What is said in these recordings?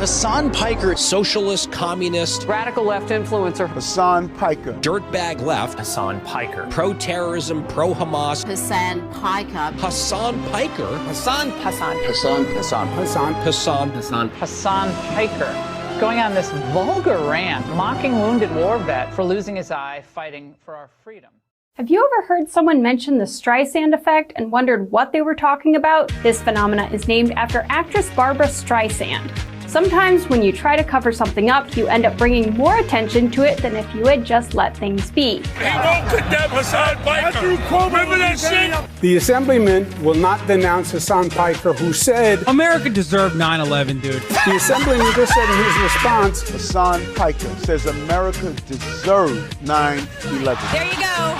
Hasan Piker, socialist, communist, radical left influencer. Hasan Piker. Dirtbag left. Hasan Piker. Pro-terrorism, pro-Hamas. Hasan Piker. Hasan Piker. Hasan Piker. Going on this vulgar rant, mocking wounded war vet for losing his eye fighting for our freedom. Have you ever heard someone mention the Streisand effect and wondered what they were talking about? This phenomena is named after actress Barbara Streisand. Sometimes when you try to cover something up, you end up bringing more attention to it than if you had just let things be. We won't condemn Hasan Piker. Remember that shit? The assemblyman will not denounce Hasan Piker, who said, America deserved 9/11, dude. The assemblyman just said in his response, Hasan Piker says America deserved 9/11. There you go.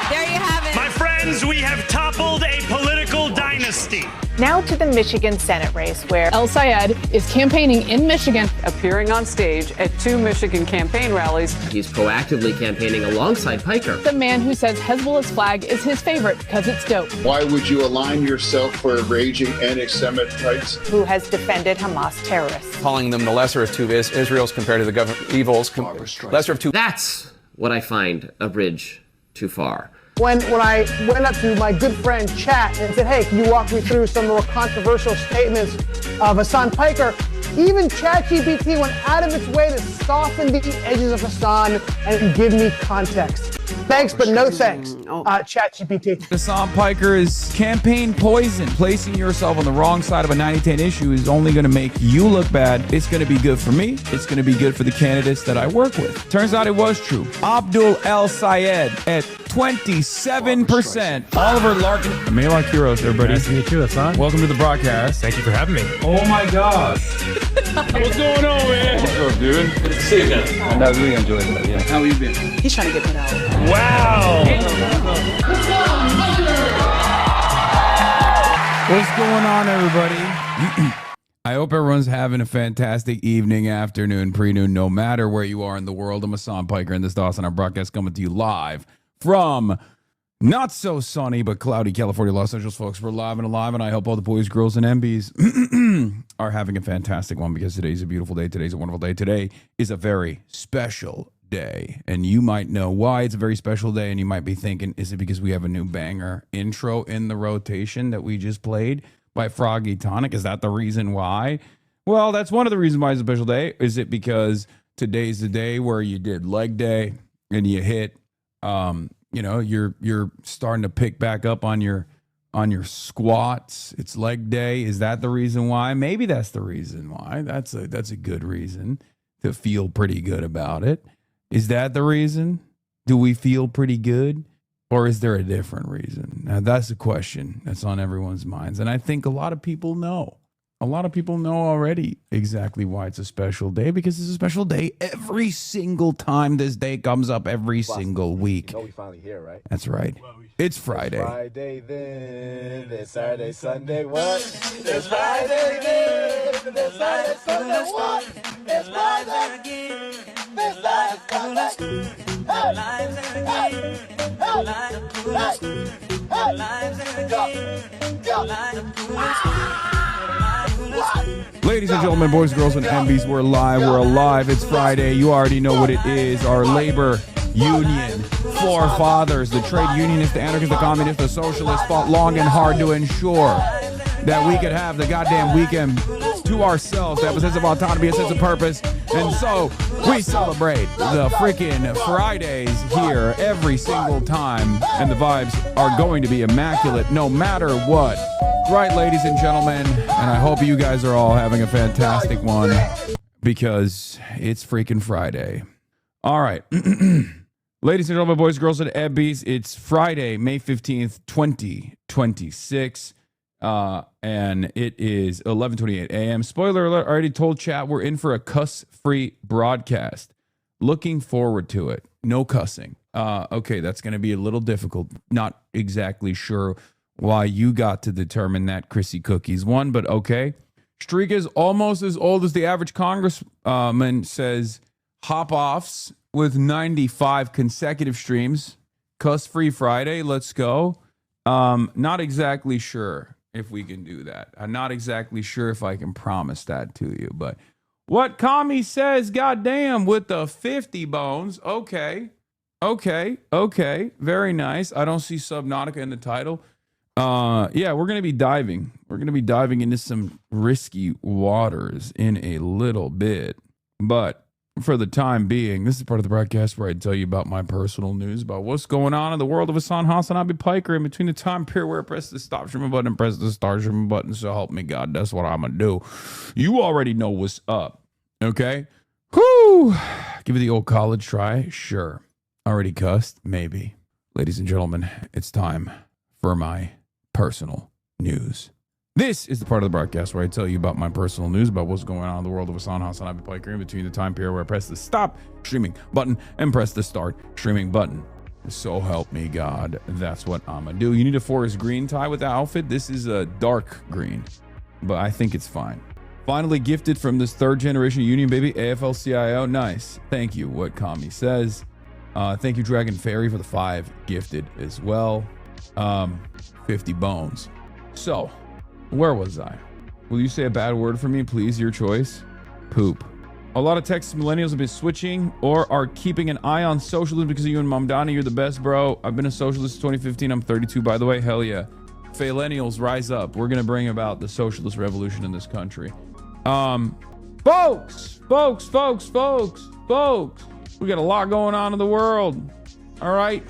There you have it. My friends, we have toppled a political dynasty. Now to the Michigan Senate race, where El Sayed is campaigning in Michigan, appearing on stage at 2 Michigan campaign rallies. He's proactively campaigning alongside Piker. The man who says Hezbollah's flag is his favorite because it's dope. Why would you align yourself for raging anti-Semites? Who has defended Hamas terrorists. Calling them the lesser of two Israels compared to the government evils. Lesser of two. That's what I find a bridge too far. When I went up to my good friend Chat and said, hey, can you walk me through some more controversial statements of Hasan Piker? Even ChatGPT went out of its way to soften the edges of Hasan and give me context. Thanks, but no thanks, ChatGPT. Hasan Piker is campaign poison. Placing yourself on the wrong side of a 90-10 issue is only going to make you look bad. It's going to be good for me. It's going to be good for the candidates that I work with. Turns out it was true. Abdul El Sayed at 27%. Oliver Larkin. Amelak Heroes, everybody. Nice to meet you, Hasan. Welcome to the broadcast. Thank you for having me. Oh my gosh. What's going on, man? What's up, dude? Good to see you again. I'm not really enjoying it, yeah. How you been? He's trying to get me out. Wow. What's going on, everybody? I hope everyone's having a fantastic evening, afternoon, pre-noon, no matter where you are in the world. I'm Hasan Piker, and this is Dawson, our broadcast coming to you live from not so sunny but cloudy California, Los Angeles, folks. We're live and alive, and I hope all the boys, girls, and MBs are having a fantastic one, because today's a beautiful day. Today's a wonderful day. Today is a very special day, and you might know why it's a very special day, and you might be thinking, is it because we have a new banger intro in the rotation that we just played by Froggy Tonic? Is that the reason why? Well, that's one of the reasons why it's a special day. Is it because today's the day where you did leg day and you hit you're starting to pick back up on your squats? It's leg day. Is that the reason why? Maybe that's the reason why. That's a good reason to feel pretty good about it. Is that the reason? Do we feel pretty good? Or is there a different reason? Now, that's the question that's on everyone's minds. And I think a lot of people know. A lot of people know already exactly why it's a special day, because it's a special day every single time this day comes up, every single week. You know we finally here, right? That's right. It's Friday. It's Friday then, it's Saturday, Sunday, what? It's Friday then, it's Saturday, Sunday, what? It's Friday again, it's Saturday, Ladies and gentlemen, boys, girls, and MBs, we're live. We're alive. It's Friday. You already know what it is. Our labor union forefathers, the trade unionists, the anarchists, the communists, the socialists, fought long and hard to ensure that we could have the goddamn weekend to ourselves, to have a sense of autonomy, a sense of purpose. And so we celebrate the freaking Fridays here every single time, and the vibes are going to be immaculate no matter what. Right, ladies and gentlemen, and I hope you guys are all having a fantastic one, because it's freaking Friday. All right. Ladies and gentlemen, boys, girls, and MBs, it's Friday, May 15th, 2026, and it is 11:28 a.m. Spoiler alert, I already told chat we're in for a cuss-free broadcast. Looking forward to it. No cussing. Okay, that's going to be a little difficult. Not exactly sure why you got to determine that Chrissy Cookies won, but okay. Streak is almost as old as the average congressman, says hop-offs with 95 consecutive streams. Cuss-free Friday, let's go. Not exactly sure if we can do that. I'm not exactly sure if I can promise that to you, but What Kami says, goddamn, with the 50 bones. Okay. Very nice. I don't see Subnautica in the title. Yeah, we're going to be diving. We're going to be diving into some risky waters in a little bit. But for the time being, this is part of the broadcast where I tell you about my personal news, about what's going on in the world of HasanAbi Piker in between the time period where I press the stop streaming button and press the start streaming button. So help me God, that's what I'm going to do. You already know what's up, okay? Whoo! Give it the old college try? Sure. Already cussed? Maybe. Ladies and gentlemen, it's time for my personal news. This is the part of the broadcast where I tell you about my personal news, about what's going on in the world of HasanAbi Piker in between the time period where I press the stop streaming button and press the start streaming button. So help me God, that's what I'm gonna do. You need a forest green tie with the outfit. This is a dark green, but I think it's fine. Finally gifted from this third generation Union baby, AFL-CIO. Nice. Thank you, what Kami says. Thank you, Dragon Fairy, for the 5 gifted as well. 50 bones. So, where was I? Will you say a bad word for me, please? Your choice. Poop. A lot of Texas millennials have been switching or are keeping an eye on socialism because of you and Mom Donnie. You're the best, bro. I've been a socialist since 2015. I'm 32, by the way. Hell yeah. Millennials, rise up. We're going to bring about the socialist revolution in this country. Folks. We got a lot going on in the world. All right.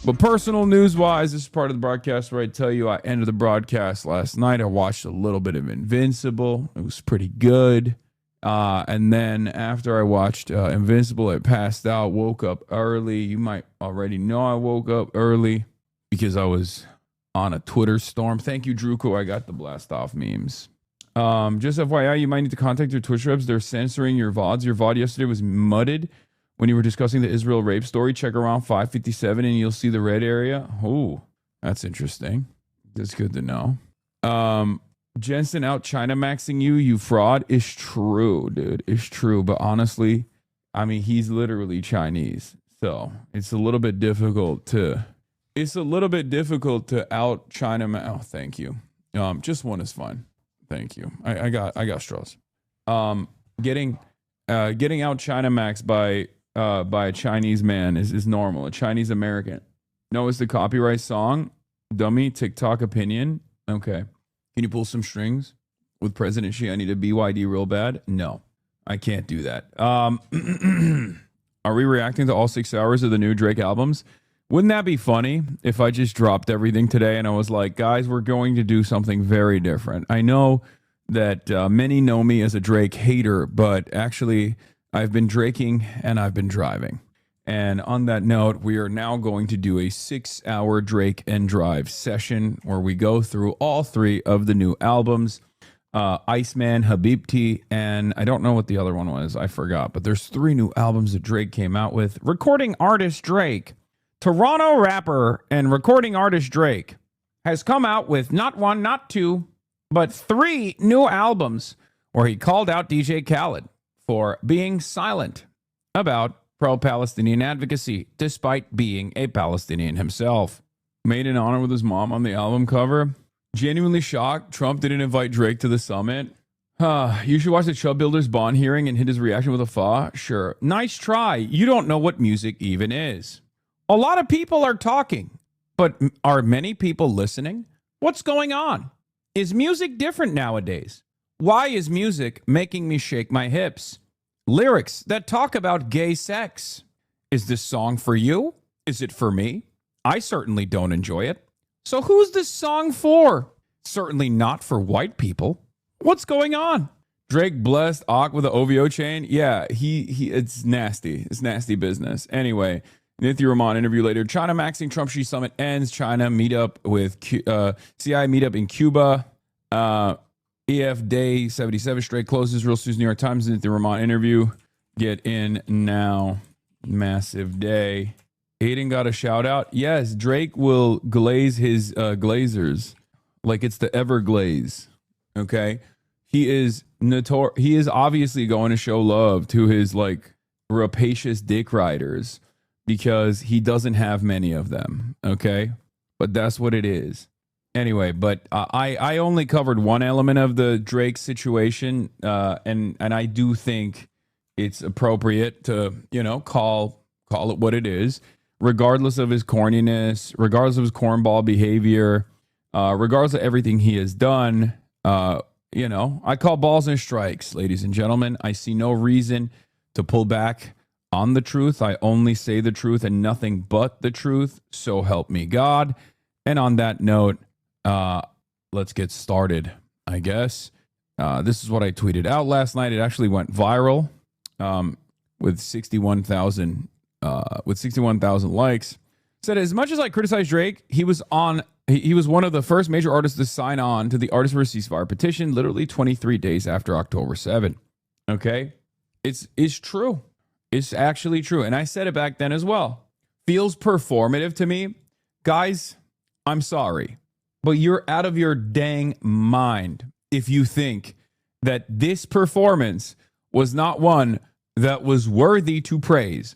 But personal news-wise, this is part of the broadcast where I tell you I ended the broadcast last night. I watched a little bit of Invincible. It was pretty good. And then after I watched Invincible, I passed out, woke up early. You might already know I woke up early because I was on a Twitter storm. Thank you, Druko. I got the blast off memes. Just FYI, you might need to contact your Twitch reps. They're censoring your VODs. Your VOD yesterday was mudded when you were discussing the Israel rape story. Check around 557 and you'll see the red area. Oh, that's interesting. That's good to know. Jensen out CHINAMAXXIng you fraud. Is true, dude. It's true. But honestly, I mean, he's literally Chinese. So it's a little bit difficult to out China. Oh, thank you. Just one is fine. Thank you. I got straws. Getting out CHINAMAXXed by a Chinese man is normal. A Chinese American. No, it's the copyright song. Dummy TikTok opinion. Okay. Can you pull some strings with President Xi? I need a BYD real bad. No, I can't do that. Are we reacting to all 6 hours of the new Drake albums? Wouldn't that be funny if I just dropped everything today and I was like, guys, we're going to do something very different. I know that many know me as a Drake hater, but actually I've been Draking and I've been driving. And on that note, we are now going to do a 6-hour Drake and Drive session where we go through all 3 of the new albums, Iceman, Habibti, and I don't know what the other one was. I forgot. But there's 3 new albums that Drake came out with. Recording artist Drake, Toronto rapper and recording artist Drake, has come out with not 1, not 2, but 3 new albums where he called out DJ Khaled for being silent about pro-Palestinian advocacy, despite being a Palestinian himself. Made an honor with his mom on the album cover. Genuinely shocked Trump didn't invite Drake to the summit. You should watch the Chubb Builders Bond hearing and hit his reaction with a fa. Sure. Nice try. You don't know what music even is. A lot of people are talking, but are many people listening? What's going on? Is music different nowadays? Why is music making me shake my hips? Lyrics that talk about gay sex. Is this song for you? Is it for me? I certainly don't enjoy it. So who's this song for? Certainly not for white people. What's going on? Drake blessed Ock with an OVO chain. Yeah, it's nasty. It's nasty business. Anyway, NITHYA RAMAN interview later. CHINAMAXXING Trump Xi Summit ends. China meetup with CI meetup in Cuba. EF Day 77 straight closes. Real News New York Times. NITHYA RAMAN interview. Get in now. Massive day. Aiden got a shout out. Yes, Drake will glaze his glazers like it's the Everglaze. Okay, he is obviously going to show love to his like rapacious dick riders because he doesn't have many of them. Okay, but that's what it is. Anyway, but I only covered one element of the Drake situation, and I do think it's appropriate to, you know, call it what it is, regardless of his corniness, regardless of his cornball behavior, regardless of everything he has done. You know, I call balls and strikes, ladies and gentlemen. I see no reason to pull back on the truth. I only say the truth and nothing but the truth. So help me God. And on that note, let's get started, I guess. This is what I tweeted out last night. It actually went viral with 61,000 likes. Said, as much as I criticize Drake, he was one of the first major artists to sign on to the Artists for a Ceasefire petition literally 23 days after October 7. Okay? It's true. It's actually true. And I said it back then as well. Feels performative to me. Guys, I'm sorry, but you're out of your dang mind if you think that this performance was not one that was worthy to praise.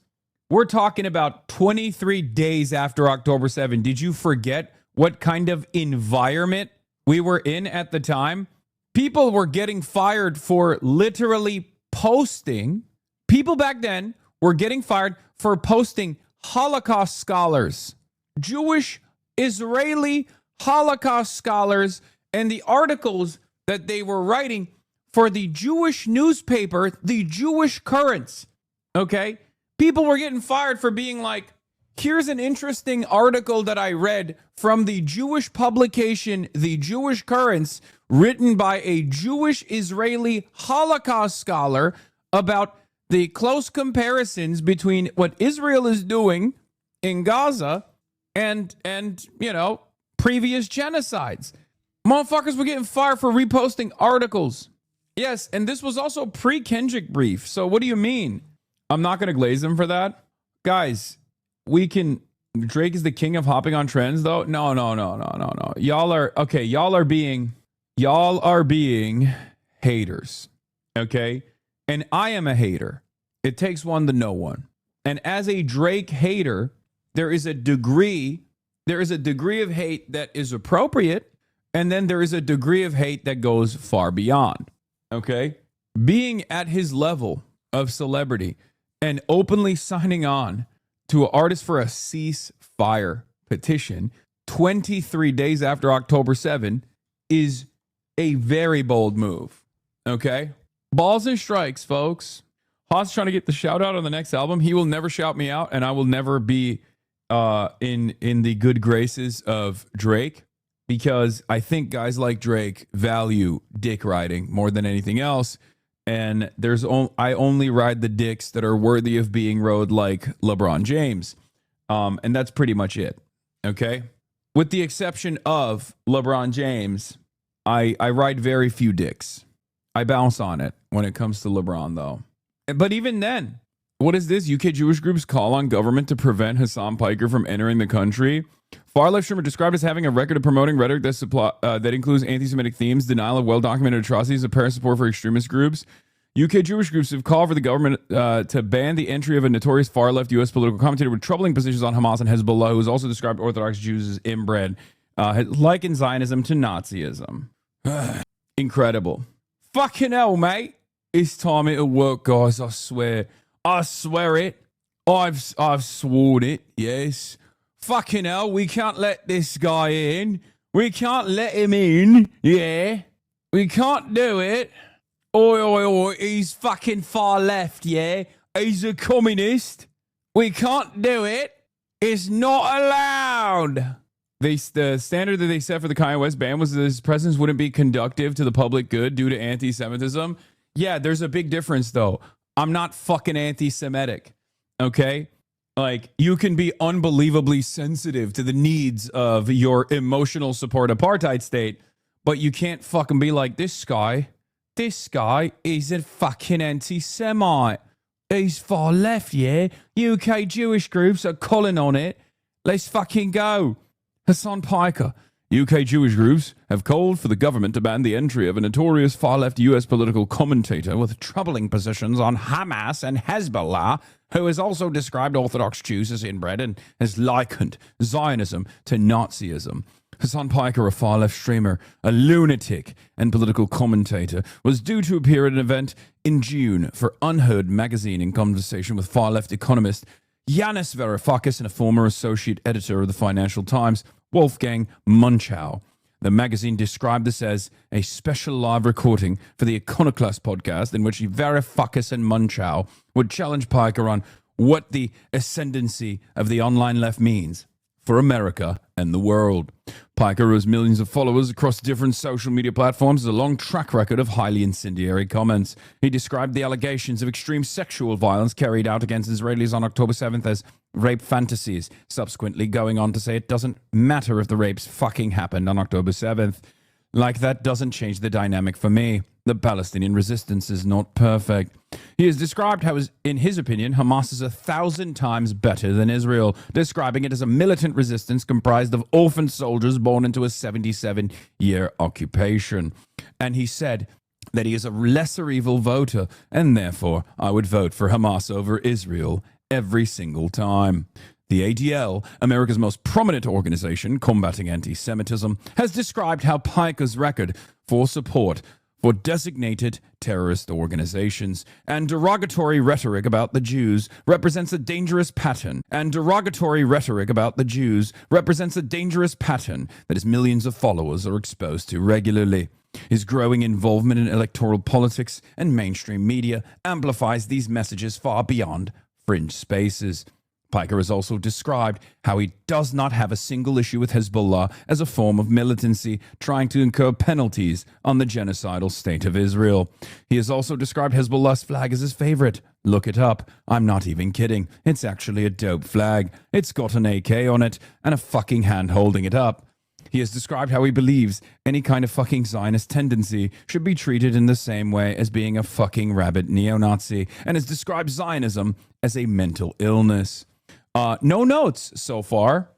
We're talking about 23 days after October 7. Did you forget what kind of environment we were in at the time? People were getting fired for literally posting. People back then were getting fired for posting Holocaust scholars, Jewish Israeli Holocaust scholars, and the articles that they were writing for the Jewish newspaper, the Jewish Currents. Okay? People were getting fired for being like, here's an interesting article that I read from the Jewish publication, the Jewish Currents, written by a Jewish Israeli Holocaust scholar about the close comparisons between what Israel is doing in Gaza and you know, previous genocides. Motherfuckers were getting fired for reposting articles. Yes, and this was also pre-Kendrick brief. So what do you mean? I'm not going to glaze them for that. Guys, Drake is the king of hopping on trends, though. No. Y'all are being haters. Okay? And I am a hater. It takes one to know one. And as a Drake hater, there is a degree of hate that is appropriate, and then there is a degree of hate that goes far beyond. Okay? Being at his level of celebrity and openly signing on to an Artists for a Ceasefire petition 23 days after October 7 is a very bold move. Okay? Balls and strikes, folks. Haas trying to get the shout out on the next album. He will never shout me out, and I will never be in the good graces of Drake, because I think guys like Drake value dick riding more than anything else. And I only ride the dicks that are worthy of being rode, like LeBron James. And that's pretty much it. Okay? With the exception of LeBron James, I ride very few dicks. I bounce on it when it comes to LeBron, though. But even then, what is this? UK Jewish groups call on government to prevent Hasan Piker from entering the country. Far-left streamer described as having a record of promoting rhetoric that includes anti-Semitic themes, denial of well-documented atrocities, apparent support for extremist groups. UK Jewish groups have called for the government to ban the entry of a notorious far-left U.S. political commentator with troubling positions on Hamas and Hezbollah, who has also described Orthodox Jews as inbred, likened Zionism to Nazism. Incredible. Fucking hell, mate. It's time it'll work, guys, I swear. I swear it. I've sworn it, yes. Fucking hell, we can't let this guy in. We can't let him in, yeah. We can't do it. Oi, he's fucking far left, yeah. He's a communist. We can't do it. It's not allowed. The standard that they set for the Kanye West ban was that his presence wouldn't be conducive to the public good due to anti-Semitism. Yeah, there's a big difference, though. I'm not fucking anti-Semitic, okay? Like, you can be unbelievably sensitive to the needs of your emotional support apartheid state, but you can't fucking be like, this guy is a fucking anti-Semite. He's far left, yeah? UK Jewish groups are calling on it. Let's fucking go. Hasan Piker. UK Jewish groups have called for the government to ban the entry of a notorious far-left US political commentator with troubling positions on Hamas and Hezbollah, who has also described Orthodox Jews as inbred and has likened Zionism to Nazism. Hasan Piker, a far-left streamer, a lunatic and political commentator, was due to appear at an event in June for Unheard magazine in conversation with far-left economist Yanis Varoufakis and a former associate editor of the Financial Times, Wolfgang Munchau. The magazine described this as a special live recording for the Iconoclast podcast in which Varoufakis and Munchau would challenge Piker on what the ascendancy of the online left means for America and the world. Piker, who has millions of followers across different social media platforms, has a long track record of highly incendiary comments. He described the allegations of extreme sexual violence carried out against Israelis on October 7th as rape fantasies, subsequently going on to say it doesn't matter if the rapes fucking happened on October 7th. Like that doesn't change the dynamic for me. The Palestinian resistance is not perfect. He has described how, in his opinion, Hamas is 1,000 times better than Israel, describing it as a militant resistance comprised of orphan soldiers born into a 77-year occupation. And he said that he is a lesser evil voter, and therefore I would vote for Hamas over Israel every single time. The ADL, America's most prominent organization combating anti-Semitism, has described how Piker's record for support for designated terrorist organizations and derogatory rhetoric about the Jews represents a dangerous pattern. And derogatory rhetoric about the Jews represents a dangerous pattern that his millions of followers are exposed to regularly. His growing involvement in electoral politics and mainstream media amplifies these messages far beyond fringe spaces. Piker has also described how he does not have a single issue with Hezbollah as a form of militancy trying to incur penalties on the genocidal state of Israel. He has also described Hezbollah's flag as his favorite. Look it up. I'm not even kidding. It's actually a dope flag. It's got an AK on it and a fucking hand holding it up. He has described how he believes any kind of fucking Zionist tendency should be treated in the same way as being a fucking rabid neo-Nazi, and has described Zionism as a mental illness. No notes so far.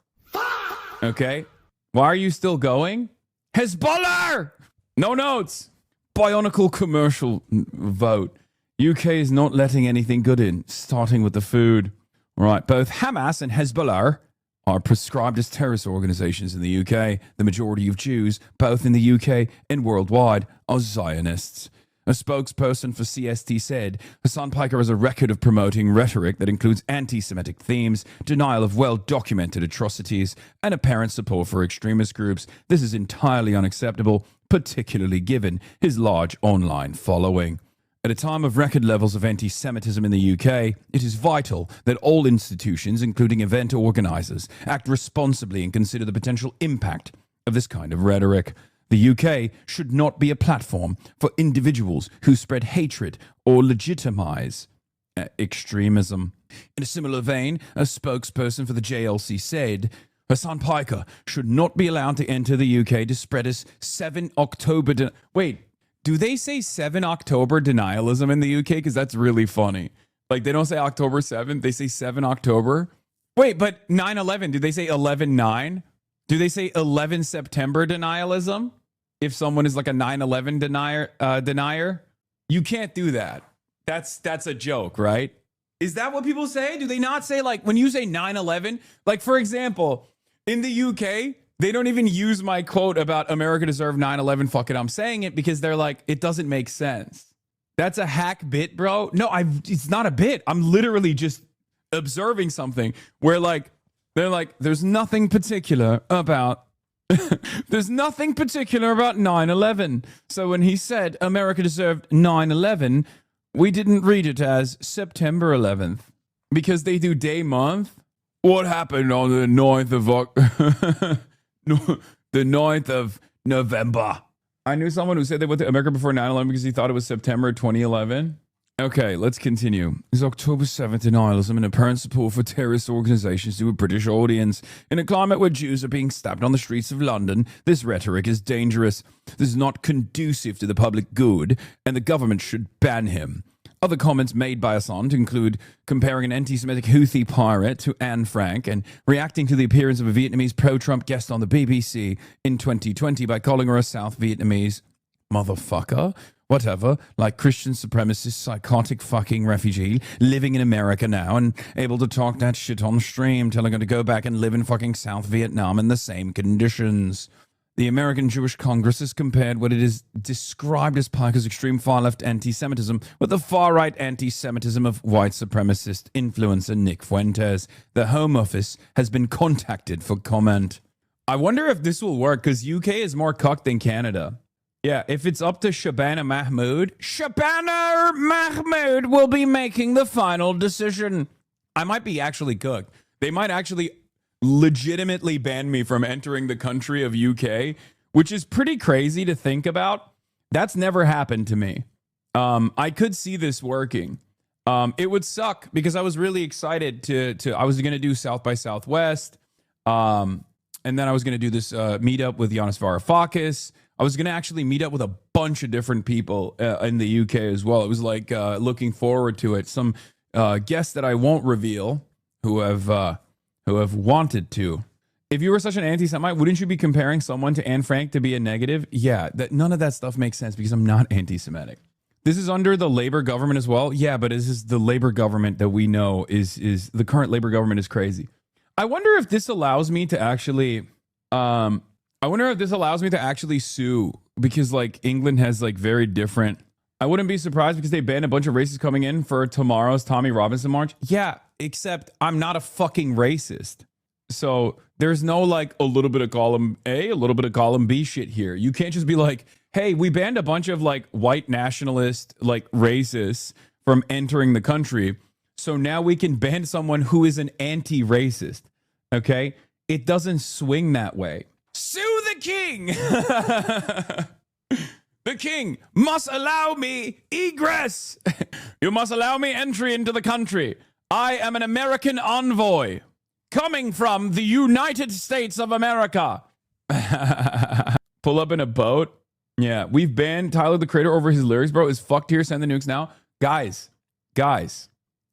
Okay. Why are you still going? Hezbollah! No notes. Bionicle commercial vote. UK is not letting anything good in, starting with the food. Right. Both Hamas and Hezbollah are prescribed as terrorist organizations in the UK. The majority of Jews, both in the UK and worldwide, are Zionists. A spokesperson for CST said, Hasan Piker has a record of promoting rhetoric that includes anti-Semitic themes, denial of well-documented atrocities, and apparent support for extremist groups. This is entirely unacceptable, particularly given his large online following. At a time of record levels of anti-Semitism in the UK, it is vital that all institutions, including event organizers, act responsibly and consider the potential impact of this kind of rhetoric. The UK should not be a platform for individuals who spread hatred or legitimize extremism. In a similar vein, a spokesperson for the JLC said, Hasan Piker should not be allowed to enter the UK to spread his 7 October... Wait, do they say 7 October denialism in the UK? Because that's really funny. Like, they don't say October 7th, they say 7 October. Wait, but 9/11, do they say 11/9? Do they say 11 September denialism? If someone is like a 9/11 denier, you can't do that. That's a joke, right? Is that what people say? Do they not say, like, when you say 9/11, like, for example, in the UK, they don't even use my quote about America deserved 9/11. Fuck it, I'm saying it because they're like, it doesn't make sense. That's a hack bit, bro. No, it's not a bit. I'm literally just observing something where, like, they're like, there's nothing particular about there's nothing particular about 9/11. So when he said America deserved 9/11, we didn't read it as September 11th because they do day month. What happened on the 9th of November? I knew someone who said they went to America before 9/11 because he thought it was September 2011. Okay, let's continue. Is October 7th denialism and apparent support for terrorist organizations to a British audience? In a climate where Jews are being stabbed on the streets of London, this rhetoric is dangerous. This is not conducive to the public good, and the government should ban him. Other comments made by Hasan include comparing an anti-Semitic Houthi pirate to Anne Frank and reacting to the appearance of a Vietnamese pro-Trump guest on the BBC in 2020 by calling her a South Vietnamese motherfucker, whatever, like Christian supremacist, psychotic fucking refugee living in America now and able to talk that shit on stream, telling her to go back and live in fucking South Vietnam in the same conditions. The American Jewish Congress has compared what it is described as Piker's extreme far-left anti-Semitism with the far-right anti-Semitism of white supremacist influencer Nick Fuentes. The Home Office has been contacted for comment. I wonder if this will work, because UK is more cucked than Canada. Yeah, if it's up to Shabana Mahmood will be making the final decision. I might be actually cooked. They might actually legitimately ban me from entering the country of UK, which is pretty crazy to think about. That's never happened to me. I could see this working. It would suck because I was really excited I was going to do South by Southwest. And then I was going to do this meetup with Yanis Varoufakis. I was going to actually meet up with a bunch of different people in the UK as well. It was like looking forward to it. Some guests that I won't reveal who have wanted to. If you were such an anti-Semite, wouldn't you be comparing someone to Anne Frank to be a negative? Yeah, none of that stuff makes sense because I'm not anti-Semitic. This is under the Labour government as well. Yeah, but this is the Labour government that we know is the current Labour government is crazy. I wonder if this allows me to actually sue, because like England has like very different. I wouldn't be surprised because they banned a bunch of racists coming in for tomorrow's Tommy Robinson march. Yeah, except I'm not a fucking racist. So there's no like a little bit of column A, a little bit of column B shit here. You can't just be like, hey, we banned a bunch of like white nationalist, like racists from entering the country. So now we can ban someone who is an anti-racist. Okay? It doesn't swing that way. Sue the king! The king must allow me egress. You must allow me entry into the country. I am an American envoy coming from the United States of America. Pull up in a boat. Yeah, we've banned Tyler the Creator over his lyrics, bro. Is fucked here. Send the nukes now. Guys,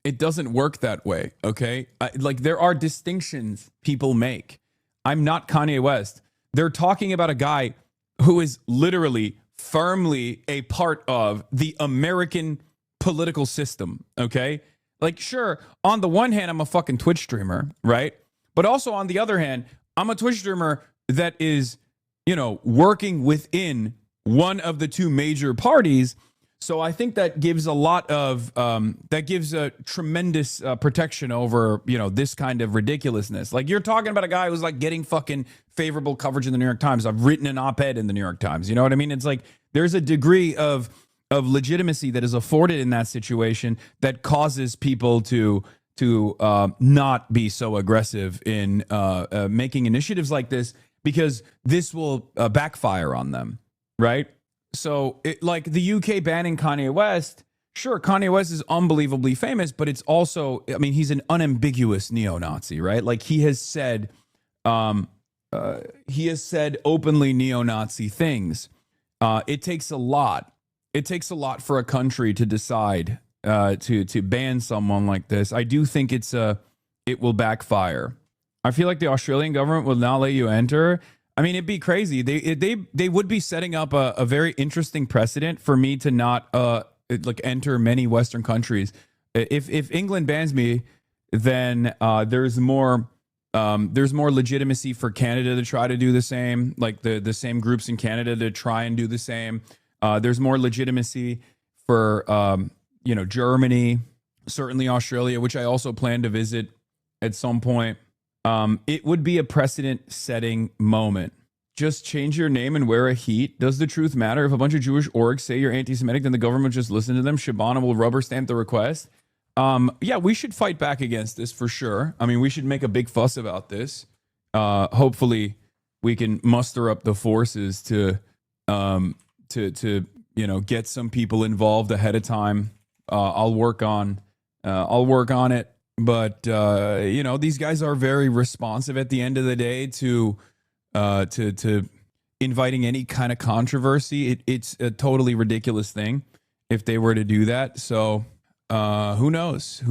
it doesn't work that way, okay? Like, there are distinctions people make. I'm not Kanye West. They're talking about a guy who is literally firmly a part of the American political system, okay? Like, sure, on the one hand, I'm a fucking Twitch streamer, right? But also on the other hand, I'm a Twitch streamer that is, you know, working within one of the two major parties. So I think that gives a lot of, that gives a tremendous protection over, you know, this kind of ridiculousness. Like, you're talking about a guy who's like getting fucking favorable coverage in the New York Times. I've written an op-ed in the New York Times. You know what I mean? It's like, there's a degree of legitimacy that is afforded in that situation that causes people to not be so aggressive in making initiatives like this, because this will backfire on them, right? So, like the UK banning Kanye West, sure, Kanye West is unbelievably famous, but it's also, I mean, he's an unambiguous neo-Nazi, right? Like, he has said openly neo-Nazi things. It takes a lot. It takes a lot for a country to decide to ban someone like this. I do think it will backfire. I feel like the Australian government will not let you enter. I mean, it'd be crazy. They would be setting up a very interesting precedent for me to not like enter many Western countries. If England bans me, then there's more legitimacy for Canada to try to do the same. Like the same groups in Canada to try and do the same. There's more legitimacy for you know, Germany, certainly Australia, which I also plan to visit at some point. It would be a precedent-setting moment. Just change your name and wear a heat. Does the truth matter? If a bunch of Jewish orgs say you're anti-Semitic, then the government just listen to them. Shabana will rubber stamp the request. Yeah, we should fight back against this for sure. I mean, we should make a big fuss about this. Hopefully, we can muster up the forces to you know, get some people involved ahead of time. I'll work on it. But, you know, these guys are very responsive at the end of the day to inviting any kind of controversy. It's a totally ridiculous thing if they were to do that. So who knows?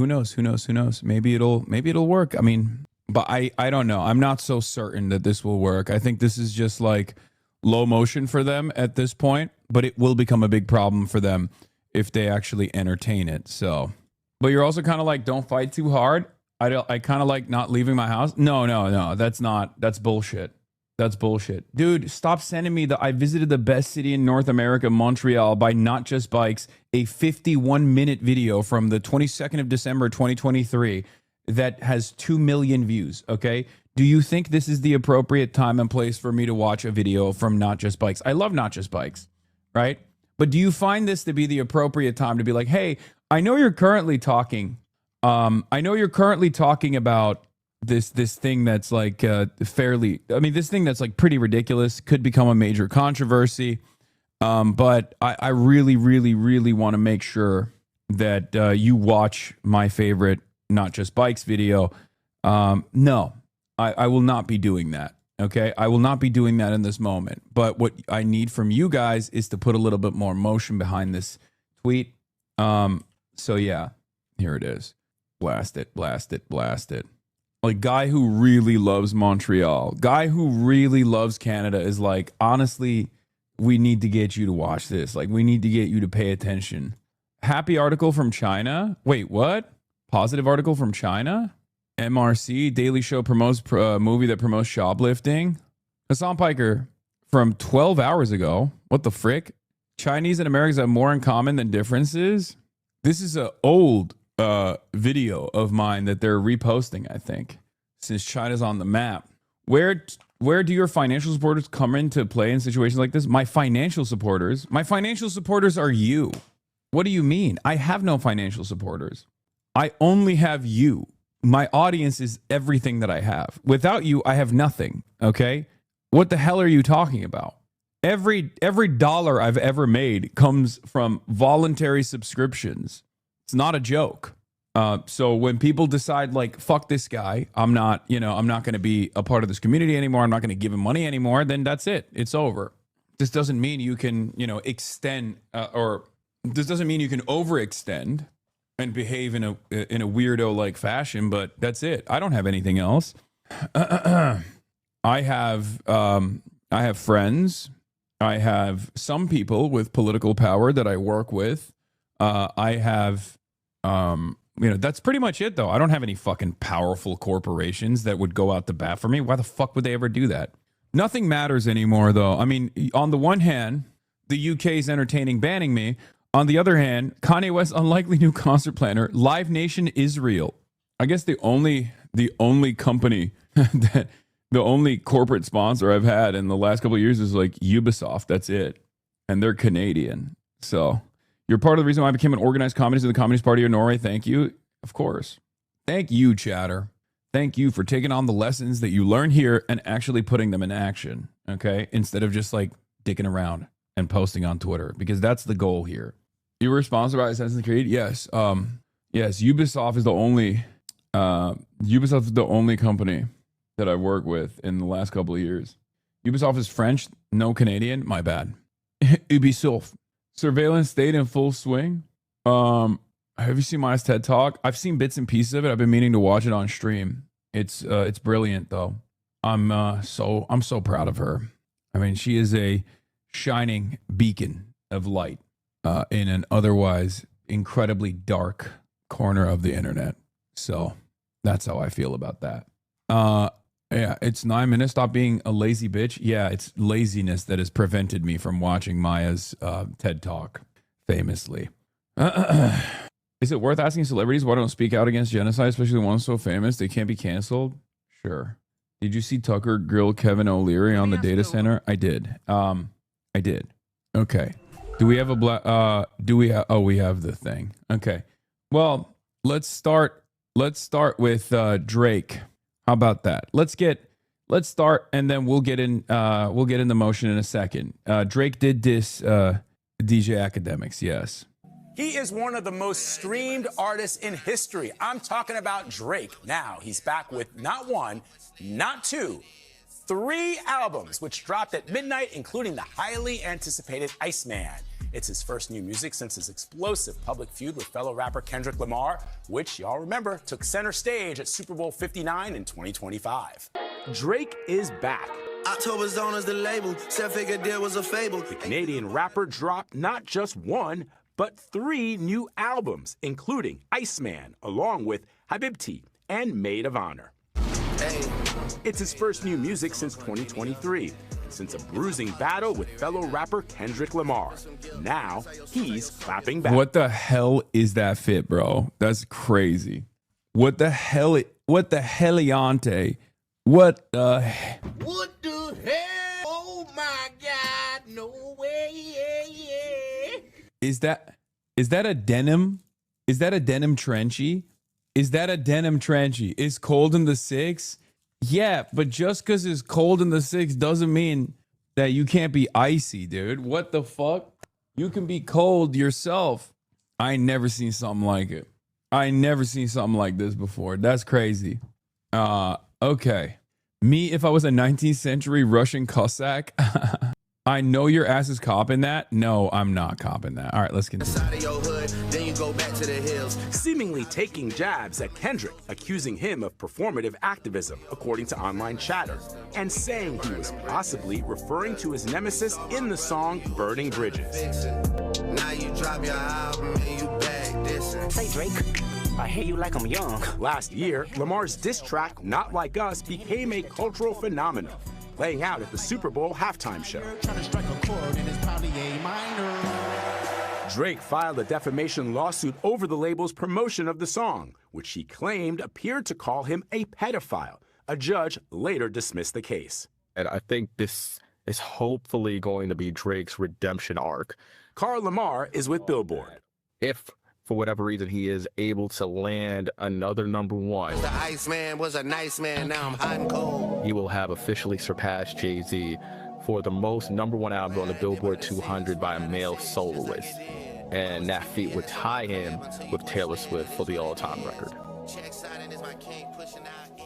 Maybe it'll work. I mean, but I don't know. I'm not so certain that this will work. I think this is just like low motion for them at this point. but it will become a big problem for them if they actually entertain it. So, but you're also kind of like, don't fight too hard. I kind of like not leaving my house. No, that's bullshit. That's bullshit. Dude, stop sending me I visited the best city in North America, Montreal, by Not Just Bikes, a 51-minute video from the 22nd of December, 2023 that has 2 million views, okay? Do you think this is the appropriate time and place for me to watch a video from Not Just Bikes? I love Not Just Bikes, right? But do you find this to be the appropriate time to be like, hey, I know you're currently talking about this thing that's like this thing that's like pretty ridiculous, could become a major controversy, but I really, really, really want to make sure that you watch my favorite Not Just Bikes video. No, I will not be doing that. Okay, I will not be doing that in this moment. But what I need from you guys is to put a little bit more motion behind this tweet. So yeah, here it is. Blast it, blast it, blast it. Like, guy who really loves Montreal, guy who really loves Canada is like, honestly, we need to get you to watch this. Like, we need to get you to pay attention. Happy article from China. Wait, what? Positive article from China? MRC, Daily Show promotes movie that promotes shoplifting. Hasan Piker from 12 hours ago. What the frick? Chinese and Americans have more in common than differences. This is an old video of mine that they're reposting, I think, since China's on the map. Where do your financial supporters come into play in situations like this? My financial supporters are you. What do you mean? I have no financial supporters. I only have you. My audience is everything that I have. Without you, I have nothing. Okay? What the hell are you talking about? Every dollar I've ever made comes from voluntary subscriptions. It's not a joke. So when people decide like, fuck this guy, I'm not going to be a part of this community anymore, I'm not going to give him money anymore, then that's it. It's over. This doesn't mean you can, extend, or this doesn't mean you can overextend and behave in a weirdo like fashion, but that's it. I don't have anything else. I have friends. I have some people with political power that I work with. I have, that's pretty much it though. I don't have any fucking powerful corporations that would go out the bat for me. Why the fuck would they ever do that? Nothing matters anymore though. I mean, on the one hand, the UK is entertaining banning me. On the other hand, Kanye West's unlikely new concert planner, Live Nation Israel. I guess the only company that the only corporate sponsor I've had in the last couple of years is like Ubisoft. That's it. And they're Canadian. So you're part of the reason why I became an organized communist in the Communist Party of Norway. Thank you. Of course. Thank you, chatter. Thank you for taking on the lessons that you learn here and actually putting them in action. Okay? Instead of just like dicking around and posting on Twitter, because that's the goal here. You were sponsored by Assassin's Creed? Yes. Yes, Ubisoft is the only company that I work with in the last couple of years. Ubisoft is French, no Canadian. My bad. Ubisoft. Surveillance state in full swing. Have you seen my TED Talk? I've seen bits and pieces of it. I've been meaning to watch it on stream. It's brilliant though. I'm so proud of her. I mean, she is a shining beacon of light in an otherwise incredibly dark corner of the internet. So that's how I feel about that. Yeah, it's 9 minutes. Stop being a lazy bitch. Yeah, it's laziness that has prevented me from watching Maya's TED Talk, famously. Is it worth asking celebrities why don't speak out against genocide, especially the ones so famous they can't be canceled? Sure. Did you see Tucker grill Kevin O'Leary on the data center? I did. I did. Okay. Do we have a we have the thing. Okay. Well, let's start with Drake. How about that? Let's start and then we'll get in the motion in a second. Drake did this DJ Academics, yes. He is one of the most streamed artists in history. I'm talking about Drake. Now, he's back with not one, not two, 3 albums, which dropped at midnight, including the highly anticipated Iceman. It's his first new music since his explosive public feud with fellow rapper Kendrick Lamar, which, y'all remember, took center stage at Super Bowl 59 in 2025. Drake is back. October's on as the label. Seven-figure deal was a fable. The Canadian rapper dropped not just one, but 3 new albums, including Iceman, along with Habibti and Maid of Honor. Hey. It's his first new music since 2023, since a bruising battle with fellow rapper Kendrick Lamar. Now, he's clapping back. What the hell is that fit, bro? That's crazy. What the hell? What the heliante? What the hell? What the hell? Oh my God, no way, yeah. Is that a denim? Is that a denim trenchy? Is that a denim trenchy? Is cold in the 6? Yeah, but just because it's cold in the 6 doesn't mean that you can't be icy, dude. What the fuck? You can be cold yourself. I ain't never seen something like it. I ain't never seen something like this before. That's crazy. Okay. Me, if I was a 19th century Russian Cossack, I know your ass is copping that. No, I'm not copping that. All right, let's continue. Then you go back to the hills. Seemingly taking jabs at Kendrick, accusing him of performative activism, according to online chatter, and saying he was possibly referring to his nemesis in the song Burning Bridges. Now you drop your album and you back this. Say, Drake, I hear you like I'm young. Last year, Lamar's diss track, Not Like Us, became a cultural phenomenon, playing out at the Super Bowl halftime show. Drake filed a defamation lawsuit over the label's promotion of the song, which he claimed appeared to call him a pedophile. A judge later dismissed the case. And I think this is hopefully going to be Drake's redemption arc. Carl Lamar is with Billboard. If, for whatever reason, he is able to land another #1, The Iceman was a nice man, now I'm hot and cold. he will have officially surpassed Jay-Z for the most #1 album on the Billboard 200 by a male soloist. And that feat would tie him with Taylor Swift for the all-time record.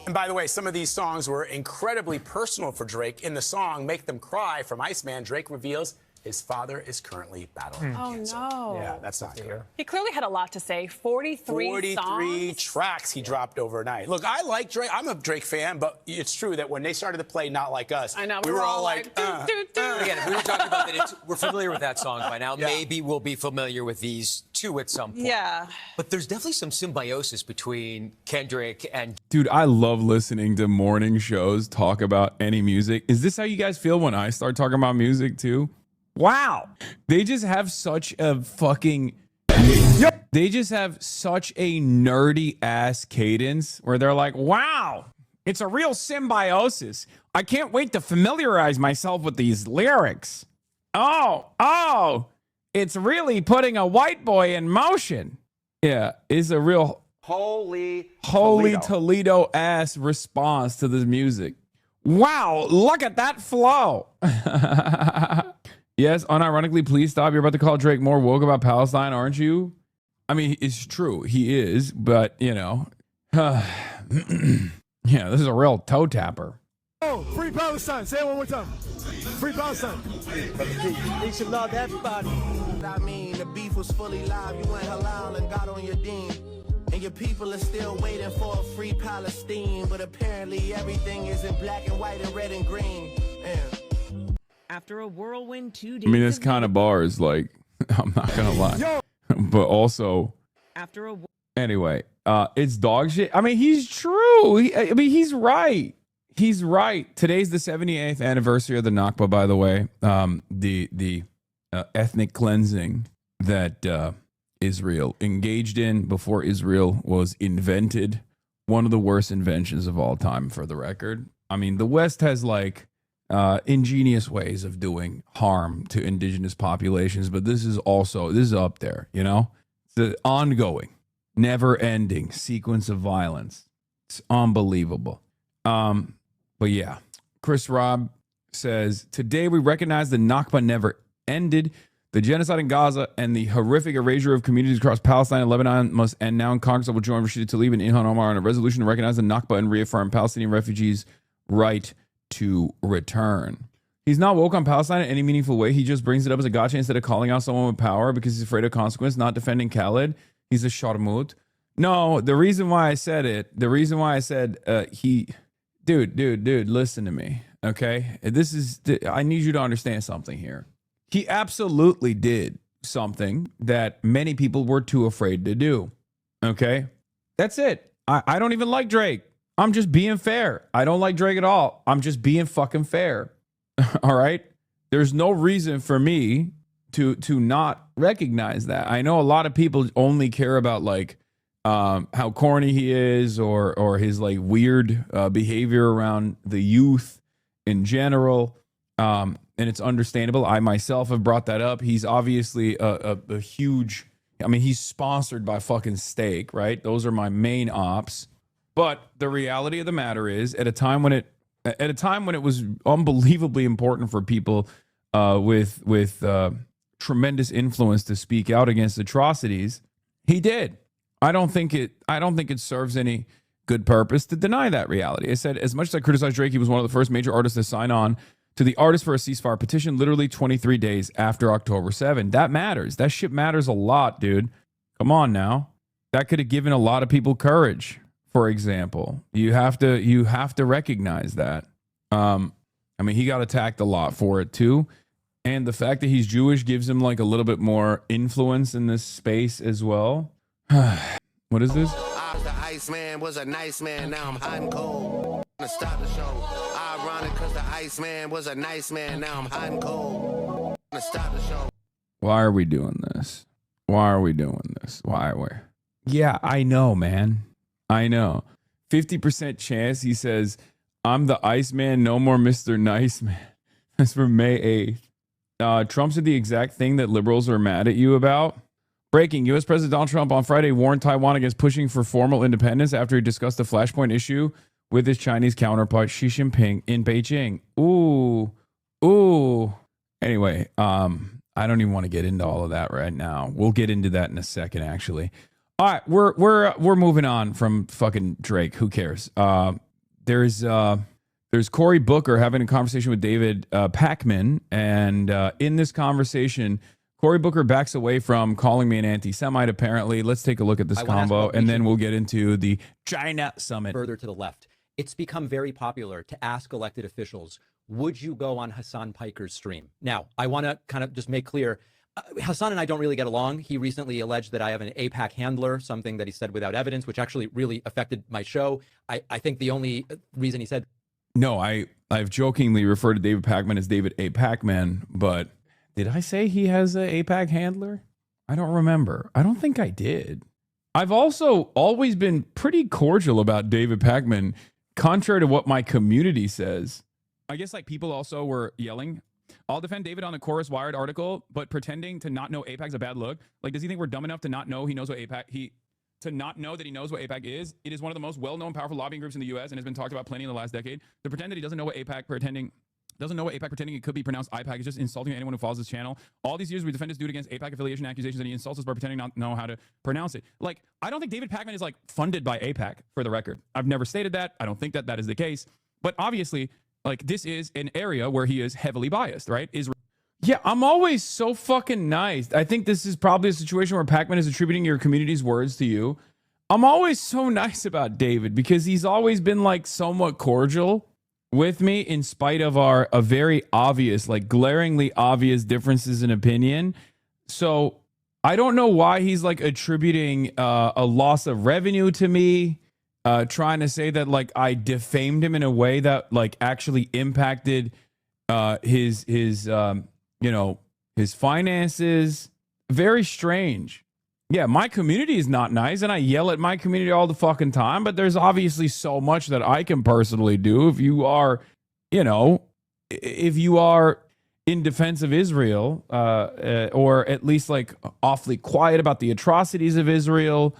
And by the way, some of these songs were incredibly personal for Drake. In the song Make Them Cry from Iceman, Drake reveals his father is currently battling cancer. no. Yeah, that's not good. He clearly had a lot to say. 43 songs. tracks he dropped overnight. Look, I like Drake. I'm a Drake fan, but it's true that when they started to play Not Like Us, I know, we were all like, Again, if we were talking about that, we're familiar with that song by now. Yeah. Maybe we'll be familiar with these two at some point. Yeah. But there's definitely some symbiosis between Kendrick and... Dude, I love listening to morning shows talk about any music. Is this how you guys feel when I start talking about music too? Wow. They just have such a fucking... They just have such a nerdy ass cadence where they're like, wow, it's a real symbiosis. I can't wait to familiarize myself with these lyrics. Oh, it's really putting a white boy in motion. Yeah, it's a real holy Toledo ass response to this music. Wow, look at that flow. Yes, unironically, please stop. You're about to call Drake more woke about Palestine, aren't you? I mean, it's true. He is, but, you know. Yeah, this is a real toe tapper. Oh, free Palestine. Say it one more time. Free Palestine. They should love everybody. I mean, the beef was fully live. You went halal and got on your deen. And your people are still waiting for a free Palestine. But apparently everything is in black and white and red and green. Man. After a whirlwind 2 days. I mean, this kind of bar is like, I'm not going to lie. But also, after a anyway, it's dog shit. I mean, he's true. I mean, he's right. He's right. Today's the 78th anniversary of the Nakba, by the way. The ethnic cleansing that Israel engaged in before Israel was invented. One of the worst inventions of all time, for the record. I mean, the West has like ingenious ways of doing harm to indigenous populations, but this is up there, you know? It's an ongoing, never-ending sequence of violence. It's unbelievable. But yeah, Chris Robb says, today we recognize the Nakba never ended. The genocide in Gaza and the horrific erasure of communities across Palestine and Lebanon must end now. And Congress will join Rashida Tlaib and Ilhan Omar on a resolution to recognize the Nakba and reaffirm Palestinian refugees' right to return. He's not woke on Palestine in any meaningful way. He just brings it up as a gotcha instead of calling out someone with power because he's afraid of consequence, not defending Khaled. He's a sharmut. No, the reason why I said, dude, listen to me. Okay? I need you to understand something here. He absolutely did something that many people were too afraid to do. Okay? That's it. I don't even like Drake. I'm just being fair. I don't like Drake at all. I'm just being fucking fair. All right? There's no reason for me to not recognize that. I know a lot of people only care about like how corny he is or his like weird behavior around the youth in general. And it's understandable. I myself have brought that up. He's obviously a huge, I mean, he's sponsored by fucking Steak, right? Those are my main ops. But the reality of the matter is, at a time when it was unbelievably important for people with tremendous influence to speak out against atrocities, he did. I don't think it serves any good purpose to deny that reality. I said, as much as I criticized Drake, he was one of the first major artists to sign on to the Artists for a Ceasefire petition literally 23 days after October 7. That matters. That shit matters a lot, dude. Come on now. That could have given a lot of people courage, for example. You have to recognize that. I mean, he got attacked a lot for it too. And the fact that he's Jewish gives him like a little bit more influence in this space as well. What is this? The Iceman was a nice man, now I'm hot and cold. Stop the show. Ironic because the Iceman was a nice man, now I'm hot and cold. Stop the show. Why are we doing this? Why are we doing this? Why are we? Yeah, I know, man. I know. 50% chance he says, I'm the Iceman, no more Mr. Nice Man. That's from May 8th. Trump said the exact thing that liberals are mad at you about. Breaking, U.S. President Donald Trump on Friday warned Taiwan against pushing for formal independence after he discussed the Flashpoint issue with his Chinese counterpart Xi Jinping in Beijing. Ooh. Anyway, I don't even want to get into all of that right now. We'll get into that in a second, actually. All right, we're moving on from fucking Drake. Who cares? There's Cory Booker having a conversation with David Pakman, and in this conversation, Cory Booker backs away from calling me an anti-Semite, apparently. Let's take a look at this combo, and then we'll get into the China summit. Further to the left, it's become very popular to ask elected officials, would you go on Hasan Piker's stream? Now, I want to kind of just make clear, Hasan and I don't really get along. He recently alleged that I have an AIPAC handler, something that he said without evidence, which actually really affected my show. I think the only reason he said... No, I've jokingly referred to David Pakman as David A. Pacman, but... Did I say he has an AIPAC handler? I don't remember. I don't think I did. I've also always been pretty cordial about David Pakman, contrary to what my community says. I guess like people also were yelling, I'll defend David on the Chorus Wired article, but pretending to not know AIPAC's a bad look. Like, does he think we're dumb enough to not know he knows what AIPAC, to not know that he knows what AIPAC is? It is one of the most well-known, powerful lobbying groups in the U.S. and has been talked about plenty in the last decade. To pretend that he doesn't know what AIPAC pretending it could be pronounced IPAC is just insulting anyone who follows this channel. All these years we defend this dude against AIPAC affiliation accusations, and he insults us by pretending not to know how to pronounce it. Like, I don't think David Pakman is like funded by AIPAC, for the record. I've never stated that. I don't think that is the case. But obviously, like, this is an area where he is heavily biased, right? Yeah, I'm always so fucking nice. I think this is probably a situation where Pakman is attributing your community's words to you. I'm always so nice about David because he's always been like somewhat cordial with me in spite of a very obvious, like glaringly obvious differences in opinion. So I don't know why he's like attributing a loss of revenue to me, trying to say that like I defamed him in a way that like actually impacted his finances. Very strange. Yeah, my community is not nice, and I yell at my community all the fucking time, but there's obviously so much that I can personally do. If you are, if you are in defense of Israel, or at least like awfully quiet about the atrocities of Israel,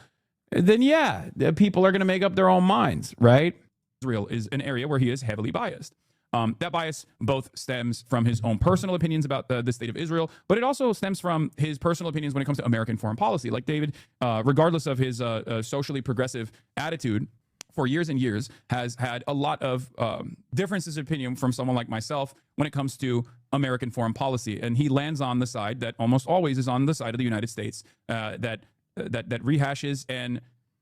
then yeah, people are going to make up their own minds, right? Israel is an area where he is heavily biased. That bias both stems from his own personal opinions about the state of Israel, but it also stems from his personal opinions when it comes to American foreign policy. Like David, regardless of his socially progressive attitude, for years and years, has had a lot of differences of opinion from someone like myself when it comes to American foreign policy. And he lands on the side that almost always is on the side of the United States, that rehashes and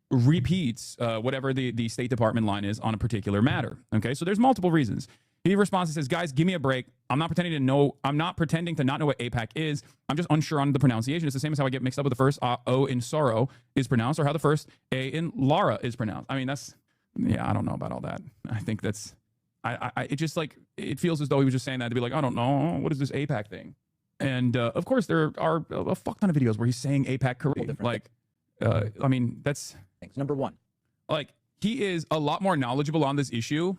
repeats whatever the State Department line is on a particular matter. Okay, so there's multiple reasons. He responds and says, guys, give me a break. I'm not pretending to not know what APAC is. I'm just unsure on the pronunciation. It's the same as how I get mixed up with the first O in sorrow is pronounced or how the first A in Lara is pronounced. I mean, I don't know about all that. I think that's, it just like, it feels as though he was just saying that to be like, I don't know, what is this APAC thing? And of course, there are a fuck ton of videos where he's saying APAC correctly. Like, I mean, that's... Thanks. Number one. Like, he is a lot more knowledgeable on this issue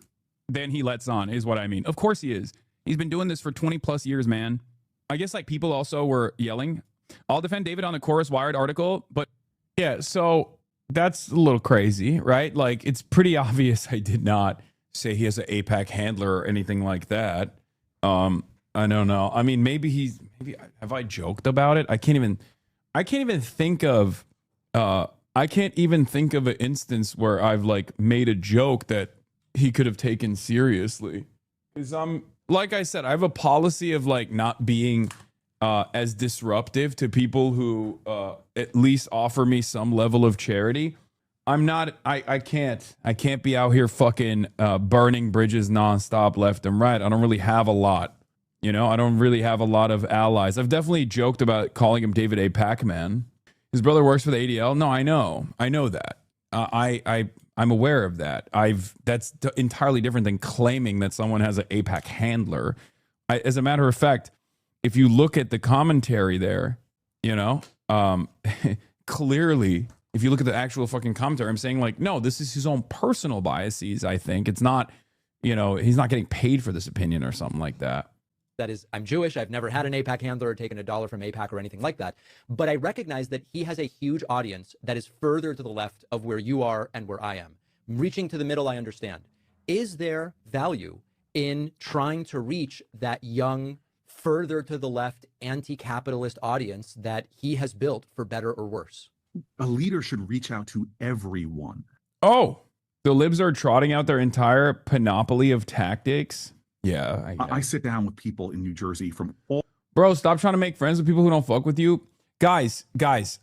than he lets on, is what I mean. Of course he is. He's been doing this for 20 plus years, man. I guess like people also were yelling. I'll defend David on the Chorus Wired article, but yeah, so that's a little crazy, right? Like, it's pretty obvious I did not say he has an APAC handler or anything like that. I don't know. I mean, maybe have I joked about it? I can't even think of an instance where I've like made a joke that he could have taken seriously. Because like I said, I have a policy of like not being as disruptive to people who at least offer me some level of charity. I can't be out here fucking burning bridges nonstop left and right. I don't really have a lot. You know, I don't really have a lot of allies. I've definitely joked about calling him David A. Pac-Man. His brother works for the ADL. No, I know that. I'm aware of that. That's entirely different than claiming that someone has an APAC handler. As a matter of fact, if you look at the commentary there, you know, clearly, if you look at the actual fucking commentary, I'm saying like, no, this is his own personal biases. I think it's not, you know, he's not getting paid for this opinion or something like that. That is, I'm Jewish. I've never had an APAC handler or taken $1 from APAC or anything like that. But I recognize that he has a huge audience that is further to the left of where you are and where I am. Reaching to the middle, I understand. Is there value in trying to reach that young, further to the left, anti-capitalist audience that he has built for better or worse? A leader should reach out to everyone. Oh, the libs are trotting out their entire panoply of tactics. Yeah, I sit down with people in New Jersey from all. Bro, stop trying to make friends with people who don't fuck with you. Guys,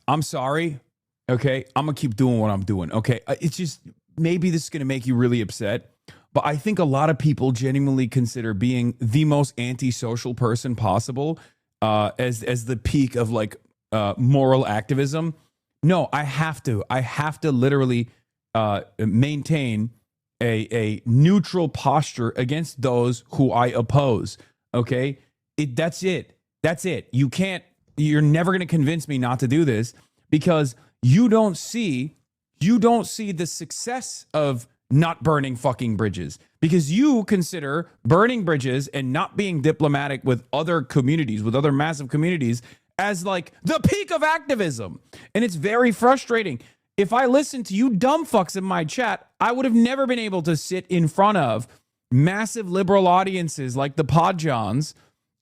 I'm sorry. Okay, I'm gonna keep doing what I'm doing. Okay, it's just maybe this is gonna make you really upset, but I think a lot of people genuinely consider being the most antisocial person possible as the peak of like moral activism. No, I have to literally maintain a neutral posture against those who I oppose. Okay, that's it. You're never going to convince me not to do this because you don't see the success of not burning fucking bridges because you consider burning bridges and not being diplomatic with other communities, with other massive communities as like the peak of activism. And it's very frustrating. If I listened to you dumb fucks in my chat, I would have never been able to sit in front of massive liberal audiences like the Podjohns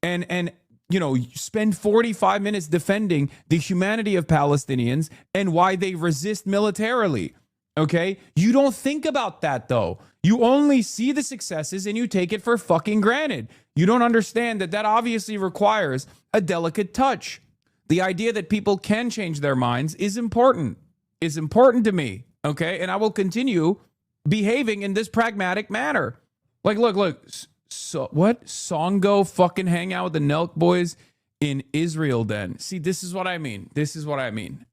and you know, spend 45 minutes defending the humanity of Palestinians and why they resist militarily. Okay? You don't think about that though. You only see the successes and you take it for fucking granted. You don't understand that obviously requires a delicate touch. The idea that people can change their minds is important to me, okay? And I will continue behaving in this pragmatic manner. Like, look. So what? Songo fucking hang out with the Nelk boys in Israel then. See, this is what I mean,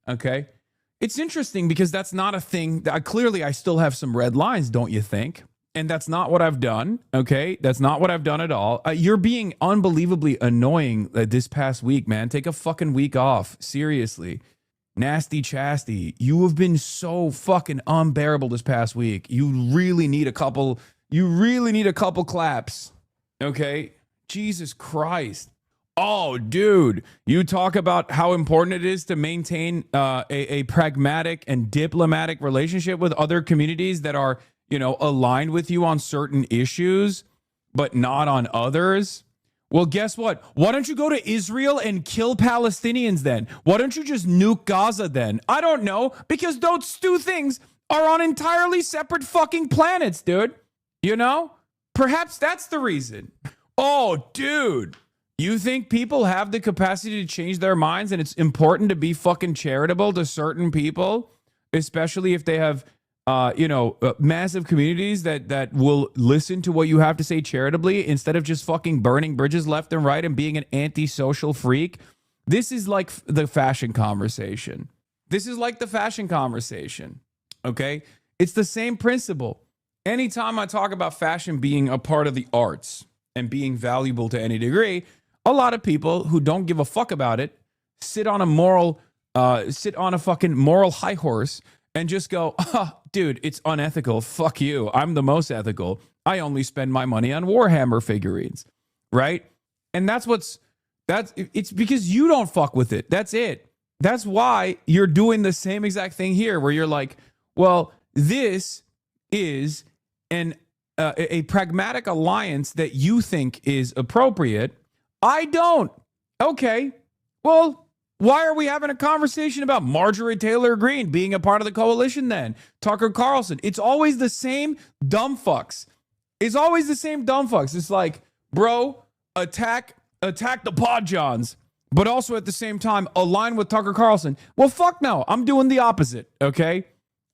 okay? It's interesting because that's not a thing. Clearly, I still have some red lines, don't you think? And that's not what I've done, okay? That's not what I've done at all. You're being unbelievably annoying this past week, man. Take a fucking week off, seriously. Nasty Chasty, you have been so fucking unbearable this past week. You really need a couple claps. Okay? Jesus Christ. Oh, dude, you talk about how important it is to maintain a pragmatic and diplomatic relationship with other communities that are, you know, aligned with you on certain issues, but not on others. Well, guess what? Why don't you go to Israel and kill Palestinians then? Why don't you just nuke Gaza then? I don't know, because those two things are on entirely separate fucking planets, dude. You know? Perhaps that's the reason. Oh, dude. You think people have the capacity to change their minds and it's important to be fucking charitable to certain people, especially if they have massive communities that will listen to what you have to say charitably instead of just fucking burning bridges left and right and being an antisocial freak. This is like the fashion conversation. Okay? It's the same principle. Anytime I talk about fashion being a part of the arts and being valuable to any degree, a lot of people who don't give a fuck about it sit on a fucking moral high horse and just go, oh, dude, it's unethical. Fuck you. I'm the most ethical. I only spend my money on Warhammer figurines, right? And it's because you don't fuck with it. That's it. That's why you're doing the same exact thing here, where you're like, well, this is a pragmatic alliance that you think is appropriate. I don't. Okay. Well, why are we having a conversation about Marjorie Taylor Greene being a part of the coalition then? Tucker Carlson. It's always the same dumb fucks. It's like, bro, attack the Pod Johns, but also at the same time align with Tucker Carlson. Well, fuck no. I'm doing the opposite, okay?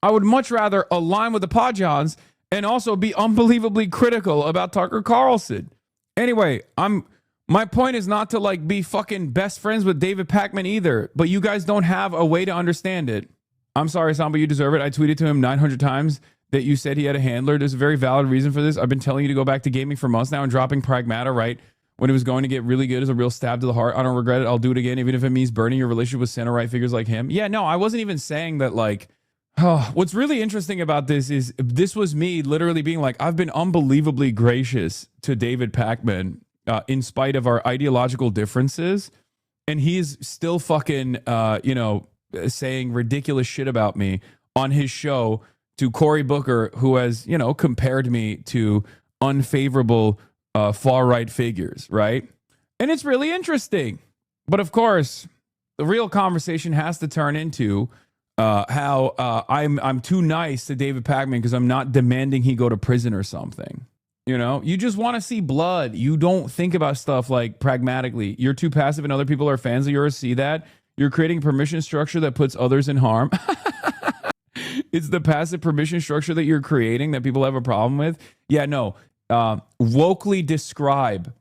I would much rather align with the Pod Johns and also be unbelievably critical about Tucker Carlson. Anyway, my point is not to like be fucking best friends with David Pakman either, but you guys don't have a way to understand it. I'm sorry, Sam, but you deserve it. I tweeted to him 900 times that you said he had a handler. There's a very valid reason for this. I've been telling you to go back to gaming for months now, and dropping Pragmata right when it was going to get really good is a real stab to the heart. I don't regret it. I'll do it again, even if it means burning your relationship with center-right figures like him. Yeah, no, I wasn't even saying that like, what's really interesting about this is this was me literally being like, I've been unbelievably gracious to David Pakman in spite of our ideological differences, and he's still fucking saying ridiculous shit about me on his show to Cory Booker, who has compared me to unfavorable far-right figures, right? And it's really interesting. But of course, the real conversation has to turn into how I'm too nice to David Pakman because I'm not demanding he go to prison or something. You just want to see blood. You don't think about stuff like pragmatically. You're too passive and other people are fans of yours. See that? You're creating a permission structure that puts others in harm. It's the passive permission structure that you're creating that people have a problem with. Yeah, no. Wokely describe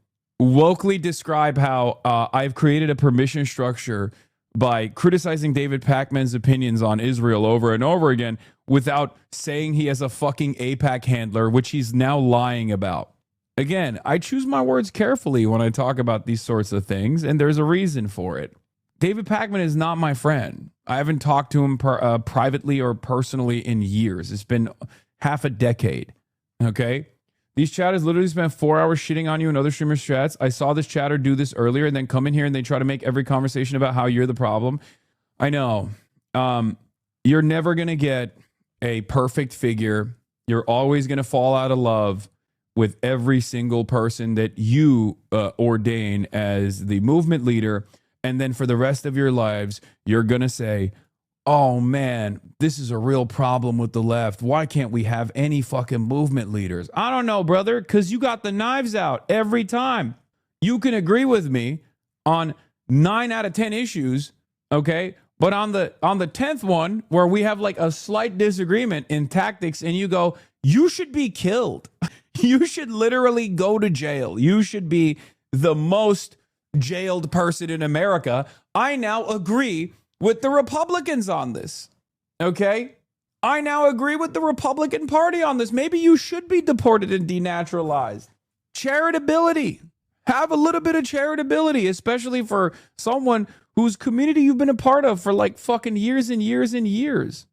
how I've created a permission structure by criticizing David Pakman's opinions on Israel over and over again without saying he has a fucking AIPAC handler, which he's now lying about. Again, I choose my words carefully when I talk about these sorts of things, and there's a reason for it. David Pakman is not my friend. I haven't talked to him privately or personally in years. It's been half a decade, okay? These chatters literally spent 4 hours shitting on you and other streamers' chats. I saw this chatter do this earlier and then come in here and they try to make every conversation about how you're the problem. I know. You're never going to get a perfect figure. You're always going to fall out of love with every single person that you ordain as the movement leader. And then for the rest of your lives, you're going to say, oh man, this is a real problem with the left. Why can't we have any fucking movement leaders? I don't know, brother, because you got the knives out every time. You can agree with me on 9 out of 10 issues, okay? But on the 10th one, where we have like a slight disagreement in tactics, and you go, you should be killed. You should literally go to jail. You should be the most jailed person in America. I now agree with the Republicans on this, okay? I now agree with the Republican Party on this. Maybe you should be deported and denaturalized. Charitability. Have a little bit of charitability, especially for someone whose community you've been a part of for like fucking years and years and years.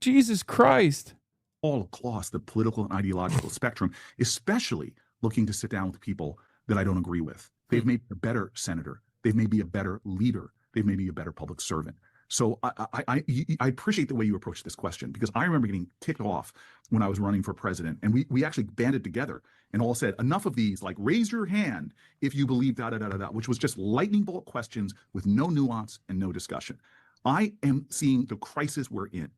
Jesus Christ. All across the political and ideological spectrum, especially looking to sit down with people that I don't agree with. They've made me a better senator. They've made me a better leader. They've made me a better public servant. So I appreciate the way you approach this question, because I remember getting ticked off when I was running for president, and we actually banded together and all said, enough of these, like raise your hand if you believe which was just lightning bolt questions with no nuance and no discussion. I am seeing the crisis we're in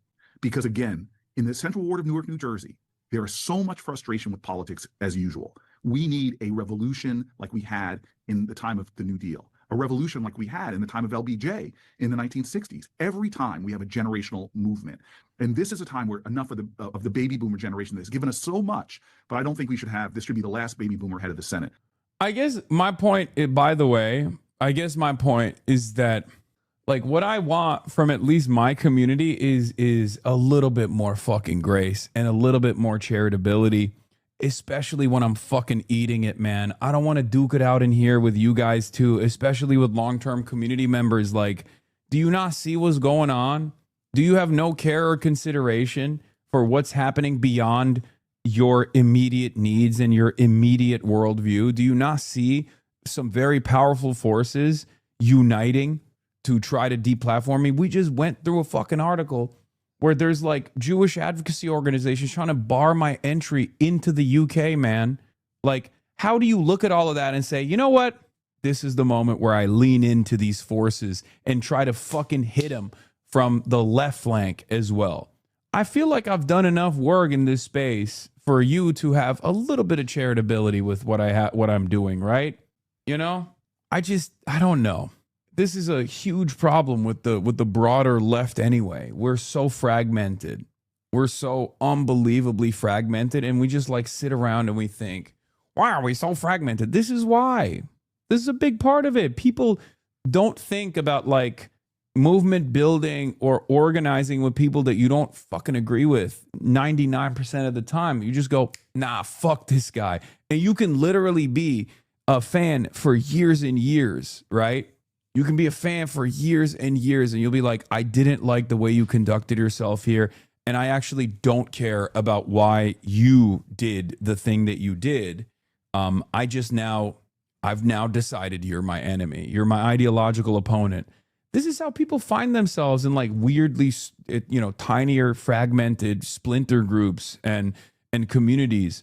because, again, in the Central Ward of Newark, New Jersey, there is so much frustration with politics as usual. We need a revolution like we had in the time of the New Deal. A revolution like we had in the time of LBJ in the 1960s. Every time we have a generational movement, And this is a time where enough of the baby boomer generation has given us so much, but I don't think we should have, this should be the last baby boomer head of the Senate. I guess my point, by the way, I guess my point is that, like, what I want from at least my community is a little bit more fucking grace and a little bit more charitability, especially when I'm fucking eating it, man. I don't want to duke it out in here with you guys too, especially with long-term community members. Like, do you not see what's going on? Do you have no care or consideration for what's happening beyond your immediate needs and your immediate worldview? Do you not see some very powerful forces uniting to try to deplatform me? We just went through a fucking article where there's like Jewish advocacy organizations trying to bar my entry into the UK, man. Like, how do you look at all of that and say, you know what? This is the moment where I lean into these forces and try to fucking hit them from the left flank as well. I feel like I've done enough work in this space for you to have a little bit of charitability with what I'm doing, right? You know, I don't know. This is a huge problem with the broader left anyway. We're so fragmented. We're so unbelievably fragmented, and we just like sit around and we think, why are we so fragmented? This is why. This is a big part of it. People don't think about like movement building or organizing with people that you don't fucking agree with 99% of the time. You just go, nah, fuck this guy. And you can literally be a fan for years and years, right? You can be a fan for years and years, and you'll be like, I didn't like the way you conducted yourself here, and I actually don't care about why you did the thing that you did. I've now decided you're my enemy. You're my ideological opponent. This is how people find themselves in like weirdly, tinier, fragmented splinter groups and communities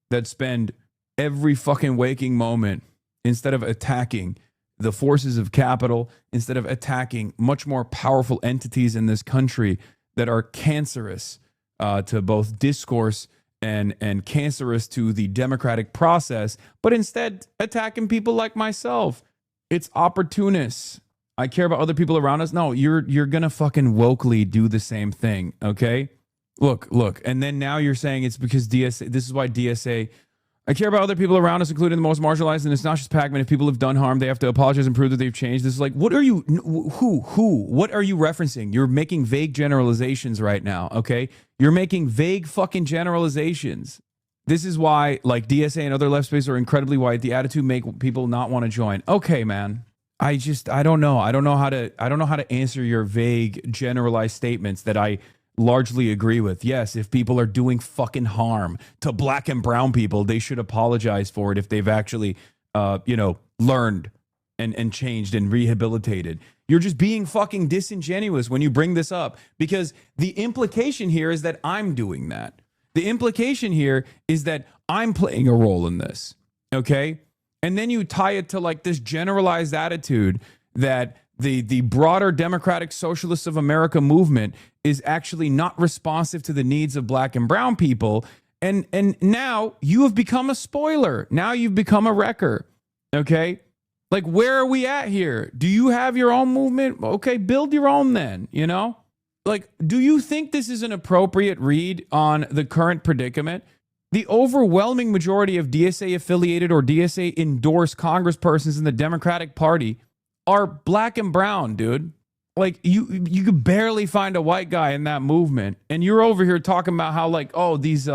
that spend every fucking waking moment, instead of attacking the forces of capital, instead of attacking much more powerful entities in this country that are cancerous to both discourse and cancerous to the democratic process, but instead attacking people like myself. It's opportunists. I care about other people around us. No, you're gonna fucking wokely do the same thing, okay? Look, and then now you're saying it's because DSA, this is why DSA, I care about other people around us, including the most marginalized, and it's not just Pac-Man. If people have done harm, they have to apologize and prove that they've changed. This is like, what are you, what are you referencing? You're making vague generalizations right now, okay? You're making vague fucking generalizations. This is why, like, DSA and other left spaces are incredibly white. The attitude make people not want to join. Okay, man. I don't know. I don't know how to answer your vague generalized statements that I largely agree with. Yes, if people are doing fucking harm to black and brown people, they should apologize for it if they've actually, learned and changed and rehabilitated. You're just being fucking disingenuous when you bring this up, because the implication here is that I'm doing that. The implication here is that I'm playing a role in this. Okay? And then you tie it to like this generalized attitude that the broader Democratic Socialists of America movement is actually not responsive to the needs of black and brown people. And now you have become a spoiler. Now you've become a wrecker. Okay? Like, where are we at here? Do you have your own movement? Okay, build your own then, you know? Like, do you think this is an appropriate read on the current predicament? The overwhelming majority of DSA-affiliated or DSA-endorsed congresspersons in the Democratic Party are black and brown, dude. Like, you could barely find a white guy in that movement. And you're over here talking about how, like, oh, these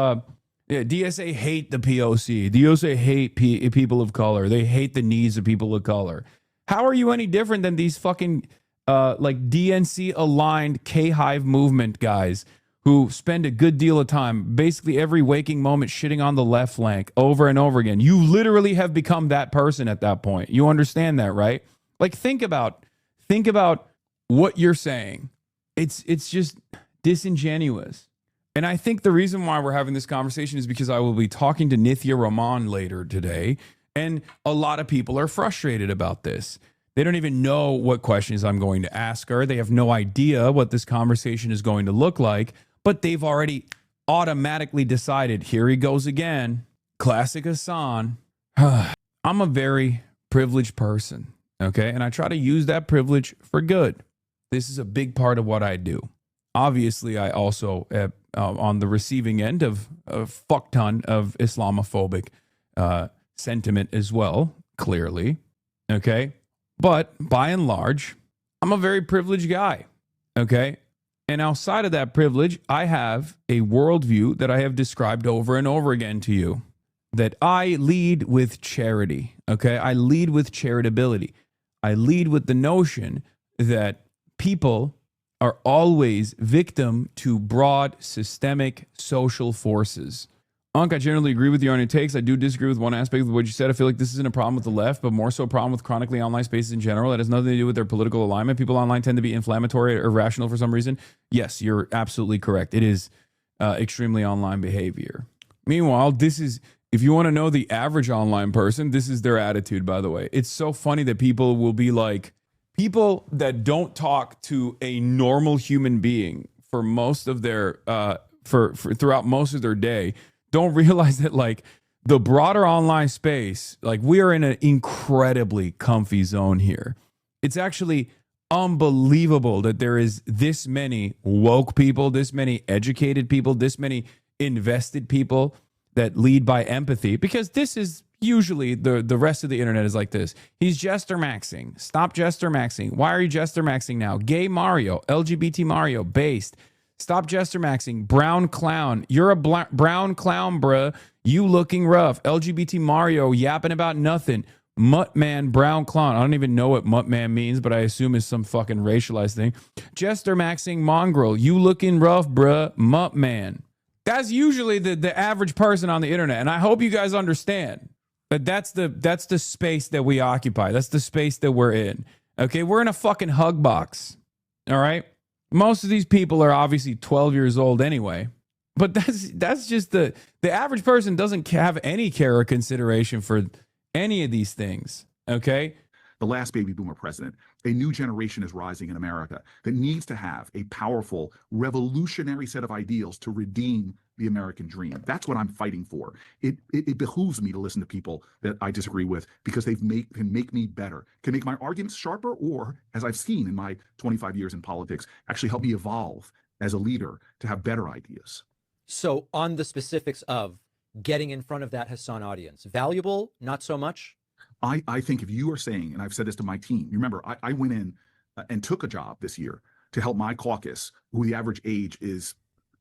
DSA hate the POC. DSA hate people of color. They hate the needs of people of color. How are you any different than these fucking, like, DNC-aligned K-Hive movement guys who spend a good deal of time, basically every waking moment, shitting on the left flank over and over again? You literally have become that person at that point. You understand that, right? Like, think about what you're saying. It's just disingenuous. And I think the reason why we're having this conversation is because I will be talking to NITHYA RAMAN later today, and a lot of people are frustrated about this. They don't even know what questions I'm going to ask her. They have no idea what this conversation is going to look like, but they've already automatically decided, here he goes again. Classic Hasan. I'm a very privileged person, okay? And I try to use that privilege for good. This is a big part of what I do. obviously, I also am on the receiving end of a fuck ton of Islamophobic sentiment as well, clearly. Okay. But by and large, I'm a very privileged guy. Okay. And outside of that privilege, I have a worldview that I have described over and over again to you, that I lead with charity. Okay. I lead with charitability. I lead with the notion that people are always victim to broad systemic social forces. Unc, I generally agree with you on your takes. I do disagree with one aspect of what you said. I feel like this isn't a problem with the left, but more so a problem with chronically online spaces in general. It has nothing to do with their political alignment. People online tend to be inflammatory or irrational for some reason. Yes, you're absolutely correct. It is extremely online behavior. Meanwhile, this is, if you want to know the average online person, this is their attitude, by the way. It's so funny that people will be like, people that don't talk to a normal human being for most of their, for throughout most of their day, don't realize that, like, the broader online space, like, we are in an incredibly comfy zone here. It's actually unbelievable that there is this many woke people, this many educated people, this many invested people that lead by empathy, because this is usually the rest of the internet is like this. He's jester maxing. Stop jester maxing. Why are you jester maxing now? Gay Mario, LGBT Mario, based. Stop jester maxing. Brown clown. You're a brown clown, bruh. You looking rough. LGBT Mario yapping about nothing. Muttman, brown clown. I don't even know what Muttman means, but I assume it's some fucking racialized thing. Jester maxing mongrel. You looking rough, bruh. Muttman. That's usually the average person on the internet. And I hope you guys understand that that's the space that we occupy. That's the space that we're in. Okay, we're in a fucking hug box. All right? Most of these people are obviously 12 years old anyway, but that's just the average person doesn't have any care or consideration for any of these things, okay? The last baby boomer president, a new generation is rising in America that needs to have a powerful, revolutionary set of ideals to redeem the American dream. That's what I'm fighting for. It behooves me to listen to people that I disagree with, because can make me better, can make my arguments sharper, or, as I've seen in my 25 years in politics, actually help me evolve as a leader to have better ideas. So on the specifics of getting in front of that Hasan audience, valuable, not so much? I think if you are saying, and I've said this to my team, you remember, I went in and took a job this year to help my caucus, who the average age is,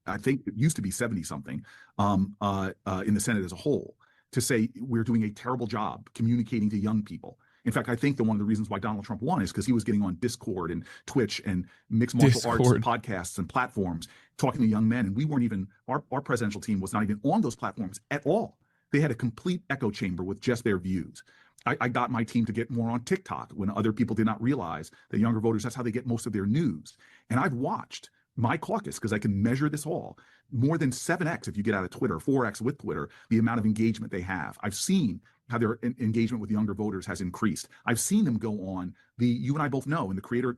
I think it used to be 70 something, in the Senate as a whole, to say we're doing a terrible job communicating to young people. In fact, I think that one of the reasons why Donald Trump won is because he was getting on Discord and Twitch and mixed martial arts podcasts and platforms, talking to young men. And we weren't even, our presidential team was not even on those platforms at all. They had a complete echo chamber with just their views. I got my team to get more on TikTok when other people did not realize that younger voters, that's how they get most of their news. And I've watched my caucus, because I can measure this all, more than 7x if you get out of Twitter, 4x with Twitter, the amount of engagement they have. I've seen how their engagement with younger voters has increased. I've seen them go on you and I both know, in the creator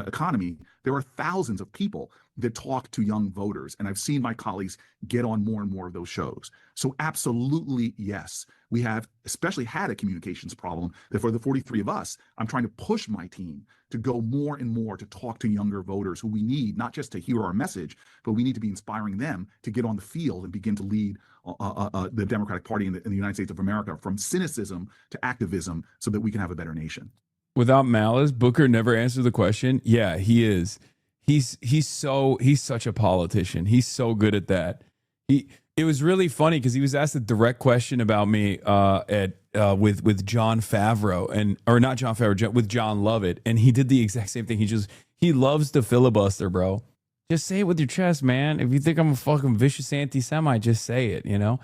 economy, there are thousands of people that talk to young voters. And I've seen my colleagues get on more and more of those shows. So absolutely, yes. We have especially had a communications problem that for the 43 of us, I'm trying to push my team to go more and more to talk to younger voters who we need, not just to hear our message, but we need to be inspiring them to get on the field and begin to lead the Democratic Party in the United States of America from cynicism to activism, so that we can have a better nation. Without malice, Booker never answered the question. Yeah, he is. He's such a politician. He's so good at that. It was really funny because he was asked a direct question about me with John Favreau, or not John Favreau, with John Lovett, and he did the exact same thing. He loves to filibuster, bro. Just say it with your chest, man. If you think I'm a fucking vicious anti-Semite, just say it. You know,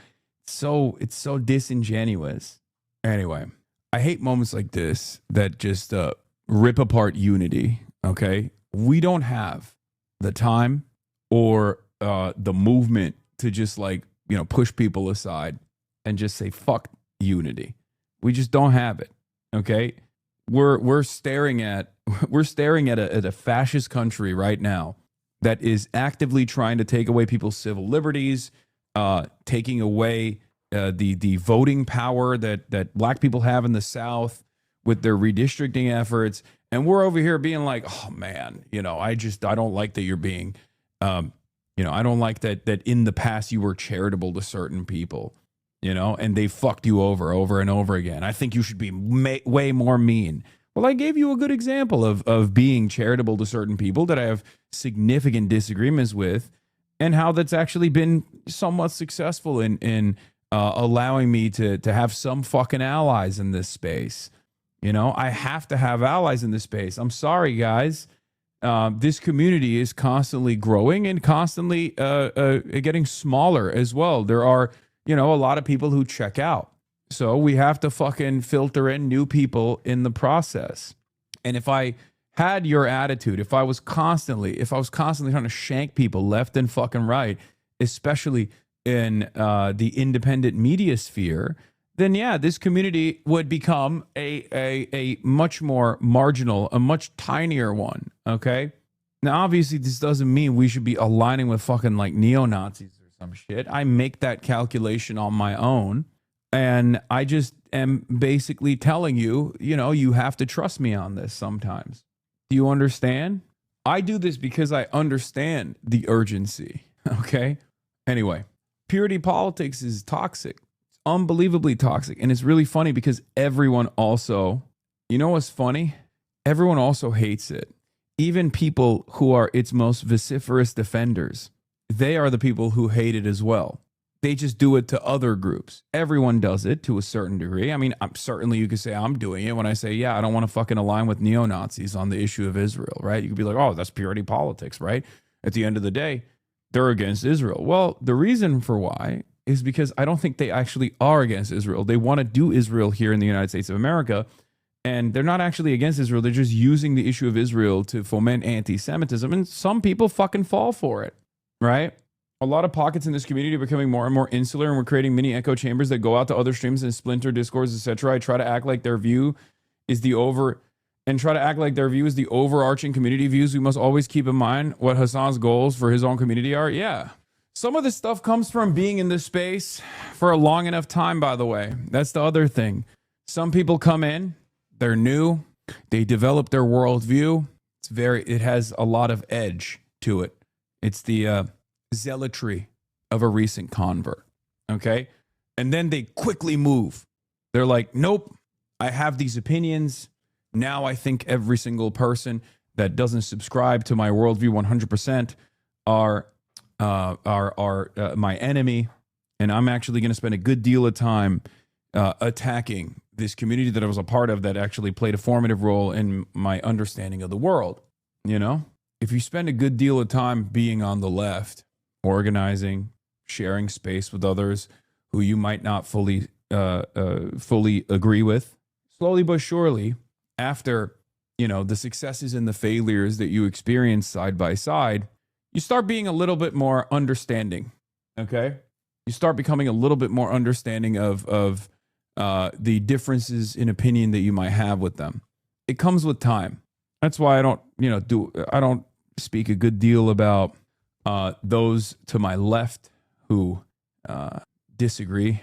it's so disingenuous. Anyway, I hate moments like this that just rip apart unity. Okay, we don't have the time or the movement to just push people aside and just say fuck unity. We just don't have it. Okay, we're staring at a fascist country right now that is actively trying to take away people's civil liberties, taking away the voting power that black people have in the South with their redistricting efforts. And we're over here being like, oh man, I don't like that you're being You know, I don't like that in the past you were charitable to certain people, you know, and they fucked you over and over again. I think you should be way more mean. Well, I gave you a good example of being charitable to certain people that I have significant disagreements with, and how that's actually been somewhat successful in allowing me to have some fucking allies in this space. You know, I have to have allies in this space. I'm sorry, guys. This community is constantly growing and constantly getting smaller as well. There are, you know, a lot of people who check out. So we have to fucking filter in new people in the process. And if I had your attitude, if I was constantly trying to shank people left and fucking right, especially in the independent media sphere, then yeah, this community would become a much more marginal, a much tinier one, okay? Now, obviously, this doesn't mean we should be aligning with fucking like neo-Nazis or some shit. I make that calculation on my own, and I just am basically telling you, you know, you have to trust me on this sometimes. Do you understand? I do this because I understand the urgency, okay? Anyway, purity politics is toxic. Unbelievably toxic. And it's really funny because everyone also, you know what's funny? Everyone also hates it. Even people who are its most vociferous defenders, they are the people who hate it as well. They just do it to other groups. Everyone does it to a certain degree. I mean, certainly you could say I'm doing it when I say, yeah, I don't want to fucking align with neo-Nazis on the issue of Israel, right? You could be like, oh, that's purity politics, right? At the end of the day, they're against Israel. Well, the reason for why is because I don't think they actually are against Israel. They want to do Israel here in the United States of America, and they're not actually against Israel. They're just using the issue of Israel to foment anti-Semitism, and some people fucking fall for it, right? A lot of pockets in this community are becoming more and more insular, and we're creating mini echo chambers that go out to other streams and splinter discourse, etc. I try to act like their view is the overarching community views. We must always keep in mind what Hasan's goals for his own community are. Yeah. Some of this stuff comes from being in this space for a long enough time, by the way. That's the other thing. Some people come in, they're new, they develop their worldview. It has a lot of edge to it. It's the zealotry of a recent convert, okay? And then they quickly move. They're like, nope, I have these opinions. Now I think every single person that doesn't subscribe to my worldview 100% are my enemy, and I'm actually going to spend a good deal of time attacking this community that I was a part of that actually played a formative role in my understanding of the world. You know, if you spend a good deal of time being on the left, organizing, sharing space with others who you might not fully agree with, slowly but surely, after, you know, the successes and the failures that you experience side by side, you start being a little bit more understanding, okay? You start becoming a little bit more understanding of the differences in opinion that you might have with them. It comes with time. That's why I don't speak a good deal about those to my left who disagree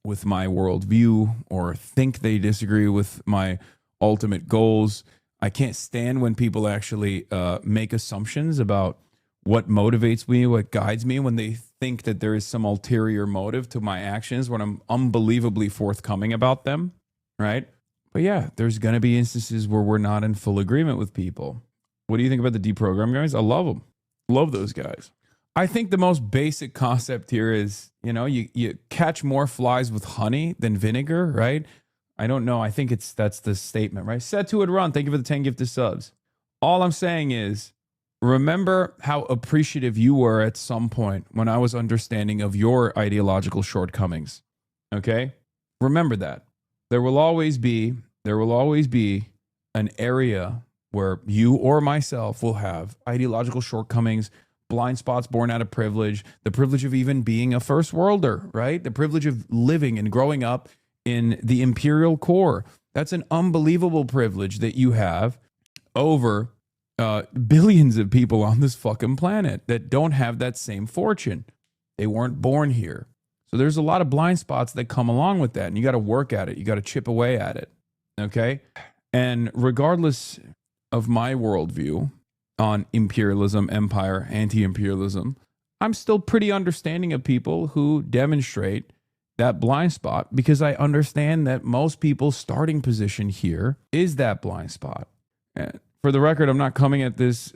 with my worldview or think they disagree with my ultimate goals. I can't stand when people actually make assumptions about what motivates me, what guides me, when they think that there is some ulterior motive to my actions when I'm unbelievably forthcoming about them, right? But yeah, there's going to be instances where we're not in full agreement with people. What do you think about the deprogram guys? I love them. Love those guys. I think the most basic concept here is, you know, you catch more flies with honey than vinegar, right? I don't know. I think that's the statement, right? Set to it, run. Thank you for the 10 gifted subs. All I'm saying is, remember how appreciative you were at some point when I was understanding of your ideological shortcomings. Okay? Remember that. There will always be an area where you or myself will have ideological shortcomings, blind spots born out of privilege, the privilege of even being a first worlder, right? The privilege of living and growing up in the imperial core. That's an unbelievable privilege that you have over billions of people on this fucking planet that don't have that same fortune. They weren't born here. So there's a lot of blind spots that come along with that, and you got to work at it. You got to chip away at it. Okay? And regardless of my worldview, on imperialism, empire, anti-imperialism, I'm still pretty understanding of people who demonstrate that blind spot, because I understand that most people's starting position here is that blind spot. And for the record, I'm not coming at this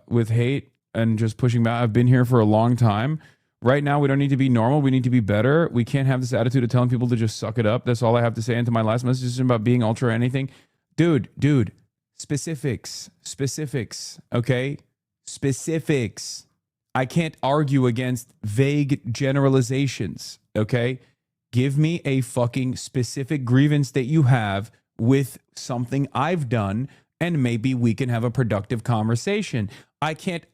with hate and just pushing back. I've been here for a long time. Right now, we don't need to be normal. We need to be better. We can't have this attitude of telling people to just suck it up. That's all I have to say. And to my last message is about being ultra anything. Dude, specifics, okay? Specifics. I can't argue against vague generalizations, okay? Give me a fucking specific grievance that you have with something I've done, and maybe we can have a productive conversation. I can't,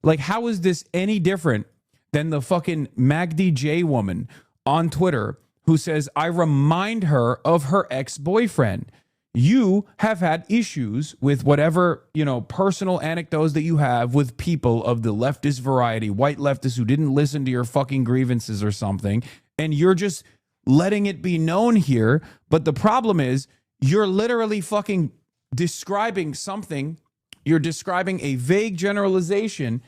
like, how is this any different than the fucking Magdi J woman on Twitter who says, I remind her of her ex-boyfriend? You have had issues with whatever, personal anecdotes that you have with people of the leftist variety, white leftists who didn't listen to your fucking grievances or something, and you're just letting it be known here. But the problem is, you're literally fucking describing something. You're describing a vague generalization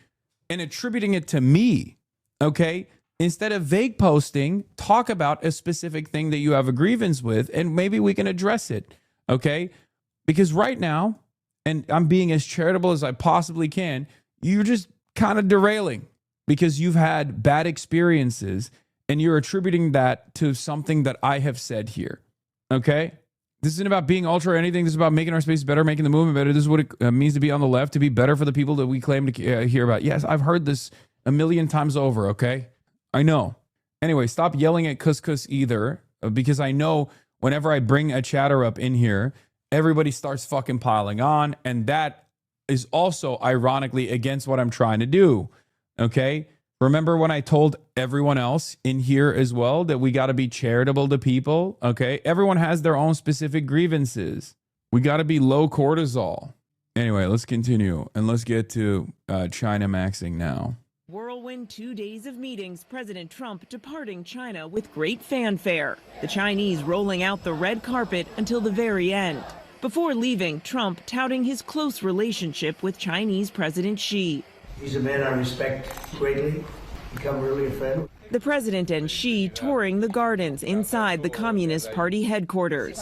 and attributing it to me, okay? Instead of vague posting, talk about a specific thing that you have a grievance with, and maybe we can address it. Okay, because right now, and I'm being as charitable as I possibly can, you're just kind of derailing because you've had bad experiences and you're attributing that to something that I have said here. Okay, this isn't about being ultra or anything. This is about making our space better, making the movement better. This is what it means to be on the left, to be better for the people that we claim to hear about. Yes, I've heard this a million times over. Okay, I know. Anyway, stop yelling at Couscous either, because I know whenever I bring a chatter up in here, everybody starts fucking piling on. And that is also ironically against what I'm trying to do. Okay. Remember when I told everyone else in here as well that we got to be charitable to people? Okay. Everyone has their own specific grievances. We got to be low cortisol. Anyway, let's continue and let's get to CHINAMAXXING now. Whirlwind 2 days of meetings, President Trump departing China with great fanfare. The Chinese rolling out the red carpet until the very end. Before leaving, Trump touting his close relationship with Chinese President Xi. He's a man I respect greatly, become really a friend. The president and Xi touring the gardens inside the Communist Party headquarters.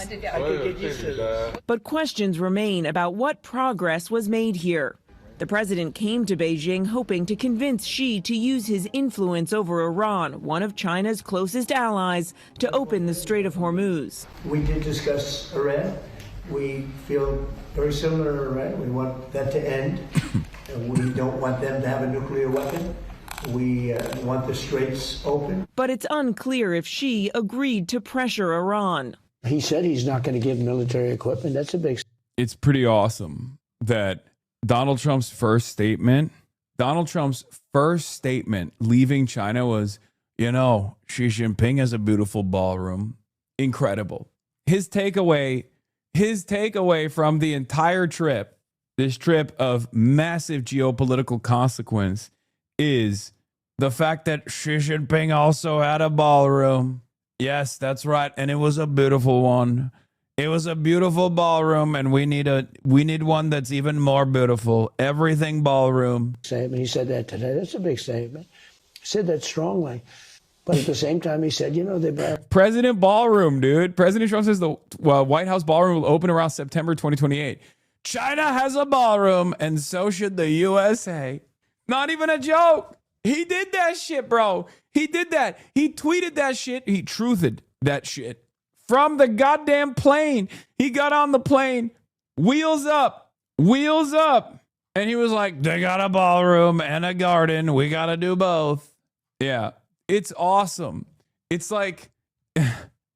But questions remain about what progress was made here. The president came to Beijing hoping to convince Xi to use his influence over Iran, one of China's closest allies, to open the Strait of Hormuz. We did discuss Iran. We feel very similar to Iran. We want that to end. We don't want them to have a nuclear weapon. We want the straits open. But it's unclear if Xi agreed to pressure Iran. He said he's not going to give military equipment. That's a big... It's pretty awesome that Donald Trump's first statement leaving China was, Xi Jinping has a beautiful ballroom. Incredible. His takeaway from the entire trip, this trip of massive geopolitical consequence, is the fact that Xi Jinping also had a ballroom. Yes, that's right. And it was a beautiful one. It was a beautiful ballroom, and we need one that's even more beautiful. Everything ballroom. He said that today. That's a big statement. He said that strongly. But at the same time, he said, President Ballroom, dude. President Trump says the White House ballroom will open around September 2028. China has a ballroom, and so should the USA. Not even a joke. He did that shit, bro. He did that. He tweeted that shit. He truthed that shit. From the goddamn plane. He got on the plane, wheels up. And he was like, they got a ballroom and a garden. We got to do both. Yeah, it's awesome. It's like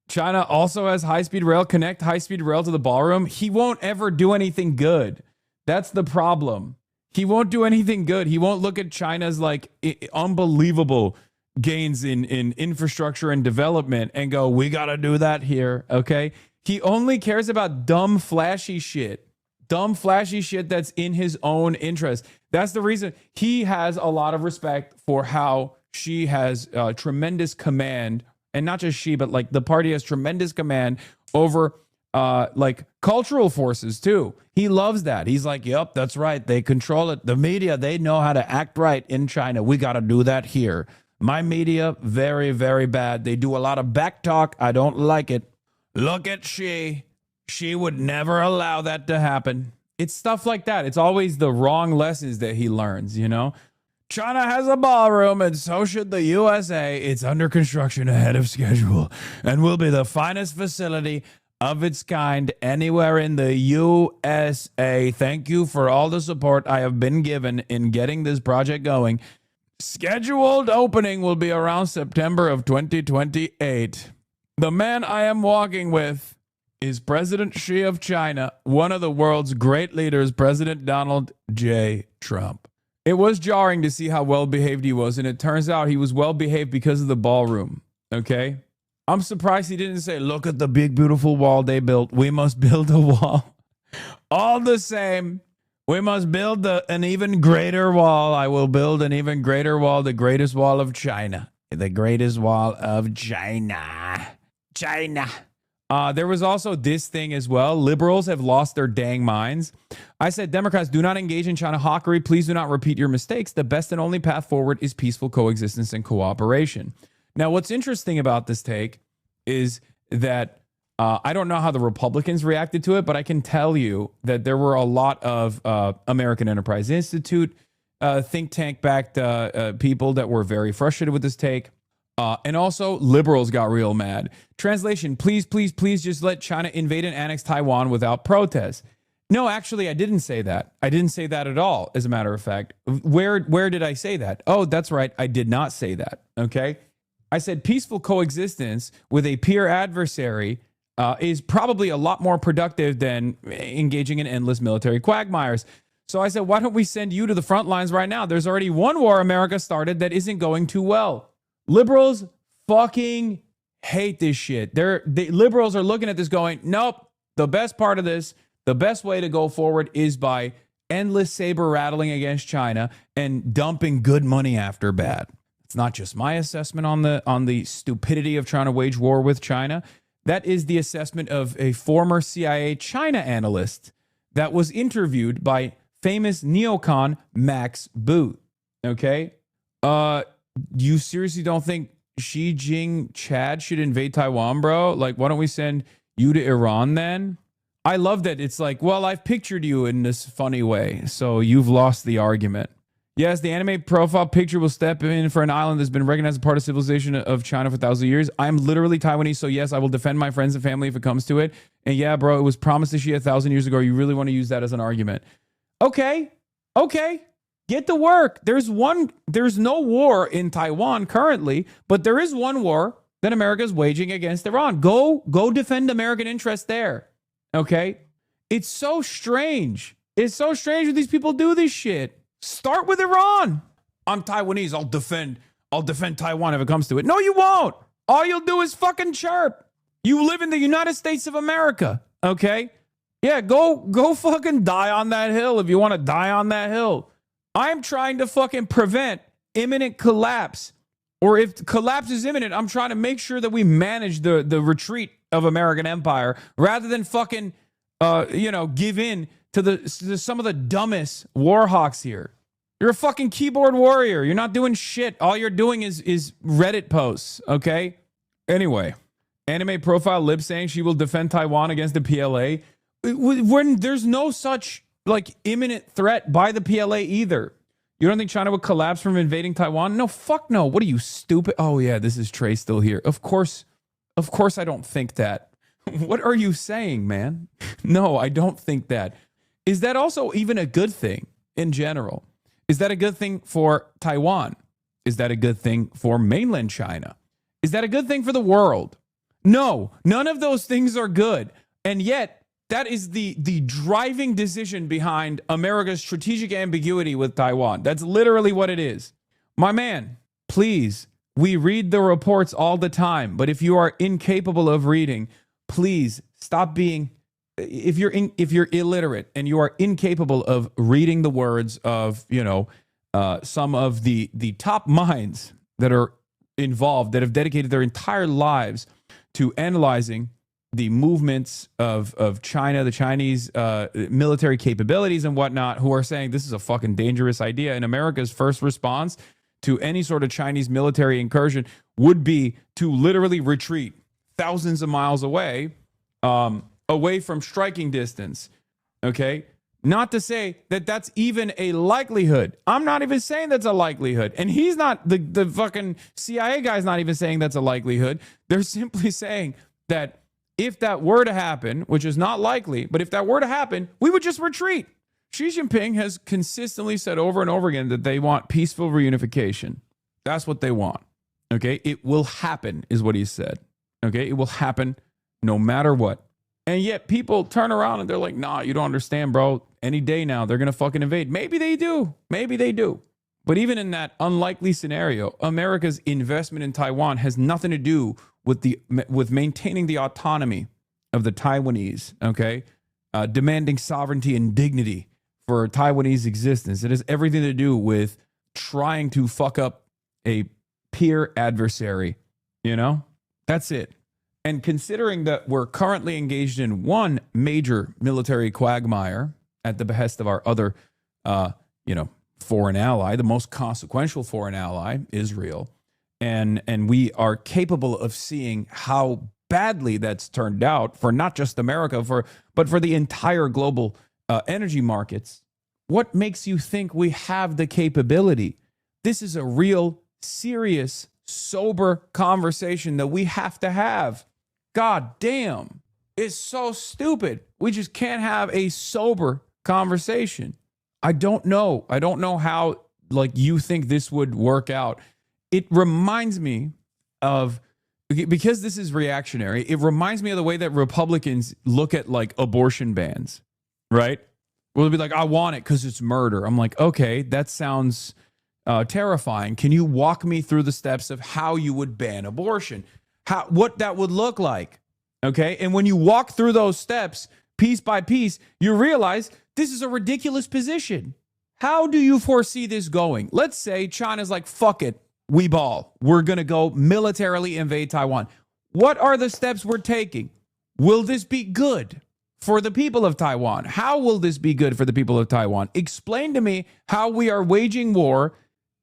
China also has high-speed rail. Connect high-speed rail to the ballroom. He won't ever do anything good. That's the problem. He won't do anything good. He won't look at China's like unbelievable gains in infrastructure and development and go, we got to do that here. Okay. He only cares about dumb, flashy shit that's in his own interest. That's the reason he has a lot of respect for how Xi has tremendous command, and not just Xi, but like the party has tremendous command over like cultural forces too. He loves that. He's like, yep, that's right. They control it. The media, they know how to act right in China. We got to do that here. My media, very, very bad. They do a lot of back talk. I don't like it. Look at Xi. She would never allow that to happen. It's stuff like that. It's always the wrong lessons that he learns, you know? China has a ballroom, and so should the USA. It's under construction ahead of schedule and will be the finest facility of its kind anywhere in the USA. Thank you for all the support I have been given in getting this project going. Scheduled opening will be around September of 2028. The man I am walking with is President Xi of China, one of the world's great leaders, President Donald J. Trump. It was jarring to see how well-behaved he was, and it turns out he was well-behaved because of the ballroom, okay? I'm surprised he didn't say, look at the big, beautiful wall they built. We must build a wall. All the same, we must build an even greater wall. I will build an even greater wall, the greatest wall of China. The greatest wall of China. China. There was also this thing as well. Liberals have lost their dang minds. I said, Democrats, do not engage in China hawkery. Please do not repeat your mistakes. The best and only path forward is peaceful coexistence and cooperation. Now, what's interesting about this take is that I don't know how the Republicans reacted to it, but I can tell you that there were a lot of American Enterprise Institute think tank-backed people that were very frustrated with this take. And also, liberals got real mad. Translation, please, please, please just let China invade and annex Taiwan without protest. No, actually, I didn't say that. I didn't say that at all, as a matter of fact. Where did I say that? Oh, that's right. I did not say that, okay? I said peaceful coexistence with a peer adversary is probably a lot more productive than engaging in endless military quagmires. So I said, why don't we send you to the front lines right now? There's already one war America started that isn't going too well. Liberals fucking hate this shit. The liberals are looking at this going, nope, the best part of this, the best way to go forward is by endless saber rattling against China and dumping good money after bad. It's not just my assessment on the stupidity of trying to wage war with China. That is the assessment of a former CIA China analyst that was interviewed by famous neocon Max Boot. Okay? You seriously don't think Xi Jinping Chad should invade Taiwan, bro? Like, why don't we send you to Iran then? I love that it's like, well, I've pictured you in this funny way, so you've lost the argument. Yes, the anime profile picture will step in for an island that's been recognized as part of civilization of China for thousands of years. I'm literally Taiwanese, so yes, I will defend my friends and family if it comes to it. And yeah, bro, it was promised to Xi 1,000 years ago. You really want to use that as an argument? Okay. Get to work. There's no war in Taiwan currently, but there is one war that America is waging against Iran. Go defend American interests there. Okay? It's so strange. It's so strange when these people do this shit. Start with Iran. I'm Taiwanese. I'll defend Taiwan if it comes to it. No, you won't. All you'll do is fucking chirp. You live in the United States of America. Okay? Yeah, go fucking die on that hill if you want to die on that hill. I'm trying to fucking prevent imminent collapse. Or if collapse is imminent, I'm trying to make sure that we manage the retreat of American empire rather than fucking, give in to some of the dumbest war hawks here. You're a fucking keyboard warrior. You're not doing shit. All you're doing is Reddit posts, okay? Anyway, anime profile lip saying she will defend Taiwan against the PLA. When there's no such imminent threat by the PLA either. You don't think China would collapse from invading Taiwan? No, fuck no. What are you, stupid? Oh yeah, this is Trey still here. Of course I don't think that. What are you saying, man? No, I don't think that. Is that also even a good thing in general? Is that a good thing for Taiwan? Is that a good thing for mainland China? Is that a good thing for the world? No, none of those things are good. And yet, that is the driving decision behind America's strategic ambiguity with Taiwan. That's literally what it is. My man, please, we read the reports all the time, but if you are incapable of reading, please stop being, if you're illiterate and you are incapable of reading the words of, some of the top minds that are involved, that have dedicated their entire lives to analyzing the movements of China, the Chinese military capabilities and whatnot, who are saying this is a fucking dangerous idea. And America's first response to any sort of Chinese military incursion would be to literally retreat thousands of miles away, away from striking distance. Okay? Not to say that that's even a likelihood. I'm not even saying that's a likelihood. And he's not, the fucking CIA guy's not even saying that's a likelihood. They're simply saying that if that were to happen, which is not likely, but if that were to happen, we would just retreat. Xi Jinping has consistently said over and over again that they want peaceful reunification. That's what they want. Okay? It will happen, is what he said. Okay? It will happen no matter what. And yet people turn around and they're like, nah, you don't understand, bro. Any day now, they're going to fucking invade. Maybe they do. Maybe they do. But even in that unlikely scenario, America's investment in Taiwan has nothing to do with maintaining the autonomy of the Taiwanese, okay? Demanding sovereignty and dignity for Taiwanese existence. It has everything to do with trying to fuck up a peer adversary, you know? That's it. And considering that we're currently engaged in one major military quagmire at the behest of our other, foreign ally, the most consequential foreign ally, Israel, and we are capable of seeing how badly that's turned out for not just America, but for the entire global energy markets. What makes you think we have the capability? This is a real, serious, sober conversation that we have to have. God damn, it's so stupid. We just can't have a sober conversation. I don't know how, like, you think this would work out. It reminds me of, because this is reactionary, it reminds me of the way that Republicans look at, like, abortion bans, right? Well, they'll be like, I want it because it's murder. I'm like, okay, that sounds terrifying. Can you walk me through the steps of how you would ban abortion? What that would look like, okay? And when you walk through those steps, piece by piece, you realize this is a ridiculous position. How do you foresee this going? Let's say China's like, fuck it, we ball. We're going to go militarily invade Taiwan. What are the steps we're taking? Will this be good for the people of Taiwan? How will this be good for the people of Taiwan? Explain to me how we are waging war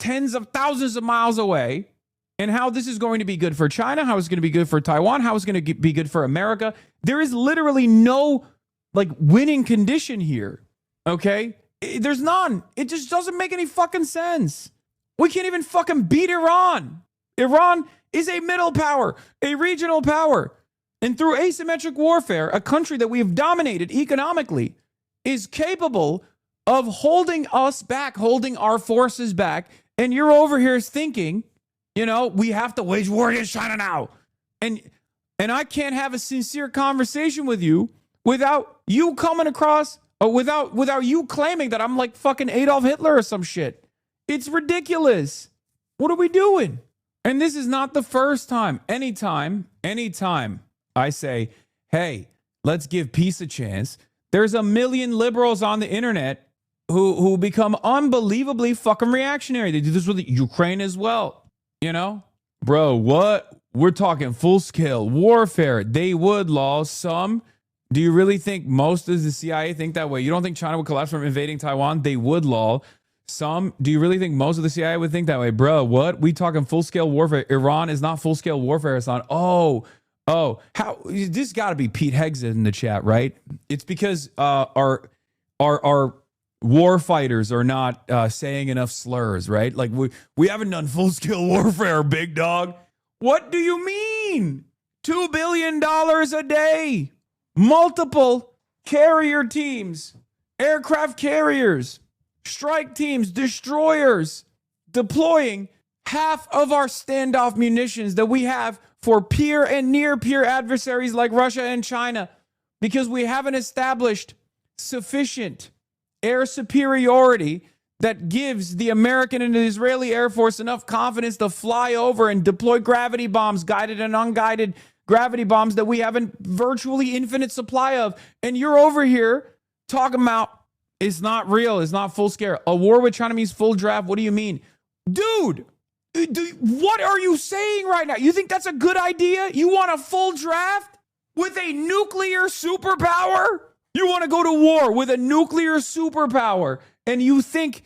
tens of thousands of miles away, and how this is going to be good for China, how it's going to be good for Taiwan, how it's going to be good for America. There is literally no, like, winning condition here, okay? There's none. It just doesn't make any fucking sense. We can't even fucking beat Iran. Iran is a middle power, a regional power. And through asymmetric warfare, a country that we have dominated economically is capable of holding us back, holding our forces back. And you're over here thinking, you know, we have to wage war against China now. And I can't have a sincere conversation with you without you coming across, or without you claiming that I'm like fucking Adolf Hitler or some shit. It's ridiculous. What are we doing? And this is not the first time. Anytime I say, hey, let's give peace a chance, there's a million liberals on the internet who become unbelievably fucking reactionary. They do this with Ukraine as well. You know, bro, what? We're talking full scale warfare. They would, law. Some. Do you really think most of the CIA think that way? You don't think China would collapse from invading Taiwan? They would, law. Some. Do you really think most of the CIA would think that way? Bro, what? We talking full scale warfare. Iran is not full scale warfare. It's not. Oh, how? This got to be Pete Heggs in the chat, right? It's because our war fighters are not saying enough slurs, right? Like, we haven't done full-scale warfare, big dog. What do you mean? $2 billion a day. Multiple carrier teams, aircraft carriers, strike teams, destroyers, deploying half of our standoff munitions that we have for peer and near-peer adversaries like Russia and China, because we haven't established sufficient air superiority that gives the American and the Israeli Air Force enough confidence to fly over and deploy gravity bombs, guided and unguided gravity bombs that we have a virtually infinite supply of. And you're over here talking about it's not real, it's not full scale. A war with China means full draft. What do you mean? Dude, what are you saying right now? You think that's a good idea? You want a full draft? with a nuclear superpower? You want to go to war with a nuclear superpower, and you think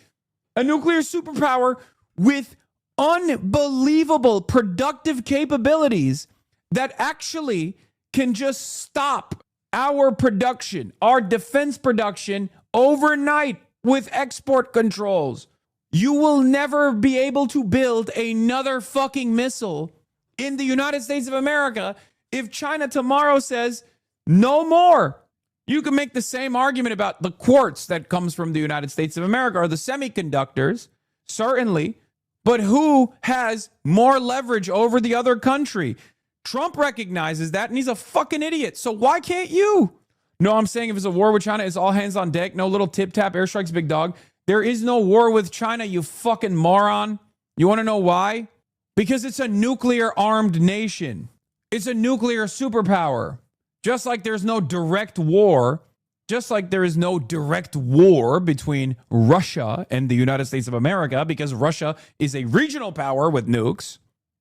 a nuclear superpower with unbelievable productive capabilities that actually can just stop our production, our defense production overnight with export controls. You will never be able to build another fucking missile in the United States of America if China tomorrow says no more. You can make the same argument about the quartz that comes from the United States of America or the semiconductors, certainly, but who has more leverage over the other country? Trump recognizes that, and he's a fucking idiot. So why can't you? No, I'm saying if it's a war with China, it's all hands on deck. No little tip-tap airstrikes, big dog. There is no war with China, you fucking moron. You want to know why? Because it's a nuclear-armed nation. It's a nuclear superpower. Just like there's no direct war, just like there is no direct war between Russia and the United States of America, because Russia is a regional power with nukes.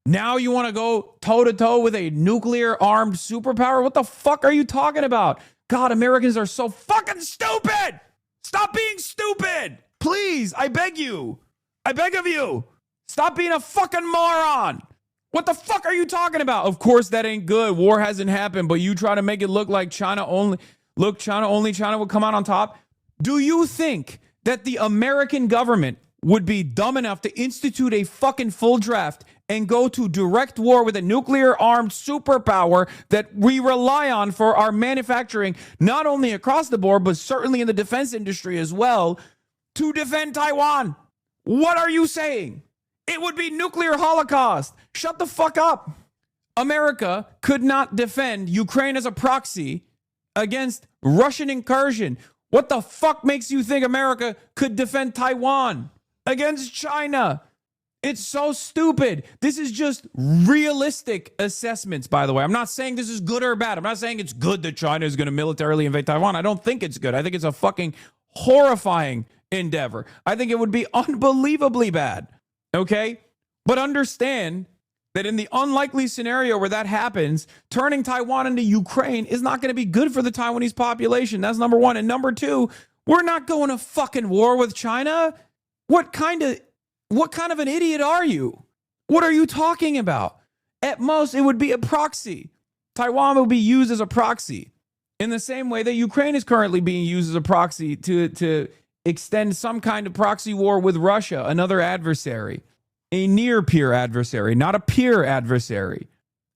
Now you want to go toe-to-toe with a nuclear-armed superpower? What the fuck are you talking about? God, Americans are so fucking stupid! Stop being stupid! Please, I beg you. I beg of you. Stop being a fucking moron. What the fuck are you talking about? Of course that ain't good. War hasn't happened, but you try to make it look like China only. Look, China will come out on top. Do you think that the American government would be dumb enough to institute a fucking full draft and go to direct war with a nuclear-armed superpower that we rely on for our manufacturing, not only across the board, but certainly in the defense industry as well, to defend Taiwan? What are you saying? It would be nuclear holocaust. Shut the fuck up. America could not defend Ukraine as a proxy against Russian incursion. What the fuck makes you think America could defend Taiwan against China? It's so stupid. This is just realistic assessments, by the way. I'm not saying this is good or bad. I'm not saying it's good that China is going to militarily invade Taiwan. I don't think it's good. I think it's a fucking horrifying endeavor. I think it would be unbelievably bad. Okay? But understand that in the unlikely scenario where that happens, turning Taiwan into Ukraine is not going to be good for the Taiwanese population. That's number one. And number two, we're not going to fucking war with China. What kind of an idiot are you? What are you talking about? At most, it would be a proxy. Taiwan will be used as a proxy in the same way that Ukraine is currently being used as a proxy to extend some kind of proxy war with Russia, another adversary, a near peer adversary, not a peer adversary.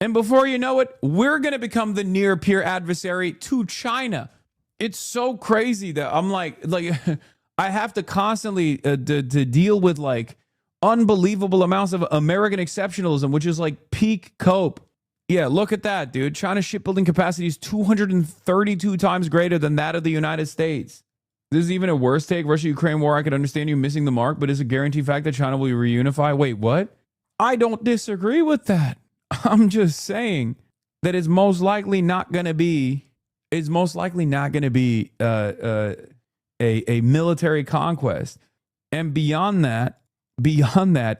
And before you know it, we're going to become the near peer adversary to China. It's so crazy that I'm like I have to constantly to deal with like unbelievable amounts of American exceptionalism, which is like peak cope. Yeah, look at that, dude. China's shipbuilding capacity is 232 times greater than that of the United States. This is even a worse take. Russia-Ukraine war, I could understand you missing the mark, but is a guaranteed fact that China will reunify? Wait, what? I don't disagree with that. I'm just saying that it's most likely not going to be a military conquest. And beyond that,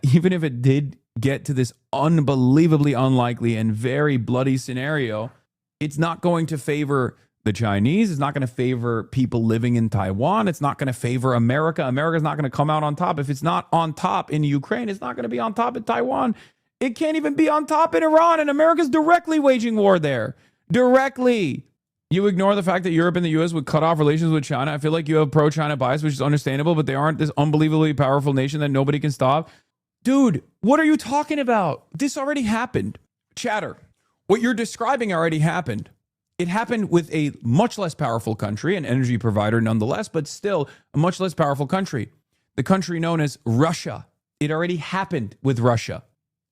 even if it did get to this unbelievably unlikely and very bloody scenario, it's not going to favor the Chinese. It's not going to favor people living in Taiwan. It's not going to favor America. America's not going to come out on top. If it's not on top in Ukraine, it's not going to be on top in Taiwan. It can't even be on top in Iran, and America's directly waging war there. Directly. You ignore the fact that Europe and the U.S. would cut off relations with China. I feel like you have pro-China bias, which is understandable, but they aren't this unbelievably powerful nation that nobody can stop. Dude, what are you talking about? This already happened. Chatter. What you're describing already happened. It happened with a much less powerful country, an energy provider nonetheless, but still a much less powerful country. The country known as Russia. It already happened with Russia.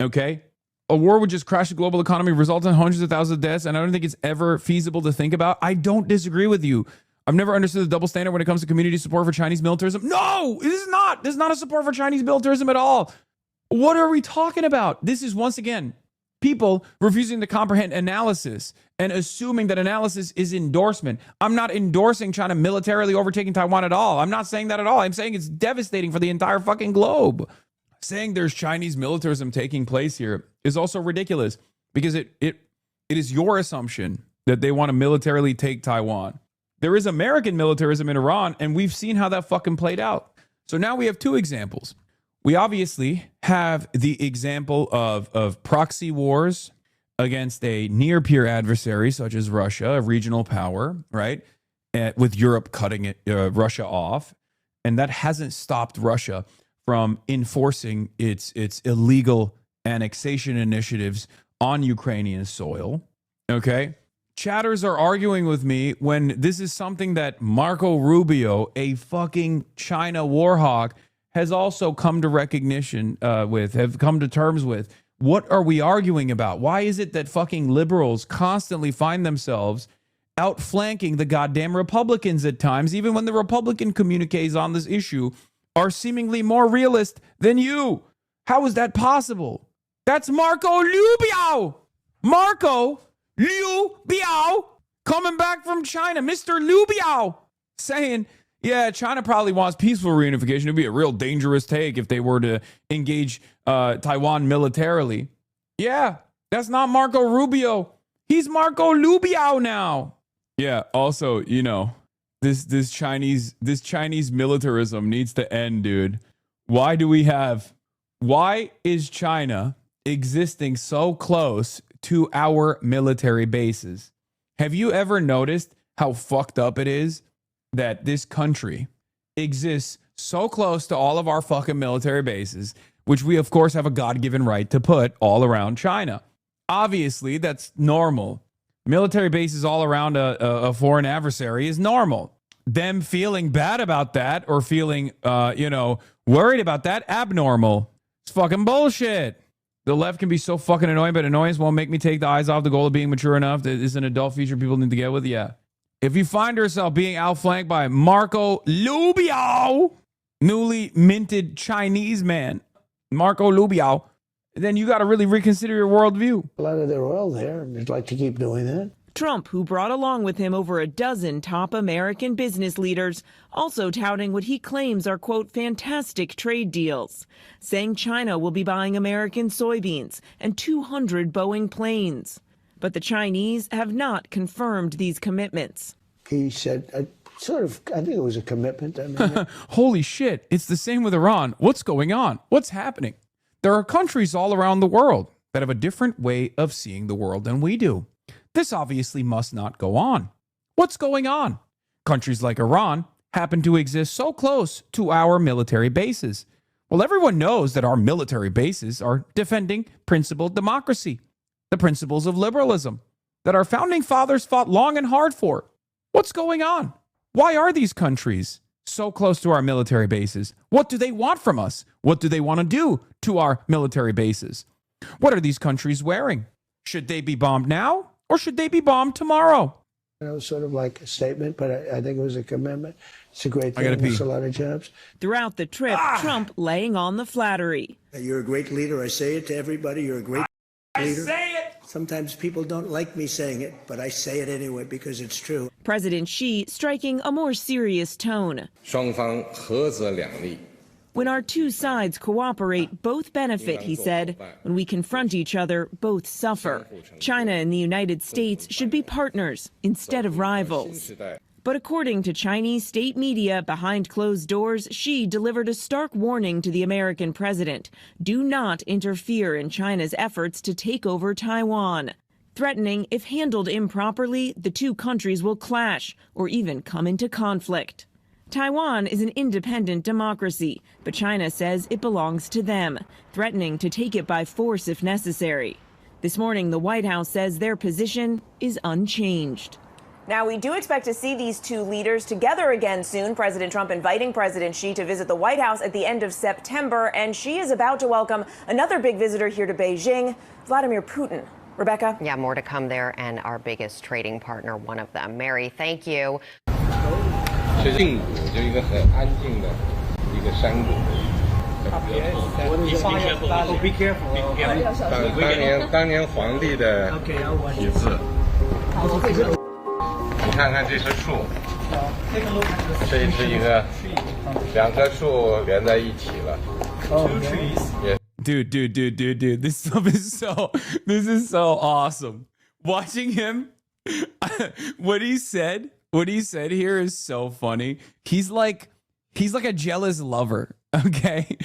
Okay? A war would just crash the global economy, result in hundreds of thousands of deaths, and I don't think it's ever feasible to think about. I don't disagree with you. I've never understood the double standard when it comes to community support for Chinese militarism. No, this is not. This is not a support for Chinese militarism at all. What are we talking about? This is, once again, people refusing to comprehend analysis and assuming that analysis is endorsement. I'm not endorsing China militarily overtaking Taiwan at all. I'm not saying that at all. I'm saying it's devastating for the entire fucking globe. Saying there's Chinese militarism taking place here is also ridiculous because it is your assumption that they want to militarily take Taiwan. There is American militarism in Iran, and we've seen how that fucking played out. So now we have two examples. We obviously have the example of proxy wars against a near-peer adversary such as Russia, a regional power, right? With Europe cutting Russia off. And that hasn't stopped Russia from enforcing its illegal annexation initiatives on Ukrainian soil. Okay? Chatters are arguing with me when this is something that Marco Rubio, a fucking China war hawk, has also come to recognition have come to terms with. What are we arguing about? Why is it that fucking liberals constantly find themselves outflanking the goddamn Republicans at times, even when the Republican communiques on this issue are seemingly more realist than you? How is that possible? That's Marco Rubio! Marco Rubio coming back from China, Mr. Rubio, saying, yeah, China probably wants peaceful reunification. It'd be a real dangerous take if they were to engage Taiwan militarily. Yeah, that's not Marco Rubio. He's Marco Rubio now. Yeah, also, you know, this Chinese militarism needs to end, dude. Why is China existing so close to our military bases? Have you ever noticed how fucked up it is that this country exists so close to all of our fucking military bases, which we of course have a God-given right to put all around China? Obviously, that's normal. Military bases all around a foreign adversary is normal. Them feeling bad about that or feeling, worried about that, abnormal. It's fucking bullshit. The left can be so fucking annoying, but annoyance won't make me take the eyes off the goal of being mature enough. That is an adult feature people need to get with. Yeah. If you find yourself being outflanked by Marco Rubio, newly minted Chinese man, Marco Rubio, then you got to really reconsider your worldview. A lot of their oil there, and they'd like to keep doing that. Trump, who brought along with him over a dozen top American business leaders, also touting what he claims are, quote, fantastic trade deals, saying China will be buying American soybeans and 200 Boeing planes. But the Chinese have not confirmed these commitments. He said, I think it was a commitment. I mean, holy shit. It's the same with Iran. What's going on? What's happening? There are countries all around the world that have a different way of seeing the world than we do. This obviously must not go on. What's going on? Countries like Iran happen to exist so close to our military bases. Well, everyone knows that our military bases are defending principled democracy, the principles of liberalism that our founding fathers fought long and hard for. What's going on? Why are these countries so close to our military bases? What do they want from us? What do they want to do to our military bases? What are these countries wearing? Should they be bombed now or should they be bombed tomorrow? it was sort of like a statement, but I think it was a commitment. It's a great thing. It's a lot of jobs. Throughout the trip, Trump laying on the flattery. You're a great leader. I say it to everybody. You're a great leader. I say it. Sometimes people don't like me saying it, but I say it anyway because it's true. President Xi striking a more serious tone. 双方合则两利. When our two sides cooperate, both benefit, he said. When we confront each other, both suffer. China and the United States should be partners instead of rivals. But according to Chinese state media, behind closed doors, Xi delivered a stark warning to the American president. Do not interfere in China's efforts to take over Taiwan, threatening if handled improperly, the two countries will clash or even come into conflict. Taiwan is an independent democracy, but China says it belongs to them, threatening to take it by force if necessary. This morning, the White House says their position is unchanged. Now, we do expect to see these two leaders together again soon. President Trump inviting President Xi to visit the White House at the end of September, and Xi is about to welcome another big visitor here to Beijing, Vladimir Putin. Rebecca? Yeah, more to come there, and our biggest trading partner, one of them. Mary, thank you. 是静谷，就一个很安静的一个山谷。Be careful. 当年皇帝的题字。你看看这棵树，这是一个两棵树连在一起了。Dude, this is so awesome. Watching him What he said here is so funny. He's like a jealous lover, okay?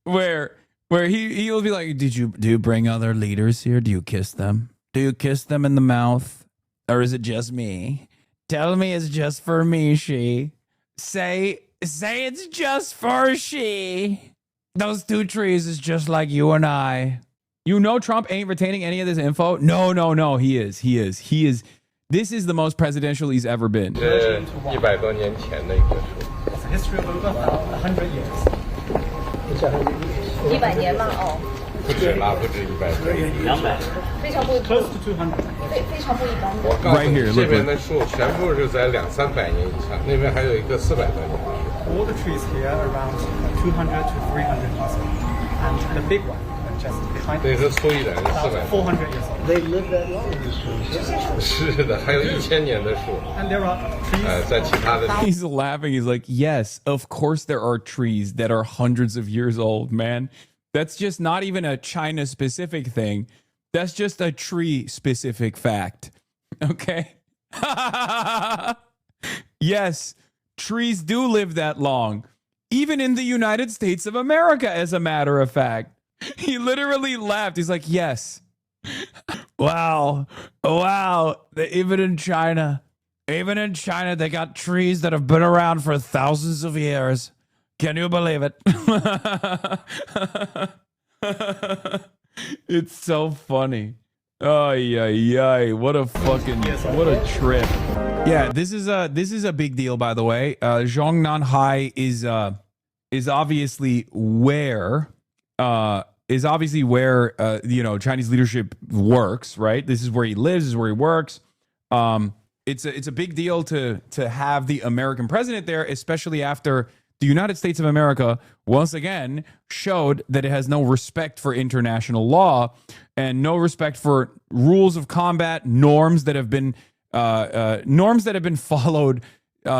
Where he will be like, do you bring other leaders here? Do you kiss them? Do you kiss them in the mouth? Or is it just me? Tell me it's just for me, she. Say it's just for she. Those two trees is just like you and I. You know Trump ain't retaining any of this info? No. He is. This is the most presidential he's ever been. 100多年前的一棵树。 It's a history of over 100 years. It's 100 years. 100年吗？哦。不止啦，不止100多。200。非常不 close to 200. 非常不一般。我告诉你，这边的树全部是在200-300年以上，那边还有一个400多年的树。All the trees here are around 200 to 300 years old, and the big one just behind. 这是粗一点，是400。400 years old. They live that long in these trees. 是的，还有1000年的树。And there are trees. 在其他的。He's laughing. He's like, yes, of course there are trees that are hundreds of years old, man. That's just not even a China-specific thing. That's just a tree-specific fact. Okay? Yes, trees do live that long. Even in the United States of America, as a matter of fact. He literally laughed. He's like, yes. Wow. Even in China, they got trees that have been around for thousands of years. Can you believe it? It's so funny. What a trip. Yeah, this is a big deal, by the way. Zhongnanhai is obviously where Chinese leadership works, right? This is where he lives, this is where he works. It's a big deal to have the American president there, especially after the United States of America once again showed that it has no respect for international law and no respect for rules of combat, norms that have been followed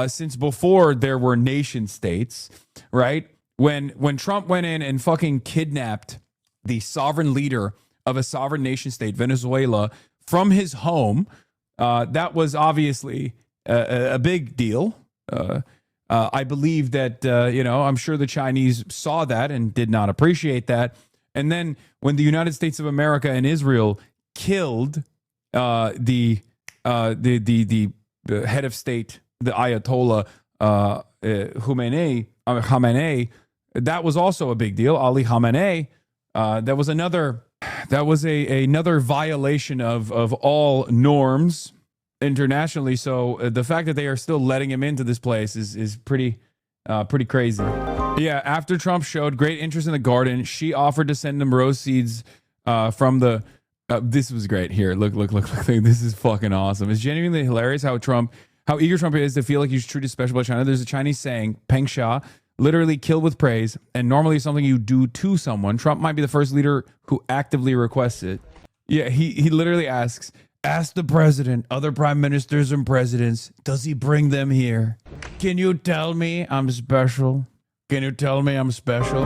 since before there were nation states, right? When Trump went in and fucking kidnapped the sovereign leader of a sovereign nation state, Venezuela, from his home, that was obviously a big deal. I believe that, I'm sure the Chinese saw that and did not appreciate that. And then when the United States of America and Israel killed the head of state, the Ayatollah Khamenei, that was also a big deal. Ali Khamenei, that was another violation of all norms internationally. So the fact that they are still letting him into this place is pretty crazy. Yeah, after Trump showed great interest in the garden, she offered to send him rose seeds from the this was great. Here, look. This is fucking awesome. It's genuinely hilarious how eager Trump is to feel like he's treated special by China. There's a Chinese saying, Peng Sha, literally kill with praise, and normally something you do to someone. Trump might be the first leader who actively requests it. Yeah, he literally asks, ask the president, other prime ministers and presidents, does he bring them here? Can you tell me I'm special? Can you tell me I'm special?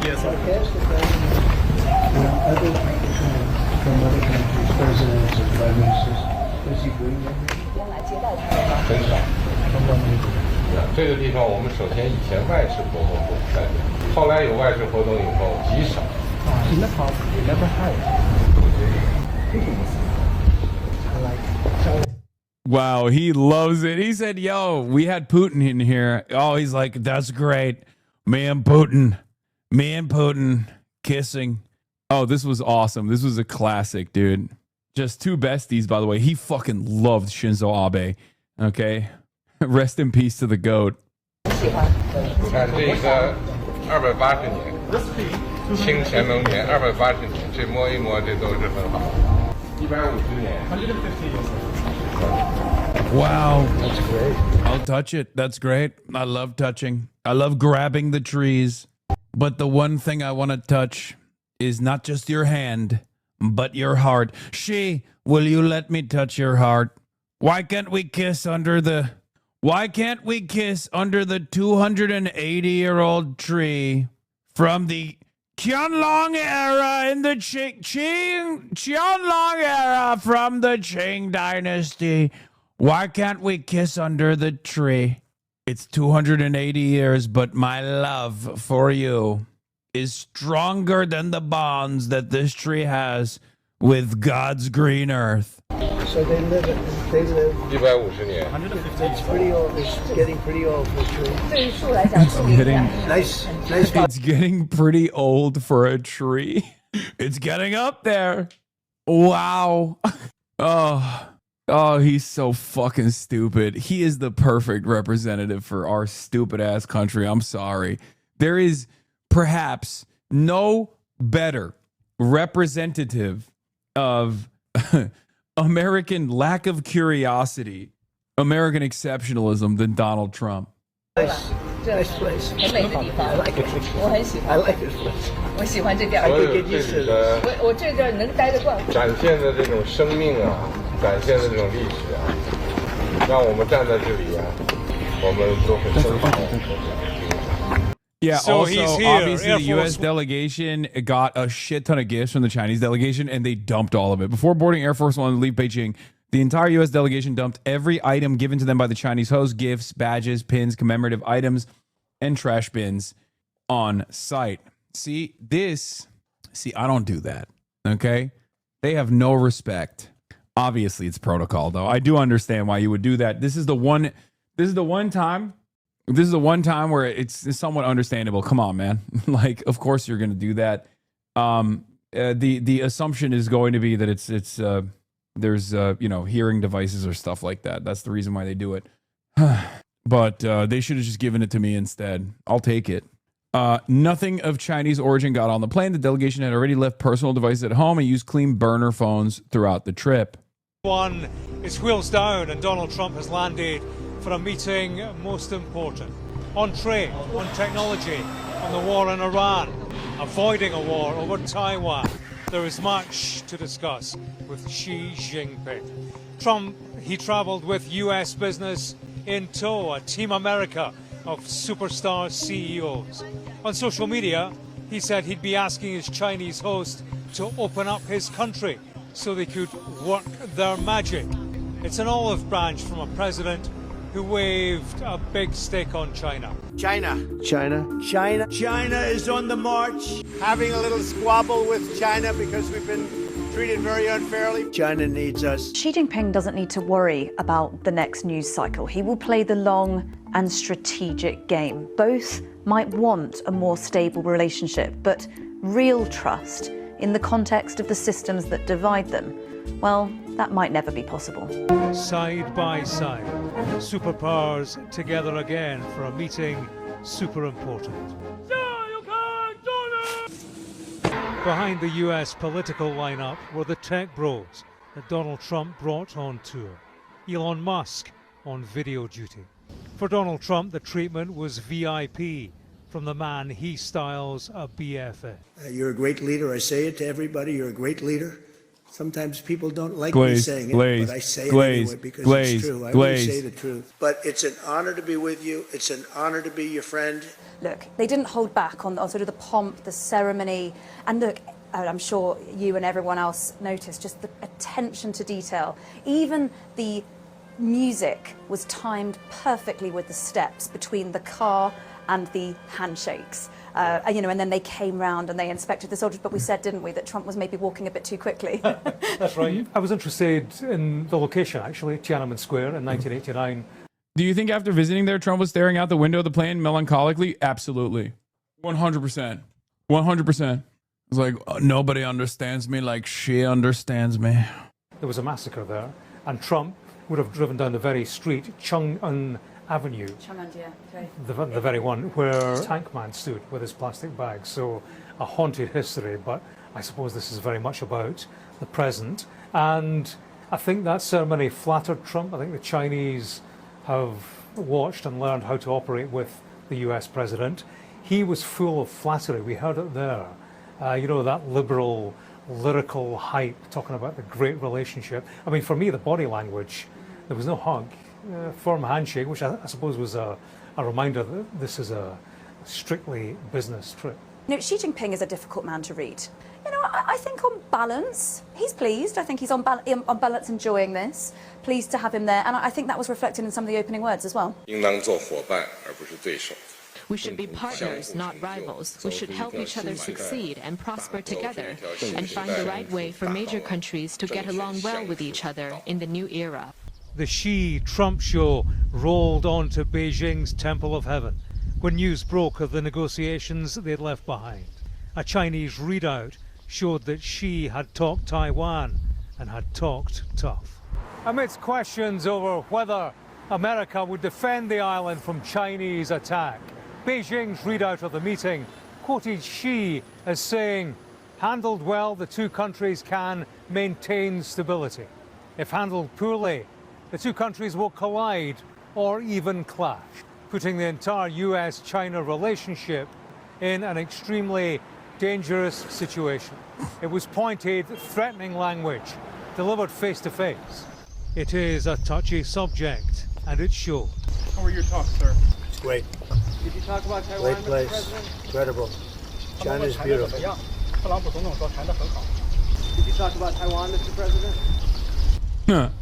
Yes, I asked the president, from other countries, presidents and prime ministers, does he bring them here? 很少。这个地方我们首先以前外事活动不代表，后来有外事活动以后极少。In the past, we never had. Wow, he loves it. He said, yo, we had Putin in here. Oh, he's like, that's great. Me and Putin kissing. Oh, this was awesome. This was a classic, dude. Just two besties, by the way. He fucking loved Shinzo Abe. Okay? Rest in peace to the GOAT. 你看这个280年，清乾隆年280年，这摸一摸，这都是很好。150年。Wow. That's great. I'll touch it. That's great. I love touching. I love grabbing the trees. But the one thing I want to touch is not just your hand, but your heart. She, will you let me touch your heart? Why can't we kiss under the 280-year-old tree from the Qianlong era in the Qianlong era from the Qing dynasty. Why can't we kiss under the tree? It's 280 years, but my love for you is stronger than the bonds that this tree has with God's green earth. So they live 150年。 It's pretty old. It's getting pretty old for a tree. Nice. It's getting pretty old for a tree. It's getting up there. Wow. Oh, he's so fucking stupid. He is the perfect representative for our stupid ass country. I'm sorry. There is perhaps no better representative of American lack of curiosity, American exceptionalism than Donald Trump. Nice place. I like it. I like this place. I could get used to this. 展现的这种生命啊，展现的这种历史啊，让我们站在这里啊，我们都很生疏。Yeah, So also, he's here, obviously, Air the U.S. Force delegation got a shit ton of gifts from the Chinese delegation, and they dumped all of it. Before boarding Air Force One to leave Beijing, the entire U.S. delegation dumped every item given to them by the Chinese host, gifts, badges, pins, commemorative items, and trash bins on site. See, I don't do that, okay? They have no respect. Obviously, it's protocol, though. I do understand why you would do that. This is the one time where it's somewhat understandable. Come on, man. Like, of course you're going to do that. The assumption is going to be that there's hearing devices or stuff like that. That's the reason why they do it. But they should have just given it to me instead. I'll take it. Nothing of Chinese origin got on the plane. The delegation had already left personal devices at home and used clean burner phones throughout the trip. One is wheels down, and Donald Trump has landed for a meeting most important. On trade, on technology, on the war in Iran, avoiding a war over Taiwan. There is much to discuss with Xi Jinping. Trump, he traveled with U.S. business in tow, a Team America of superstar CEOs. On social media, he said he'd be asking his Chinese host to open up his country so they could work their magic. It's an olive branch from a president who waved a big stick on China. China is on the march. Having a little squabble with China because we've been treated very unfairly. China needs us. Xi Jinping doesn't need to worry about the next news cycle. He will play the long and strategic game. Both might want a more stable relationship, but real trust in the context of the systems that divide them, well, that might never be possible. Side by side, superpowers together again for a meeting super important. Behind the US political lineup were the tech bros that Donald Trump brought on tour. Elon Musk on video duty. For Donald Trump, the treatment was VIP from the man he styles a BFF. You're a great leader. I say it to everybody. You're a great leader. Sometimes people don't like me saying it, but I say it anyway because it's true. I always say the truth. But it's an honor to be with you. It's an honor to be your friend. Look, they didn't hold back on sort of the pomp, the ceremony, and look, I'm sure you and everyone else noticed just the attention to detail. Even the music was timed perfectly with the steps between the car and the handshakes. And then they came round and they inspected the soldiers, but we said, didn't we, that Trump was maybe walking a bit too quickly. That's right. I was interested in the location, actually, Tiananmen Square in 1989. Do you think after visiting there, Trump was staring out the window of the plane melancholically? Absolutely. 100%. 100%. It's like, nobody understands me like she understands me. There was a massacre there, and Trump would have driven down the very street, Chang'an Avenue, the very one where Tank Man stood with his plastic bag. So a haunted history, but I suppose this is very much about the present. And I think that ceremony flattered Trump. I think the Chinese have watched and learned how to operate with the US president. He was full of flattery. We heard it there. That liberal, lyrical hype, talking about the great relationship. I mean, for me, the body language, there was no hug. Firm handshake, which I suppose was a reminder that this is a strictly business trip. You know, Xi Jinping is a difficult man to read. You know, I think on balance, he's pleased. I think he's on balance enjoying this. Pleased to have him there. And I think that was reflected in some of the opening words as well. We should be partners, not rivals. We should help each other succeed and prosper together and find the right way for major countries to get along well with each other in the new era. The Xi-Trump show rolled on to Beijing's Temple of Heaven when news broke of the negotiations they'd left behind. A Chinese readout showed that Xi had talked Taiwan and had talked tough. Amidst questions over whether America would defend the island from Chinese attack, Beijing's readout of the meeting quoted Xi as saying, handled well, the two countries can maintain stability. If handled poorly, the two countries will collide or even clash, putting the entire US-China relationship in an extremely dangerous situation. It was pointed, threatening language, delivered face-to-face. It is a touchy subject, and it showed. How were your talks, sir? It's great. Did you talk about Taiwan, Great place. Mr. President? Incredible. China's beautiful. Did you talk about Taiwan, Mr. President?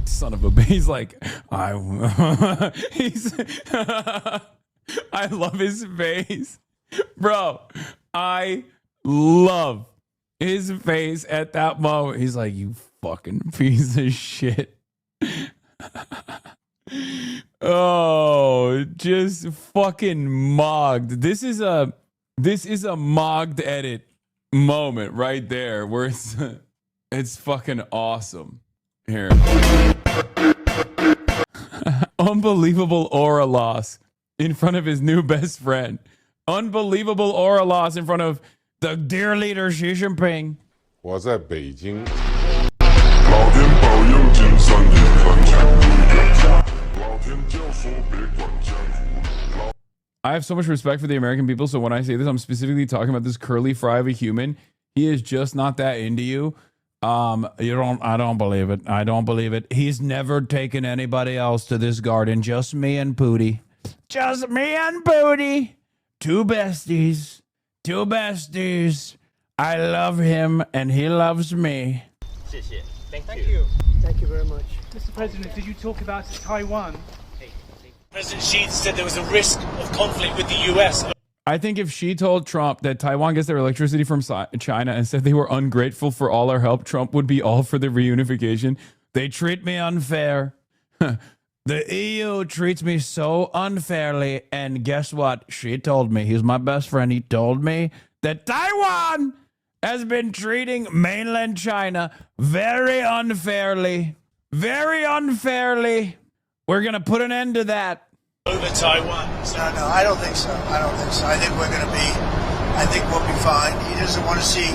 Son of a bitch. He's like, I love his face. Bro, I love his face at that moment. He's like, you fucking piece of shit. Oh, just fucking mogged. This is a mogged edit moment right there where it's fucking awesome. Here. Unbelievable aura loss in front of his new best friend. Unbelievable aura loss in front of the dear leader Xi Jinping. 我在北京。 I have so much respect for the American people, so when I say this, I'm specifically talking about this curly fry of a human. He is just not that into you. I don't believe it. I don't believe it. He's never taken anybody else to this garden. Just me and Pootie. Just me and Pootie. Two besties. Two besties. I love him and he loves me. Thank you. Thank you very much. Mr. President, did you talk about Taiwan? President Xi said there was a risk of conflict with the US. I think if she told Trump that Taiwan gets their electricity from China and said they were ungrateful for all our help, Trump would be all for the reunification. They treat me unfair. The EU treats me so unfairly. And guess what? She told me, he's my best friend. He told me that Taiwan has been treating mainland China very unfairly. Very unfairly. We're going to put an end to that. Over Taiwan. No, I don't think so. I don't think so. I think we'll be fine. He doesn't want to see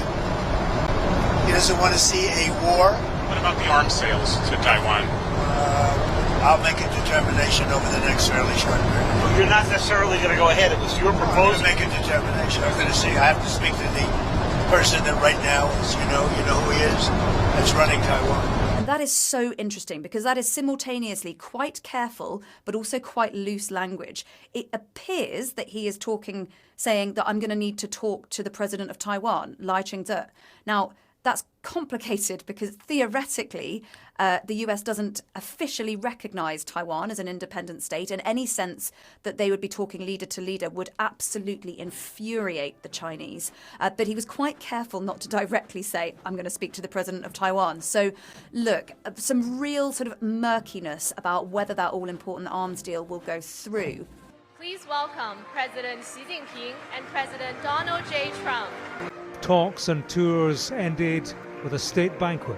a war. What about the arms sales to Taiwan? I'll make a determination over the next fairly short period. Well, you're not necessarily going to go ahead. It was your proposal. I'll make a determination. I'm going to see. I have to speak to the person that right now is, you know who he is, that's running Taiwan. And that is so interesting because that is simultaneously quite careful but also quite loose language. It appears that he is saying that I'm going to need to talk to the president of Taiwan, Lai Ching-te. Now, that's complicated because theoretically, the US doesn't officially recognize Taiwan as an independent state, and any sense that they would be talking leader to leader would absolutely infuriate the Chinese. But he was quite careful not to directly say, I'm going to speak to the president of Taiwan. So look, some real sort of murkiness about whether that all-important arms deal will go through. Please welcome President Xi Jinping and President Donald J. Trump. Talks and tours ended with a state banquet.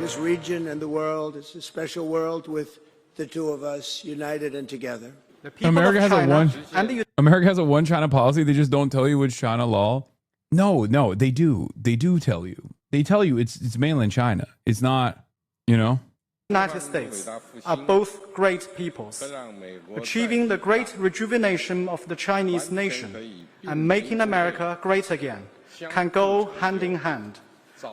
This region and the world is a special world with the two of us united and together. America has a one China policy. They just don't tell you which China law. No, they do. They do tell you. They tell you it's mainland China. It's not, United States are both great peoples. Achieving the great rejuvenation of the Chinese nation and making America great again can go hand in hand.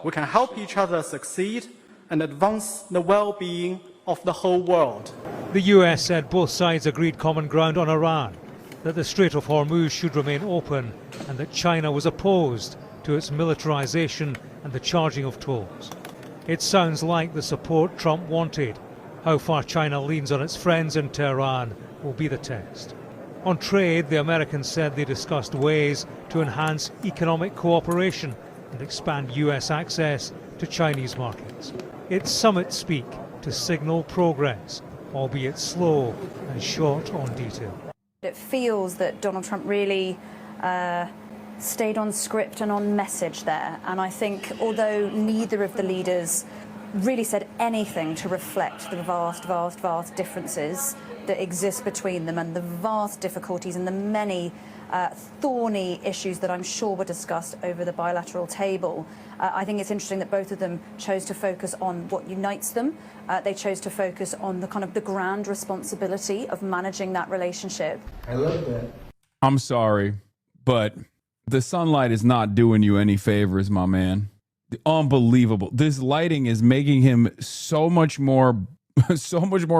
We can help each other succeed and advance the well-being of the whole world. The US said both sides agreed common ground on Iran. that the Strait of Hormuz should remain open and that China was opposed to its militarization and the charging of tolls. It sounds like the support Trump wanted. How far China leans on its friends in Tehran will be the test. On trade, the Americans said they discussed ways to enhance economic cooperation and expand US access to Chinese markets. It's summit speak to signal progress, albeit slow and short on detail. It feels that Donald Trump really stayed on script and on message there. And I think although neither of the leaders really said anything to reflect the vast differences that exist between them and the vast difficulties and the many thorny issues that I'm sure were discussed over the bilateral table, I think it's interesting that both of them chose to focus on what unites them. They chose to focus on the kind of the grand responsibility of managing that relationship. I love that. I'm sorry, but the sunlight is not doing you any favors, my man. Unbelievable. This lighting is making him so much more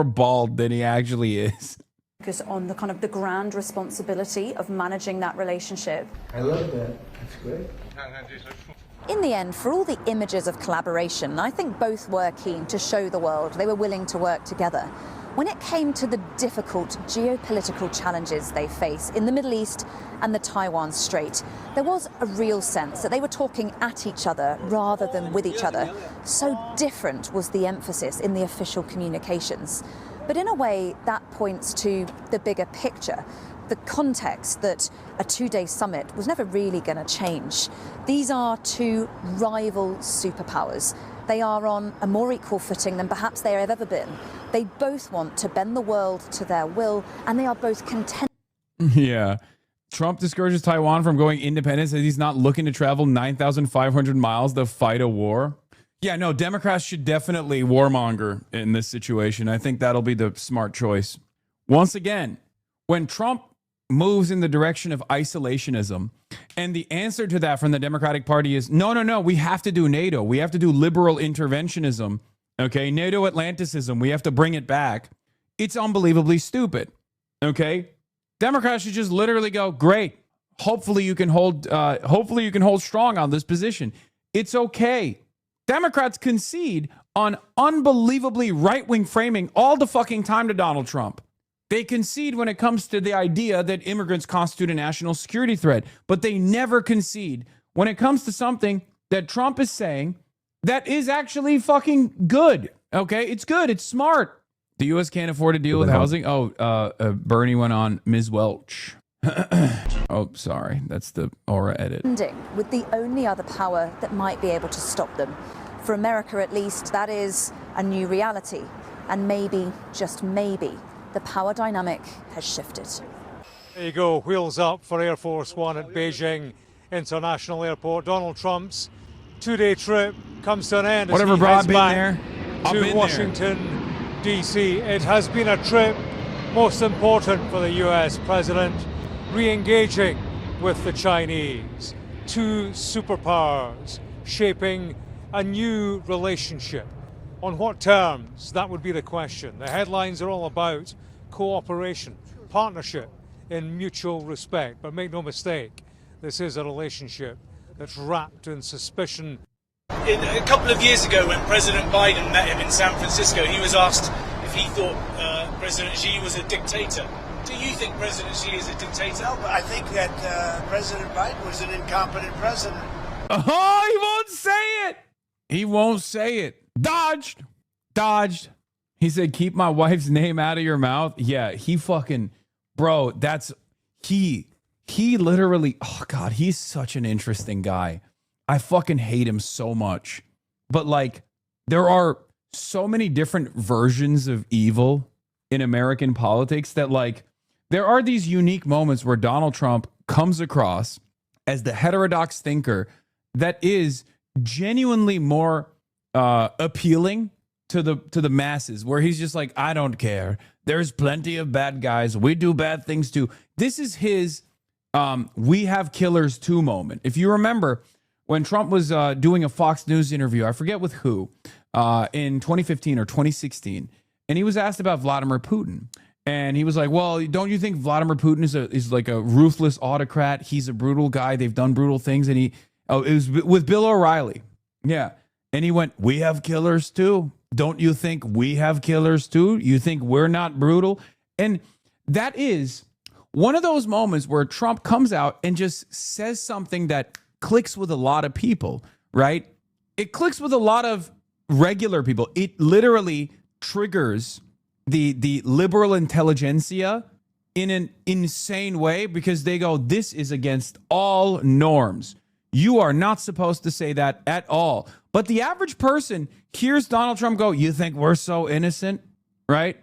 bald than he actually is. Focus on the kind of the grand responsibility of managing that relationship. I love that. That's great. In the end, for all the images of collaboration, I think both were keen to show the world they were willing to work together. When it came to the difficult geopolitical challenges they face in the Middle East and the Taiwan Strait, there was a real sense that they were talking at each other rather than with each other. So different was the emphasis in the official communications. But in a way, that points to the bigger picture, the context that a two-day summit was never really going to change. These are two rival superpowers. They are on a more equal footing than perhaps they have ever been. They both want to bend the world to their will, and they are both content. Yeah. Trump discourages Taiwan from going independent, says he's not looking to travel 9,500 miles to fight a war. Yeah, no, Democrats should definitely warmonger in this situation. I think that'll be the smart choice. Once again, when Trump moves in the direction of isolationism, and the answer to that from the Democratic Party is, no, we have to do NATO. We have to do liberal interventionism. Okay, NATO Atlanticism. We have to bring it back. It's unbelievably stupid. Okay, Democrats should just literally go, great. Hopefully you can hold strong on this position. It's okay. Democrats concede on unbelievably right-wing framing all the fucking time to Donald Trump. They concede when it comes to the idea that immigrants constitute a national security threat, but they never concede when it comes to something that Trump is saying that is actually fucking good. Okay, it's good. It's smart. The U.S. can't afford to deal with housing. Bernie went on Ms. Welch. Oh, sorry. That's the Aura edit. With the only other power that might be able to stop them. For America, at least, that is a new reality. And maybe, just maybe, the power dynamic has shifted. There you go, wheels up for Air Force One at Beijing International Airport. Donald Trump's two-day trip comes to an end as whatever, he bro, heads I've been back there. to Washington, D.C. It has been a trip most important for the U.S. president, re-engaging with the Chinese. Two superpowers shaping a new relationship. On what terms? That would be the question. The headlines are all about cooperation, partnership in mutual respect. But make no mistake, this is a relationship that's wrapped in suspicion. A couple of years ago, when President Biden met him in San Francisco, he was asked if he thought President Xi was a dictator. Do you think President Xi is a dictator? No, but I think that President Biden was an incompetent president. Oh, he won't say it. He won't say it. Dodged. He said, keep my wife's name out of your mouth. Yeah, he fucking, bro, he literally, oh God, he's such an interesting guy. I fucking hate him so much. But like, there are so many different versions of evil in American politics that like, there are these unique moments where Donald Trump comes across as the heterodox thinker that is genuinely more appealing to the masses, where he's just like, I don't care. There's plenty of bad guys. We do bad things too. This is his we have killers too moment. If you remember when Trump was doing a Fox News interview, I forget with who, in 2015 or 2016, and he was asked about Vladimir Putin. And he was like, well, don't you think Vladimir Putin is like a ruthless autocrat? He's a brutal guy. They've done brutal things. And it was with Bill O'Reilly. Yeah. And he went, we have killers too. Don't you think we have killers too? You think we're not brutal? And that is one of those moments where Trump comes out and just says something that clicks with a lot of people, right? It clicks with a lot of regular people. It literally triggers the liberal intelligentsia in an insane way, because they go, this is against all norms. You are not supposed to say that at all. But the average person hears Donald Trump go, you think we're so innocent, right?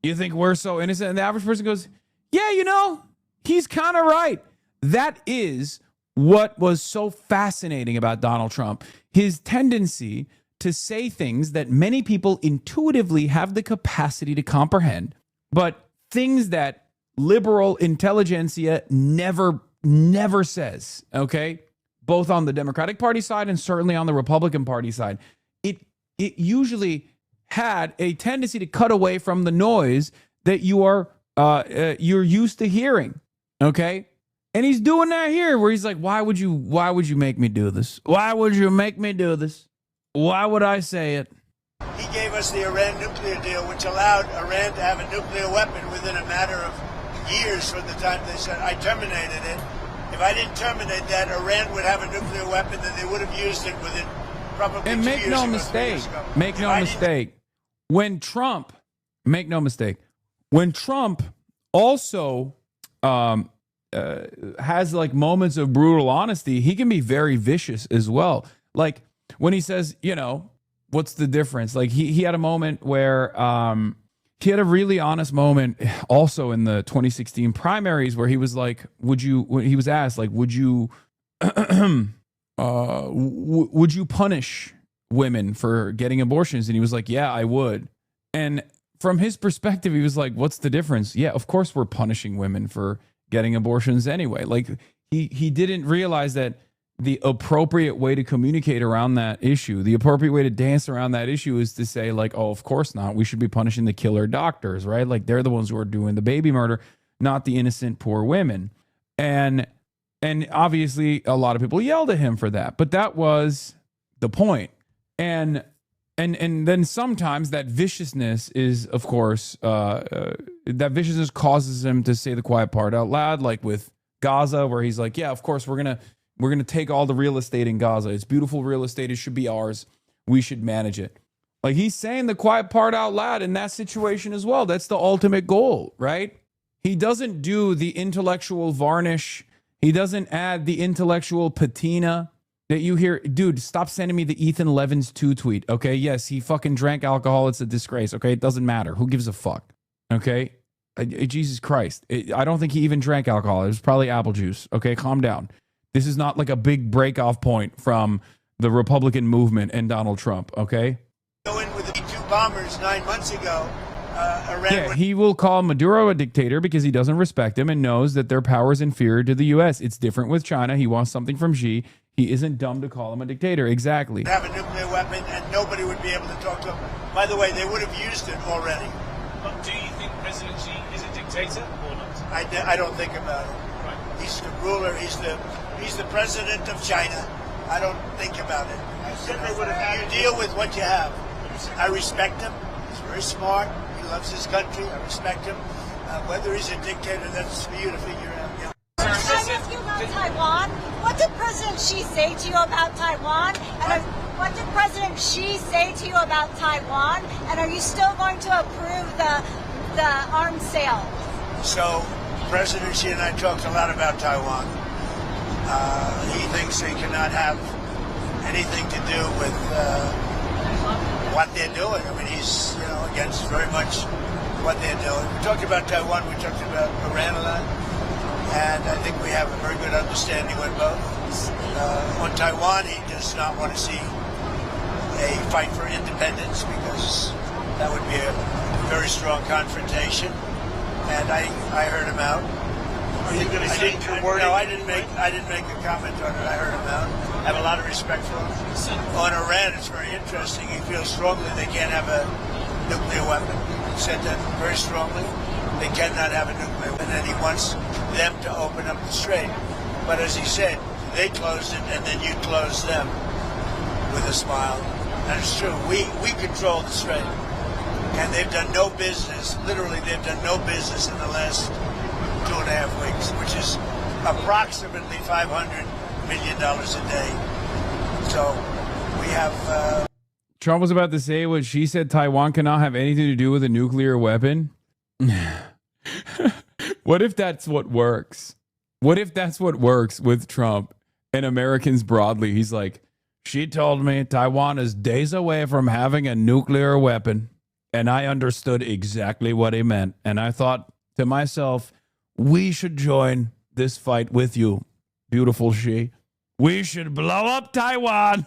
You think we're so innocent? And the average person goes, yeah, you know, he's kind of right. That is what was so fascinating about Donald Trump. His tendency to say things that many people intuitively have the capacity to comprehend, but things that liberal intelligentsia never says, okay? Both on the Democratic Party side and certainly on the Republican Party side. It usually had a tendency to cut away from the noise that you're used to hearing, okay? And he's doing that here, where he's like, why would you make me do this? Why would you make me do this? Why would I say it? He gave us the Iran nuclear deal, which allowed Iran to have a nuclear weapon within a matter of years from the time they said, I terminated it. If I didn't terminate that, Iran would have a nuclear weapon, and they would have used it within probably 2 years ago. And make no mistake, make no mistake. When Trump, make no mistake, when Trump also has like moments of brutal honesty, he can be very vicious as well. Like when he says, you know, what's the difference? Like he had a moment where he had a really honest moment also in the 2016 primaries where he was like, he was asked, like, would you punish women for getting abortions? And he was like, yeah, I would. And from his perspective, he was like, what's the difference? Yeah, of course we're punishing women for getting abortions anyway. Like he didn't realize that the appropriate way to communicate around that issue, the appropriate way to dance around that issue is to say like, oh, of course not. We should be punishing the killer doctors, right? Like they're the ones who are doing the baby murder, not the innocent poor women. And obviously a lot of people yelled at him for that, but that was the point. And then sometimes that viciousness is, of course, that viciousness causes him to say the quiet part out loud, like with Gaza, where he's like, yeah, of course, we're going to take all the real estate in Gaza. It's beautiful real estate. It should be ours. We should manage it. Like he's saying the quiet part out loud in that situation as well. That's the ultimate goal, right? He doesn't do the intellectual varnish. He doesn't add the intellectual patina that you hear. Dude, stop sending me the Ethan Levins 2 tweet. Okay. Yes, he fucking drank alcohol. It's a disgrace. Okay. It doesn't matter. Who gives a fuck? Okay. Jesus Christ. I don't think he even drank alcohol. It was probably apple juice. Okay. Calm down. This is not like a big break-off point from the Republican movement and Donald Trump, okay? Go in with the 2 bombers 9 months ago. He will call Maduro a dictator because he doesn't respect him and knows that their power is inferior to the U.S. It's different with China. He wants something from Xi. He isn't dumb to call him a dictator. Exactly. Have a nuclear weapon, and nobody would be able to talk to him. By the way, they would have used it already. But do you think President Xi is a dictator or not? I don't think about it. Right. He's the ruler. He's the president of China. I don't think about it. You deal with what you have. I respect him. He's very smart. He loves his country. I respect him. Whether he's a dictator, that's for you to figure out. Yeah. Can I ask you about Taiwan? What did President Xi say to you about Taiwan? And what did President Xi say to you about Taiwan? And are you still going to approve the arms sale? So President Xi and I talked a lot about Taiwan. He thinks they cannot have anything to do with what they're doing. I mean, he's against very much what they're doing. We talked about Taiwan. We talked about Iran a lot, and I think we have a very good understanding with both. On Taiwan, he does not want to see a fight for independence because that would be a very strong confrontation. And I heard him out. Are you going to say your word? No, I didn't make a comment on it. I heard him out. I have a lot of respect for him. On Iran, it's very interesting. He feels strongly they can't have a nuclear weapon. He said that very strongly. they cannot have a nuclear weapon, and he wants them to open up the strait. But as he said, they closed it, and then you closed them with a smile. And it's true. We control the strait, and they've done no business. Literally, they've done no business in the last 2.5 weeks, which is approximately $500 million a day. So we have. Trump was about to say what she said. Taiwan cannot have anything to do with a nuclear weapon. What if that's what works? What if that's what works with Trump and Americans broadly? He's like, she told me Taiwan is days away from having a nuclear weapon. And I understood exactly what he meant. And I thought to myself, we should join this fight with you, beautiful she. We should blow up Taiwan.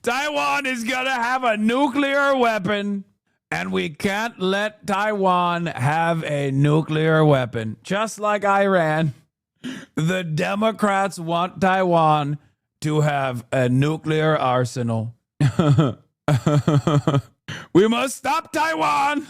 Taiwan is going to have a nuclear weapon. And we can't let Taiwan have a nuclear weapon. Just like Iran, the Democrats want Taiwan to have a nuclear arsenal. We must stop Taiwan.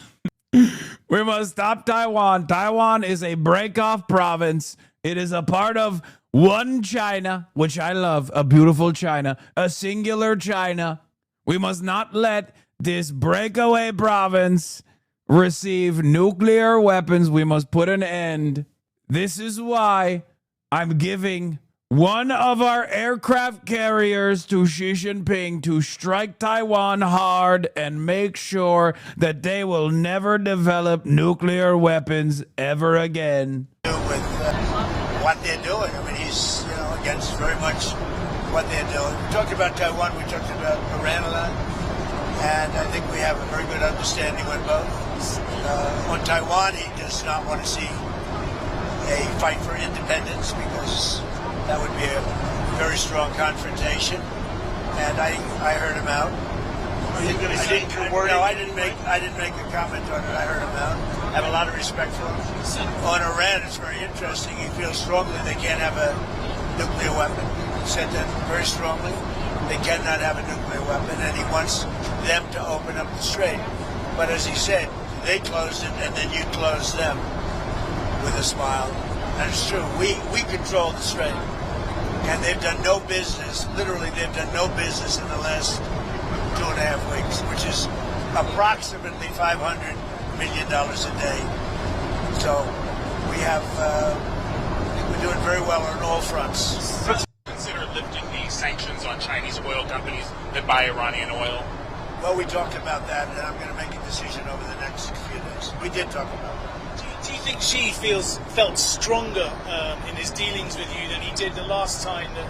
We must stop Taiwan. Taiwan is a break-off province. It is a part of one China, which I love, a beautiful China, a singular China. We must not let this breakaway province receive nuclear weapons. We must put an end. This is why I'm giving one of our aircraft carriers to Xi Jinping to strike Taiwan hard and make sure that they will never develop nuclear weapons ever again. With what they're doing. I mean, he's against very much what they're doing. We talked about Taiwan. We talked about Iran a lot. And I think we have a very good understanding on both. On Taiwan, he does not want to see a fight for independence because that would be a very strong confrontation. And I heard him out. Are you going to say your word? No, I didn't make a comment on it. I heard him out. I have a lot of respect for him. On Iran, it's very interesting. He feels strongly they can't have a nuclear weapon. He said that very strongly. They cannot have a nuclear weapon, and he wants them to open up the strait. But as he said, they closed it, and then you closed them with a smile. And it's true. We control the strait, and they've done no business. Literally, they've done no business in the last 2.5 weeks, which is approximately $500 million a day. So we have we're doing very well on all fronts. Consider lifting the sanctions on Chinese oil companies that buy Iranian oil? Well, we talked about that, and I'm going to make a decision over the next few days. We did talk about that. Do you think Xi felt stronger in his dealings with you than he did the last time that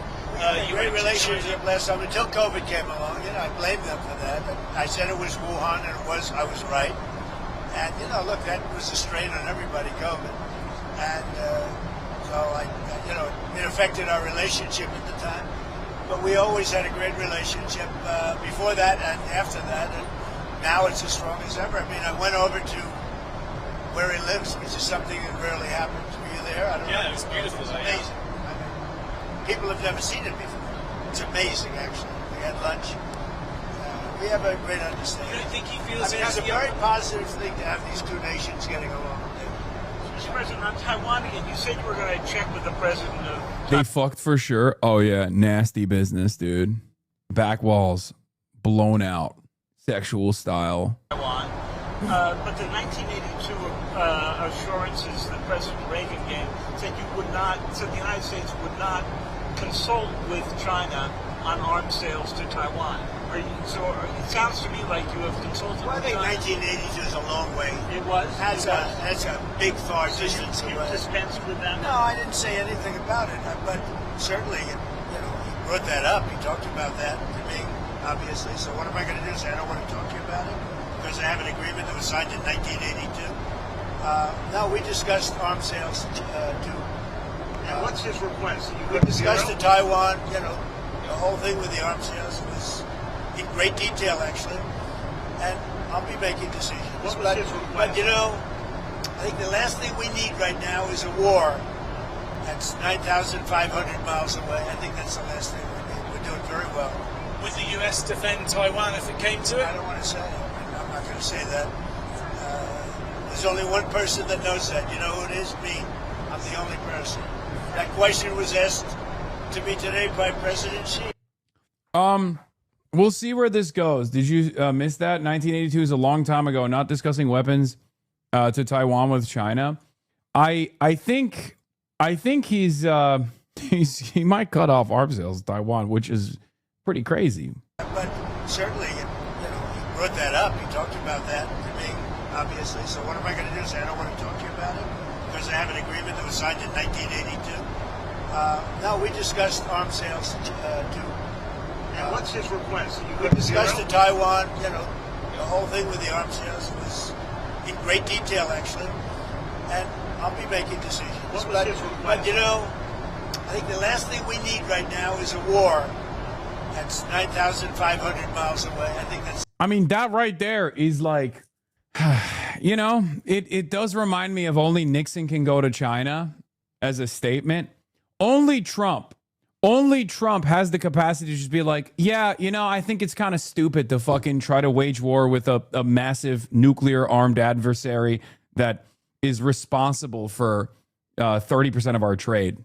you great went to relationship China? last time until COVID came along? I blamed them for that. I said it was Wuhan, and I was right. And look, that was a strain on everybody, COVID, and so it affected our relationship at the time. But we always had a great relationship before that and after that, and now it's as strong as ever. I mean, I went over to where he lives, which is something that rarely happens. Were you there? I don't know. It was beautiful. It's amazing. I mean, people have never seen it before. It's amazing, actually. We had lunch. We have a great understanding. You don't think he feels it's a very positive thing to have these two nations getting along. Mr. President, on Taiwan again, you said you were going to check with the president of... They fucked for sure. Oh, yeah. Nasty business, dude. Back walls blown out. Sexual style. Taiwan. But the 1982 assurances that President Reagan gave said the United States would not consult with China on arms sales to Taiwan. So it sounds to me like you have consulted well, I think with China. 1982 is a long way. It was? That's a big far distance away. You dispensed with that? No, I didn't say anything about it. But certainly, he brought that up. He talked about that to me, obviously. So what am I going to do? Say I don't want to talk to you about it? Because I have an agreement that was signed in 1982. No, we discussed arms sales to... And what's his request? We discussed the Taiwan, the whole thing with the arms sales. It was in great detail, actually. And I'll be making decisions. What was his request? But, I think the last thing we need right now is a war that's 9,500 miles away. I think that's the last thing we need. We're doing very well. Would the U.S. defend Taiwan if it came to it? I don't want to say it. I'm not going to say that. There's only one person that knows that. You know who it is? Me. I'm the only person. That question was asked to me today by President Xi. We'll see where this goes. Did you miss that? 1982 is a long time ago. Not discussing weapons to Taiwan with China. I think he might cut off arms sales to Taiwan, which is pretty crazy. But certainly, he brought that up. He talked about that to me, obviously. So what am I going to do? Say I don't want to talk to you about it because I have an agreement that was signed in 1982. No, we discussed arms sales to. And what's his request? We discussed to Taiwan, the whole thing with the arms sales was in great detail, actually. And I'll be making decisions. What was his request? But, I think the last thing we need right now is a war that's 9,500 miles away. I think that's... I mean, that right there is like, it does remind me of only Nixon can go to China as a statement. Only Trump has the capacity to just be like, yeah, I think it's kind of stupid to fucking try to wage war with a massive nuclear armed adversary that is responsible for 30% of our trade.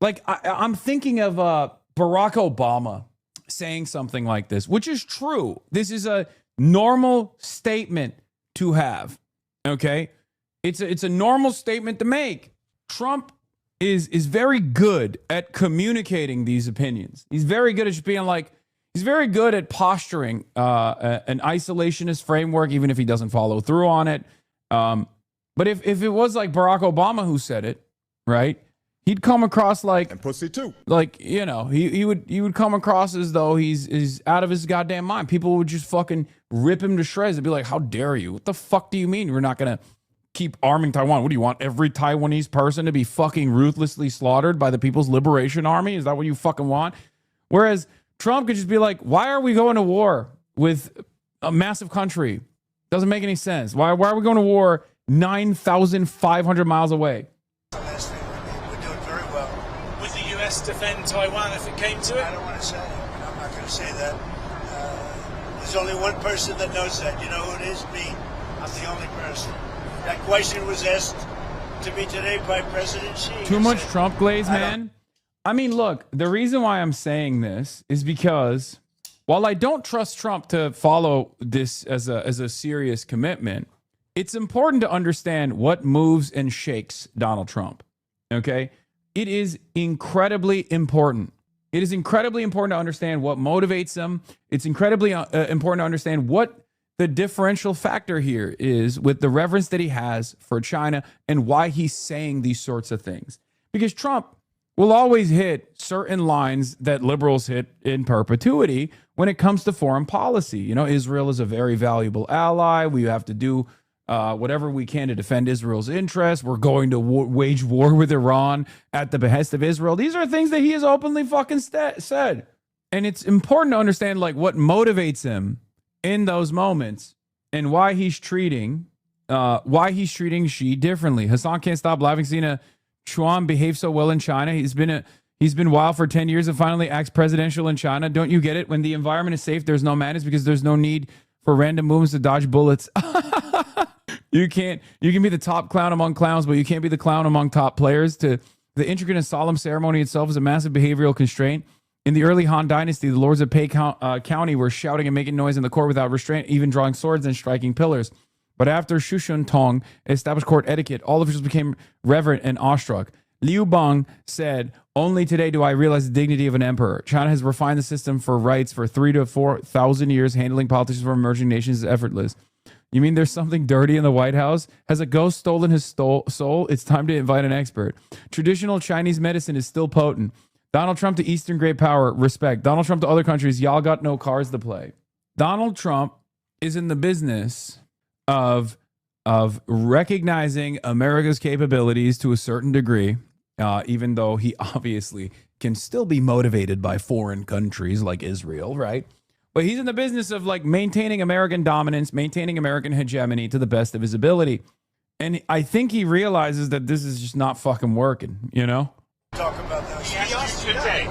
Like I'm thinking of Barack Obama saying something like this, which is true. This is a normal statement to have. Okay. It's a normal statement to make. Trump is very good at communicating these opinions. He's very good at just being like, he's very good at posturing an isolationist framework, even if he doesn't follow through on it. But if it was like Barack Obama who said it, right, he'd come across like, and pussy too. Like, he would come across as though he's out of his goddamn mind. People would just fucking rip him to shreds and be like, how dare you? What the fuck do you mean we're not going to keep arming Taiwan? What do you want? Every Taiwanese person to be fucking ruthlessly slaughtered by the People's Liberation Army? Is that what you fucking want? Whereas Trump could just be like, why are we going to war with a massive country? Doesn't make any sense. Why are we going to war 9,500 miles away? We're doing very well. Would the US defend Taiwan if it came to it? I don't want to say it. I'm not going to say that. There's only one person that knows that. You know who it is? Me. I'm the only person. That question was asked to me today by President Xi. Too much Trump glaze, man. I mean, look, the reason why I'm saying this is because while I don't trust Trump to follow this as a serious commitment, it's important to understand what moves and shakes Donald Trump. Okay? It is incredibly important. It is incredibly important to understand what motivates him. It's incredibly important to understand what the differential factor here is with the reverence that he has for China and why he's saying these sorts of things. Because Trump will always hit certain lines that liberals hit in perpetuity when it comes to foreign policy. Israel is a very valuable ally. We have to do whatever we can to defend Israel's interests. We're going to wage war with Iran at the behest of Israel. These are things that he has openly fucking said. And it's important to understand like what motivates him in those moments and why he's treating Xi differently. Hasan can't stop laughing seeing a Chuan behave so well in China. He's been wild for 10 years and finally acts presidential in China. Don't you get it? When the environment is safe, there's no madness because there's no need for random movements to dodge bullets. You can be the top clown among clowns, but you can't be the clown among top players. The intricate and solemn ceremony itself is a massive behavioral constraint. In the early Han Dynasty, the lords of Pei County were shouting and making noise in the court without restraint, even drawing swords and striking pillars. But after Shushun Tong established court etiquette, all officials became reverent and awestruck. Liu Bang said, "Only today do I realize the dignity of an emperor. China has refined the system for rights for 3,000 to 4,000 years. Handling politicians from emerging nations is effortless." You mean there's something dirty in the White House? Has a ghost stolen his soul? It's time to invite an expert. Traditional Chinese medicine is still potent. Donald Trump to Eastern great power, respect. Donald Trump to other countries, y'all got no cards to play. Donald Trump is in the business of recognizing America's capabilities to a certain degree, even though he obviously can still be motivated by foreign countries like Israel, right? But he's in the business of like maintaining American dominance, maintaining American hegemony to the best of his ability. And I think he realizes that this is just not fucking working, Talk about that. He asked today.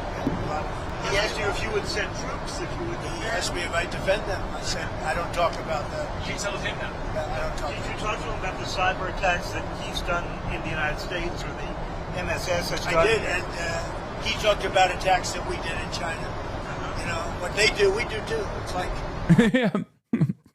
He asked you if you would send troops, if you would. He asked me if I defend them. I said, I don't talk about that. You told him that? I don't talk Did you talk to him about the cyber attacks that he's done in the United States or the MSS has done? I did, and he talked about attacks that we did in China. You know, what they do, we do too. It's like... Yeah.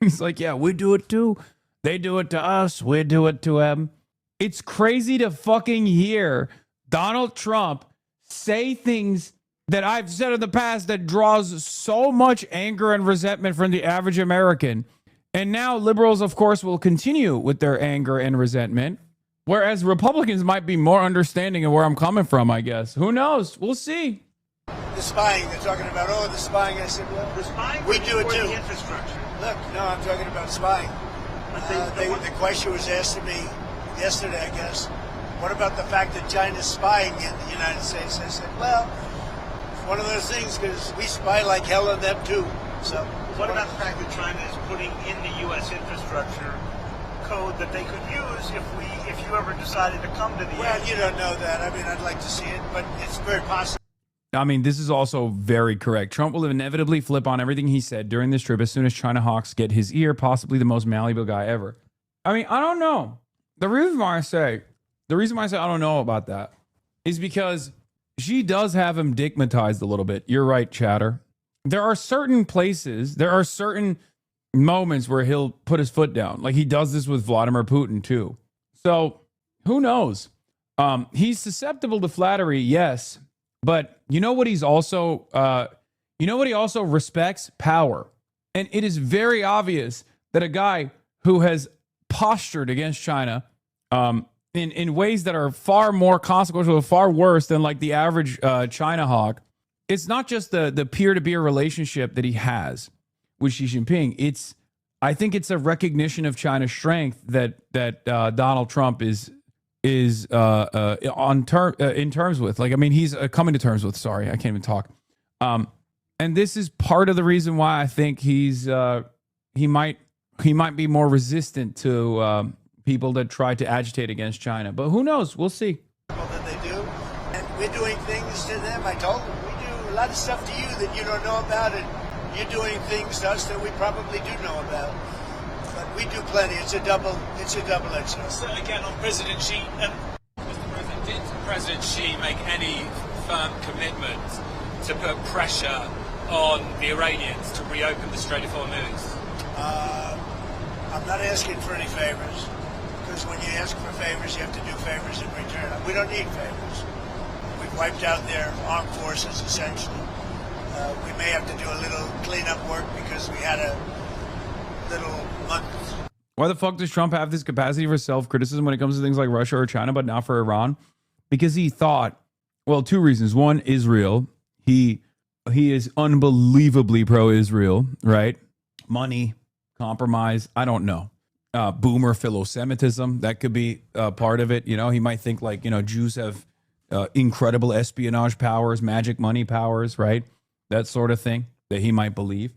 He's like, yeah, we do it too. They do it to us. We do it to them. It's crazy to fucking hear Donald Trump say things that I've said in the past that draws so much anger and resentment from the average American. And now liberals, of course, will continue with their anger and resentment, whereas Republicans might be more understanding of where I'm coming from, I guess. Who knows? We'll see. The spying, they're talking about, the spying. I said, well, the spying, we do it too. The infrastructure. Look, no, I'm talking about spying. The question was asked to me yesterday, I guess, what about the fact that China's spying in the United States? I said, well, it's one of those things because we spy like hell on them too. So, what about the fact that China is putting in the U.S. infrastructure code that they could use if you ever decided to come to the Well, you don't know that. I mean, I'd like to see it, but it's very possible. I mean, this is also very correct. Trump will inevitably flip on everything he said during this trip as soon as China hawks get his ear, possibly the most malleable guy ever. I mean, I don't know. The reason why I say I don't know about that is because she does have him digmatized a little bit. You're right, Chatter. There are certain places, there are certain moments where he'll put his foot down. Like he does this with Vladimir Putin too. So who knows? He's susceptible to flattery, yes. But you know what he's also, he also respects? Power. And it is very obvious that a guy who has postured against China in ways that are far more consequential, far worse than like the average China hawk, it's not just the peer-to-peer relationship that he has with Xi Jinping. I think it's a recognition of China's strength that Donald Trump is in terms with. Like, I mean, he's coming to terms with. Sorry, I can't even talk. And this is part of the reason why I think he might be more resistant to people that try to agitate against China. But who knows? We'll see. That they do, and we're doing things to them. I told them we do a lot of stuff to you that you don't know about, and you're doing things to us that we probably do know about. But we do plenty. It's a double-edged sword. So again, on President Xi, Mr. President, did President Xi make any firm commitment to put pressure on the Iranians to reopen the Strait of Hormuz? I'm not asking for any favors, because when you ask for favors, you have to do favors in return. We don't need favors. We've wiped out their armed forces, essentially. We may have to do a little cleanup work because we had a little month. Why the fuck does Trump have this capacity for self-criticism when it comes to things like Russia or China, but not for Iran? Because he thought, well, two reasons. One, Israel. He is unbelievably pro-Israel, right? Money, compromise, I don't know. Boomer philo-Semitism, that could be part of it. You know, he might think like, you know, Jews have incredible espionage powers, magic money powers, right? That sort of thing that he might believe.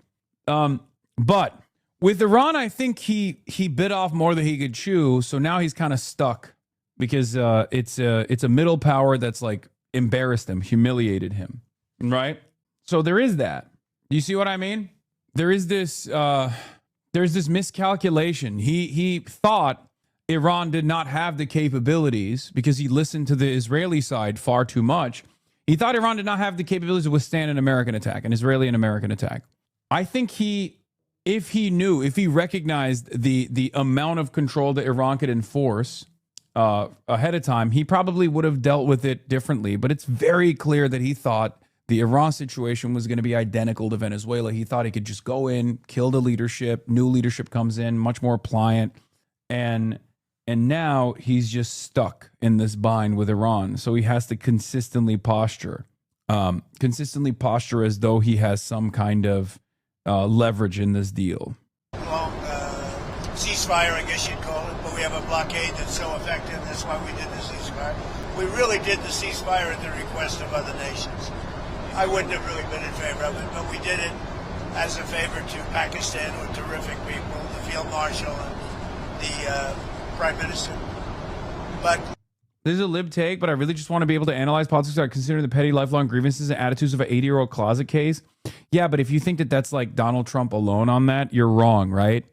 But with Iran, I think he bit off more than he could chew. So now he's kind of stuck because it's a middle power that's like embarrassed him, humiliated him, right? So there is that. You see what I mean? There's this miscalculation. He thought Iran did not have the capabilities because he listened to the Israeli side far too much. He thought Iran did not have the capabilities to withstand an American attack, an Israeli and American attack. I think if he recognized the amount of control that Iran could enforce ahead of time, he probably would have dealt with it differently. But it's very clear that he thought the Iran situation was going to be identical to Venezuela. He thought he could just go in, kill the leadership, new leadership comes in, much more pliant, and now he's just stuck in this bind with Iran. So he has to consistently posture as though he has some kind of leverage in this deal. Long ceasefire, I guess you'd call it, but we have a blockade that's so effective. That's why we did the ceasefire. We really did the ceasefire at the request of other nations. I wouldn't have really been in favor of it, but we did it as a favor to Pakistan, who are terrific people, the Field Marshal and the Prime Minister. But This is a lib take, but I really just want to be able to analyze politics without considering the petty lifelong grievances and attitudes of an 80-year-old closet case. Yeah, but if you think that that's like Donald Trump alone on that, you're wrong, right?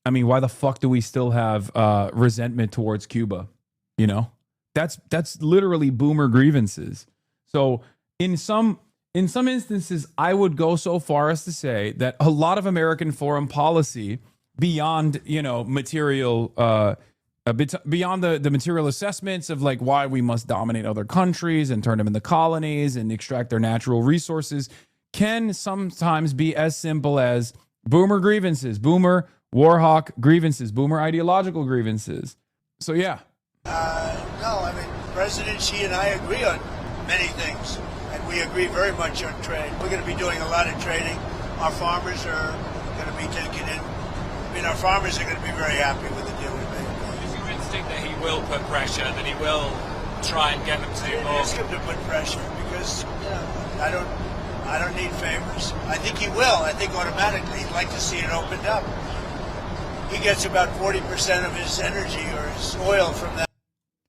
I mean, why the fuck do we still have resentment towards Cuba? You know, that's literally boomer grievances. So in some instances, I would go so far as to say that a lot of American foreign policy, beyond, you know, material, a bit beyond the material assessments of like why we must dominate other countries and turn them into colonies and extract their natural resources, can sometimes be as simple as boomer grievances, boomer warhawk grievances, boomer ideological grievances. So yeah. No, I mean, President Xi and I agree on many things, and we agree very much on trade. We're going to be doing a lot of trading. Our farmers are going to be taking in. I mean, our farmers are going to be very happy with the deal we made. Is your instinct that he will put pressure, that he will try and get them to do more? Ask him to put pressure because, you know, I don't need favors. I think he will. I think automatically he'd like to see it opened up. He gets about 40% of his energy or his oil from that.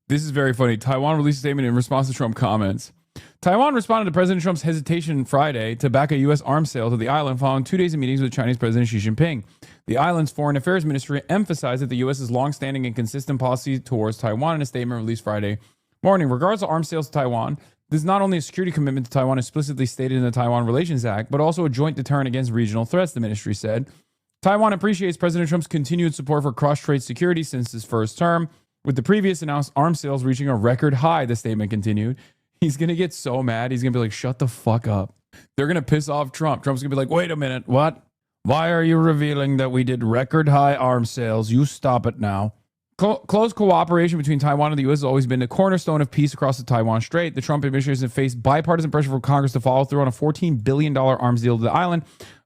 This is very funny. Taiwan released a statement in response to Trump comments. Taiwan responded to President Trump's hesitation Friday to back a U.S. arms sale to the island following 2 days of meetings with Chinese President Xi Jinping. The island's Foreign Affairs Ministry emphasized that the U.S.'s longstanding and consistent policy towards Taiwan in a statement released Friday morning. Regardless of arms sales to Taiwan, this is not only a security commitment to Taiwan explicitly stated in the Taiwan Relations Act, but also a joint deterrent against regional threats, the ministry said. Taiwan appreciates President Trump's continued support for cross-strait security since his first term, with the previous announced arms sales reaching a record high, the statement continued. He's going to get so mad. He's going to be like, shut the fuck up. They're going to piss off Trump. Trump's going to be like, wait a minute, what? Why are you revealing that we did record high arms sales? You stop it now. Close cooperation between Taiwan and the U.S. has always been the cornerstone of peace across the Taiwan Strait. The Trump administration faced bipartisan pressure from Congress to follow through on a $14 billion arms deal to the island,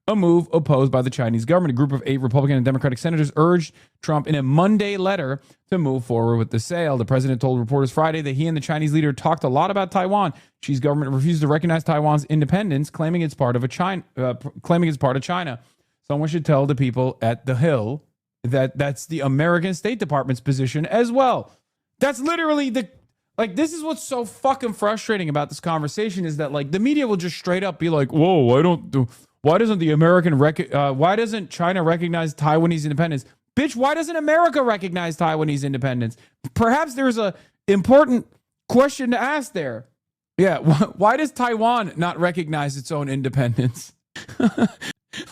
a move opposed by the Chinese government. A group of 8 Republican and Democratic senators urged Trump in a Monday letter to move forward with the sale. The president told reporters Friday that he and the Chinese leader talked a lot about Taiwan. Xi's government refused to recognize Taiwan's independence, claiming it's part of China. Someone should tell the people at the Hill that that's the American State Department's position as well. That's literally this is what's so fucking frustrating about this conversation, is that like the media will just straight up be like, whoa, why doesn't China recognize Taiwanese independence? Bitch, why doesn't America recognize Taiwanese independence? Perhaps there's a important question to ask there. Yeah, why does Taiwan not recognize its own independence?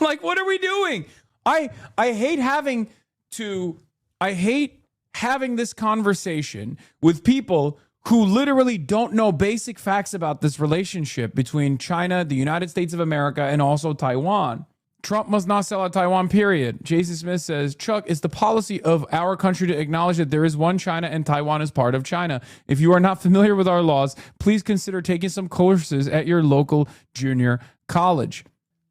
Like, what are we doing? I hate having this conversation with people who literally don't know basic facts about this relationship between China, the United States of America, and also Taiwan. Trump must not sell out Taiwan, period. Jason Smith says, Chuck, it's the policy of our country to acknowledge that there is one China and Taiwan is part of China. If you are not familiar with our laws, please consider taking some courses at your local junior college.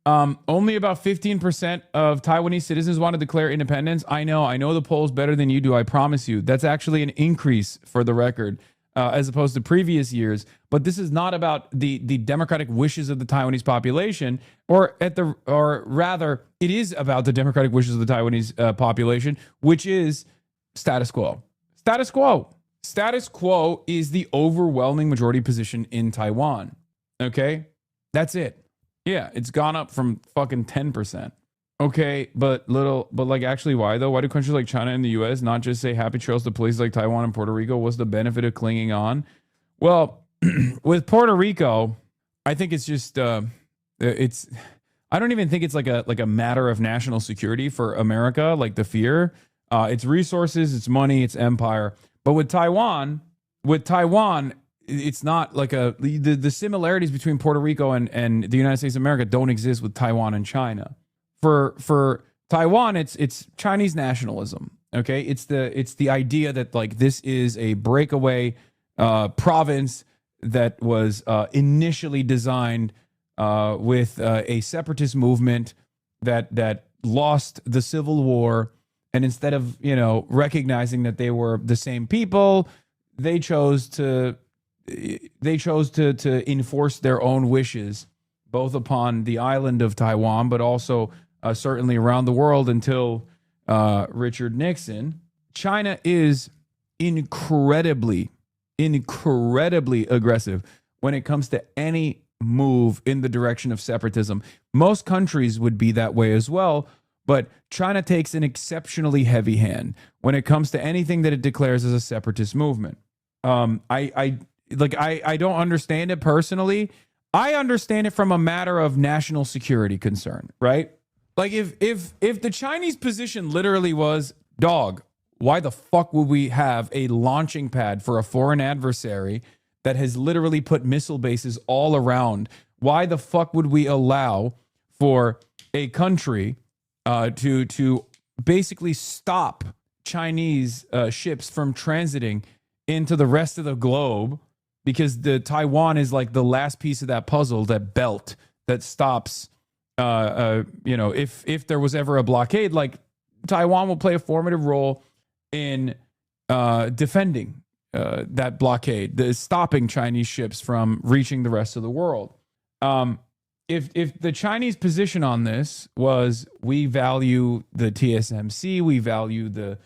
Only about 15% of Taiwanese citizens want to declare independence. I know the polls better than you do, I promise you. That's actually an increase for the record, as opposed to previous years. But this is not about the democratic wishes of the Taiwanese population, or rather, it is about the democratic wishes of the Taiwanese population, which is status quo. Status quo. Status quo is the overwhelming majority position in Taiwan. Okay? That's it. Yeah, it's gone up from fucking 10%. Okay, but actually, why though? Why do countries like China and the U.S. not just say happy trails to places like Taiwan and Puerto Rico? What's the benefit of clinging on? Well, with Puerto Rico, I think it's just I don't even think it's like a matter of national security for America, like the fear. It's resources, it's money, it's empire. But with Taiwan, it's not like the similarities between Puerto Rico and the United States of America don't exist with Taiwan and China. For Taiwan, it's Chinese nationalism. Okay, it's the idea that like this is a breakaway province that was initially designed with a separatist movement that lost the Civil War, and instead of recognizing that they were the same people, they chose to enforce their own wishes, both upon the island of Taiwan, but also certainly around the world until Richard Nixon. China is incredibly incredibly aggressive when it comes to any move in the direction of separatism. Most countries would be that way as well, but China takes an exceptionally heavy hand when it comes to anything that it declares as a separatist movement. I don't understand it personally. I understand it from a matter of national security concern, right? Like if the Chinese position literally was, dog, why the fuck would we have a launching pad for a foreign adversary that has literally put missile bases all around? Why the fuck would we allow for a country to basically stop Chinese ships from transiting into the rest of the globe? Because the Taiwan is like the last piece of that puzzle, that belt that stops, if there was ever a blockade, like Taiwan will play a formative role in defending that blockade, stopping Chinese ships from reaching the rest of the world. If the Chinese position on this was, we value the TSMC, we value the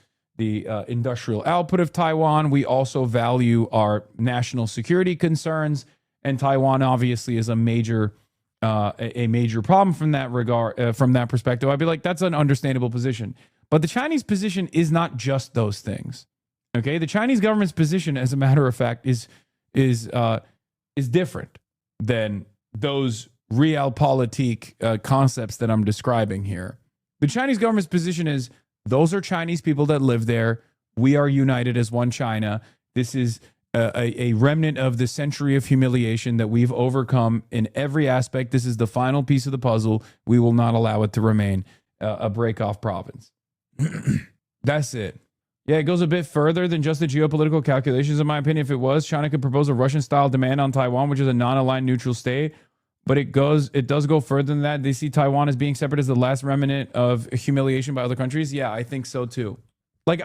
industrial output of Taiwan, we also value our national security concerns, and Taiwan obviously is a major problem from that regard, from that perspective, I'd be like, that's an understandable position. But the Chinese position is not just those things. Okay, the Chinese government's position, as a matter of fact, is different than those realpolitik concepts that I'm describing here. The Chinese government's position is, those are Chinese people that live there. We are united as one China. This is a remnant of the century of humiliation that we've overcome in every aspect. This is the final piece of the puzzle. We will not allow it to remain a break-off province. That's it. Yeah, it goes a bit further than just the geopolitical calculations, in my opinion. If it was, China could propose a Russian-style demand on Taiwan, which is a non-aligned neutral state. But it does go further than that. They see Taiwan as being separate as the last remnant of humiliation by other countries. Yeah, I think so too. Like,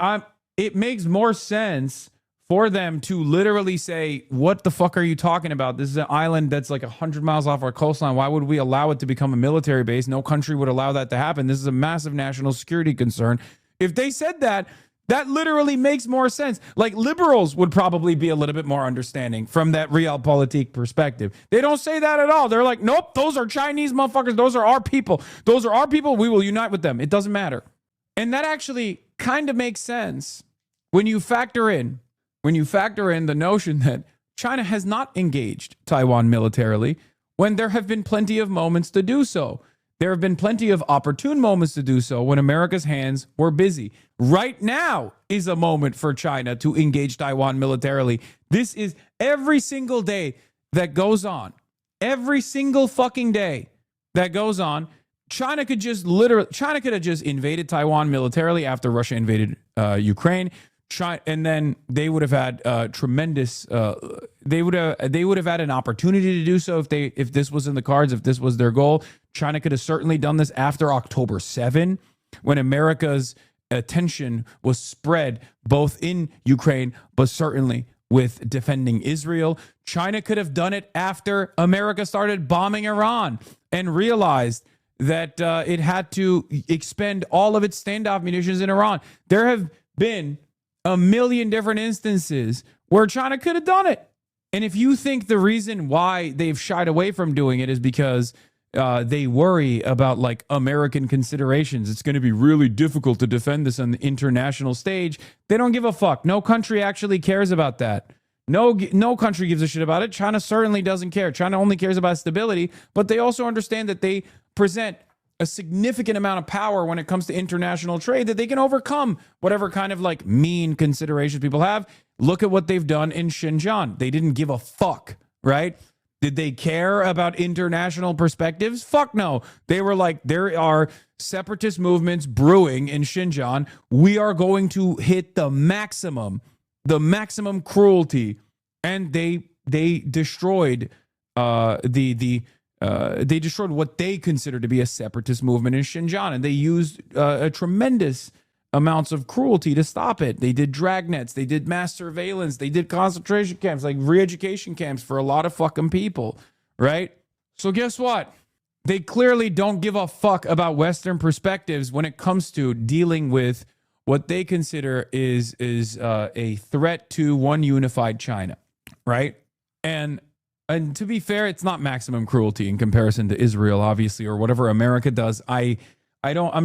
it makes more sense for them to literally say, what the fuck are you talking about? This is an island that's like 100 miles off our coastline. Why would we allow it to become a military base? No country would allow that to happen. This is a massive national security concern. If they said that, that literally makes more sense. Like, liberals would probably be a little bit more understanding from that realpolitik perspective. They don't say that at all. They're like, nope, those are Chinese motherfuckers. Those are our people. Those are our people. We will unite with them. It doesn't matter. And that actually kind of makes sense when you factor in the notion that China has not engaged Taiwan militarily when there have been plenty of moments to do so. There have been plenty of opportune moments to do so when America's hands were busy. Right now is a moment for China to engage Taiwan militarily. This is every single day that goes on. Every single fucking day that goes on. China could have just invaded Taiwan militarily after Russia invaded Ukraine. And then they would have had tremendous. They would have had an opportunity to do so if this was in the cards, if this was their goal. China could have certainly done this after October 7, when America's attention was spread both in Ukraine, but certainly with defending Israel. China could have done it after America started bombing Iran and realized that it had to expend all of its standoff munitions in Iran. There have been a million different instances where China could have done it. And if you think the reason why they've shied away from doing it is because they worry about like American considerations, it's going to be really difficult to defend this on the international stage, they don't give a fuck. No country actually cares about that. No country gives a shit about it. China certainly doesn't care. China only cares about stability, but they also understand that they present a significant amount of power when it comes to international trade, that they can overcome whatever kind of like mean considerations people have. Look at what they've done in Xinjiang. They didn't give a fuck, right? Did they care about international perspectives? Fuck no. They were like, there are separatist movements brewing in Xinjiang. We are going to hit the maximum cruelty. And they destroyed they destroyed what they considered to be a separatist movement in Xinjiang, and they used a tremendous amounts of cruelty to stop it. They did dragnets, they did mass surveillance, they did concentration camps, like re-education camps for a lot of fucking people, right? So guess what? They clearly don't give a fuck about Western perspectives when it comes to dealing with what they consider is a threat to one unified China, right? And to be fair, it's not maximum cruelty in comparison to Israel, obviously, or whatever America does. I'm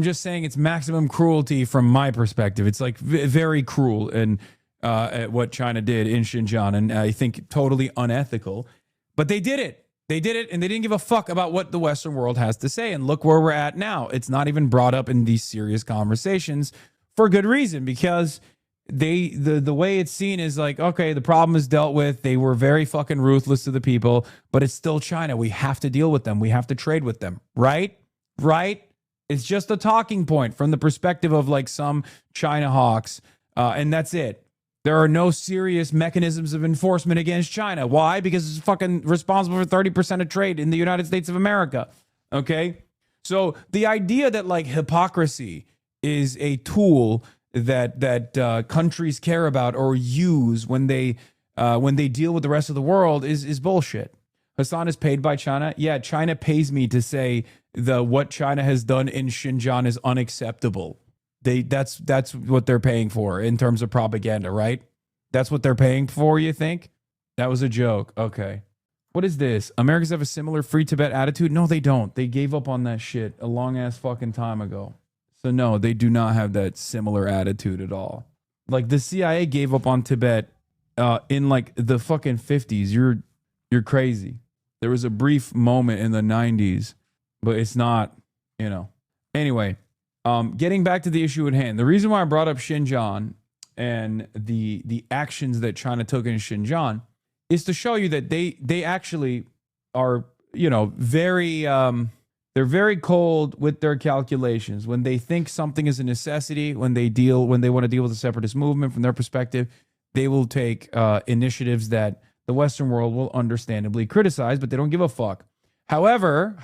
just saying it's maximum cruelty from my perspective. It's like very cruel and at what China did in Xinjiang, and I think totally unethical. But they did it. They did it, and they didn't give a fuck about what the Western world has to say. And look where we're at now. It's not even brought up in these serious conversations for good reason, because the way it's seen is like, okay, the problem is dealt with. They were very fucking ruthless to the people, but it's still China. We have to deal with them. We have to trade with them, right? Right? It's just a talking point from the perspective of like some China hawks, and that's it. There are no serious mechanisms of enforcement against China. Why? Because it's fucking responsible for 30% of trade in the United States of America. Okay? So the idea that like hypocrisy is a tool that countries care about or use when they deal with the rest of the world is bullshit. Hasan is paid by China. Yeah, China pays me to say what China has done in Xinjiang is unacceptable. That's what they're paying for in terms of propaganda, right? That's what they're paying for, you think? That was a joke. Okay. What is this? Americans have a similar free Tibet attitude? No, they don't. They gave up on that shit a long ass fucking time ago. So no, they do not have that similar attitude at all. Like the CIA gave up on Tibet in like the fucking 50s. You're crazy. There was a brief moment in the 90s, but it's not, you know. Anyway, getting back to the issue at hand. The reason why I brought up Xinjiang and the actions that China took in Xinjiang is to show you that they actually are, you know, very they're very cold with their calculations. When they think something is a necessity, when they want to deal with the separatist movement from their perspective, they will take initiatives that the Western world will understandably criticize, but they don't give a fuck. However,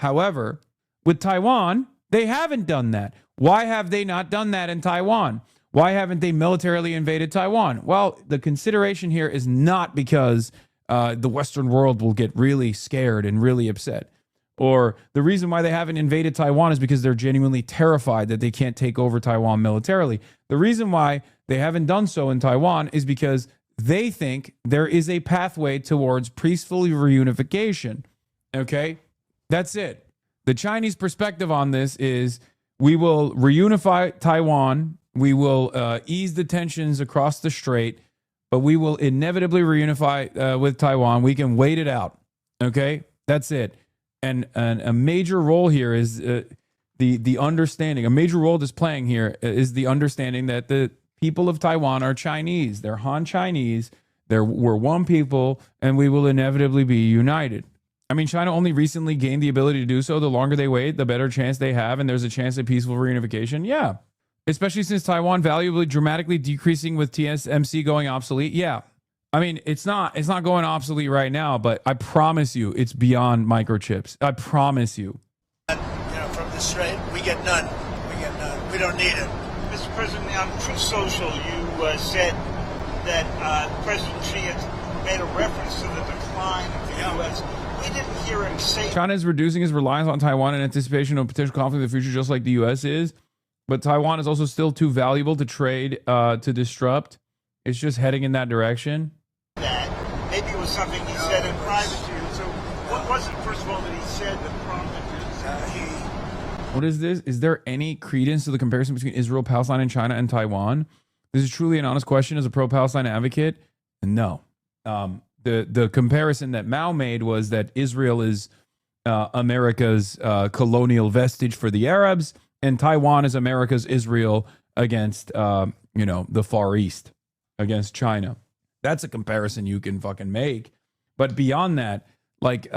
with Taiwan, they haven't done that. Why have they not done that in Taiwan? Why haven't they militarily invaded Taiwan? Well, the consideration here is not because the Western world will get really scared and really upset. Or the reason why they haven't invaded Taiwan is because they're genuinely terrified that they can't take over Taiwan militarily. The reason why they haven't done so in Taiwan is because they think there is a pathway towards peaceful reunification. Okay? That's it. The Chinese perspective on this is we will reunify Taiwan. We will ease the tensions across the strait, but we will inevitably reunify with Taiwan. We can wait it out. Okay? That's it. And a major role here is the understanding. A major role that's playing here is the understanding that the people of Taiwan are Chinese. They're Han Chinese. We're one people, and we will inevitably be united. I mean, China only recently gained the ability to do so. The longer they wait, the better chance they have, and there's a chance of peaceful reunification. Yeah. Especially since Taiwan valuably dramatically decreasing with TSMC going obsolete. Yeah. I mean, it's not going obsolete right now, but I promise you it's beyond microchips. I promise you. You know, from the strait, we get none. We don't need it. Mr. President, on Truth Social, you said that President Xi had made a reference to the decline of the U.S. We didn't hear him say... China is reducing its reliance on Taiwan in anticipation of potential conflict in the future, just like the U.S. is. But Taiwan is also still too valuable to trade, to disrupt. It's just heading in that direction. Maybe it was something he said in private to you. So what was it, first of all, that he said that prompted you? What is this? Is there any credence to the comparison between Israel, Palestine, and China and Taiwan? This is truly an honest question as a pro-Palestine advocate. No. The comparison that Mao made was that Israel is America's colonial vestige for the Arabs, and Taiwan is America's Israel against, the Far East, against China. That's a comparison you can fucking make. But beyond that, like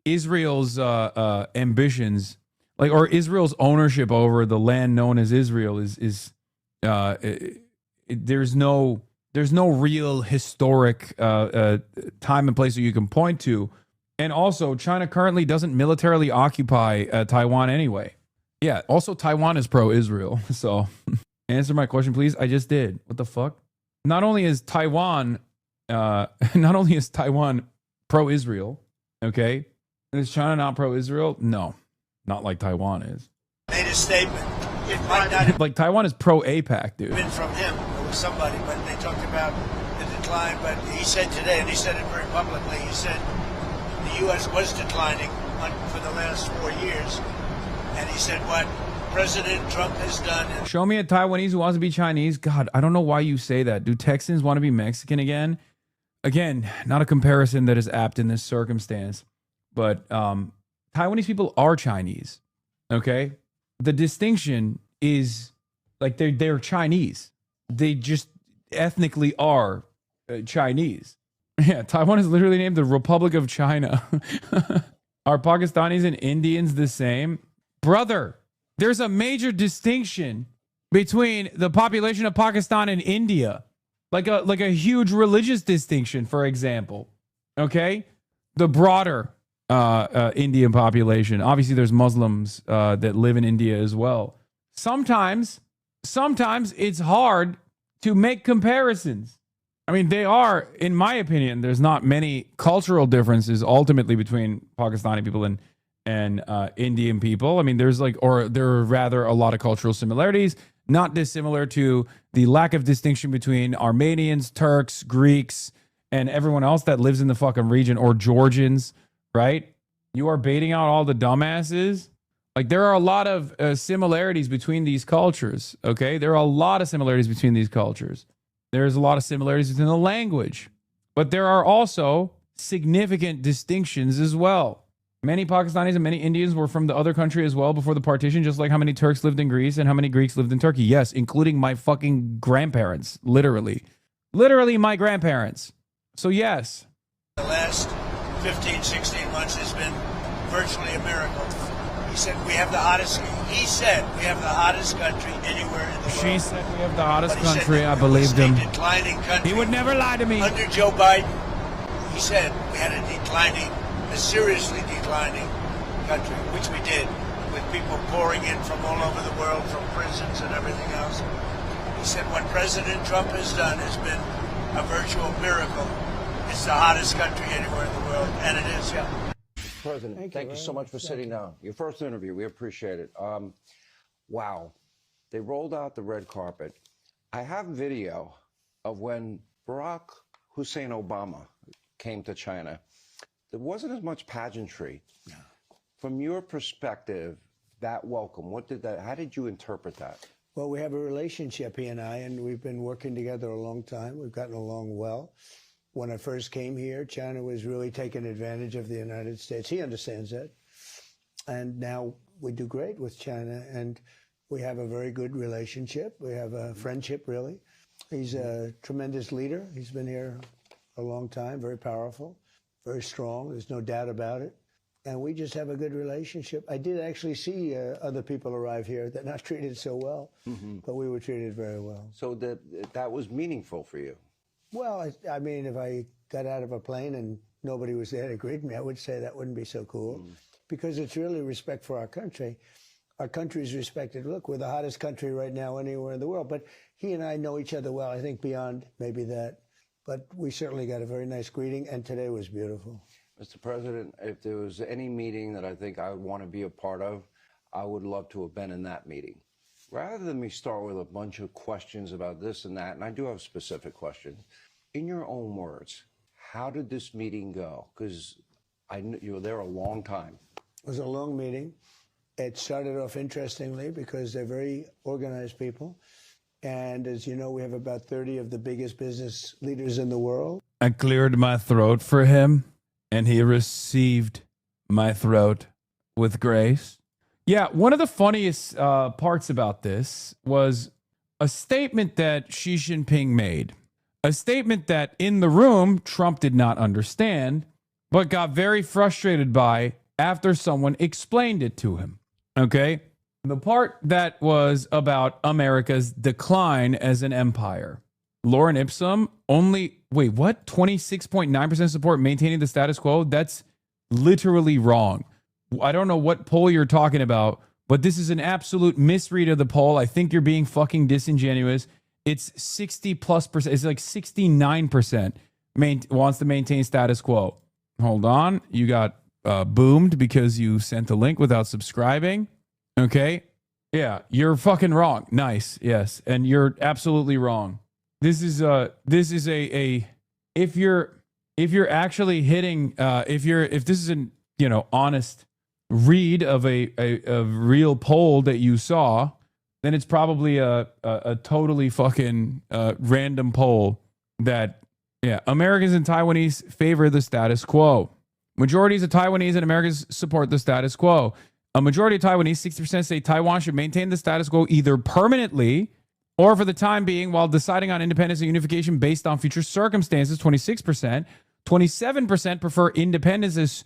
Israel's ambitions, like, or Israel's ownership over the land known as Israel is there's no real historic time and place that you can point to. And also, China currently doesn't militarily occupy Taiwan anyway. Yeah, also Taiwan is pro-Israel. So answer my question, please. I just did. What the fuck? Not only is Taiwan pro-Israel, okay? Is China not pro-Israel? No, not like Taiwan is. Made a statement. it might not have Like Taiwan is pro APAC, dude. been from him. It was somebody, but they talked about the decline. But he said today, and he said it very publicly, he said the U.S. was declining for the last 4 years. And he said what President Trump has done. Show me a Taiwanese who wants to be Chinese. God, I don't know why you say that. Do Texans want to be Mexican again? Again, not a comparison that is apt in this circumstance. But Taiwanese people are Chinese. Okay? The distinction is like they're Chinese. They just ethnically are Chinese. Yeah, Taiwan is literally named the Republic of China. Are Pakistanis and Indians the same? Brother, there's a major distinction between the population of Pakistan and India. Like a huge religious distinction, for example. Okay? The broader Indian population. Obviously, there's Muslims that live in India as well. Sometimes it's hard to make comparisons. I mean, they are, in my opinion, there's not many cultural differences ultimately between Pakistani people and Indian people. I mean, there are rather a lot of cultural similarities, not dissimilar to the lack of distinction between Armenians, Turks, Greeks, and everyone else that lives in the fucking region, or Georgians, right? You are baiting out all the dumbasses. Like, there are a lot of similarities between these cultures, okay? There are a lot of similarities between these cultures. There's a lot of similarities within the language. But there are also significant distinctions as well. Many Pakistanis and many Indians were from the other country as well before the partition, just like how many Turks lived in Greece and how many Greeks lived in Turkey. Yes, including my fucking grandparents, literally. Literally my grandparents. So yes. The last 15, 16 months has been virtually a miracle. He said we have the hottest country anywhere in the world. She said we have the hottest country. I believed him. Declining country. He would never lie to me. Under Joe Biden, he said we had a seriously declining country, which we did, with people pouring in from all over the world, from prisons and everything else. He said what President Trump has done has been a virtual miracle. It's the hottest country anywhere in the world, and it is, yeah. President, thank you so much for sitting down. Your first interview, we appreciate it. Wow, they rolled out the red carpet. I have video of when Barack Hussein Obama came to China. There wasn't as much pageantry. From your perspective, that welcome, how did you interpret that? Well, we have a relationship, he and I, and we've been working together a long time. We've gotten along well. When I first came here, China was really taking advantage of the United States. He understands that. And now we do great with China, and we have a very good relationship. We have a friendship, really. He's a tremendous leader. He's been here a long time, very powerful, very strong. There's no doubt about it. And we just have a good relationship. I did actually see other people arrive here that not treated so well, but we were treated very well. So that was meaningful for you? Well, I mean, if I got out of a plane and nobody was there to greet me, I would say that wouldn't be so cool, because it's really respect for our country. Our country is respected. Look, we're the hottest country right now anywhere in the world, but he and I know each other well, I think beyond maybe that. But we certainly got a very nice greeting, and today was beautiful. Mr. President, if there was any meeting that I think I would want to be a part of, I would love to have been in that meeting. Rather than me start with a bunch of questions about this and that, and I do have specific questions, in your own words, how did this meeting go? Because you were there a long time. It was a long meeting. It started off interestingly because they're very organized people. And as you know, we have about 30 of the biggest business leaders in the world. I cleared my throat for him, and he received my throat with grace. Yeah, one of the funniest parts about this was a statement that Xi Jinping made. A statement that in the room, Trump did not understand, but got very frustrated by after someone explained it to him. Okay? The part that was about America's decline as an empire. Lauren Ipsum only, 26.9% support maintaining the status quo? That's literally wrong. I don't know what poll you're talking about, but this is an absolute misread of the poll. I think you're being fucking disingenuous. It's 60+%. It's like 69% wants to maintain status quo. Hold on. You got boomed because you sent the link without subscribing. Okay. Yeah, you're fucking wrong. Nice. Yes. And you're absolutely wrong. This is a if you're actually hitting if this is an honest read of a real poll that you saw, then it's probably a totally fucking random poll that Americans and Taiwanese favor the status quo. Majorities of Taiwanese and Americans support the status quo. A majority of Taiwanese, 60%, say Taiwan should maintain the status quo either permanently or for the time being while deciding on independence and unification based on future circumstances, 26%. 27% prefer independence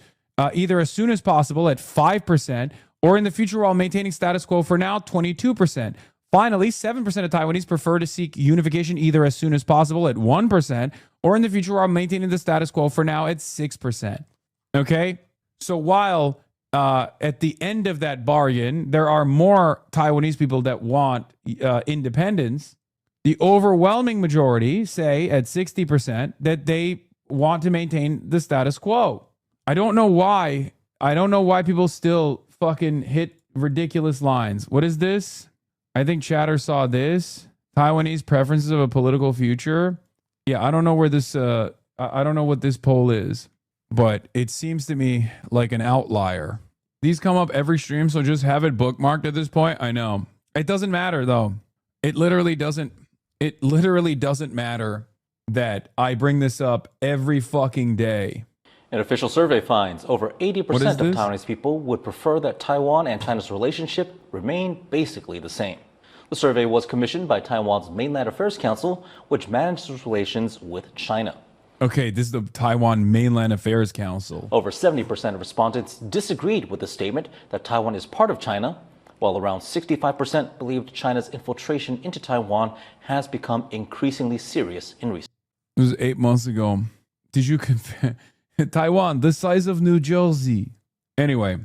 either as soon as possible at 5% or in the future while maintaining status quo for now, 22%. Finally, 7% of Taiwanese prefer to seek unification either as soon as possible at 1% or in the future while maintaining the status quo for now at 6%. Okay? So while at the end of that bargain, there are more Taiwanese people that want independence, the overwhelming majority say at 60% that they want to maintain the status quo. I don't know why people still fucking hit ridiculous lines. What is this? I think Chatter saw this. Taiwanese preferences of a political future. Yeah, I don't know where this I don't know what this poll is, but it seems to me like an outlier. These come up every stream, so just have it bookmarked at this point. I know. It doesn't matter though. It literally doesn't matter that I bring this up every fucking day. An official survey finds over 80% of Taiwanese people would prefer that Taiwan and China's relationship remain basically the same. The survey was commissioned by Taiwan's Mainland Affairs Council, which manages relations with China. Okay, this is the Taiwan Mainland Affairs Council. Over 70% of respondents disagreed with the statement that Taiwan is part of China, while around 65% believed China's infiltration into Taiwan has become increasingly serious in recent years. It was 8 months ago. Did you compare Taiwan, the size of New Jersey? Anyway,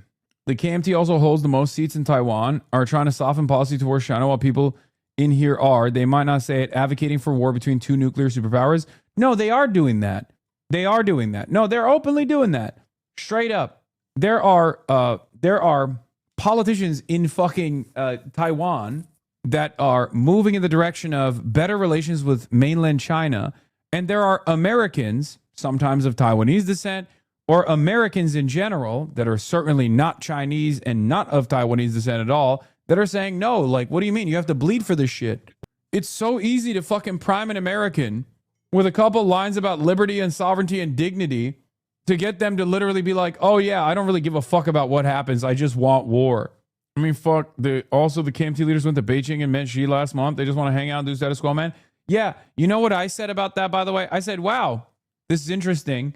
the KMT also holds the most seats in Taiwan, are trying to soften policy towards China while people in here are, they might not say it, advocating for war between two nuclear superpowers. No, they are doing that. They are doing that. No, they're openly doing that. Straight up. There are politicians in fucking Taiwan that are moving in the direction of better relations with mainland China. And there are Americans, sometimes of Taiwanese descent, or Americans in general that are certainly not Chinese and not of Taiwanese descent at all, that are saying, no, like, what do you mean? You have to bleed for this shit. It's so easy to fucking prime an American with a couple lines about liberty and sovereignty and dignity to get them to literally be like, oh yeah, I don't really give a fuck about what happens. I just want war. I mean, fuck. Also, the KMT leaders went to Beijing and met Xi last month. They just want to hang out and do status quo, man. Yeah, you know what I said about that, by the way? I said, wow, this is interesting.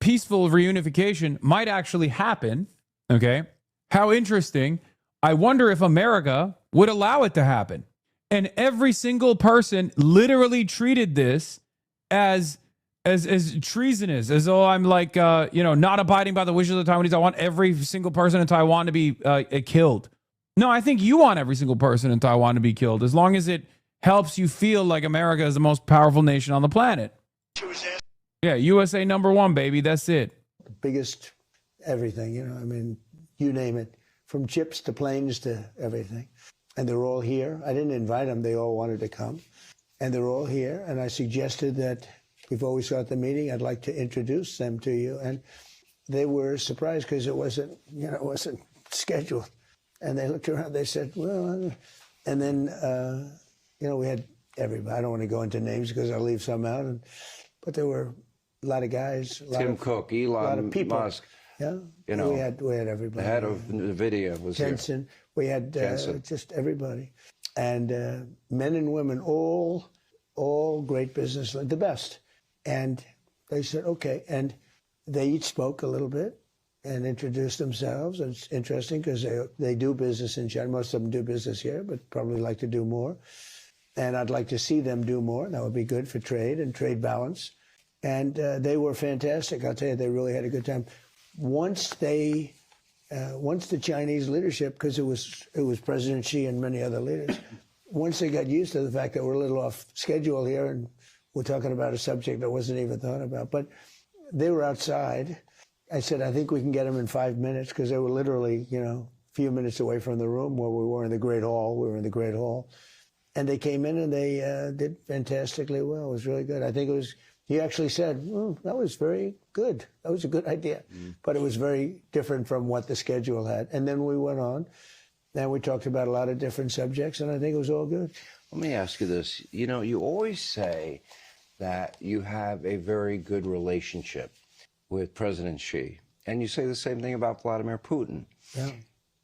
Peaceful reunification might actually happen. Okay. How interesting. I wonder if America would allow it to happen. And every single person literally treated this as treasonous, as though I'm like, not abiding by the wishes of the Taiwanese. I want every single person in Taiwan to be killed. No, I think you want every single person in Taiwan to be killed, as long as it helps you feel like America is the most powerful nation on the planet. Yeah, USA #1, baby. That's it. The biggest everything, I mean, you name it, from chips to planes to everything. And they're all here. I didn't invite them. They all wanted to come. And they're all here. And I suggested that before we start the meeting, I'd like to introduce them to you. And they were surprised because it wasn't scheduled. And they looked around. They said, well, and then, we had everybody. I don't want to go into names because I'll leave some out. But there were a lot of guys. Tim Cook, Elon, a lot of people. Musk. Yeah, we had everybody. The head of NITHYA was Jensen. here. We had just everybody, and men and women, all great business, the best. And they said, okay, and they each spoke a little bit and introduced themselves. And it's interesting because they do business in China. Most of them do business here, but probably like to do more. And I'd like to see them do more. That would be good for trade and trade balance. And they were fantastic. I'll tell you, they really had a good time. Once the Chinese leadership, because it was President Xi and many other leaders, once they got used to the fact that we're a little off schedule here and we're talking about a subject that wasn't even thought about, but they were outside. I said, I think we can get them in 5 minutes, because they were literally, few minutes away from the room where we were in the Great Hall. We were in the Great Hall. And they came in and they did fantastically well. It was really good. I think it was, he actually said, oh, that was very good. That was a good idea. But it was very different from what the schedule had. And then we went on and we talked about a lot of different subjects, and I think it was all good. Let me ask you this. You know, you always say that you have a very good relationship with President Xi. And you say the same thing about Vladimir Putin. Yeah.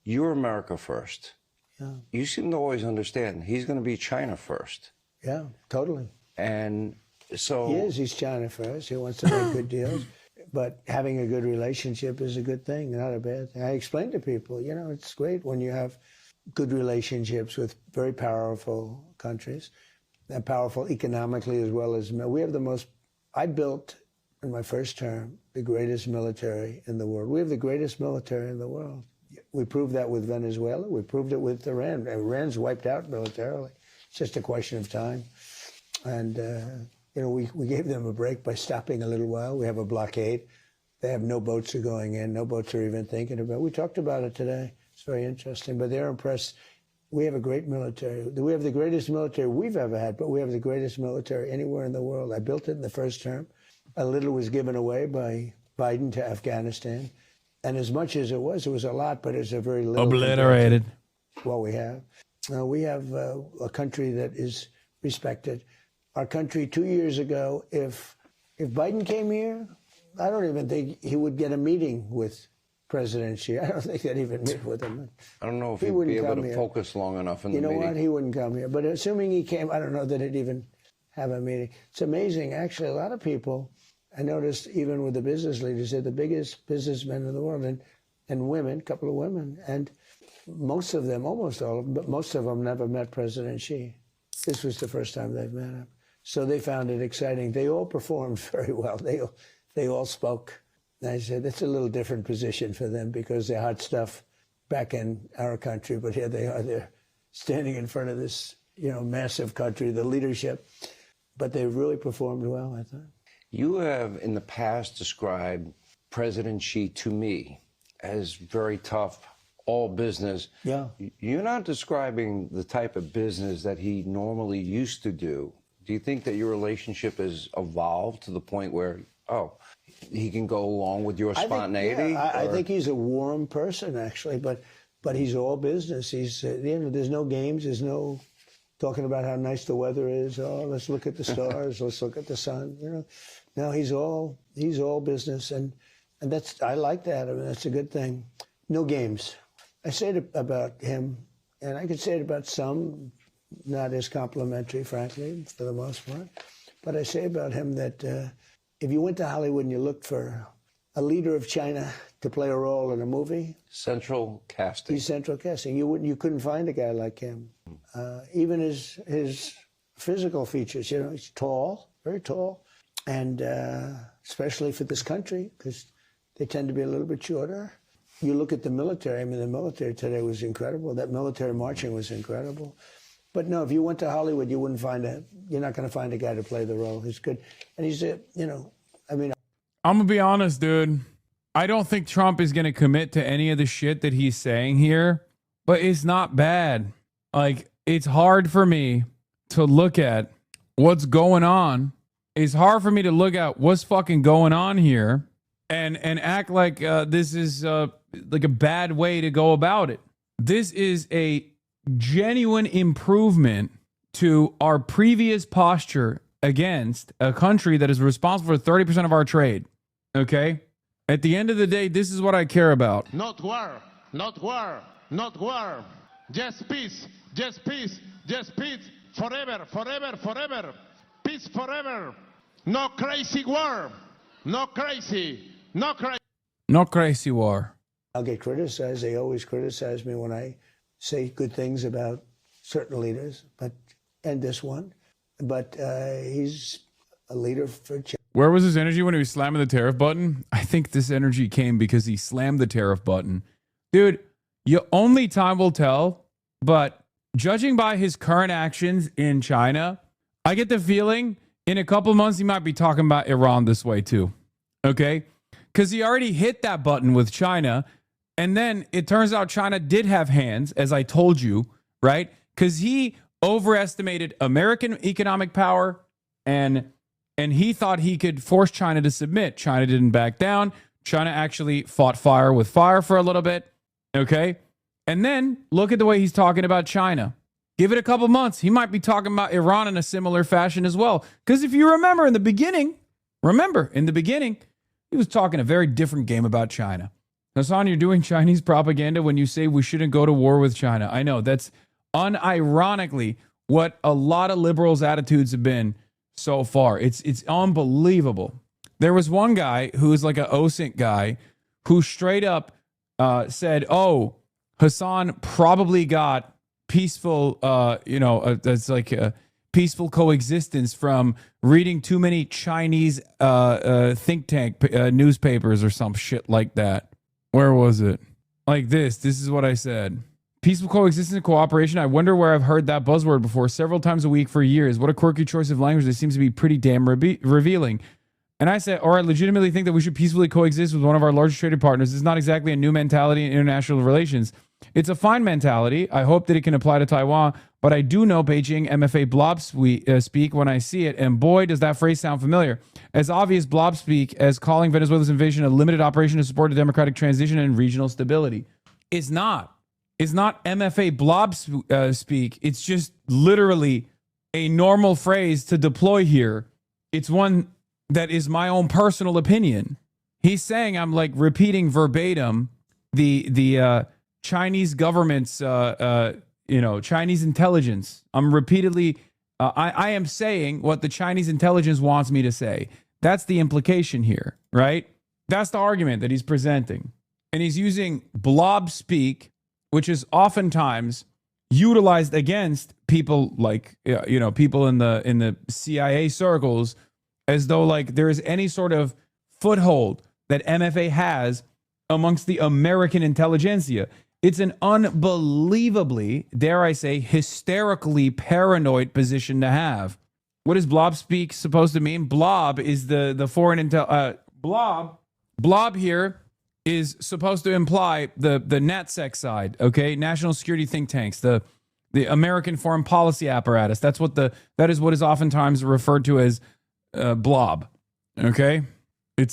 You're America first. Yeah. You seem to always understand he's going to be China first. Yeah, totally. And so... He is. He's China first. He wants to make good deals. But having a good relationship is a good thing, not a bad thing. I explain to people, you know, it's great when you have good relationships with very powerful countries, and powerful economically as well as... We have the most... I built, in my first term, the greatest military in the world. We have the greatest military in the world. We proved that with Venezuela. We proved it with Iran. Iran's wiped out militarily. It's just a question of time. And, you know, we gave them a break by stopping a little while. We have a blockade. They have no boats are going in. No boats are even thinking about it. We talked about it today. It's very interesting. But they're impressed. We have a great military. We have the greatest military we've ever had, but we have the greatest military anywhere in the world. I built it in the first term. A little was given away by Biden to Afghanistan. And as much as it was a lot, but it's a very little. Obliterated. What we have. We have a country that is respected. Our country 2 years ago, if Biden came here, I don't even think he would get a meeting with President Xi. I don't think they'd even meet with him. I don't know if he'd be able to focus long enough in the meeting. You know what? He wouldn't come here. But assuming he came, I don't know that he'd even have a meeting. It's amazing. Actually, a lot of people... I noticed even with the business leaders, they're the biggest businessmen in the world, and women, a couple of women, and most of them, almost all of them, but most of them never met President Xi. This was the first time they've met him. So they found it exciting. They all performed very well. They all spoke. And I said, it's a little different position for them because they're hot stuff back in our country, but here they are, they're standing in front of this, you know, massive country, the leadership. But they really performed well, I thought. You have, in the past, described President Xi to me as very tough, all business. Yeah. You're not describing the type of business that he normally used to do. Do you think that your relationship has evolved to the point where, oh, he can go along with your spontaneity? I think he's a warm person, actually, but he's all business. He's, you know, there's no games, there's no talking about how nice the weather is. Oh, let's look at the stars, let's look at the sun, you know. No, he's all business, and that's, I like that. I mean, that's a good thing. No games. I say it about him, and I could say it about some, not as complimentary, frankly, for the most part. But I say about him that if you went to Hollywood and you looked for a leader of China to play a role in a movie, central casting. He's central casting. You couldn't find a guy like him. Even his physical features. You know, he's tall, very tall. And especially for this country, because they tend to be a little bit shorter. You look at the military. I mean, the military today was incredible. That military marching was incredible. But no, if you went to Hollywood, you wouldn't find you're not going to find a guy to play the role. He's good. And he's, you know, I mean. I'm going to be honest, dude. I don't think Trump is going to commit to any of the shit that he's saying here, but it's not bad. Like, it's hard for me to look at what's going on. It's hard for me to look at what's fucking going on here and act like this is like a bad way to go about it. This is a genuine improvement to our previous posture against a country that is responsible for 30% of our trade. Okay? At the end of the day, this is what I care about. Not war, not war, not war. Just peace, just peace, just peace. Forever, forever, forever. Peace forever. No crazy war. No crazy. No crazy. No crazy war. I'll get criticized. They always criticize me when I say good things about certain leaders, and this one. But he's a leader for China. Where was his energy when he was slamming the tariff button? I think this energy came because he slammed the tariff button. Dude, only time will tell, but judging by his current actions in China, I get the feeling in a couple months he might be talking about Iran this way too. Okay? Because he already hit that button with China, And then it turns out China did have hands, as I told you, right? Because he overestimated American economic power, and he thought he could force China to submit. China didn't back down. China actually fought fire with fire for a little bit, okay? And then look at the way he's talking about China. Give it a couple months. He might be talking about Iran in a similar fashion as well. Because if you remember in the beginning, he was talking a very different game about China. Hasan, you're doing Chinese propaganda when you say we shouldn't go to war with China. I know, that's unironically what a lot of liberals' attitudes have been so far. It's unbelievable. There was one guy who was like an OSINT guy who straight up said, oh, Hasan probably got peaceful, that's like a peaceful coexistence from reading too many Chinese think tank newspapers or some shit like that. Where was it? Like this is what I said. Peaceful coexistence and cooperation. I wonder where I've heard that buzzword before several times a week for years. What a quirky choice of language that seems to be pretty damn revealing. And I said, or I legitimately think that we should peacefully coexist with one of our largest trading partners. This is not exactly a new mentality in international relations. It's a fine mentality. I hope that it can apply to Taiwan, but I do know Beijing MFA blob speak when I see it, and boy, does that phrase sound familiar. As obvious blob speak as calling Venezuela's invasion a limited operation to support a democratic transition and regional stability. It's not. It's not MFA blob speak. It's just literally a normal phrase to deploy here. It's one that is my own personal opinion. He's saying I'm like repeating verbatim the Chinese government's, Chinese intelligence. I'm repeatedly, I am saying what the Chinese intelligence wants me to say. That's the implication here, right? That's the argument that he's presenting. And he's using blob speak, which is oftentimes utilized against people like, people in the CIA circles, as though like there is any sort of foothold that MFA has amongst the American intelligentsia. It's an unbelievably, dare I say, hysterically paranoid position to have. What is blob speak supposed to mean? Blob is the foreign intel. Blob here is supposed to imply the NatSec side, okay? National security think tanks, the American foreign policy apparatus. That is what is oftentimes referred to as blob, okay? I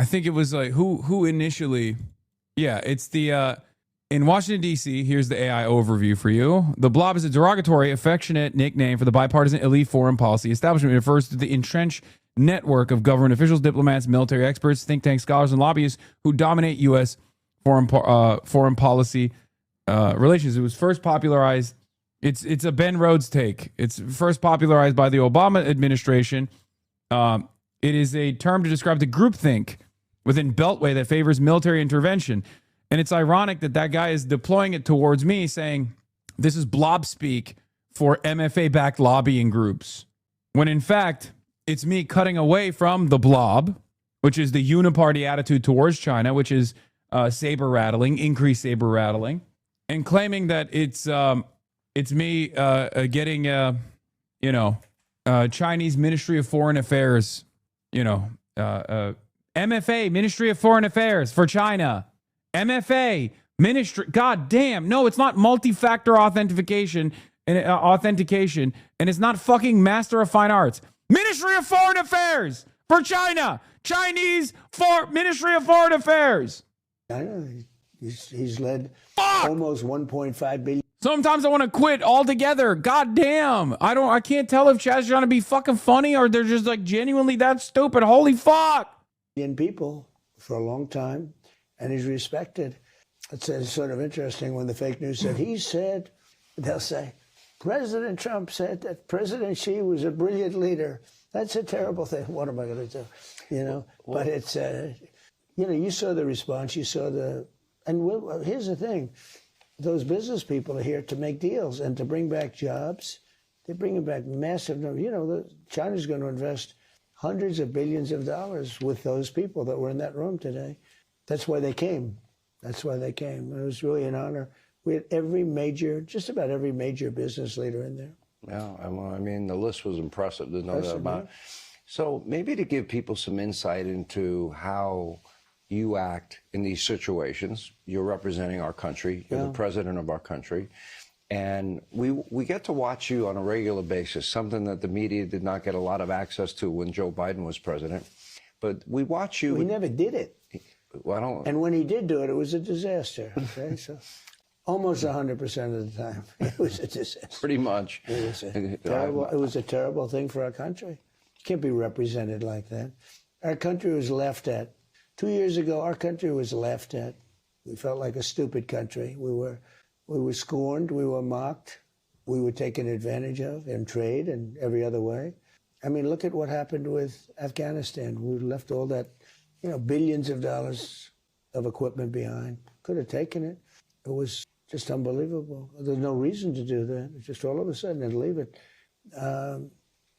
think it was like who initially. Yeah, it's in Washington, D.C., here's the AI overview for you. The blob is a derogatory, affectionate nickname for the bipartisan elite foreign policy establishment. It refers to the entrenched network of government officials, diplomats, military experts, think tank scholars, and lobbyists who dominate U.S. foreign policy relations. It was first popularized. It's a Ben Rhodes take. It's first popularized by the Obama administration. It is a term to describe the groupthink within Beltway that favors military intervention. And it's ironic that guy is deploying it towards me, saying this is blob speak for MFA-backed lobbying groups. When in fact, it's me cutting away from the blob, which is the uniparty attitude towards China, which is saber rattling, increased saber rattling, and claiming that it's me getting, Chinese Ministry of Foreign Affairs, MFA, Ministry of Foreign Affairs for China. MFA, Ministry. God damn. No, it's not multi-factor authentication, and it's not fucking Master of Fine Arts. Ministry of Foreign Affairs for China. Ministry of Foreign Affairs. I know. He's led almost 1.5 billion. Sometimes I want to quit altogether. God damn. I can't tell if Chad's trying to be fucking funny or they're just like genuinely that stupid. Holy fuck. People for a long time, and he's respected. It's sort of interesting when the fake news said, they'll say, President Trump said that President Xi was a brilliant leader. That's a terrible thing. What am I going to do? But it's, you saw the response, and here's the thing. Those business people are here to make deals and to bring back jobs. They're bringing back massive numbers. China's going to invest hundreds of billions of dollars with those people that were in that room today. That's why they came. It was really an honor. We had just about every major business leader in there. Yeah, I mean, the list was impressive. There's no doubt about it. So maybe to give people some insight into how you act in these situations. You're representing our country. You're the president of our country. And we get to watch you on a regular basis, something that the media did not get a lot of access to when Joe Biden was president. But we watch you. We never did it. Well, and when he did do it, it was a disaster. Okay? So almost 100% of the time, it was a disaster. Pretty much. It was a terrible thing for our country. You can't be represented like that. Our country was laughed at. 2 years ago, our country was laughed at. We felt like a stupid country. We were scorned. We were mocked. We were taken advantage of in trade and every other way. I mean, look at what happened with Afghanistan. We left all that, billions of dollars of equipment behind. Could have taken it. It was just unbelievable. There's no reason to do that. It's just all of a sudden and leave it.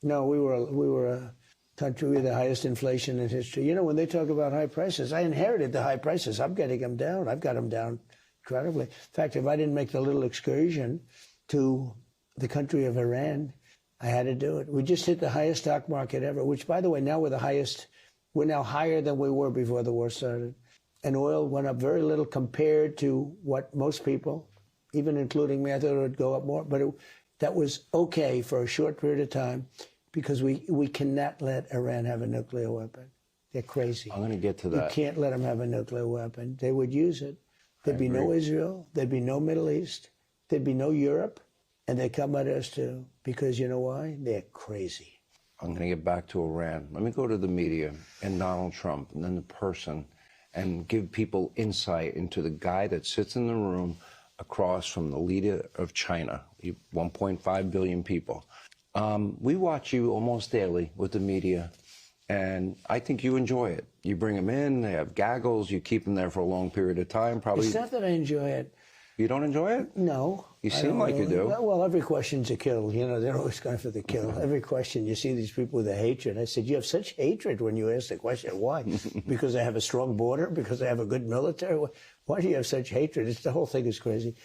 No, we were a country with the highest inflation in history. When they talk about high prices, I inherited the high prices. I'm getting them down. I've got them down incredibly. In fact, if I didn't make the little excursion to the country of Iran, I had to do it. We just hit the highest stock market ever, which, by the way, now we're now higher than we were before the war started. And oil went up very little compared to what most people, even including me, I thought it would go up more. But that was okay for a short period of time because we cannot let Iran have a nuclear weapon. They're crazy. I'm going to get to that. You can't let them have a nuclear weapon. They would use it. There'd be no Israel. There'd be no Middle East. There'd be no Europe. And they come at us too. Because you know why? They're crazy. I'm going to get back to Iran. Let me go to the media and Donald Trump and then the person and give people insight into the guy that sits in the room across from the leader of China, 1.5 billion people. We watch you almost daily with the media, and I think you enjoy it. You bring them in, they have gaggles, you keep them there for a long period of time. Probably. It's not that I enjoy it. You don't enjoy it? No. You seem like you do. Well, every question's a kill. They're always going for the kill. Every question, you see these people with a hatred. I said, you have such hatred when you ask the question. Why? Because they have a strong border? Because they have a good military? Why do you have such hatred? The whole thing is crazy.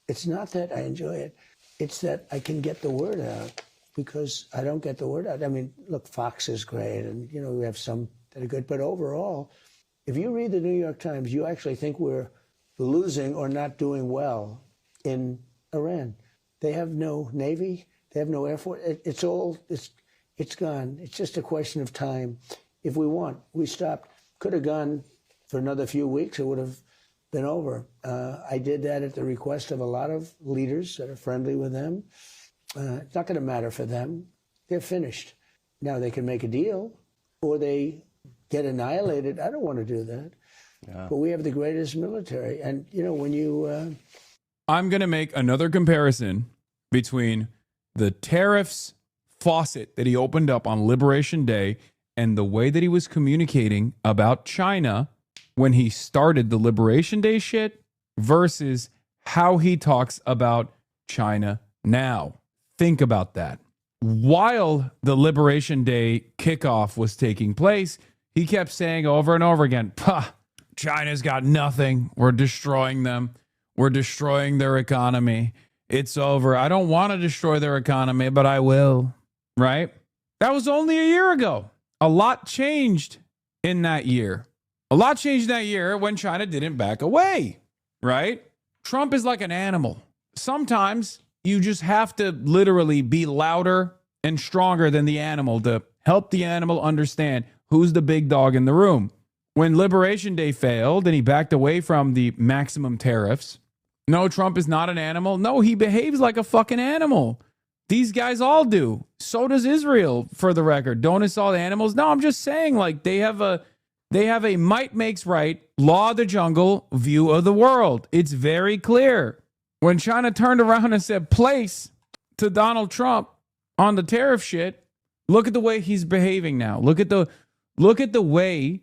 It's not that I enjoy it. It's that I can get the word out because I don't get the word out. I mean, look, Fox is great, and, we have some that are good. But overall, if you read the New York Times, you actually think we're losing or not doing well in Iran. They have no Navy. They have no Air Force. It's gone. It's just a question of time. If we want, we stopped. Could have gone for another few weeks. It would have been over. I did that at the request of a lot of leaders that are friendly with them. It's not going to matter for them. They're finished. Now they can make a deal or they get annihilated. I don't want to do that. Yeah. But we have the greatest military. And, when you... I'm going to make another comparison between the tariffs faucet that he opened up on Liberation Day and the way that he was communicating about China when he started the Liberation Day shit versus how he talks about China now. Think about that. While the Liberation Day kickoff was taking place, he kept saying over and over again, China's got nothing. We're destroying them. We're destroying their economy. It's over. I don't want to destroy their economy, but I will. Right? That was only a year ago. A lot changed in that year. A lot changed that year when China didn't back away. Right? Trump is like an animal. Sometimes you just have to literally be louder and stronger than the animal to help the animal understand who's the big dog in the room. When Liberation Day failed and he backed away from the maximum tariffs, no, Trump is not an animal. No, he behaves like a fucking animal. These guys all do. So does Israel, for the record. Don't insult animals. No, I'm just saying, like, they have a might makes right, law of the jungle view of the world. It's very clear. When China turned around and said place to Donald Trump on the tariff shit, look at the way he's behaving now. Look at the way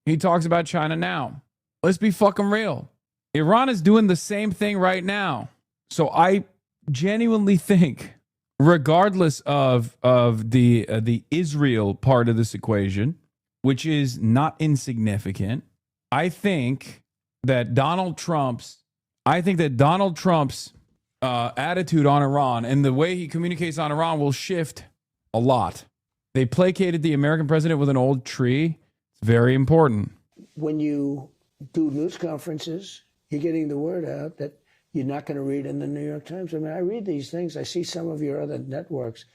he talks about China now. Let's be fucking real. Iran is doing the same thing right now. So I genuinely think, regardless of the Israel part of this equation, which is not insignificant, I think that Donald Trump's attitude on Iran and the way he communicates on Iran will shift a lot. They placated the American president with an old tree. It's very important. When you do news conferences, you're getting the word out that you're not going to read in the New York Times. I mean, I read these things. I see some of your other networks,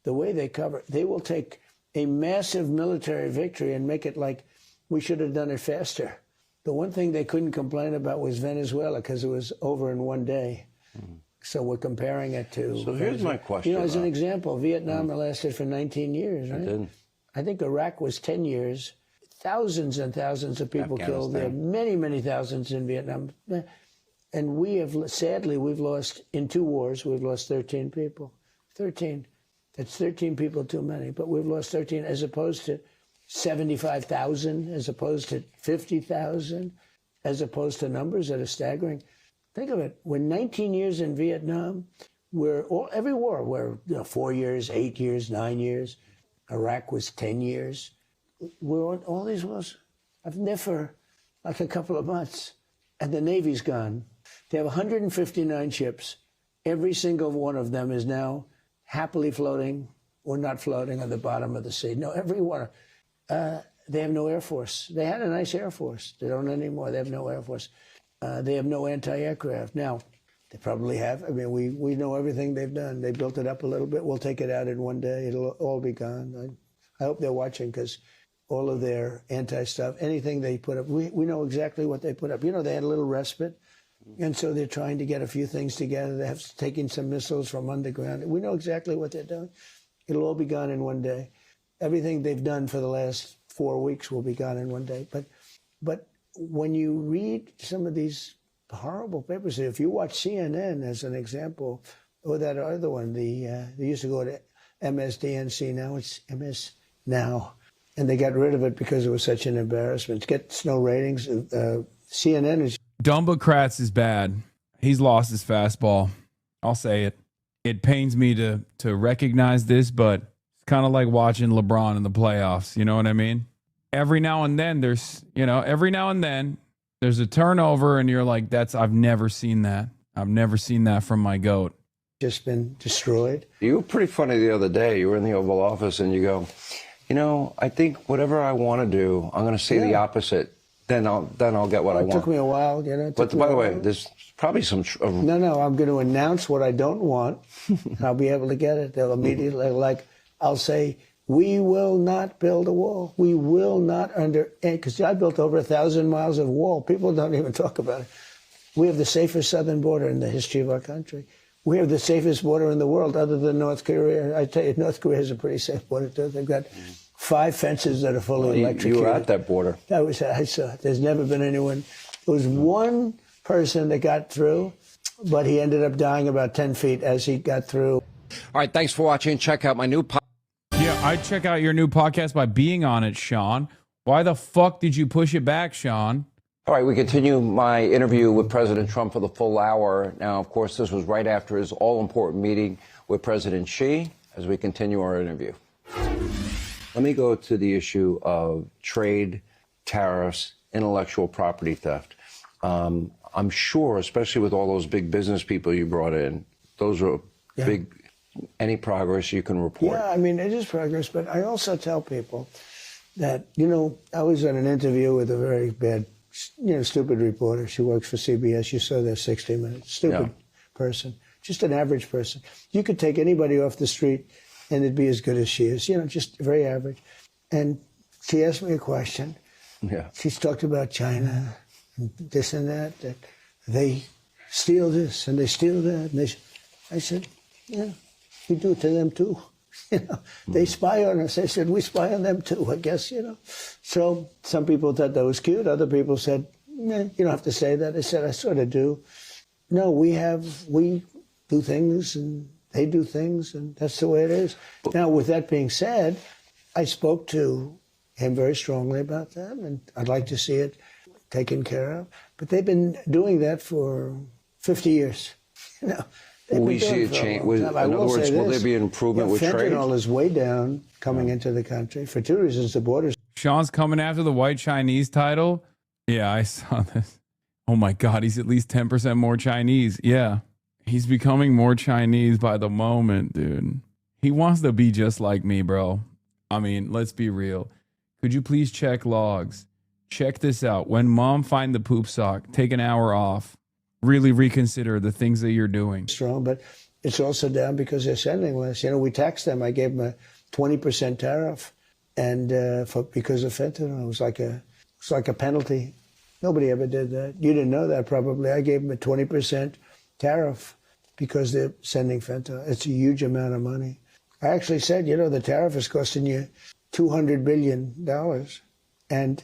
the way they cover, they will take a massive military victory and make it like we should have done it faster. The one thing they couldn't complain about was Venezuela because it was over in one day. So we're comparing it to... So here's my question. You know, as an example, Vietnam lasted for 19 years, right? It did. I think Iraq was 10 years. Thousands and thousands of people killed there. Many, many thousands in Vietnam. And we have, sadly, we've lost, in 2 wars, we've lost 13 people. 13. That's 13 people too many. But we've lost 13 as opposed to 75,000, as opposed to 50,000, as opposed to numbers that are staggering. Think of it. We're 19 years in Vietnam. Every war, we're 4 years, 8 years, 9 years. Iraq was 10 years. We're on all these wars. I've never, like a couple of months, and the Navy's gone. They have 159 ships. Every single one of them is now happily floating or not floating on the bottom of the sea. No, every one. They have no Air Force. They had a nice Air Force. They don't anymore. They have no Air Force. They have no anti-aircraft. Now, they probably have. I mean, we know everything they've done. They built it up a little bit. We'll take it out in one day. It'll all be gone. I hope they're watching because all of their anti-stuff, anything they put up, we know exactly what they put up. You know, they had a little respite. And so they're trying to get a few things together. They have taken some missiles from underground. We know exactly what they're doing. It'll all be gone in one day. Everything they've done for the last 4 weeks will be gone in one day. But when you read some of these horrible papers, if you watch CNN as an example, or that other one, they used to go to MSDNC, now it's MS Now. And they got rid of it because it was such an embarrassment. It gets no ratings. CNN is... Dumbocrats is bad. He's lost his fastball. I'll say it. It pains me to recognize this, but it's kind of like watching LeBron in the playoffs. You know what I mean? Every now and then there's a turnover and you're like, I've never seen that. I've never seen that from my GOAT. Just been destroyed. You were pretty funny the other day. You were in the Oval Office and you go, I think whatever I want to do, I'm going to say the opposite. Then I'll get what I want. It took me a while, But by the way, there's probably some... No, I'm going to announce what I don't want. I'll be able to get it. They'll immediately, I'll say, we will not build a wall. We will not because I built over 1,000 miles of wall. People don't even talk about it. We have the safest southern border in the history of our country. We have the safest border in the world other than North Korea. I tell you, North Korea has a pretty safe border too. They've got 5 fences that are fully electrocuted. You were at that border. I saw it. There's never been anyone. There was one person that got through, but he ended up dying about 10 feet as he got through. All right, thanks for watching. Check out my new podcast. Yeah, I'd check out your new podcast by being on it, Sean. Why the fuck did you push it back, Sean? All right, we continue my interview with President Trump for the full hour. Now, of course, this was right after his all-important meeting with President Xi as we continue our interview. Let me go to the issue of trade, tariffs, intellectual property theft. I'm sure, especially with all those big business people you brought in, those are big. Any progress you can report? Yeah, I mean, it is progress, but I also tell people that, I was on an interview with a very bad, stupid reporter. She works for CBS. You saw that 60 Minutes. Stupid person, just an average person. You could take anybody off the street and it'd be as good as she is, just very average. And she asked me a question. Yeah. She's talked about China and this and that they steal this and they steal that. And I said, yeah, we do it to them too. They spy on us. I said, we spy on them too, I guess, So some people thought that was cute. Other people said, nah, you don't have to say that. I said, I sort of do. No, we do things and they do things, and that's the way it is. Now, with that being said, I spoke to him very strongly about that, and I'd like to see it taken care of. But they've been doing that for 50 years. Will we see a change? In other words, will there be an improvement with trade? Fentanyl is way down coming into the country for 2 reasons. The borders. Sean's coming after the white Chinese title. Yeah, I saw this. Oh my God, he's at least 10% more Chinese. Yeah, he's becoming more Chinese by the moment, dude. He wants to be just like me, bro. I mean, let's be real. could you please check logs? Check this out. When mom find the poop sock, take an hour off. Really reconsider the things that you're doing. Strong, but it's also down because they're sending less. You know, we taxed them. I gave them a 20% tariff, and because of fentanyl, it was like a penalty. Nobody ever did that. You didn't know that probably. I gave them a 20% tariff because they're sending fentanyl. It's a huge amount of money. I actually said, you know, the tariff is costing you $200 billion, and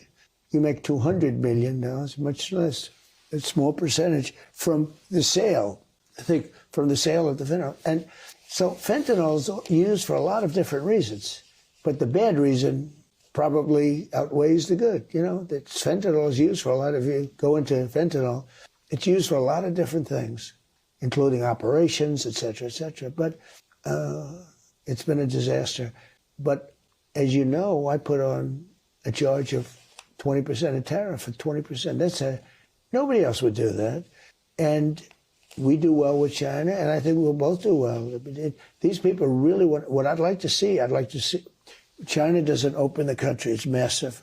you make $200 million, much less. A small percentage from the sale, I think, from the sale of the fentanyl. And so fentanyl is used for a lot of different reasons, but the bad reason probably outweighs the good. You know, that fentanyl is used for a lot of, you go into fentanyl, it's used for a lot of different things, including operations, et cetera, but it's been a disaster. But as you know, I put on a charge of 20%, a tariff of 20%. Nobody else would do that. And we do well with China, and I think we'll both do well. These people really, what I'd like to see, China doesn't open the country. It's massive.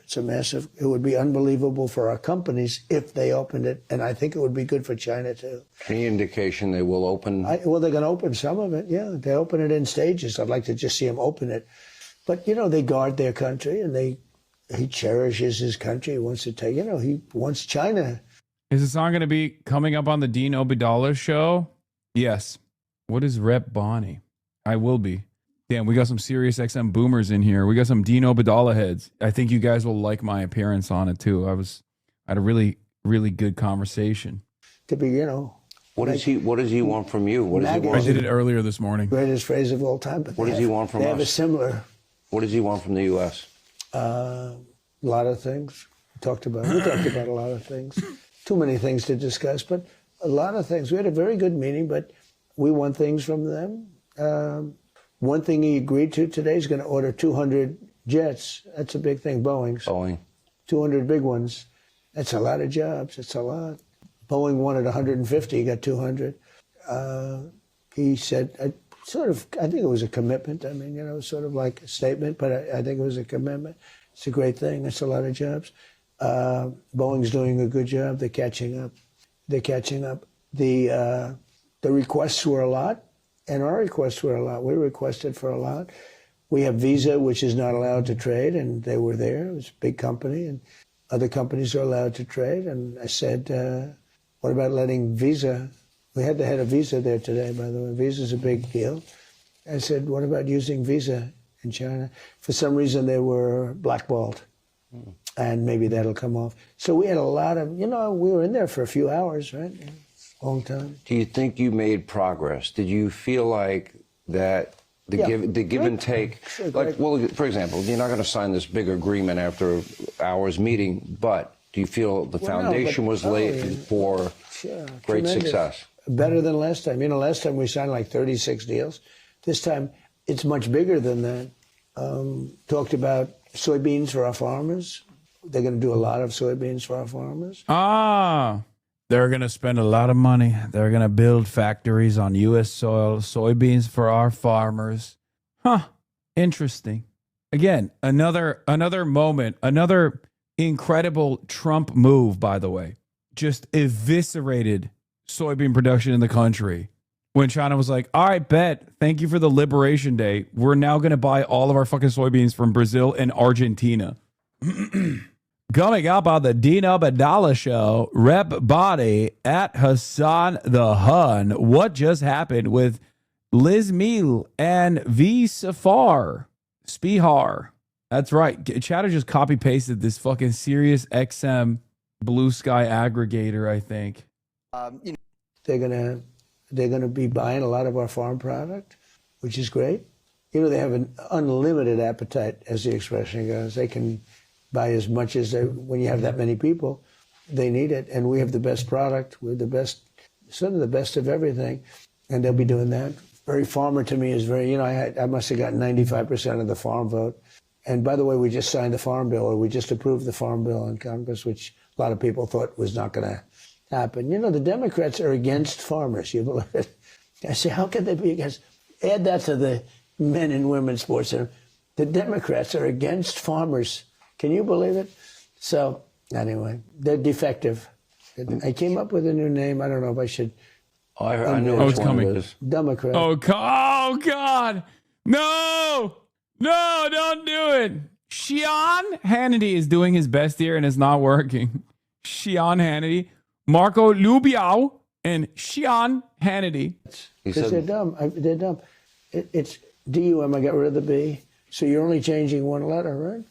It would be unbelievable for our companies if they opened it, and I think it would be good for China too. Any indication they will open? Well, they're going to open some of it, yeah. They open it in stages. I'd like to just see them open it. But, you know, they guard their country, and he cherishes his country. He wants to take, you know, he wants China. Is the song going to be coming up on the Dean Obeidallah show? Yes. What is Rep Bonnie? I will be. Damn, we got some Sirius XM boomers in here. We got some Dean Obeidallah heads. I think you guys will like my appearance on it too. I had a really, really good conversation. To be, you know. What does he want from you? What does he want? I did it earlier this morning. Greatest phrase of all time. But what does he want from us? They have a similar. What does he want from the U.S.? A lot of things. We talked about a lot of things. Too many things to discuss, but a lot of things. We had a very good meeting, but we want things from them. One thing he agreed to today is going to order 200 jets. That's a big thing, Boeing's. 200 big ones. That's a lot of jobs. It's a lot. Boeing wanted 150, he got 200. He said, I think it was a commitment. I mean, you know, sort of like a statement, but I think it was a commitment. It's a great thing. That's a lot of jobs. Boeing's doing a good job. They're catching up. The requests were a lot, and our requests were a lot. We requested for a lot. We have Visa, which is not allowed to trade, and they were there. It was a big company, and other companies are allowed to trade. And I said, what about letting Visa? We had the head of Visa there today, by the way. Visa's a big deal. I said, what about using Visa in China? For some reason, they were blackballed. And maybe that'll come off. So we had a lot of, you know, we were in there for a few hours, right? Long time. Do you think you made progress? Did you feel like that the give and take? Sure, like, well, for example, you're not going to sign this big agreement after hours meeting, but do you feel the foundation was laid for great success? Better than last time. You know, last time we signed like 36 deals. This time it's much bigger than that. Talked about soybeans for our farmers. They're going to do a lot of soybeans for our farmers. They're going to spend a lot of money. They're going to build factories on U.S. soil, soybeans for our farmers. Interesting. Again, another moment, another incredible Trump move, by the way. Just eviscerated soybean production in the country. When China was like, all right, bet, thank you for the Liberation Day. We're now going to buy all of our fucking soybeans from Brazil and Argentina. Coming up on the Dean Obeidallah Show, Rep Body at Hasan the Hun. What just happened with Liz Meal and V. Spihar? That's right. Chatter just copy-pasted this fucking Sirius XM Blue Sky aggregator, I think. You know, they're gonna be buying a lot of our farm product, which is great. You know, they have an unlimited appetite, as the expression goes. They can buy as much as when you have that many people, they need it. And we have the best product. We're the best, sort of the best of everything. And they'll be doing that. Very farmer to me is very, you know, I must have gotten 95% of the farm vote. And by the way, we just signed the farm bill, or we just approved the farm bill in Congress, which a lot of people thought was not going to happen. You know, the Democrats are against farmers. You believe it? I say, how can they be against? Add that to the men and women's sports center. The Democrats are against farmers Can you believe it? So anyway, they're defective. I came up with a new name. I don't know if I should. I know which one it is. Democrat. Oh God! No! Don't do it. Sean Hannity is doing his best here, and it's not working. Sean Hannity, Marco Rubio, and Sean Hannity. Because they're dumb. They're dumb. It's D-U-M. I got rid of the B. So you're only changing one letter, right?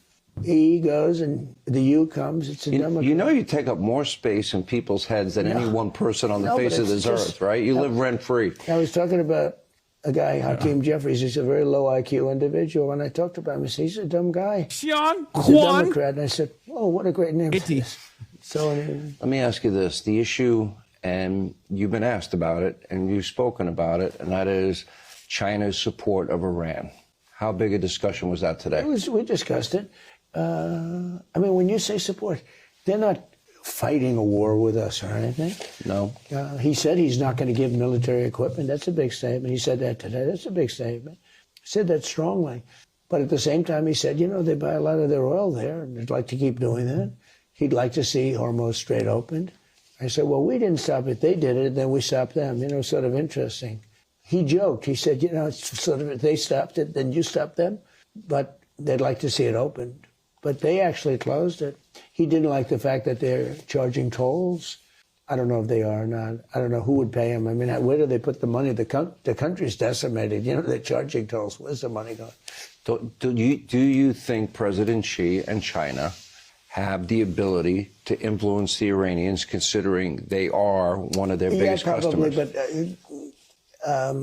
E goes and the U comes. It's a Democrat. You know you take up more space in people's heads than any one person on the face of this earth, right? You live rent-free. I was talking about a guy, Hakeem Jeffries. He's a very low IQ individual. And I talked about him. I said, he's a dumb guy. Sean He's a Democrat. And I said, oh, what a great name. So anyway. Let me ask you this. The issue, and you've been asked about it, and you've spoken about it, and that is China's support of Iran. How big a discussion was that today? We discussed it. I mean, when you say support, they're not fighting a war with us or anything. No. He said he's not going to give military equipment. That's a big statement. He said that today. That's a big statement. He said that strongly. But at the same time, he said, you know, they buy a lot of their oil there, and they'd like to keep doing that. He'd like to see Hormuz Strait opened. I said, well, we didn't stop it. They did it, then we stopped them. You know, sort of interesting. He joked. He said, you know, it's sort of, if they stopped it, then you stopped them. But they'd like to see it opened. But they actually closed it. He didn't like the fact that they're charging tolls. I don't know if they are or not. I don't know who would pay them. I mean, where do they put the money? The country's decimated. You know, they're charging tolls. Where's the money going? Do you think President Xi and China have the ability to influence the Iranians, considering they are one of their biggest probably, customers? But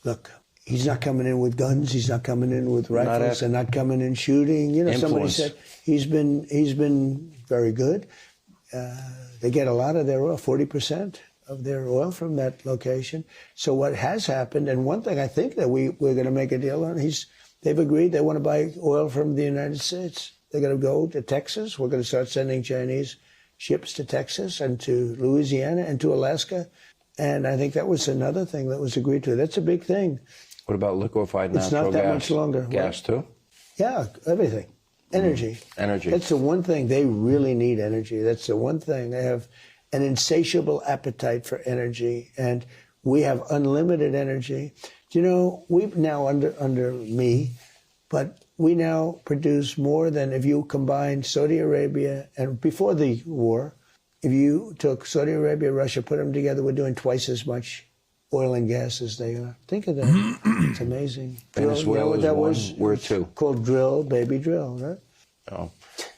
look, he's not coming in with guns. He's not coming in with rifles. And not coming in shooting. You know, somebody said he's been very good. They get a lot of their oil, 40% of their oil from that location. So what has happened, and one thing I think that we're going to make a deal on, they've agreed they want to buy oil from the United States. They're going to go to Texas. We're going to start sending Chinese ships to Texas and to Louisiana and to Alaska. And I think that was another thing that was agreed to. That's a big thing. What about liquefied natural gas? It's not that much longer. Gas, too? Yeah, everything. Energy. Energy. That's the one thing. They really need energy. That's the one thing. They have an insatiable appetite for energy, and we have unlimited energy. You know, we've now, under me, but we now produce more than, if you combine Saudi Arabia, and before the war, if you took Saudi Arabia, Russia, put them together, we're doing twice as much oil and gas as they are. Think of that. It's amazing. Venezuela is one. We're two. Called drill, baby drill, right? Oh.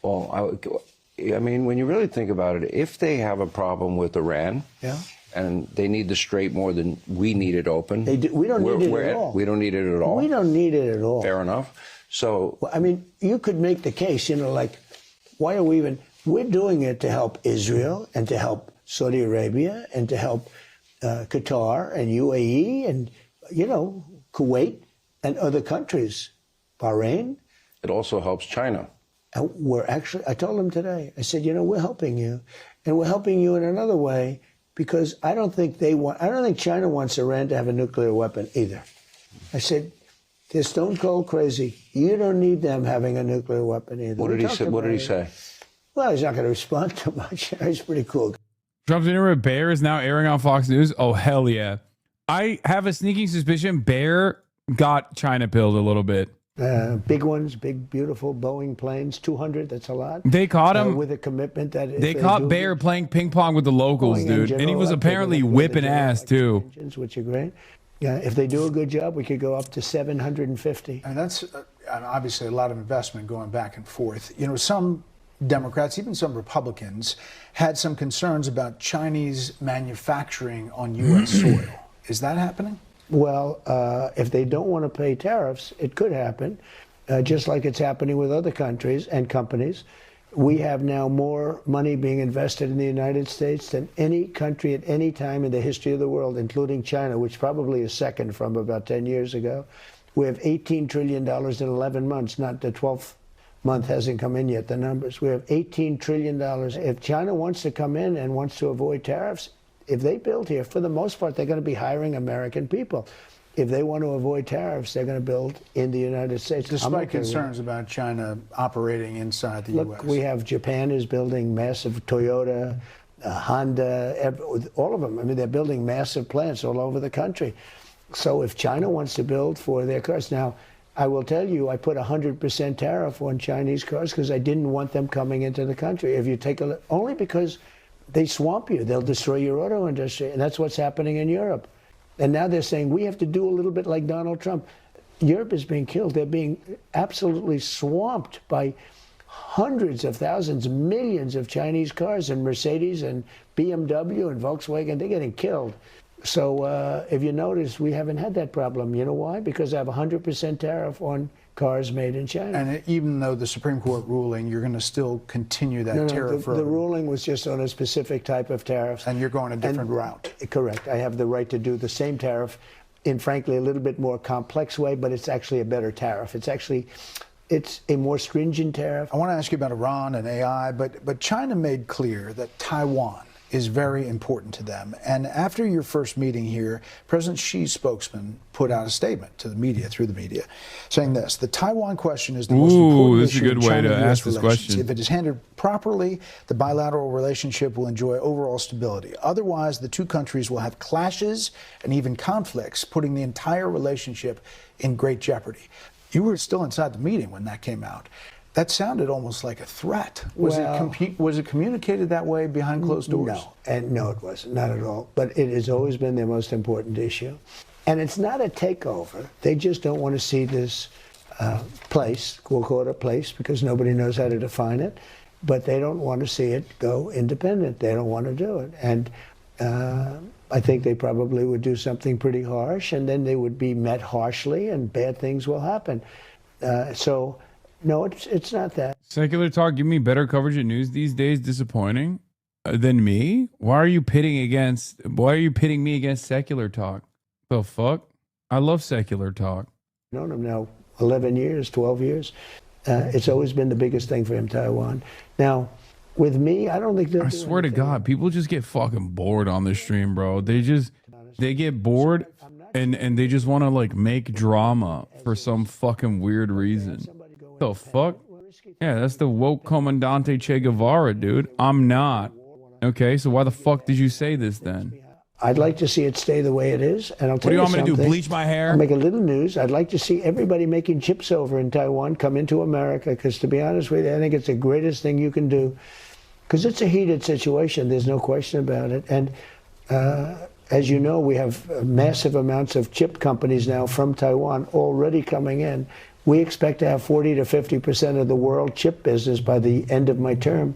Well, I mean, when you really think about it, if they have a problem with Iran, and they need the Strait more than we need it open. We don't need it at all. We don't need it at all. We don't need it at all. Fair enough. So, I mean, you could make the case, you know, like, why are we even, we're doing it to help Israel and to help Saudi Arabia and to help Qatar and UAE and, you know, Kuwait and other countries, Bahrain. It also helps China. And we're actually, I told them today, I said, you know, we're helping you. And we're helping you in another way, because I don't think China wants Iran to have a nuclear weapon either. I said, they're stone cold crazy. You don't need them having a nuclear weapon either. What did he say? Well, he's not going to respond too much. He's pretty cool. Trump's dinner with Bear is now airing on Fox News. Oh, hell yeah. I have a sneaking suspicion Bear got China pilled a little bit. Big ones, big, beautiful Boeing planes, 200, that's a lot. They caught him with a commitment that they caught Bear playing ping pong with the locals, Boeing dude. And he was apparently whipping ass, too. Engines, which are great. Yeah, if they do a good job, we could go up to 750. And that's obviously a lot of investment going back and forth. You know, some Democrats, even some Republicans, had some concerns about Chinese manufacturing on U.S. soil. Is that happening? Well, if they don't want to pay tariffs, it could happen, just like it's happening with other countries and companies. We have now more money being invested in the United States than any country at any time in the history of the world, including China, which probably is second from about 10 years ago. We have $18 trillion in 11 months, not the 12th month hasn't come in yet, the numbers. We have $18 trillion. If China wants to come in and wants to avoid tariffs, if they build here, for the most part, they're going to be hiring American people. if they want to avoid tariffs, they're going to build in the United States. Despite concerns about China operating inside the U.S. We have Japan is building massive Toyota, Honda, all of them. I mean, they're building massive plants all over the country. So if China wants to build for their cars, now, I will tell you, I put 100% tariff on Chinese cars because I didn't want them coming into the country. If you take a look, only because they swamp you, they'll destroy your auto industry, and that's what's happening in Europe. And now they're saying we have to do a little bit like Donald Trump. Europe is being killed. They're being absolutely swamped by hundreds of thousands, millions of Chinese cars, and Mercedes and BMW and Volkswagen, they're getting killed. So if you notice, we haven't had that problem. You know why? Because I have 100% tariff on cars made in China. And even though the Supreme Court ruling, you're going to still continue that tariff road. The ruling was just on a specific type of tariffs. And you're going a different route. Correct. I have the right to do the same tariff in, frankly, a little bit more complex way, but it's actually a better tariff. It's a more stringent tariff. I want to ask you about Iran and AI, but China made clear that Taiwan is very important to them. And after your first meeting here, President Xi's spokesman put out a statement to the media, through the media, saying this: the Taiwan question is the most important issue in China-US relations. If it is handled properly, the bilateral relationship will enjoy overall stability. Otherwise, the two countries will have clashes and even conflicts, putting the entire relationship in great jeopardy. You were still inside the meeting when that came out. That sounded almost like a threat. Was it communicated that way behind closed doors? No, it wasn't, not at all. But it has always been their most important issue. And it's not a takeover. They just don't want to see this place, we'll call it a place because nobody knows how to define it, but they don't want to see it go independent. They don't want to do it. And I think they probably would do something pretty harsh, and then they would be met harshly, and bad things will happen. No, it's not that. Secular Talk, give me better coverage of news these days. Disappointing than me. Why are you pitting me against Secular Talk? The fuck? I love Secular Talk. I've known him now 11 years, 12 years. It's always been the biggest thing for him, Taiwan. Now, with me, I don't think. I swear to God, people just get fucking bored on the stream, bro. They get bored and they just want to like make drama for some fucking weird reason. The fuck? Yeah, that's the woke Comandante Che Guevara, dude. I'm not. Okay, so why the fuck did you say this then? I'd like to see it stay the way it is, and I'll tell you something. What do you want me to do, bleach my hair? I'll make a little news. I'd like to see everybody making chips over in Taiwan come into America, because to be honest with you, I think it's the greatest thing you can do, because it's a heated situation. There's no question about it. And as you know, we have massive amounts of chip companies now from Taiwan already coming in. We expect to have 40 to 50% of the world chip business by the end of my term.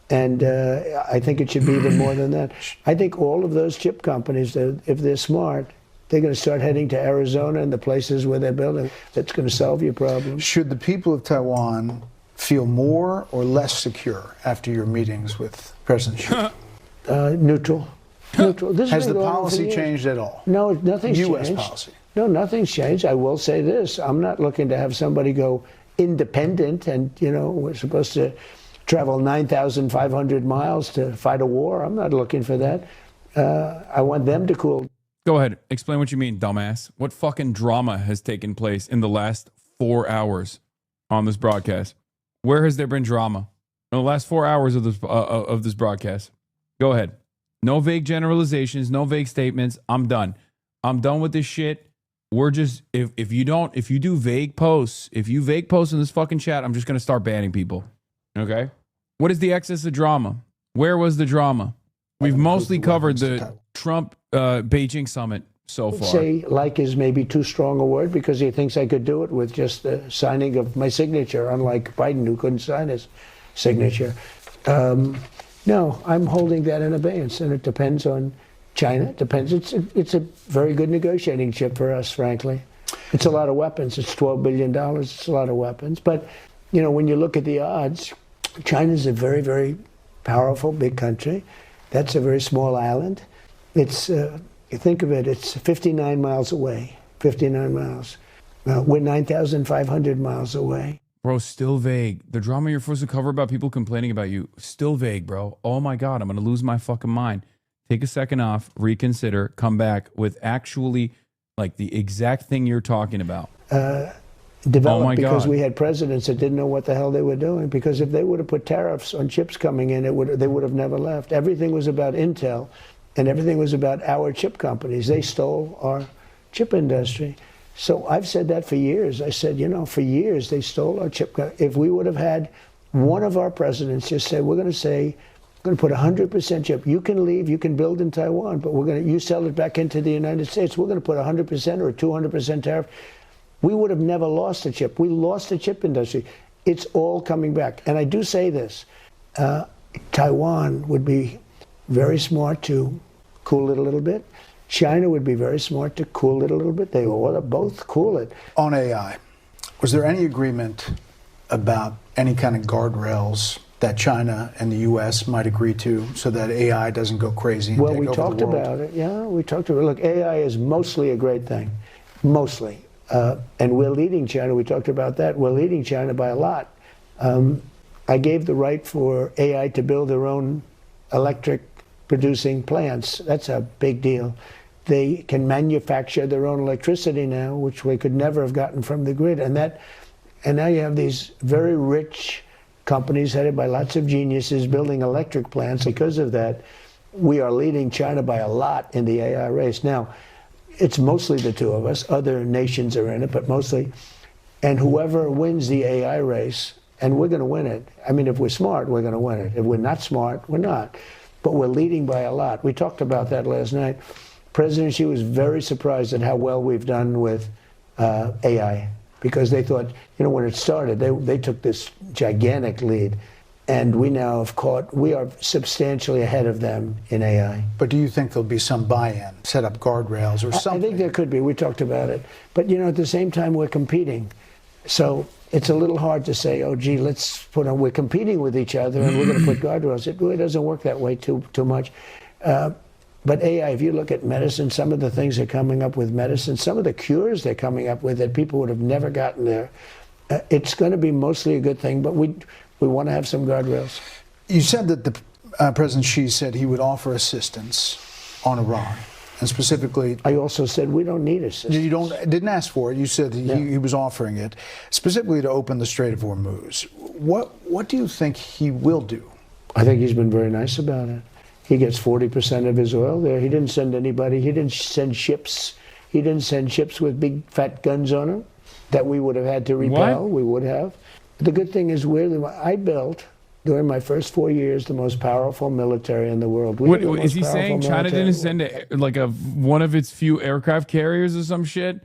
And I think it should be even more than that. I think all of those chip companies, if they're smart, they're going to start heading to Arizona and the places where they're building. That's going to solve your problem. Should the people of Taiwan feel more or less secure after your meetings with President Xi? Neutral. Neutral. Has the policy changed at all? No, nothing's changed. U.S. policy? No, nothing's changed. I will say this. I'm not looking to have somebody go independent and, we're supposed to travel 9,500 miles to fight a war. I'm not looking for that. I want them to cool. Go ahead. Explain what you mean, dumbass. What fucking drama has taken place in the last 4 hours on this broadcast? Where has there been drama in the last 4 hours of this broadcast? Go ahead. No vague generalizations, no vague statements. I'm done. I'm done with this shit. We're just, if you do vague posts, if you vague posts in this fucking chat, I'm just going to start banning people. Okay? What is the excess of drama? Where was the drama? We've mostly covered the Trump Beijing summit so far. Say like is maybe too strong a word, because he thinks I could do it with just the signing of my signature, unlike Biden, who couldn't sign his signature. No, I'm holding that in abeyance, and it depends on China. It depends. It's a very good negotiating chip for us, frankly. It's a lot of weapons. It's $12 billion. It's a lot of weapons. But, when you look at the odds, China's a very, very powerful, big country. That's a very small island. It's, you think of it, it's 59 miles away, 59 miles. We're 9,500 miles away. Bro, still vague. The drama you're supposed to cover about people complaining about you, still vague, bro. Oh my God, I'm going to lose my fucking mind. Take a second off, reconsider, come back with actually Like the exact thing you're talking about. Developed Oh my because God. we had presidents that didn't know what the hell they were doing. Because if they would have put tariffs on chips coming in, they would have never left. Everything was about Intel, and everything was about our chip companies. They stole our chip industry. So I've said that for years. I said, you know, for years they stole our chip. If we would have had one of our presidents just say, we're going to put 100% chip. You can leave, you can build in Taiwan, but you sell it back into the United States. We're going to put 100% or 200% tariff. We would have never lost a chip. We lost the chip industry. It's all coming back. And I do say this, Taiwan would be very smart to cool it a little bit. China would be very smart to cool it a little bit. They ought to both cool it. On AI, was there any agreement about any kind of guardrails that China and the U.S. might agree to so that AI doesn't go crazy and Well, take we over talked the world? about it. Yeah, we talked about it. Look, AI is mostly a great thing, mostly. And we're leading China. We talked about that. We're leading China by a lot. I gave the right for AI to build their own electric producing plants. That's a big deal. They can manufacture their own electricity now, which we could never have gotten from the grid. And now you have these very rich companies headed by lots of geniuses building electric plants. Because of that, we are leading China by a lot in the AI race. Now, it's mostly the two of us. Other nations are in it, but mostly. And whoever wins the AI race, and we're going to win it. I mean, if we're smart, we're going to win it. If we're not smart, we're not. But we're leading by a lot. We talked about that last night. President Xi was very surprised at how well we've done with AI, because they thought, you know, when it started, they took this gigantic lead. And we now we are substantially ahead of them in AI. But do you think there'll be some buy-in, set up guardrails or something? I think there could be. We talked about it. But, you know, at the same time, we're competing. So it's a little hard to say, oh, gee, we're competing with each other and we're going to put guardrails. It really doesn't work that way too much. But AI, if you look at medicine, some of the things they're coming up with medicine, some of the cures they're coming up with that people would have never gotten there, it's going to be mostly a good thing, but we want to have some guardrails. You said that the President Xi said he would offer assistance on Iran, and specifically... I also said we don't need assistance. You didn't ask for it. You said he was offering it, specifically to open the Strait of Hormuz. What do you think he will do? I think he's been very nice about it. He gets 40% of his oil there. He didn't send anybody. He didn't send ships. He didn't send ships with big fat guns on them that we would have had to repel. What? We would have. The good thing is I built, during my first 4 years, the most powerful military in the world. What is he saying? China didn't send one of its few aircraft carriers or some shit?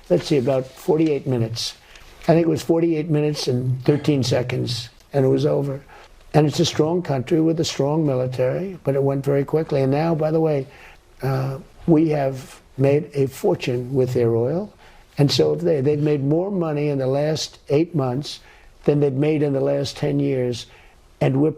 Let's see, about 48 minutes. I think it was 48 minutes and 13 seconds, and it was over. And it's a strong country with a strong military, but it went very quickly. And now, by the way, we have made a fortune with their oil. And so if they've made more money in the last 8 months than they've made in the last 10 years. And we're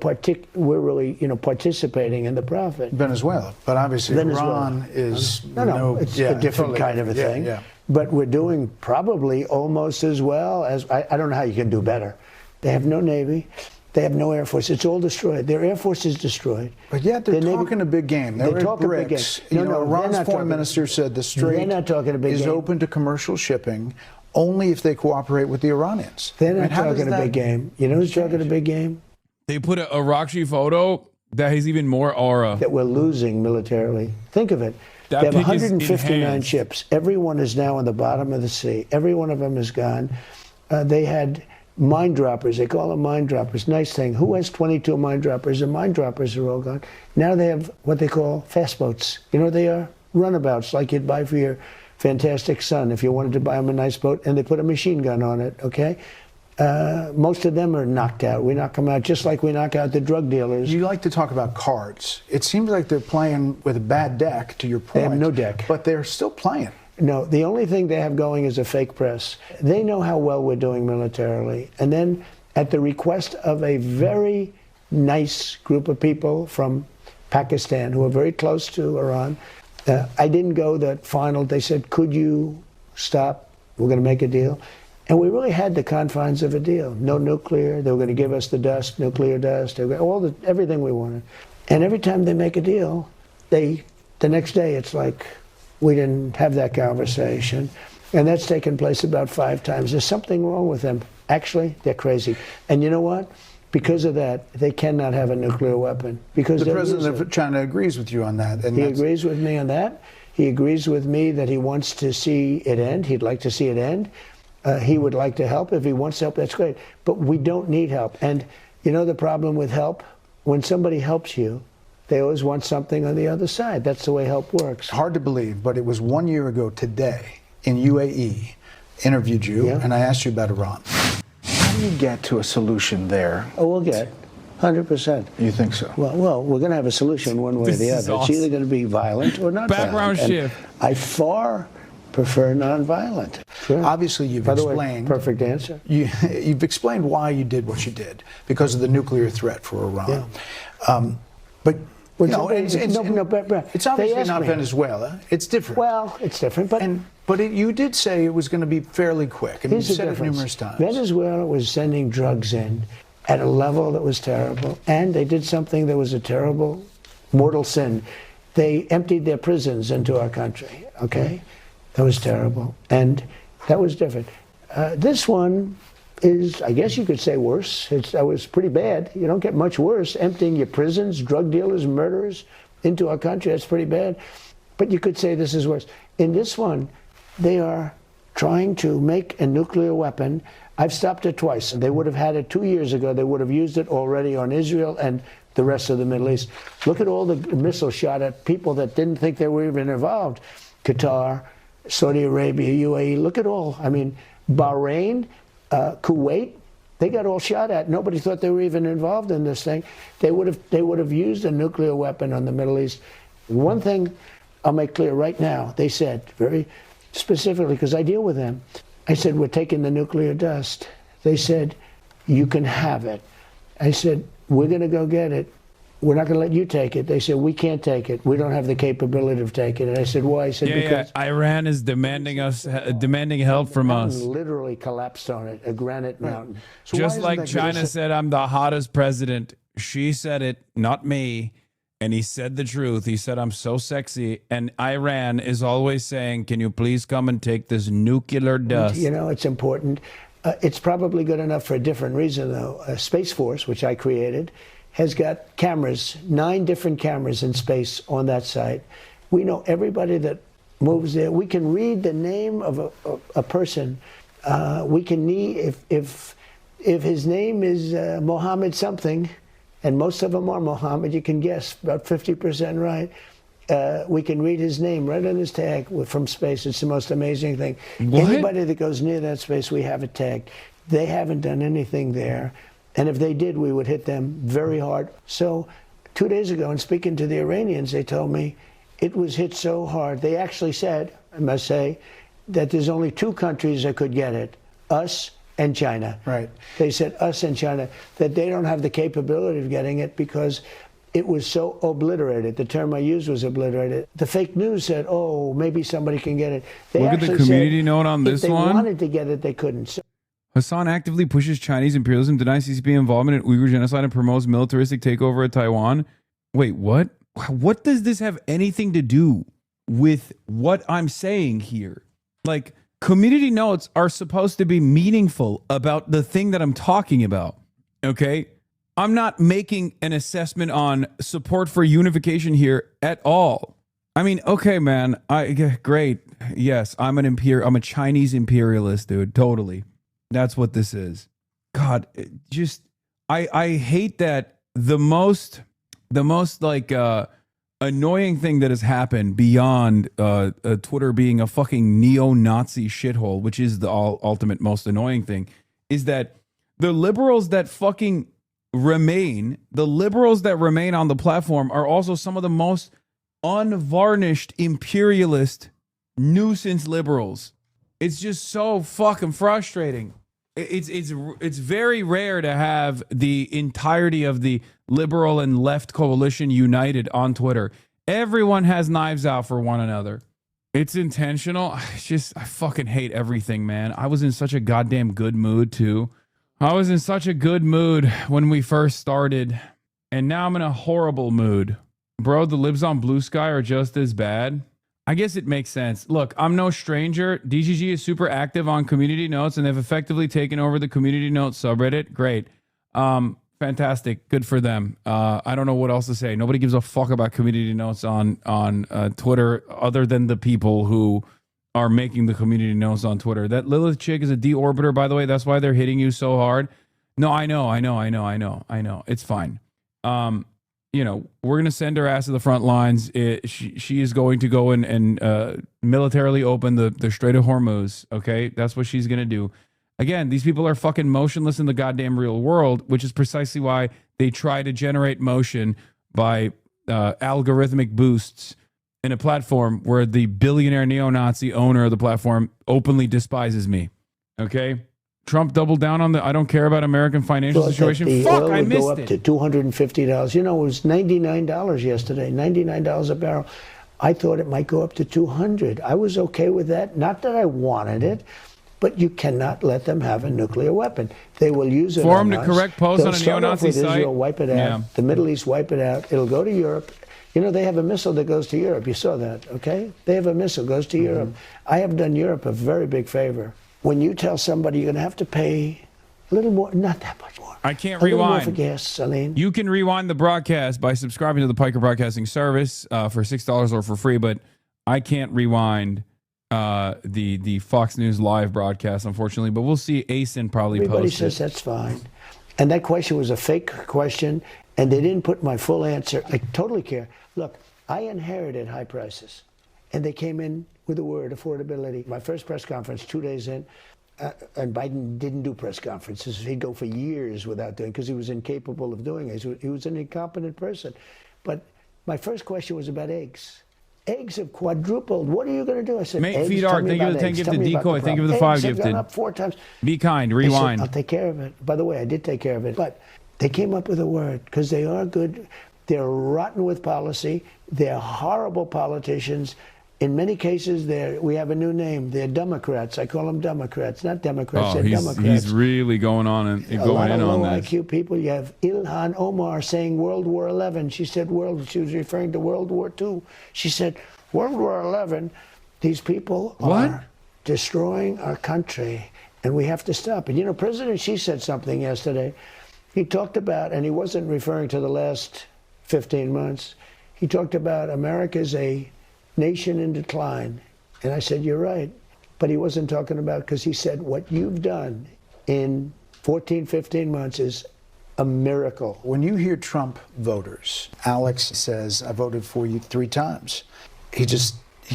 really, participating in the profit. Venezuela, but obviously Iran is it's a different kind of a thing. Yeah. But we're doing probably almost as well as, I don't know how you can do better. They have no Navy. They have no Air Force. It's all destroyed. Their Air Force is destroyed. But yet they're talking a big game. They're talking a big game. Iran's foreign minister said the Strait is open to commercial shipping only if they cooperate with the Iranians. They're not talking a big game. You know who's talking a big game? They put a Rakshi photo that has even more aura. That we're losing militarily. Think of it. They have 159 ships. Everyone is now in the bottom of the sea. Every one of them is gone. They had mine droppers. They call them mine droppers. Nice thing. Who has 22 mine droppers? The mine droppers are all gone. Now they have what they call fast boats. You know what they are? Runabouts, like you'd buy for your fantastic son if you wanted to buy him a nice boat, and they put a machine gun on it, okay? Most of them are knocked out. We knock them out just like we knock out the drug dealers. You like to talk about cards. It seems like they're playing with a bad deck, to your point. They have no deck. But they're still playing. No, the only thing they have going is a fake press. They know how well we're doing militarily. And then at the request of a very nice group of people from Pakistan who are very close to Iran, I didn't go the final. They said, could you stop? We're going to make a deal. And we really had the confines of a deal. No nuclear. They were going to give us the dust, nuclear dust, everything we wanted. And every time they make a deal, the next day it's like, We didn't have that conversation. And that's taken place about 5 times. There's something wrong with them. Actually, they're crazy. And you know what? Because of that, they cannot have a nuclear weapon. Because the president of China agrees with you on that. And he agrees with me on that. He agrees with me that he wants to see it end. He'd like to see it end. He would like to help. If he wants help, that's great. But we don't need help. And you know the problem with help? When somebody helps you, they always want something on the other side. That's the way help works. Hard to believe, but it was 1 year ago today in UAE, interviewed you, and I asked you about Iran. How do you get to a solution there? Oh, we'll get 100%. You think so? Well, we're going to have a solution one way or the other. It's either going to be violent or not Background violent. shift. I far prefer nonviolent. Sure. Obviously, you've By the way, explained. perfect answer. You've explained why you did what you did because of the nuclear threat for Iran. But you know, it's obviously not Venezuela. It's different. Well, it's different, but you did say it was going to be fairly quick. I mean, you said it numerous times. Venezuela was sending drugs in at a level that was terrible, and they did something that was a terrible, mortal sin. They emptied their prisons into our country. Okay, that was terrible, and that was different. This one is, I guess you could say, worse. That was pretty bad. You don't get much worse. Emptying your prisons, drug dealers, murderers into our country, that's pretty bad. But you could say this is worse. In this one, they are trying to make a nuclear weapon. I've stopped it twice. They would have had it 2 years ago. They would have used it already on Israel and the rest of the Middle East. Look at all the missiles shot at people that didn't think they were even involved. Qatar, Saudi Arabia, UAE, look at all. I mean, Bahrain, Kuwait, they got all shot at. Nobody thought they were even involved in this thing. They would have used a nuclear weapon on the Middle East. One thing I'll make clear right now, they said very specifically, because I deal with them, I said, we're taking the nuclear dust. They said, you can have it. I said, we're going to go get it. We're not going to let you take it. They said, we can't take it. We don't have the capability of taking it. I said, why? I said, because Iran is demanding help from us. Literally collapsed on it, a granite mountain. So just like China said, I'm the hottest president. She said it, not me. And he said the truth. He said, I'm so sexy. And Iran is always saying, can you please come and take this nuclear dust? You know, it's important. It's probably good enough for a different reason, though. Space Force, which I created, has got cameras, 9 different cameras in space on that site. We know everybody that moves there. We can read the name of a person. We can need, if his name is Mohammed something, and most of them are Mohammed, you can guess, about 50% right. We can read his name right on his tag from space. It's the most amazing thing. What? Anybody that goes near that space, we have it tagged. They haven't done anything there. And if they did, we would hit them very hard. So 2 days ago, in speaking to the Iranians, they told me it was hit so hard. They actually said, I must say, that there's only 2 countries that could get it, us and China. Right. They said us and China, that they don't have the capability of getting it because it was so obliterated. The term I used was obliterated. The fake news said, oh, maybe somebody can get it. They Look at the actually community said note on this if they one. wanted to get it, they couldn't. So Hasan actively pushes Chinese imperialism, denies CCP involvement in Uyghur genocide, and promotes militaristic takeover of Taiwan. Wait, what? What does this have anything to do with what I'm saying here? Like, community notes are supposed to be meaningful about the thing that I'm talking about, okay? I'm not making an assessment on support for unification here at all. I mean, okay, man, great. Yes, I'm a Chinese imperialist, dude, totally. That's what this is. God, I hate that the most like annoying thing that has happened beyond Twitter being a fucking neo-Nazi shithole, which is the ultimate most annoying thing, is that the liberals that fucking remain, the liberals that remain on the platform are also some of the most unvarnished imperialist nuisance liberals. It's just so fucking frustrating. It's very rare to have the entirety of the liberal and left coalition united on Twitter. Everyone has knives out for one another. It's intentional. I fucking hate everything, man. I was in such a goddamn good mood too. I was in such a good mood when we first started, and now I'm in a horrible mood. Bro, the libs on Blue Sky are just as bad. I guess it makes sense. Look, I'm no stranger. DGG is super active on community notes, and they've effectively taken over the community notes subreddit. Great. Fantastic. Good for them. I don't know what else to say. Nobody gives a fuck about community notes on Twitter other than the people who are making the community notes on Twitter. That Lilith chick is a deorbiter, by the way. That's why they're hitting you so hard. No, I know. It's fine. You know, we're going to send her ass to the front lines. She is going to go and militarily open the Strait of Hormuz. Okay, that's what she's going to do. Again, these people are fucking motionless in the goddamn real world, which is precisely why they try to generate motion by algorithmic boosts in a platform where the billionaire neo-Nazi owner of the platform openly despises me. Okay? Trump doubled down on the I don't care about American financial situation. Fuck, I missed it. Oil would go up to $250. You know, it was $99 yesterday, $99 a barrel. I thought it might go up to $200. I was okay with that. Not that I wanted it, but you cannot let them have a nuclear weapon. They will use it Form on the correct post They'll on a start off neo-Nazi with site. Israel, wipe it out. Yeah. The Middle East, wipe it out. It'll go to Europe. You know, they have a missile that goes to Europe. You saw that, okay? They have a missile that goes to Europe. I have done Europe a very big favor. When you tell somebody you're going to have to pay a little more, not that much more. I can't a little more rewind. for gas, Celine. You can rewind the broadcast by subscribing to the Piker Broadcasting Service for $6 or for free, but I can't rewind the Fox News live broadcast, unfortunately. But we'll see. ASIN probably Everybody posted. says that's fine. And that question was a fake question, and they didn't put my full answer. I totally care. Look, I inherited high prices, and they came in with the word affordability. My first press conference, 2 days in, and Biden didn't do press conferences. He'd go for years without doing, because he was incapable of doing it. He was an incompetent person. But my first question was about eggs. Eggs have quadrupled. What are you going to do? I said, Mate, eggs, feed tell Art. me Thank you for about the 10 eggs. gifted Tell me about decoy. the Thank you for the problem. 5 Eggs have gifted. gone up 4 times. Be kind. I said, Rewind. I'll take care of it. By the way, I did take care of it. But they came up with a word, because they are good. They're rotten with policy. They're horrible politicians. In many cases, we have a new name. They're Democrats. I call them Democrats, not Democrats. They're Democrats. He's really going on and A going lot in of on low this. IQ people. You have Ilhan Omar saying World War XI. She said she was referring to World War II. She said World War XI. These people are destroying our country, and we have to stop. And you know, President Xi said something yesterday. He talked about, and he wasn't referring to the last 15 months. He talked about America's a nation in decline. And I said, you're right. But he wasn't talking about, because he said, what you've done in 14, 15 months is a miracle. When you hear Trump voters, Alex says, I voted for you 3 times. He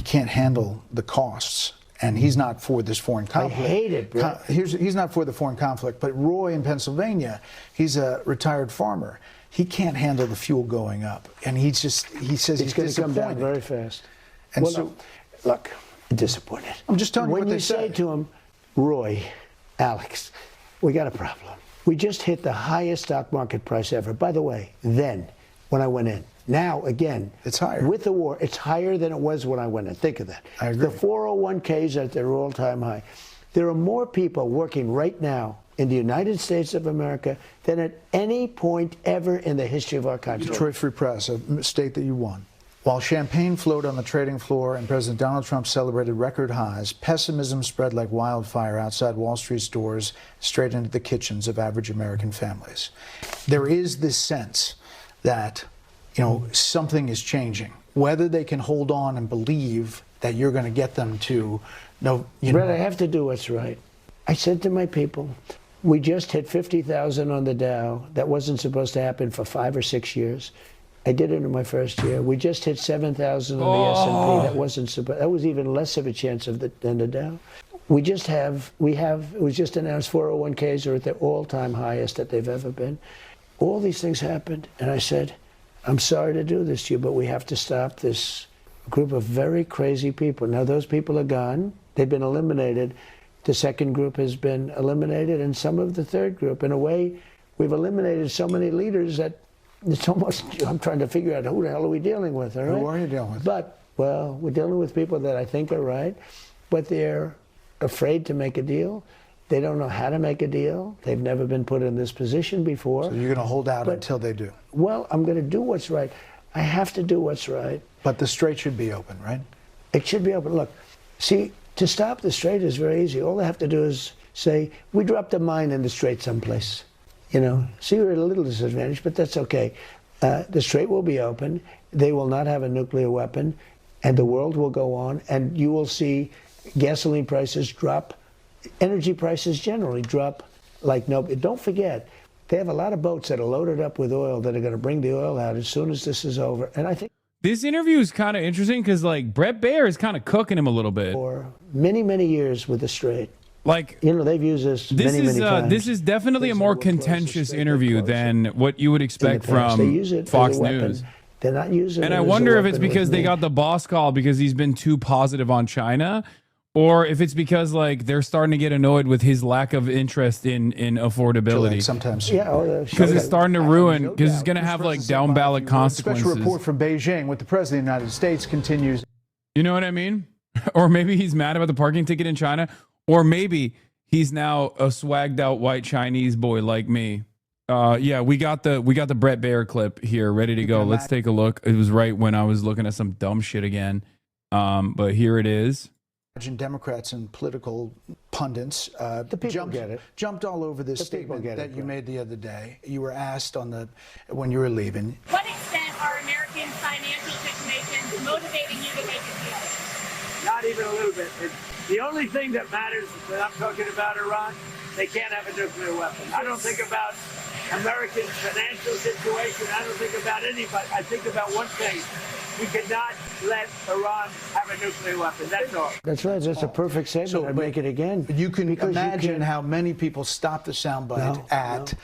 can't handle the costs. And he's not for this foreign conflict. I hate it, bro. He's not for the foreign conflict. But Roy in Pennsylvania, he's a retired farmer. He can't handle the fuel going up. And he says he's going to come down disappointed. very fast. And Well, so, no, look, I'm disappointed. I'm just telling you when what they you say say. to him, Roy, Alex, we got a problem. We just hit the highest stock market price ever. By the way, then, when I went in. Now, again, it's higher. With the war, it's higher than it was when I went in. Think of that. I agree. The 401ks at their all-time high. There are more people working right now in the United States of America than at any point ever in the history of our country. Detroit Free Press, a state that you won. While champagne flowed on the trading floor and President Donald Trump celebrated record highs, pessimism spread like wildfire outside Wall Street's doors, straight into the kitchens of average American families. There is this sense that, you know, something is changing. Whether they can hold on and believe that you're going to get them to, Brett, I have to do what's right. I said to my people, we just hit 50,000 on the Dow. That wasn't supposed to happen for 5 or 6 years. I did it in my first year. We just hit 7,000 on the S&P. That wasn't supposed. That was even less of a chance than the Dow. We was just announced 401ks are at their all-time highest that they've ever been. All these things happened, and I said, I'm sorry to do this to you, but we have to stop this group of very crazy people. Now those people are gone. They've been eliminated. The second group has been eliminated, and some of the third group. In a way, we've eliminated so many leaders that it's almost, I'm trying to figure out who the hell are we dealing with, all right? Who are you dealing with? But, well, we're dealing with people that I think are right, but they're afraid to make a deal. They don't know how to make a deal. They've never been put in this position before. So you're going to hold out until they do? Well, I'm going to do what's right. I have to do what's right. But the strait should be open, right? It should be open. Look, see, to stop the Strait is very easy. All they have to do is say, we dropped a mine in the Strait someplace. You know, see, we're at a little disadvantage, but that's okay. The Strait will be open. They will not have a nuclear weapon, and the world will go on, and you will see gasoline prices drop, energy prices generally drop like no. Don't forget, they have a lot of boats that are loaded up with oil that are going to bring the oil out as soon as this is over. And I think this interview is kind of interesting because, like, Brett Baer is kind of cooking him a little bit. For many, many years with the Strait. Like, you know, they've used this many times. This is definitely a more contentious interview than what you would expect from Fox News. They're not using it. And I wonder if it's because they got the boss call because he's been too positive on China, or if it's because, like, they're starting to get annoyed with his lack of interest in affordability. Sometimes, because it's starting to ruin. Because it's going to have like down ballot consequences. Special report from Beijing with the President of the United States continues. You know what I mean? Or maybe he's mad about the parking ticket in China. Or maybe he's now a swagged out white Chinese boy like me. Yeah, we got the Brett Baer clip here ready to go. Let's take a look. It was right when I was looking at some dumb shit again. But here it is. Democrats and political pundits jumped all over this statement that you made the other day. You were asked when you were leaving. What extent are American financial situations motivating you to make a deal? Not even a little bit. The only thing that matters when I'm talking about Iran, they can't have a nuclear weapon. I don't think about American financial situation. I don't think about anybody. I think about one thing. We cannot let Iran have a nuclear weapon. That's all. That's right. That's a perfect statement. I'd make it again. You can imagine how many people stop the soundbite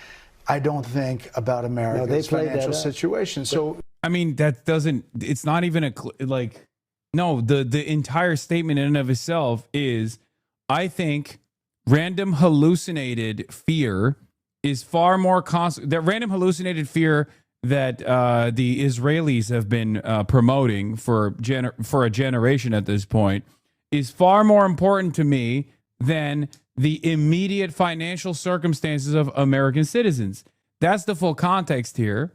I don't think about America's financial situation. So, I mean, that doesn't, it's not even the entire statement in and of itself is, I think random hallucinated fear is far more that random hallucinated fear that the Israelis have been promoting for a generation at this point is far more important to me than the immediate financial circumstances of American citizens. That's the full context here.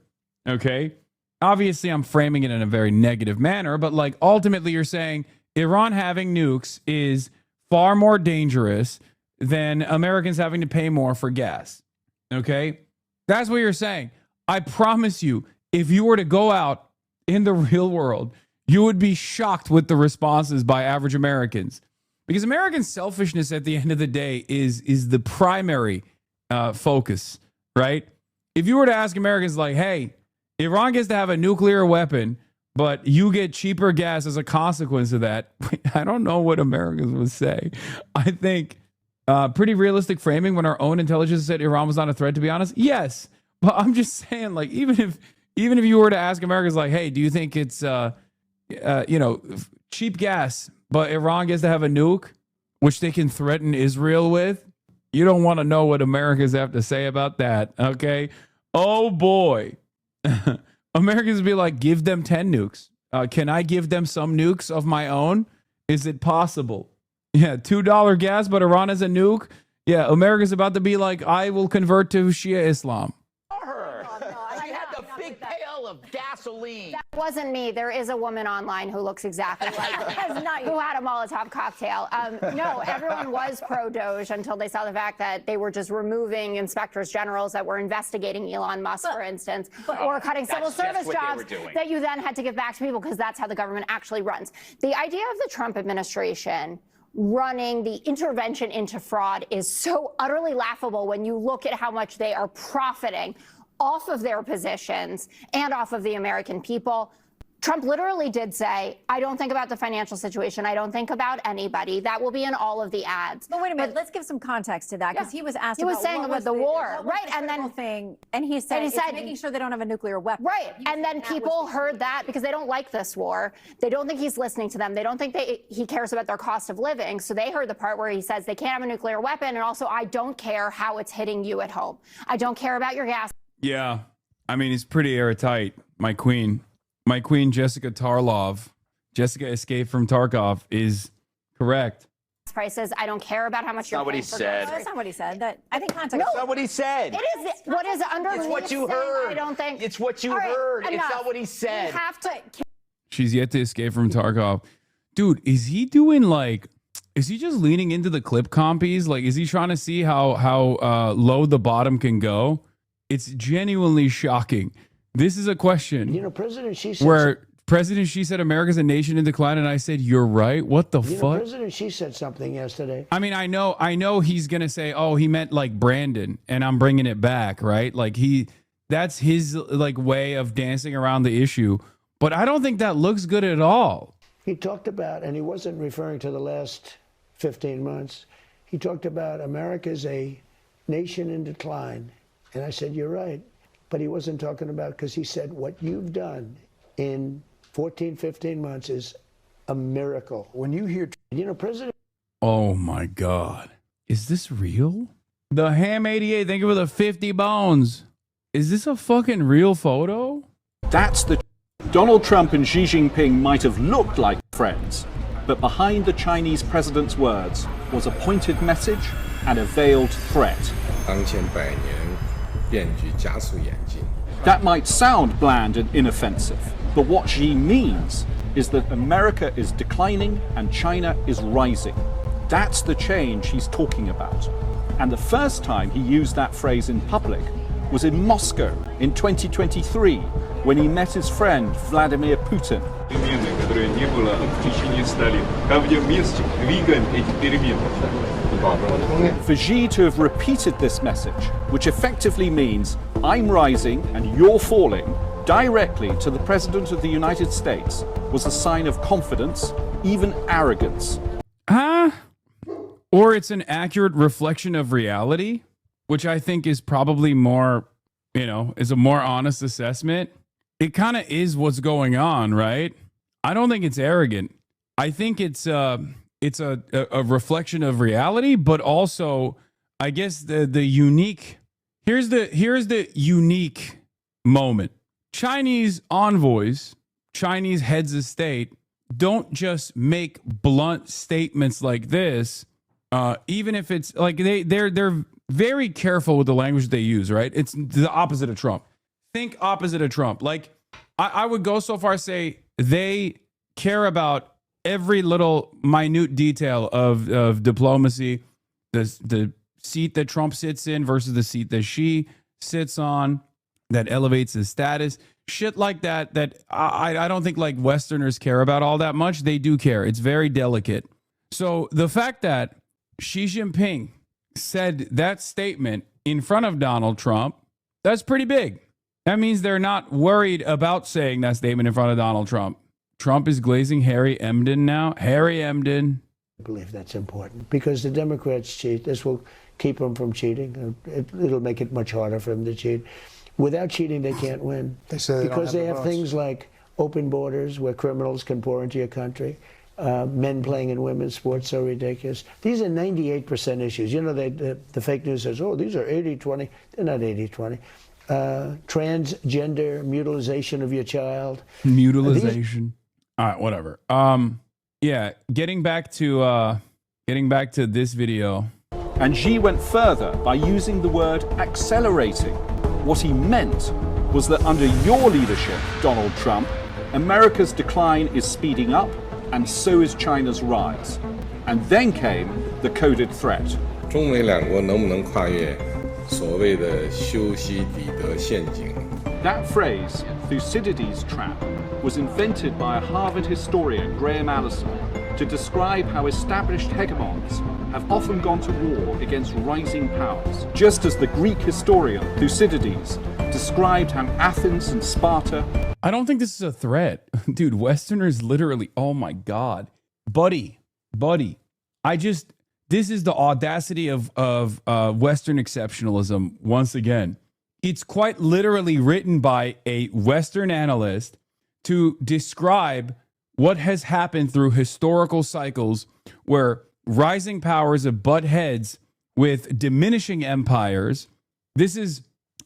Okay. Obviously, I'm framing it in a very negative manner, but like ultimately you're saying Iran having nukes is far more dangerous than Americans having to pay more for gas. Okay? That's what you're saying. I promise you, if you were to go out in the real world, you would be shocked with the responses by average Americans. Because American selfishness at the end of the day is the primary focus, right? If you were to ask Americans like, hey, Iran gets to have a nuclear weapon, but you get cheaper gas as a consequence of that, I don't know what Americans would say. I think pretty realistic framing when our own intelligence said Iran was not a threat, to be honest. Yes. But I'm just saying, like, even if you were to ask Americans like, hey, do you think it's, cheap gas, but Iran gets to have a nuke, which they can threaten Israel with? You don't want to know what Americans have to say about that. Okay. Oh boy. Americans would be like, give them 10 nukes. Can I give them some nukes of my own? Is it possible? Yeah, $2 gas, but Iran is a nuke. Yeah, America's about to be like, I will convert to Shia Islam. Gasoline. That wasn't me. There is a woman online who looks exactly like who had a Molotov cocktail. No, everyone was pro-Doge until they saw the fact that they were just removing inspectors generals that were investigating Elon Musk, for instance, or cutting civil service jobs that you then had to give back to people because that's how the government actually runs. The idea of the Trump administration running the intervention into fraud is so utterly laughable when you look at how much they are profiting off of their positions and off of the American people. Trump literally did say, I don't think about the financial situation. I don't think about anybody. That will be in all of the ads. But wait a minute, let's give some context to that, because he was asked about saying about the war, right? And then he said it's making sure they don't have a nuclear weapon. Right, and then people heard that because they don't like this war. They don't think he's listening to them. They don't think he cares about their cost of living. So they heard the part where he says they can't have a nuclear weapon, and also I don't care how it's hitting you at home. I don't care about your gas. Yeah, I mean, it's pretty airtight. My queen, Jessica Tarlov, Jessica Escape from Tarkov, is correct. Prices. I don't care about how much you're paying for gas. No, that's not what he said. I think context. No, That's not what he said. It is what is underneath. It's what you heard. I don't think it's what you heard. It's not what he said. You have to. She's yet to escape from Tarkov. Dude, is he doing like, is he just leaning into the clip compies? Like, is he trying to see how low the bottom can go? It's genuinely shocking. This is a question. You know, President Xi said where President Xi said America's a nation in decline, and I said, you're right. What the you know, fuck? President Xi said something yesterday. I mean, I know he's gonna say, oh, he meant like Brandon, and I'm bringing it back, right? Like that's his like way of dancing around the issue. But I don't think that looks good at all. He talked about, and he wasn't referring to the last 15 months. He talked about America's a nation in decline. And I said, you're right. But he wasn't talking about, because he said, what you've done in 14, 15 months is a miracle. When you hear, you know, President. Oh my God. Is this real? The Ham 88, thank you for the 50 bones. Is this a fucking real photo? That's the Donald Trump and Xi Jinping might have looked like friends, but behind the Chinese president's words was a pointed message and a veiled threat. That might sound bland and inoffensive, but what Xi means is that America is declining and China is rising. That's the change he's talking about. And the first time he used that phrase in public was in Moscow in 2023, when he met his friend Vladimir Putin. For Xi to have repeated this message, which effectively means I'm rising and you're falling, directly to the President of the United States, was a sign of confidence, even arrogance. Huh? Or it's an accurate reflection of reality, which I think is probably more, you know, is a more honest assessment. It kind of is what's going on, right? I don't think it's arrogant. I think it's a reflection of reality, but also, I guess the unique. Here's the unique moment. Chinese envoys, Chinese heads of state, don't just make blunt statements like this. Even if it's like they're very careful with the language they use, right? It's the opposite of Trump. Think opposite of Trump. Like I would go so far as say they care about every little minute detail of diplomacy, the seat that Trump sits in versus the seat that Xi sits on, that elevates his status, shit like that. That I don't think like Westerners care about all that much. They do care. It's very delicate. So the fact that Xi Jinping said that statement in front of Donald Trump, that's pretty big. That means they're not worried about saying that statement in front of Donald Trump. Trump is glazing Harry Emden now. Harry Emden. I believe that's important because the Democrats cheat. This will keep them from cheating. It'll make it much harder for them to cheat. Without cheating, they can't win. They say because they have things like open borders where criminals can pour into your country. Men playing in women's sports so ridiculous. These are 98% issues. You know, the fake news says, oh, these are 80-20. They're not 80-20. Transgender mutilization of your child. Mutilization. All right, whatever. Yeah, getting back to this video. And Xi went further by using the word accelerating. What he meant was that under your leadership, Donald Trump, America's decline is speeding up, and so is China's rise. And then came the coded threat. 中美两国能不能跨越所谓的修昔底德陷阱? That phrase, Thucydides' trap, was invented by a Harvard historian, Graham Allison, to describe how established hegemons have often gone to war against rising powers, just as the Greek historian Thucydides described how Athens and Sparta... I don't think this is a threat. Dude, Westerners literally, oh my God. Buddy, this is the audacity of Western exceptionalism once again. It's quite literally written by a Western analyst to describe what has happened through historical cycles where rising powers have butt heads with diminishing empires. This is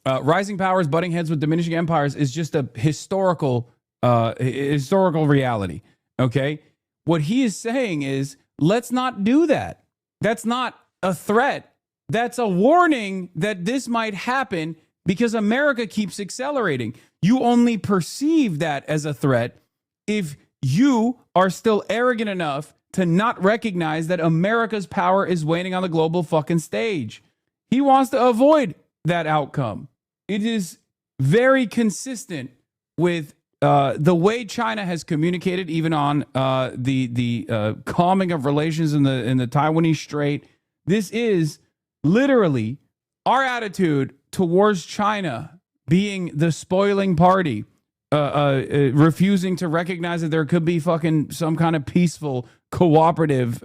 rising powers butting heads with diminishing empires is just a historical reality. Okay. What he is saying is, let's not do that. That's not a threat. That's a warning that this might happen because America keeps accelerating. You only perceive that as a threat if you are still arrogant enough to not recognize that America's power is waning on the global fucking stage. He wants to avoid that outcome. It is very consistent with the way China has communicated, even on the calming of relations in the Taiwanese Strait. This is literally our attitude towards China being the spoiling party, refusing to recognize that there could be fucking some kind of peaceful, cooperative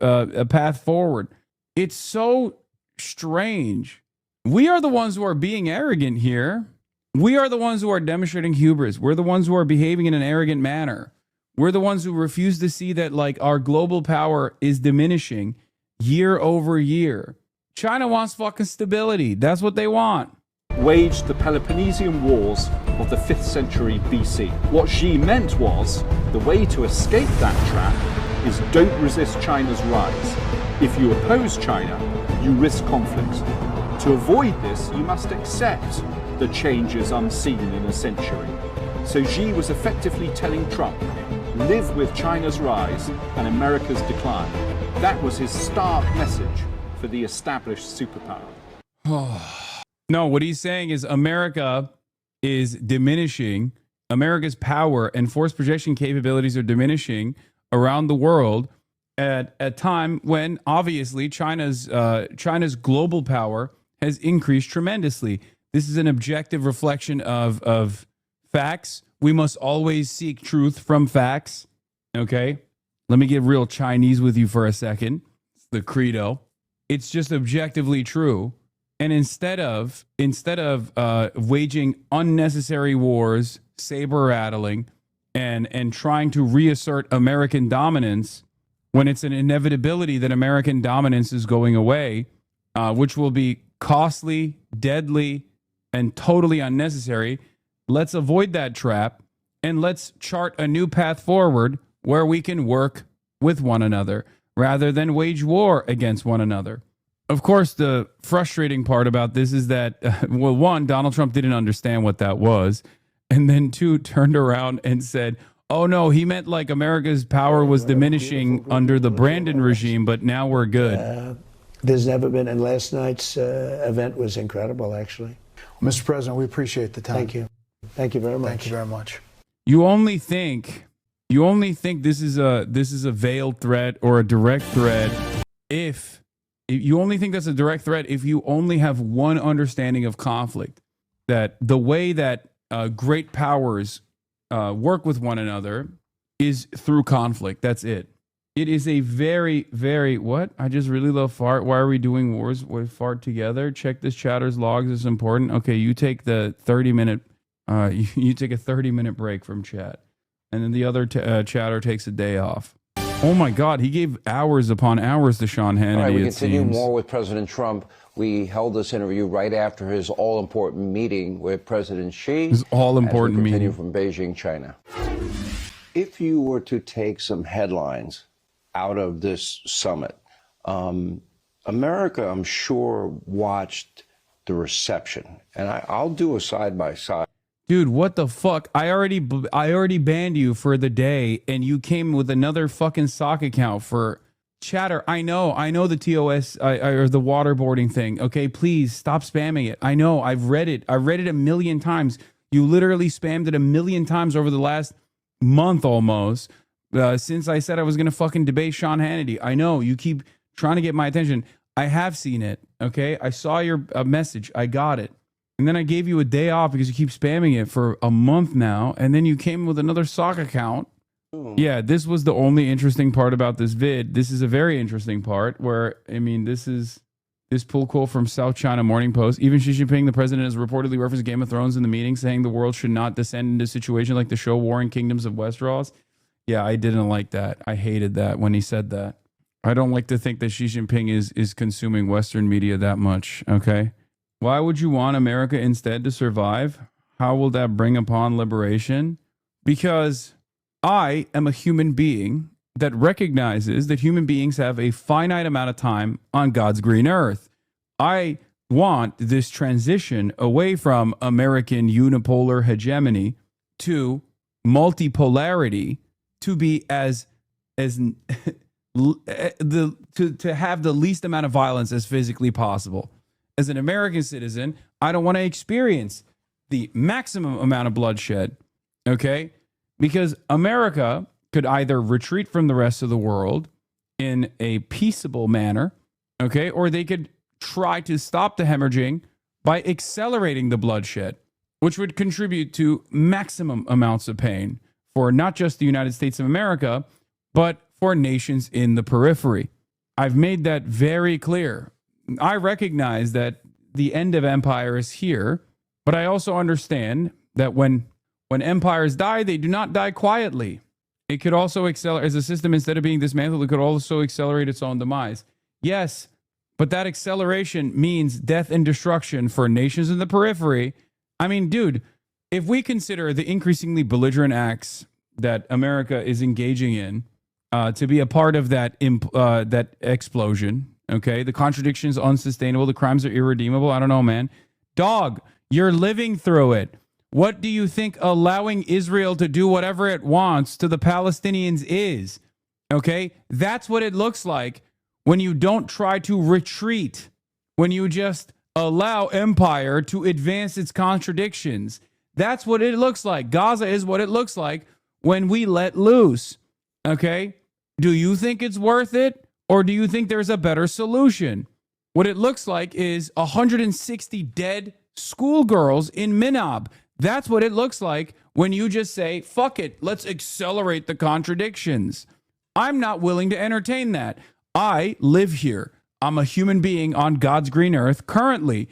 path forward. It's so strange. We are the ones who are being arrogant here. We are the ones who are demonstrating hubris. We're the ones who are behaving in an arrogant manner. We're the ones who refuse to see that, like, our global power is diminishing year over year. China wants fucking stability. That's what they want. Waged the Peloponnesian Wars of the 5th century BC. What Xi meant was, the way to escape that trap is don't resist China's rise. If you oppose China, you risk conflict. To avoid this, you must accept the changes unseen in a century. So Xi was effectively telling Trump, live with China's rise and America's decline. That was his stark message for the established superpower. No, what he's saying is America is diminishing. America's power and force projection capabilities are diminishing around the world at a time when obviously China's global power has increased tremendously. This is an objective reflection of facts. We must always seek truth from facts. Okay? Let me get real Chinese with you for a second. It's the credo. It's just objectively true. And instead of waging unnecessary wars, saber rattling, and trying to reassert American dominance, when it's an inevitability that American dominance is going away, which will be costly, deadly, and totally unnecessary, let's avoid that trap and let's chart a new path forward where we can work with one another rather than wage war against one another. Of course, the frustrating part about this is that, well, one, Donald Trump didn't understand what that was. And then two, turned around and said, oh, no, he meant like America's power was diminishing under the Brandon regime, but now we're good. There's never been, and last night's event was incredible, actually. Well, Mr. President, we appreciate the time. Thank you. Thank you very much. Thank you very much. You only think this is a veiled threat or a direct threat if you only think that's a direct threat if you only have one understanding of conflict, that the way that great powers work with one another is through conflict. That's it. It is a very, very, what? I just really love fart. Why are we doing wars with fart together? Check this chatter's logs. It's important. Okay, you take the 30-minute, you take a 30-minute break from chat. And then the other chatter takes a day off. Oh my God, he gave hours upon hours to Sean Hannity. All right, we continue more with President Trump. We held this interview right after his all-important meeting with President Xi. His all-important meeting. Continue from Beijing, China. If you were to take some headlines out of this summit, America, I'm sure, watched the reception. And I'll do a side-by-side. Dude, what the fuck? I already banned you for the day, and you came with another fucking sock account for chatter. I know the TOS or the waterboarding thing. Okay, please stop spamming it. I know, I've read it. I read it a million times. You literally spammed it a million times over the last month almost, since I said I was gonna fucking debate Sean Hannity. I know you keep trying to get my attention. I have seen it. Okay, I saw your message. I got it. And then I gave you a day off because you keep spamming it for a month now. And then you came with another sock account. Yeah, this was the only interesting part about this vid. This is a very interesting part where, I mean, this pull quote from South China Morning Post. Even Xi Jinping, the president, has reportedly referenced Game of Thrones in the meeting, saying the world should not descend into a situation like the show Warring Kingdoms of Westeros. Yeah, I didn't like that. I hated that when he said that. I don't like to think that Xi Jinping is consuming Western media that much, okay? Why would you want America instead to survive? How will that bring upon liberation? Because I am a human being that recognizes that human beings have a finite amount of time on God's green earth. I want this transition away from American unipolar hegemony to multipolarity to be as to have the least amount of violence as physically possible. As an American citizen, I don't want to experience the maximum amount of bloodshed, okay? Because America could either retreat from the rest of the world in a peaceable manner, okay? Or they could try to stop the hemorrhaging by accelerating the bloodshed, which would contribute to maximum amounts of pain for not just the United States of America, but for nations in the periphery. I've made that very clear. I recognize that the end of empire is here, but I also understand that when empires die, they do not die quietly. It could also accelerate, as a system, instead of being dismantled, it could also accelerate its own demise. Yes, but that acceleration means death and destruction for nations in the periphery. I mean, dude, if we consider the increasingly belligerent acts that America is engaging in to be a part of that explosion, okay, the contradiction is unsustainable, the crimes are irredeemable. I don't know, man. Dog, you're living through it. What do you think allowing Israel to do whatever it wants to the Palestinians is? Okay, that's what it looks like when you don't try to retreat, when you just allow empire to advance its contradictions. That's what it looks like. Gaza is what it looks like when we let loose. Okay, do you think it's worth it, or do you think there's a better solution? What it looks like is 160 dead schoolgirls in Minab. That's what it looks like when you just say, fuck it, let's accelerate the contradictions. I'm not willing to entertain that. I live here. I'm a human being on God's green earth. Currently,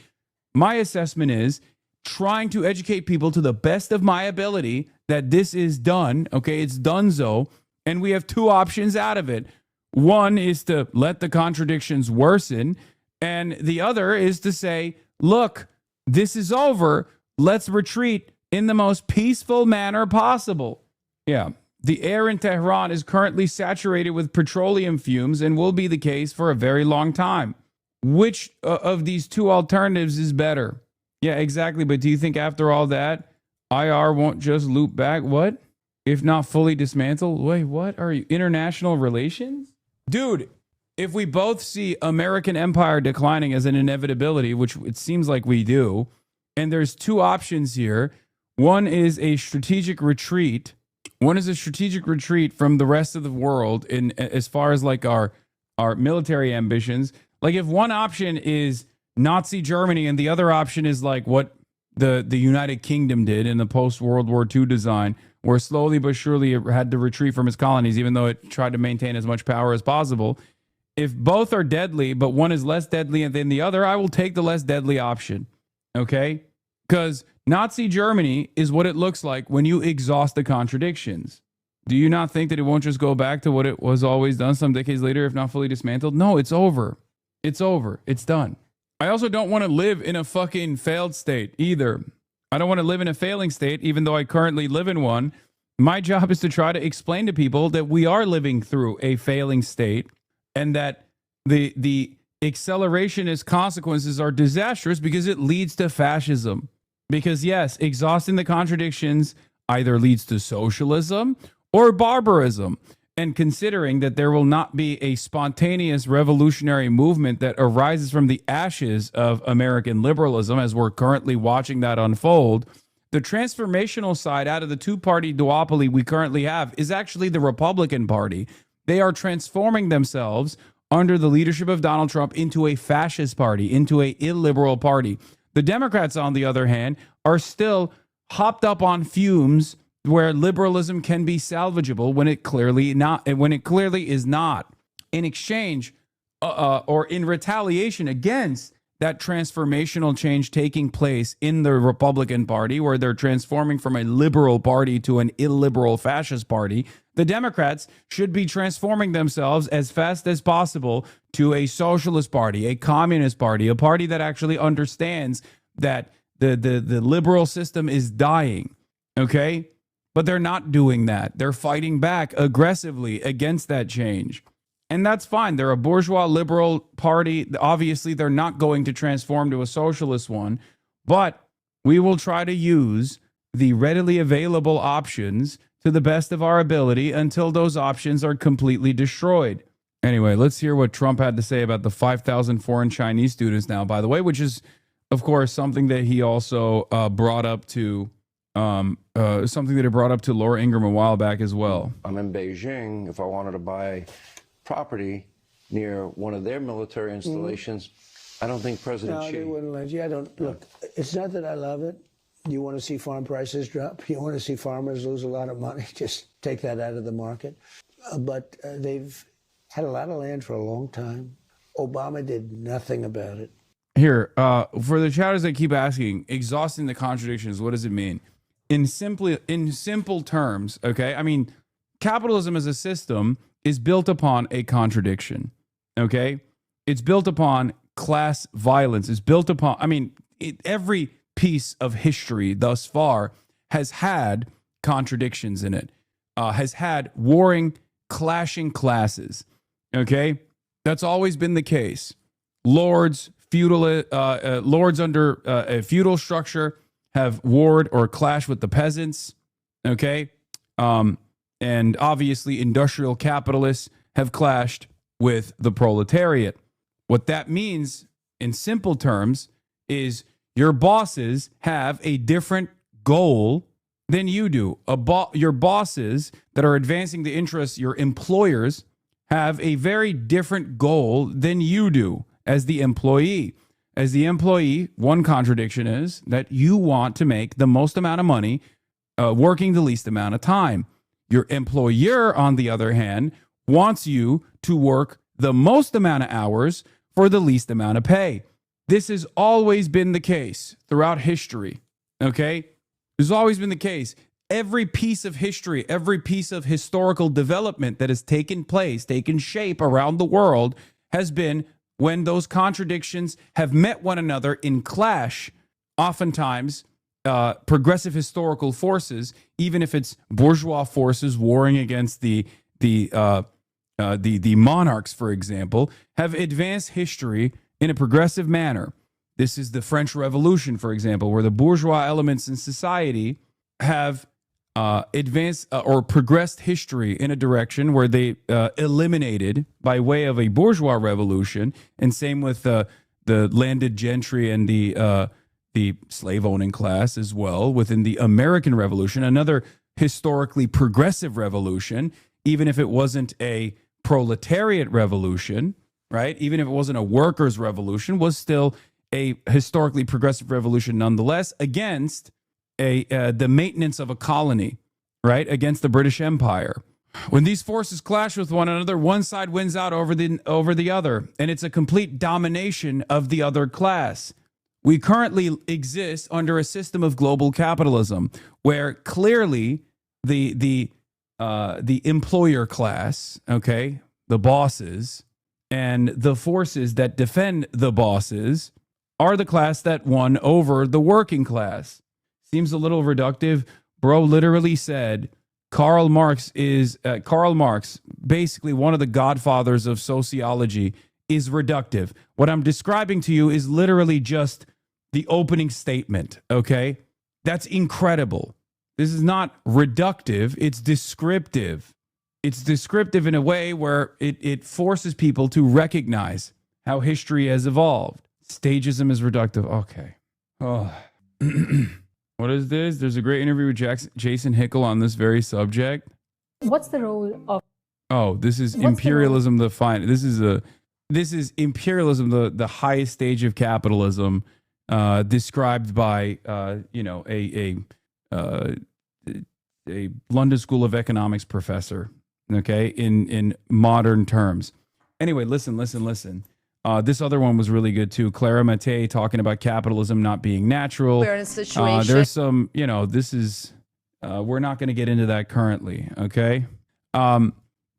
my assessment is trying to educate people to the best of my ability that this is done. Okay, it's donezo. And we have two options out of it. One is to let the contradictions worsen. And the other is to say, look, this is over. Let's retreat in the most peaceful manner possible. Yeah. The air in Tehran is currently saturated with petroleum fumes and will be the case for a very long time. Which of these two alternatives is better? Yeah, exactly. But do you think after all that, IR won't just loop back? What? If not fully dismantled? Wait, what are you? International relations? Dude, if we both see American empire declining as an inevitability, which it seems like we do, and there's two options here. One is a strategic retreat. One is a strategic retreat from the rest of the world in as far as like our military ambitions. Like if one option is Nazi Germany and the other option is like what the United Kingdom did in the post-World War II design, where slowly but surely it had to retreat from its colonies, even though it tried to maintain as much power as possible. If both are deadly, but one is less deadly than the other, I will take the less deadly option. Okay? Because Nazi Germany is what it looks like when you exhaust the contradictions. Do you not think that it won't just go back to what it was always done some decades later, if not fully dismantled? No, it's over. It's over. It's done. I also don't want to live in a fucking failed state either. I don't want to live in a failing state, even though I currently live in one. My job is to try to explain to people that we are living through a failing state and that the accelerationist consequences are disastrous because it leads to fascism. Because yes, exhausting the contradictions either leads to socialism or barbarism. And considering that there will not be a spontaneous revolutionary movement that arises from the ashes of American liberalism, as we're currently watching that unfold, the transformational side out of the two-party duopoly we currently have is actually the Republican Party. They are transforming themselves under the leadership of Donald Trump into a fascist party, into a illiberal party. The Democrats, on the other hand, are still hopped up on fumes where liberalism can be salvageable when it clearly is not. In exchange or in retaliation against that transformational change taking place in the Republican Party, where they're transforming from a liberal party to an illiberal fascist party, the Democrats should be transforming themselves as fast as possible to a socialist party, a communist party, a party that actually understands that the liberal system is dying, okay? But they're not doing that. They're fighting back aggressively against that change. And that's fine. They're a bourgeois liberal party. Obviously, they're not going to transform to a socialist one. But we will try to use the readily available options to the best of our ability until those options are completely destroyed. Anyway, let's hear what Trump had to say about the 5,000 foreign Chinese students now, by the way, which is, of course, something that he also brought up to Laura Ingraham a while back as well. I'm in Beijing. If I wanted to buy property near one of their military installations, I don't think President Xi... No, they wouldn't let you. I don't... Look, it's not that I love it. You want to see farm prices drop? You want to see farmers lose a lot of money? Just take that out of the market. But they've had a lot of land for a long time. Obama did nothing about it. Here, for the chatters that keep asking, exhausting the contradictions, what does it mean? In simple terms, okay? I mean, capitalism as a system is built upon a contradiction, okay? It's built upon class violence. It's built upon, every piece of history thus far has had contradictions in it, has had warring, clashing classes, okay? That's always been the case. Lords under a feudal structure have warred or clashed with the peasants, okay? And obviously industrial capitalists have clashed with the proletariat. What that means in simple terms is your bosses have a different goal than you do. Your bosses that are advancing the interests, your employers, have a very different goal than you do as the employee. As the employee, one contradiction is that you want to make the most amount of money working the least amount of time. Your employer, on the other hand, wants you to work the most amount of hours for the least amount of pay. This has always been the case throughout history, okay? This has always been the case. Every piece of history, every piece of historical development that has taken place, taken shape around the world, has been when those contradictions have met one another in clash. Oftentimes, progressive historical forces, even if it's bourgeois forces warring against the monarchs, for example, have advanced history in a progressive manner. This is the French Revolution, for example, where the bourgeois elements in society have advanced or progressed history in a direction where they eliminated by way of a bourgeois revolution, and same with the landed gentry and the slave-owning class as well within the American Revolution, another historically progressive revolution, even if it wasn't a proletariat revolution, right? Even if it wasn't a workers' revolution, was still a historically progressive revolution nonetheless against the maintenance of a colony, right? Against the British Empire. When these forces clash with one another, one side wins out over the other, and it's a complete domination of the other class. We currently exist under a system of global capitalism where clearly the employer class, okay, the bosses, and the forces that defend the bosses are the class that won over the working class. Seems a little reductive. Bro literally said Karl Marx, basically one of the godfathers of sociology, is reductive. What I'm describing to you is literally just the opening statement, okay? That's incredible. This is not reductive, it's descriptive. It's descriptive in a way where it forces people to recognize how history has evolved. Stagism is reductive. Okay. Oh. What is this? There's a great interview with Jason Hickel on this very subject. What's the role of... Oh, this is imperialism. This is imperialism, the highest stage of capitalism, described by a London School of Economics professor. Okay, in modern terms. Anyway, listen. This other one was really good too. Clara Mattei talking about capitalism not being natural. We're in a situation. There's some, this is, we're not going to get into that currently. Okay.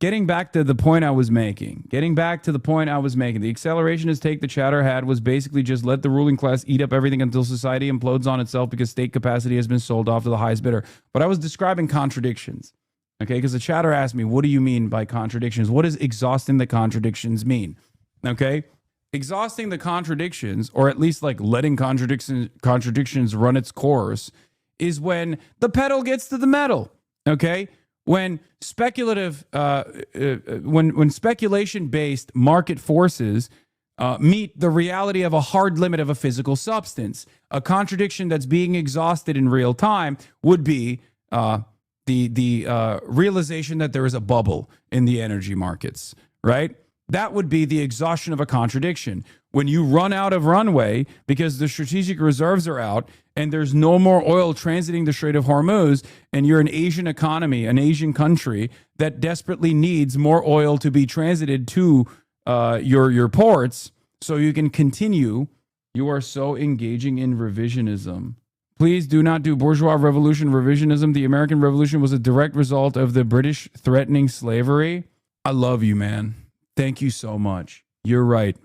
Getting back to the point I was making. The acceleration as Take the Chatter had was basically just let the ruling class eat up everything until society implodes on itself because state capacity has been sold off to the highest bidder. But I was describing contradictions. Okay, because the chatter asked me, what do you mean by contradictions? What does exhausting the contradictions mean? Okay, exhausting the contradictions, or at least like letting contradictions run its course, is when the pedal gets to the metal. Okay, when when speculation-based market forces meet the reality of a hard limit of a physical substance, a contradiction that's being exhausted in real time would be the realization that there is a bubble in the energy markets, right? That would be the exhaustion of a contradiction. When you run out of runway because the strategic reserves are out and there's no more oil transiting the Strait of Hormuz, and you're an Asian economy, an Asian country that desperately needs more oil to be transited to your ports so you can continue, you are so engaging in revisionism. Please do not do bourgeois revolution revisionism. The American Revolution was a direct result of the British threatening slavery. I love you, man. Thank you so much. You're right.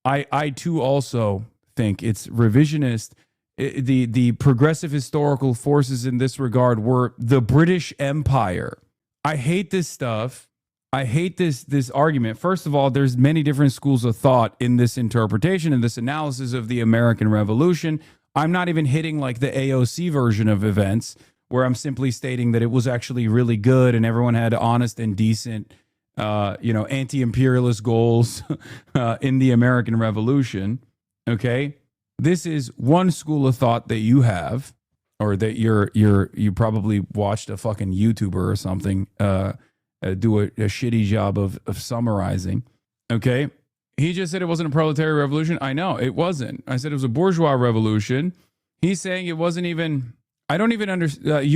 I too also think it's revisionist. The progressive historical forces in this regard were the British Empire. I hate this stuff. I hate this argument. First of all, there's many different schools of thought in this interpretation and this analysis of the American Revolution. I'm not even hitting like the AOC version of events where I'm simply stating that it was actually really good and everyone had honest and decent anti-imperialist goals in the American Revolution. Okay, this is one school of thought that you have, or that you probably watched a fucking YouTuber or something do a shitty job of summarizing. Okay, he just said it wasn't a proletariat revolution. I know it wasn't. I said it was a bourgeois revolution. He's saying it wasn't even. I don't even understand.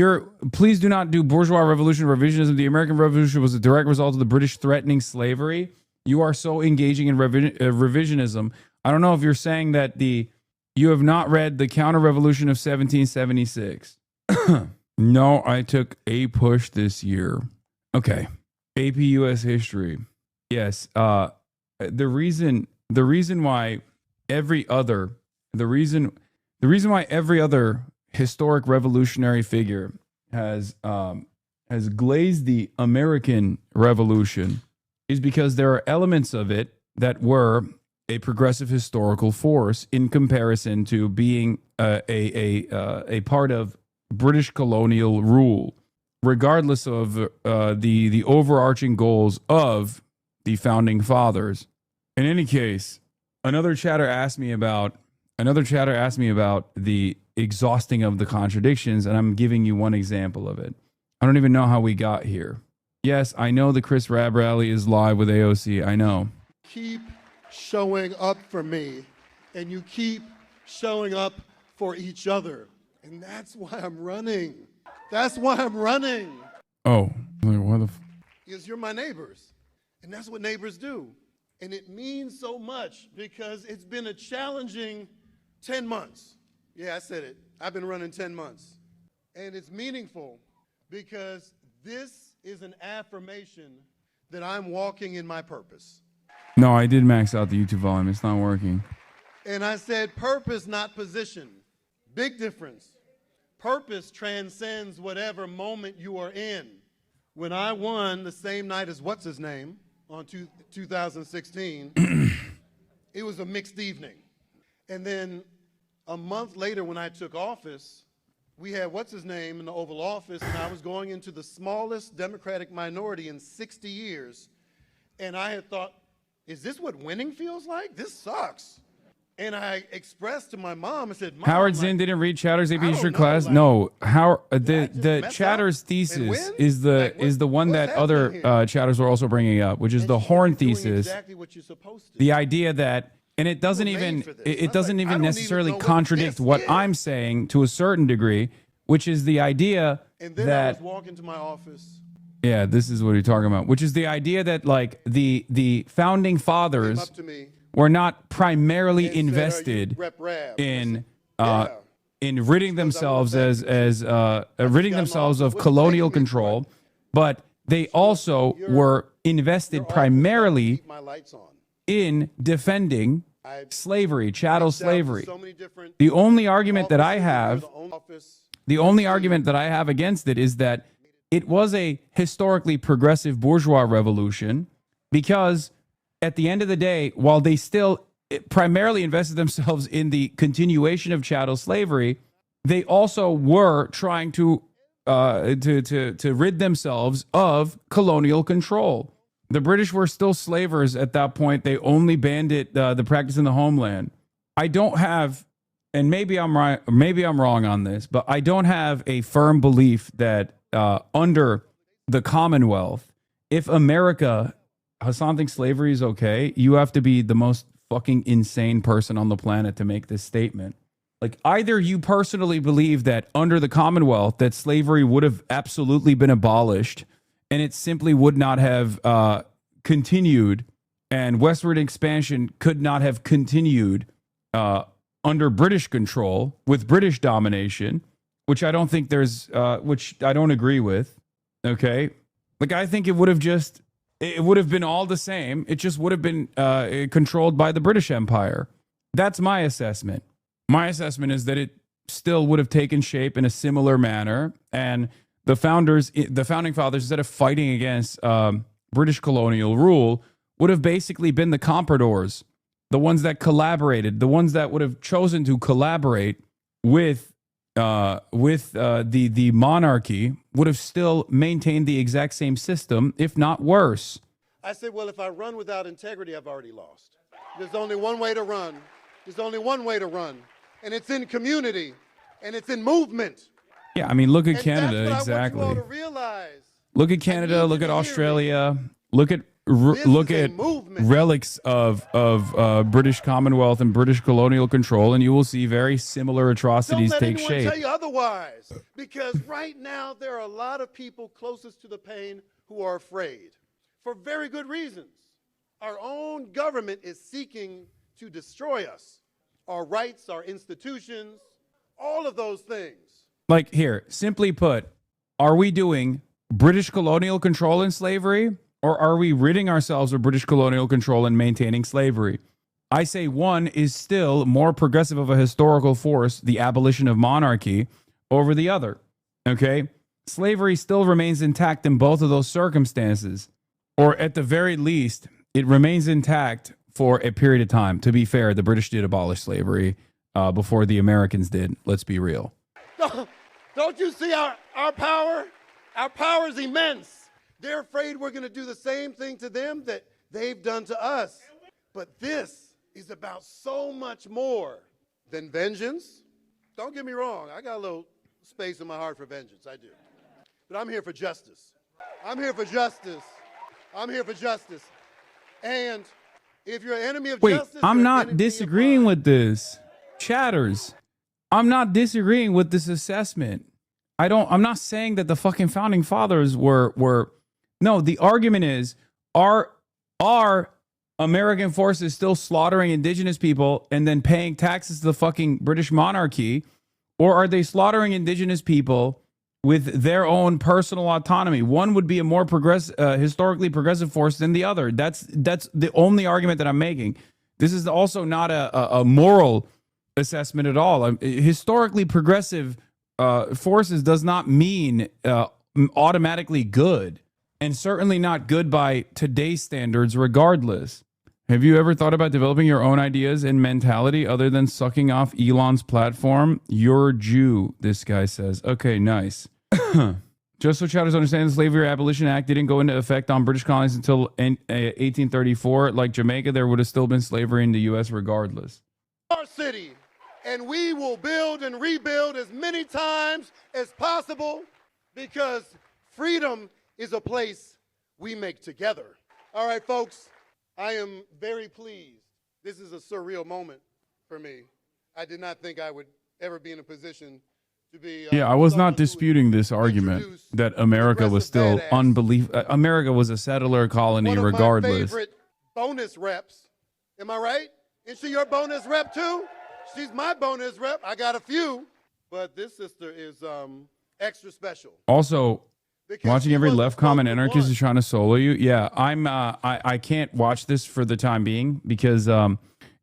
Please do not do bourgeois revolution revisionism. The American Revolution was a direct result of the British threatening slavery. You are so engaging in revisionism. I don't know if you're saying that you have not read the counter-revolution of 1776. No, I took a push this year. Okay, AP US history. Yes. The reason why every other historic revolutionary figure has glazed the American Revolution is because there are elements of it that were a progressive historical force in comparison to being a part of British colonial rule, regardless of the overarching goals of the founding fathers. In any case, another chatter asked me about the exhausting of the contradictions, and I'm giving you one example of it. I don't even know how we got here. Yes, I know the Chris Rabb rally is live with AOC. I know. Keep showing up for me, and you keep showing up for each other. And that's why I'm running. That's why I'm running. Oh, what the Because you're my neighbors. And that's what neighbors do. And it means so much because it's been a challenging 10 months. Yeah, I said it. I've been running 10 months. And it's meaningful because this is an affirmation that I'm walking in my purpose. No, I did max out the YouTube volume. It's not working. And I said purpose, not position. Big difference. Purpose transcends whatever moment you are in. When I won the same night as what's his name on 2016, it was a mixed evening. And then a month later when I took office, we had what's his name in the Oval Office, and I was going into the smallest Democratic minority in 60 years. And I had thought, is this what winning feels like? This sucks. And I expressed to my mom, I said, Mom, Howard Zinn didn't read Chatter's AP history class. No, the Chatter's thesis is the one that other Chatters were also bringing up, which is the Horn thesis. Exactly what you're supposed to. The idea that, and it doesn't even necessarily contradict what I'm saying to a certain degree, which is the idea and then that I was walking to my office. Yeah, this is what you're talking about, which is the idea that like the founding fathers were not primarily invested in ridding themselves ridding themselves of colonial control, but they also were invested primarily in defending slavery, chattel slavery. The only argument that I have against it is that it was a historically progressive bourgeois revolution because at the end of the day, while they still primarily invested themselves in the continuation of chattel slavery, they also were trying to to rid themselves of colonial control. The British were still slavers at that point. They only banned it, the practice in the homeland. I don't have, and maybe I'm right, maybe I'm wrong on this, but I don't have a firm belief that under the Commonwealth, if America, Hasan thinks slavery is okay, you have to be the most fucking insane person on the planet to make this statement. Like, either you personally believe that under the Commonwealth that slavery would have absolutely been abolished and it simply would not have continued, and westward expansion could not have continued under British control with British domination, which I don't think there's, which I don't agree with. Okay. Like, I think it would have been all the same. It just would have been controlled by the British Empire. That's my assessment. My assessment is that it still would have taken shape in a similar manner. And the founding fathers, instead of fighting against British colonial rule, would have basically been the compradors, the ones that collaborated, the ones that would have chosen to collaborate with the monarchy, would have still maintained the exact same system, if not worse. I said, well, if I run without integrity, I've already lost. There's only one way to run. There's only one way to run. And it's in community. And it's in movement. Yeah, I mean, look at And Canada, that's what exactly. I want you all to realize. Look at Canada, look at Australia, look at relics of British Commonwealth and British colonial control, and you will see very similar atrocities Don't let take anyone shape. tell you otherwise. Because right now there are a lot of people closest to the pain who are afraid for very good reasons. Our own government is seeking to destroy us, our rights, our institutions, all of those things. Like, here, simply put, are we doing British colonial control and slavery, or are we ridding ourselves of British colonial control and maintaining slavery? I say one is still more progressive of a historical force, the abolition of monarchy, over the other. Okay? Slavery still remains intact in both of those circumstances, or at the very least, it remains intact for a period of time. To be fair, the British did abolish slavery before the Americans did. Let's be real. Don't you see our power? Our power is immense. They're afraid we're going to do the same thing to them that they've done to us. But this is about so much more than vengeance. Don't get me wrong. I got a little space in my heart for vengeance. I do. But I'm here for justice. I'm here for justice. I'm here for justice. And if you're an enemy of justice, I'm not disagreeing with this. Chatters. I'm not disagreeing with this assessment. I'm not saying that the fucking founding fathers were no, the argument is, are American forces still slaughtering indigenous people and then paying taxes to the fucking British monarchy, or are they slaughtering indigenous people with their own personal autonomy? One would be a more historically progressive force than the other. That's the only argument that I'm making. This is also not a moral assessment at all. Historically progressive forces does not mean automatically good, and certainly not good by today's standards regardless. Have you ever thought about developing your own ideas and mentality other than sucking off Elon's platform? You're Jew, this guy says. Okay, nice. Just so chatters understand, the Slavery Abolition Act didn't go into effect on British colonies until 1834. Like Jamaica, there would have still been slavery in the U.S. regardless. Our city, and we will build and rebuild as many times as possible, because freedom is a place we make together. All right, folks, I am very pleased. This is a surreal moment for me. I did not think I would ever be in a position to be... Yeah, I was not disputing this argument that America was still America was a settler colony regardless. One of my favorite bonus reps. Am I right? Is she your bonus rep too? She's my bonus rep. I got a few, but this sister is extra special. Also, watching every left comment anarchist is trying to solo you. Yeah, I can't watch this for the time being because in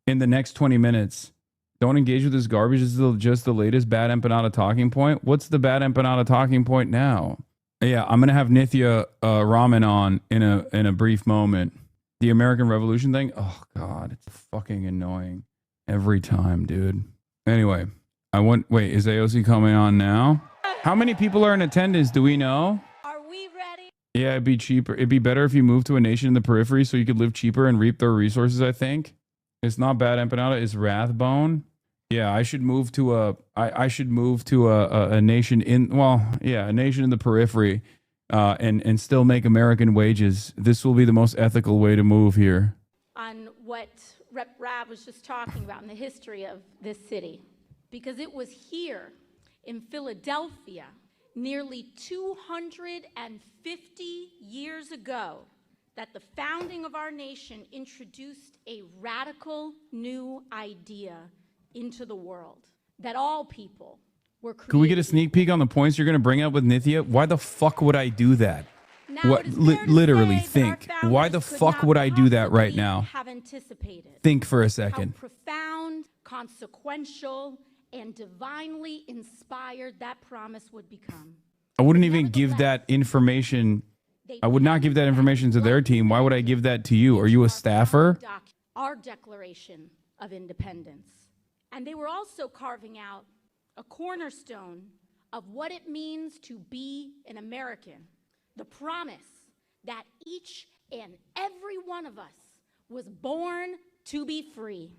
the next 20 minutes, don't engage with this garbage. This is just the latest bad empanada talking point. What's the bad empanada talking point now? Yeah, I'm gonna have NITHYA RAMAN on in a brief moment. The American Revolution thing. Oh God, it's fucking annoying every time, dude. Anyway, wait, is AOC coming on now? How many people are in attendance? Do we know? Are we ready? Yeah, it'd be cheaper. It'd be better if you moved to a nation in the periphery so you could live cheaper and reap their resources, I think. It's not bad. Empanada is Rathbone. Yeah, I should move to I should move to a nation in, well, yeah, a nation in the periphery and still make American wages. This will be the most ethical way to move here. On what Rep. Rab was just talking about in the history of this city. Because it was here in Philadelphia nearly 250 years ago that the founding of our nation introduced a radical new idea into the world, that all people were created. Can we get a sneak peek on the points you're going to bring up with NITHYA? Why the fuck would I do that? What literally think? Why the fuck would I do that right now? Have anticipated Think for a second. how profound, consequential, and divinely inspired that promise would become. I wouldn't even give that information. I would not give that information to their team. Why would I give that to you? Are you a staffer? Our Declaration of Independence. And they were also carving out a cornerstone of what it means to be an American. The promise that each and every one of us was born to be free.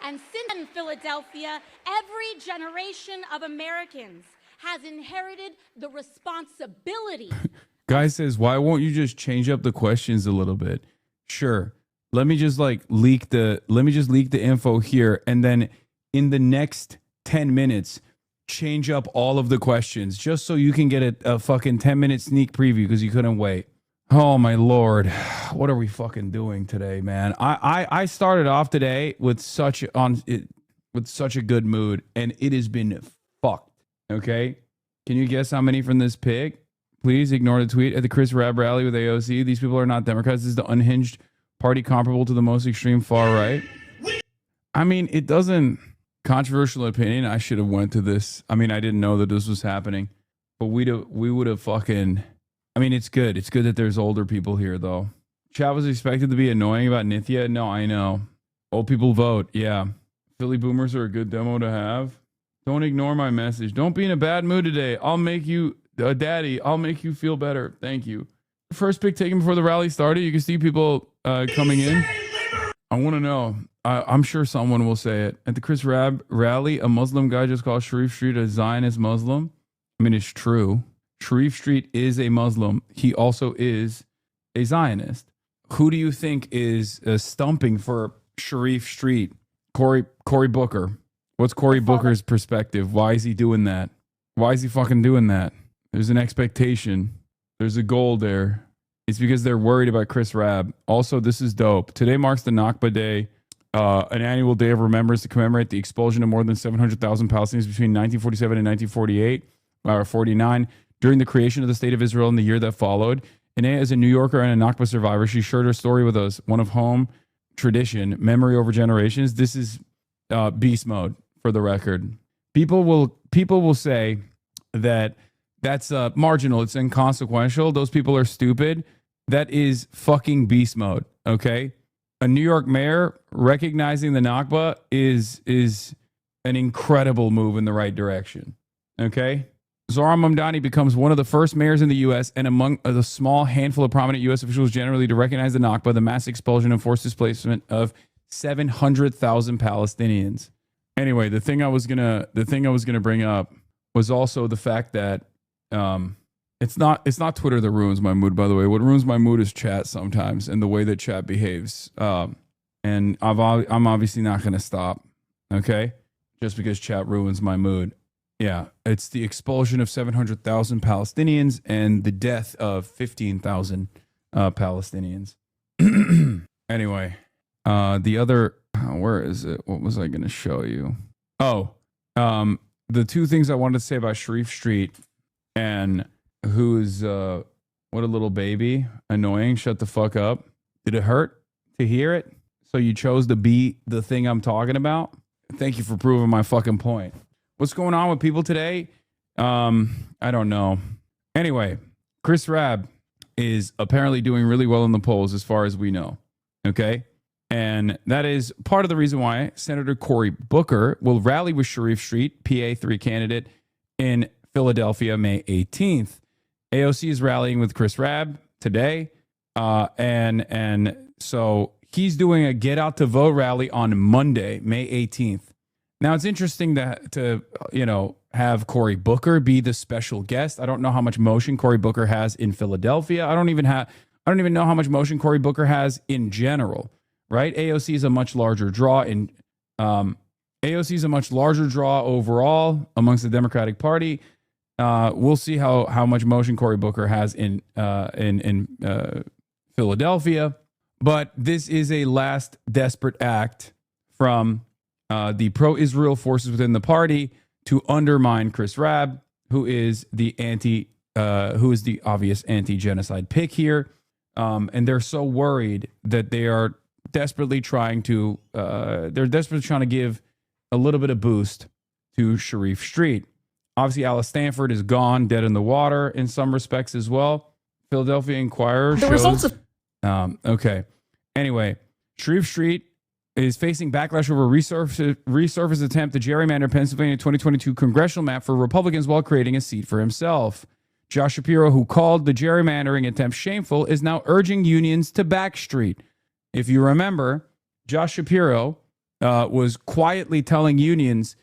And since in Philadelphia, every generation of Americans has inherited the responsibility. Guy says, why won't you just change up the questions a little bit? Sure. Let me just leak the info here, and then in the next 10 minutes change up all of the questions just so you can get a fucking 10-minute sneak preview because you couldn't wait. Oh my Lord. What are we fucking doing today, man? I started off today with such a good mood, and it has been fucked. Okay? Can you guess how many from this pig? Please ignore the tweet at the Chris Rab rally with AOC. These people are not Democrats. This is the unhinged party comparable to the most extreme far right. I mean, it doesn't. Controversial opinion. I should have went to this. I mean, I didn't know that this was happening, but we would have fucking. I mean, it's good. It's good that there's older people here, though. Chat was expected to be annoying about NITHYA. No, I know. Old people vote. Yeah. Philly boomers are a good demo to have. Don't ignore my message. Don't be in a bad mood today. I'll make you, daddy, I'll make you feel better. Thank you. First pick taken before the rally started. You can see people coming in. I want to know. I'm sure someone will say it. At the Chris Rab rally, a Muslim guy just called Sharif Street a Zionist Muslim. I mean, it's true. Sharif Street is a Muslim. He also is a Zionist. Who do you think is stumping for Sharif Street? Cory Booker. What's Cory Booker's perspective? Why is he doing that? Why is he fucking doing that? There's an expectation. There's a goal there. It's because they're worried about Chris Rab. Also, this is dope. Today marks the Nakba Day, an annual day of remembrance to commemorate the expulsion of more than 700,000 Palestinians between 1947 and 1948, or 49, during the creation of the State of Israel in the year that followed. Inea is a New Yorker and a Nakba survivor. She shared her story with us, one of home tradition, memory over generations. This is beast mode, for the record. People will say that that's marginal. It's inconsequential. Those people are stupid. That is fucking beast mode. Okay. A New York mayor recognizing the Nakba is an incredible move in the right direction. Okay. Zohran Mamdani becomes one of the first mayors in the U.S. and among the small handful of prominent U.S. officials generally to recognize the Nakba, the mass expulsion and forced displacement of 700,000 Palestinians. Anyway, the thing I was gonna bring up was also the fact that it's not Twitter that ruins my mood. By the way, what ruins my mood is chat sometimes and the way that chat behaves. And I'm obviously not gonna stop. Okay, just because chat ruins my mood. Yeah, it's the expulsion of 700,000 Palestinians and the death of 15,000 Palestinians. Anyway, the other, where is it? What was I going to show you? Oh, the two things I wanted to say about Sharif Street and who's, what a little baby, annoying, shut the fuck up. Did it hurt to hear it? So you chose to be the thing I'm talking about? Thank you for proving my fucking point. What's going on with people today? I don't know. Anyway, Chris Rab is apparently doing really well in the polls as far as we know. Okay? And that is part of the reason why Senator Cory Booker will rally with Sharif Street, PA3 candidate, in Philadelphia, May 18th. AOC is rallying with Chris Rabb today. And so he's doing a get out to vote rally on Monday, May 18th. Now it's interesting to have Cory Booker be the special guest. I don't know how much motion Cory Booker has in Philadelphia. I don't even know how much motion Cory Booker has in general, right? AOC is a much larger draw AOC is a much larger draw overall amongst the Democratic Party. We'll see how much motion Cory Booker has in Philadelphia, but this is a last desperate act from the pro-Israel forces within the party to undermine Chris Rabb, who is the obvious anti-genocide pick here, and they're so worried that they are desperately trying to give a little bit of boost to Sharif Street. Obviously, Alice Stanford is gone, dead in the water in some respects as well. Philadelphia Inquirer shows. Okay. Anyway, Sharif Street is facing backlash over resurface attempt to gerrymander Pennsylvania 2022 congressional map for Republicans while creating a seat for himself. Josh Shapiro, who called the gerrymandering attempt shameful, is now urging unions to back Street. If you remember, Josh Shapiro was quietly telling unions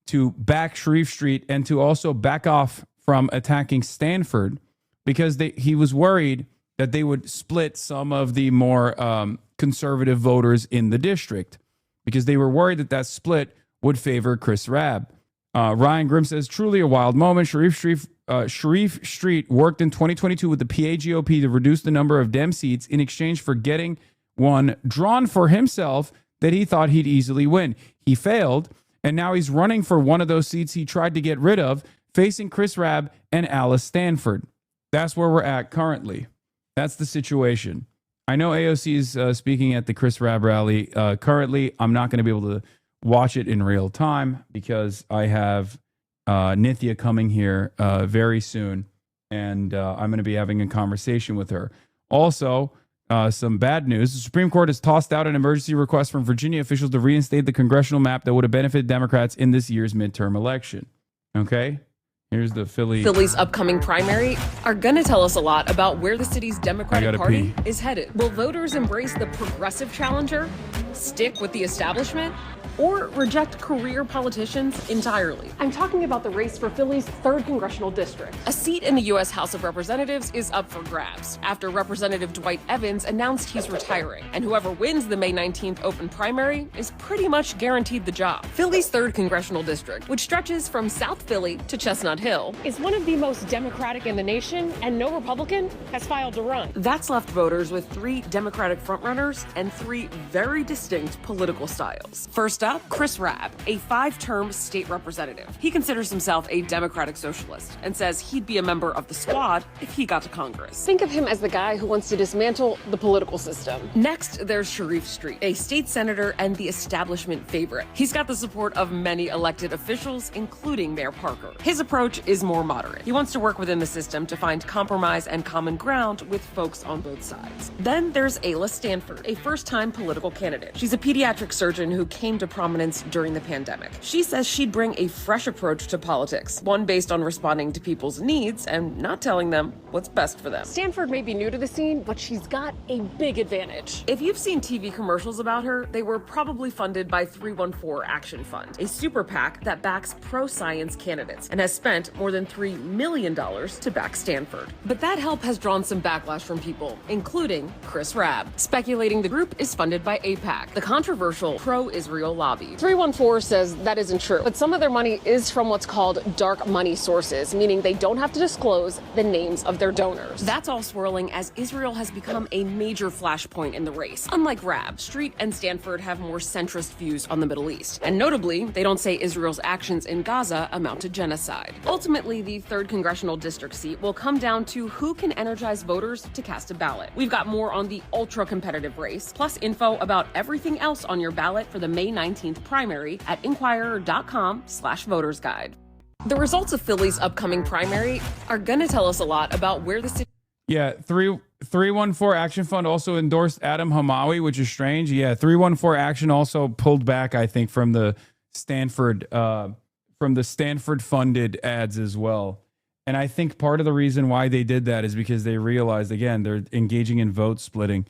to back Sharif Street and to also back off from attacking Stanford because he was worried that they would split some of the more conservative voters in the district because they were worried that split would favor Chris Rabb. Ryan Grimm says, truly a wild moment. Sharif Street worked in 2022 with the PA GOP to reduce the number of Dem seats in exchange for getting one drawn for himself that he thought he'd easily win. He failed, and now he's running for one of those seats he tried to get rid of, facing Chris Rabb and Alice Stanford. That's where we're at currently. That's the situation. I know AOC is speaking at the Chris Rabb rally. Currently, I'm not going to be able to watch it in real time because I have NITHYA coming here very soon, and I'm going to be having a conversation with her. Also, some bad news. The Supreme Court has tossed out an emergency request from Virginia officials to reinstate the congressional map that would have benefited Democrats in this year's midterm election. Okay? Here's the Philly's upcoming primary are going to tell us a lot about where the city's Democratic Party is headed. Will voters embrace the progressive challenger, stick with the establishment, or reject career politicians entirely? I'm talking about the race for Philly's 3rd congressional district. A seat in the U.S. House of Representatives is up for grabs after Representative Dwight Evans announced he's retiring, and whoever wins the May 19th open primary is pretty much guaranteed the job. Philly's 3rd congressional district, which stretches from South Philly to Chestnut Hill, is one of the most Democratic in the nation, and no Republican has filed to run. That's left voters with 3 Democratic frontrunners and 3 very distinct political styles. First up, Chris Rabb, a 5-term state representative. He considers himself a Democratic socialist and says he'd be a member of the squad if he got to Congress. Think of him as the guy who wants to dismantle the political system. Next, there's Sharif Street, a state senator and the establishment favorite. He's got the support of many elected officials, including Mayor Parker. His approach is more moderate. He wants to work within the system to find compromise and common ground with folks on both sides. Then there's Alice Stanford, a first-time political candidate. She's a pediatric surgeon who came to prominence during the pandemic. She says she'd bring a fresh approach to politics, one based on responding to people's needs and not telling them what's best for them. Stanford may be new to the scene, but she's got a big advantage. If you've seen TV commercials about her, they were probably funded by 314 Action Fund, a super PAC that backs pro-science candidates and has spent more than $3 million to back Stanford. But that help has drawn some backlash from people, including Chris Rabb, speculating the group is funded by AIPAC, the controversial pro-Israel lobby. 314 says that isn't true, but some of their money is from what's called dark money sources, meaning they don't have to disclose the names of their donors. That's all swirling as Israel has become a major flashpoint in the race. Unlike Rabb, Street and Stanford have more centrist views on the Middle East. And notably, they don't say Israel's actions in Gaza amount to genocide. Ultimately, the 3rd congressional district seat will come down to who can energize voters to cast a ballot. We've got more on the ultra-competitive race, plus info about everything else on your ballot for the May 19th primary at inquirer.com/votersguide. The results of Philly's upcoming primary are going to tell us a lot about where the city... Yeah, 314 Action Fund also endorsed Adam Hamawi, which is strange. Yeah, 314 Action also pulled back, I think, from the Stanford funded ads as well. And I think part of the reason why they did that is because they realized, again, they're engaging in vote splitting,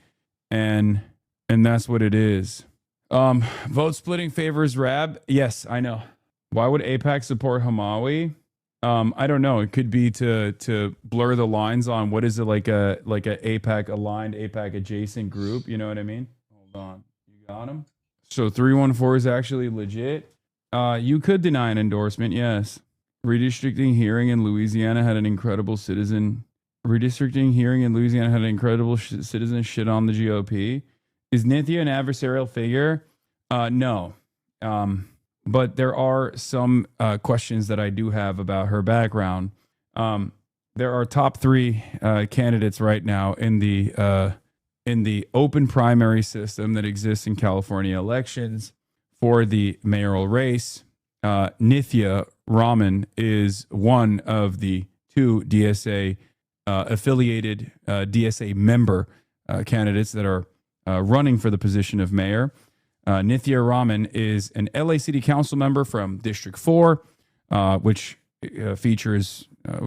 and that's what it is. Vote splitting favors Rab. Yes, I know. Why would AIPAC support Hamawi? I don't know. It could be to blur the lines on what is it like a AIPAC aligned, AIPAC adjacent group. You know what I mean? Hold on. You got him? So 314 is actually legit. You could deny an endorsement, yes. Redistricting hearing in Louisiana had an incredible citizen. Redistricting hearing in Louisiana had an incredible citizen shit on the GOP. Is NITHYA an adversarial figure? No. But there are some questions that I do have about her background. There are top 3 candidates right now in the open primary system that exists in California elections for the mayoral race. NITHYA RAMAN is one of the 2 DSA affiliated DSA member candidates that are running for the position of mayor. NITHYA RAMAN is an LA City Council member from District 4, which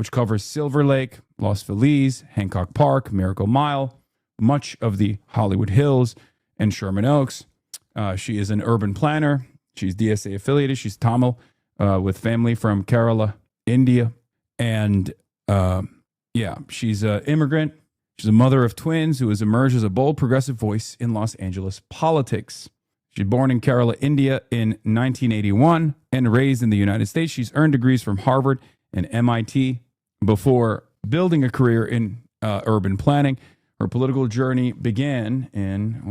covers Silver Lake, Los Feliz, Hancock Park, Miracle Mile, much of the Hollywood Hills, and Sherman Oaks. She is an urban planner. She's DSA affiliated. She's Tamil with family from Kerala, India. And she's an immigrant. She's a mother of twins who has emerged as a bold progressive voice in Los Angeles politics. She's born in Kerala, India in 1981 and raised in the United States. She's earned degrees from Harvard and MIT before building a career in urban planning. Her political journey began in,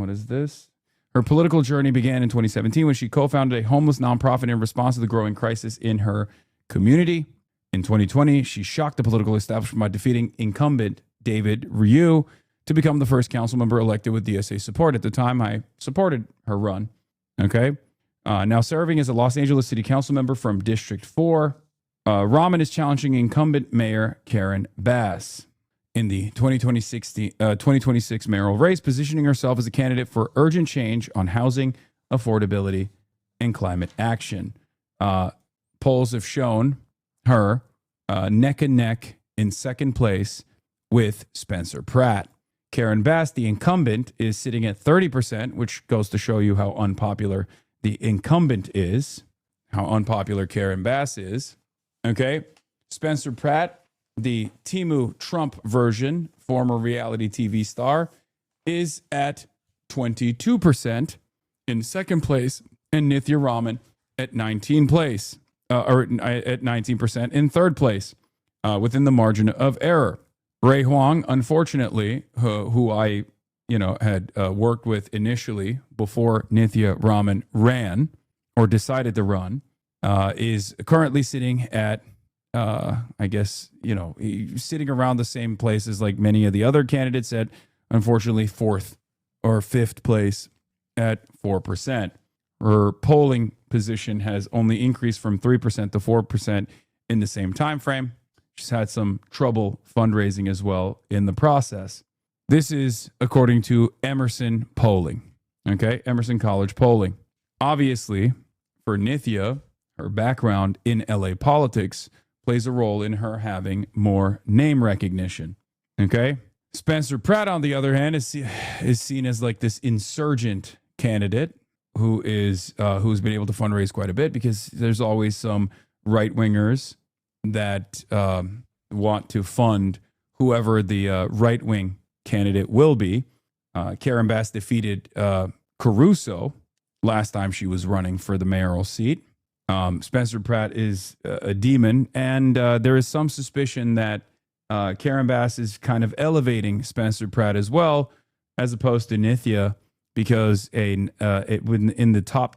Her political journey began in 2017 when she co-founded a homeless nonprofit in response to the growing crisis in her community. In 2020, she shocked the political establishment by defeating incumbent David Ryu to become the first council member elected with DSA support. At the time, I supported her run. Okay. Now serving as a Los Angeles City Council member from District 4, RAMAN is challenging incumbent Mayor Karen Bass in the 2026 mayoral race, positioning herself as a candidate for urgent change on housing, affordability, and climate action. Polls have shown her neck and neck in second place with Spencer Pratt. Karen Bass, the incumbent, is sitting at 30%, which goes to show you how unpopular the incumbent is, how unpopular Karen Bass is. Okay. Spencer Pratt, the Timu Trump version, former reality TV star, is at 22% in second place, and NITHYA RAMAN at at 19% in third place, within the margin of error. Ray Huang, unfortunately, who I had worked with initially before NITHYA RAMAN ran or decided to run, is currently sitting at sitting around the same place as like many of the other candidates at, unfortunately, 4th or 5th place at 4%. Her polling position has only increased from 3% to 4% in the same time frame. She's had some trouble fundraising as well in the process. This is according to Emerson polling. Okay, Emerson College polling. Obviously, for NITHYA, her background in LA politics plays a role in her having more name recognition. Okay? Spencer Pratt, on the other hand, is seen as like this insurgent candidate who's been able to fundraise quite a bit because there's always some right-wingers that want to fund whoever the right-wing candidate will be. Karen Bass defeated Caruso last time she was running for the mayoral seat. Spencer Pratt is a demon, and there is some suspicion that Karen Bass is kind of elevating Spencer Pratt as well, as opposed to NITHYA, because in the top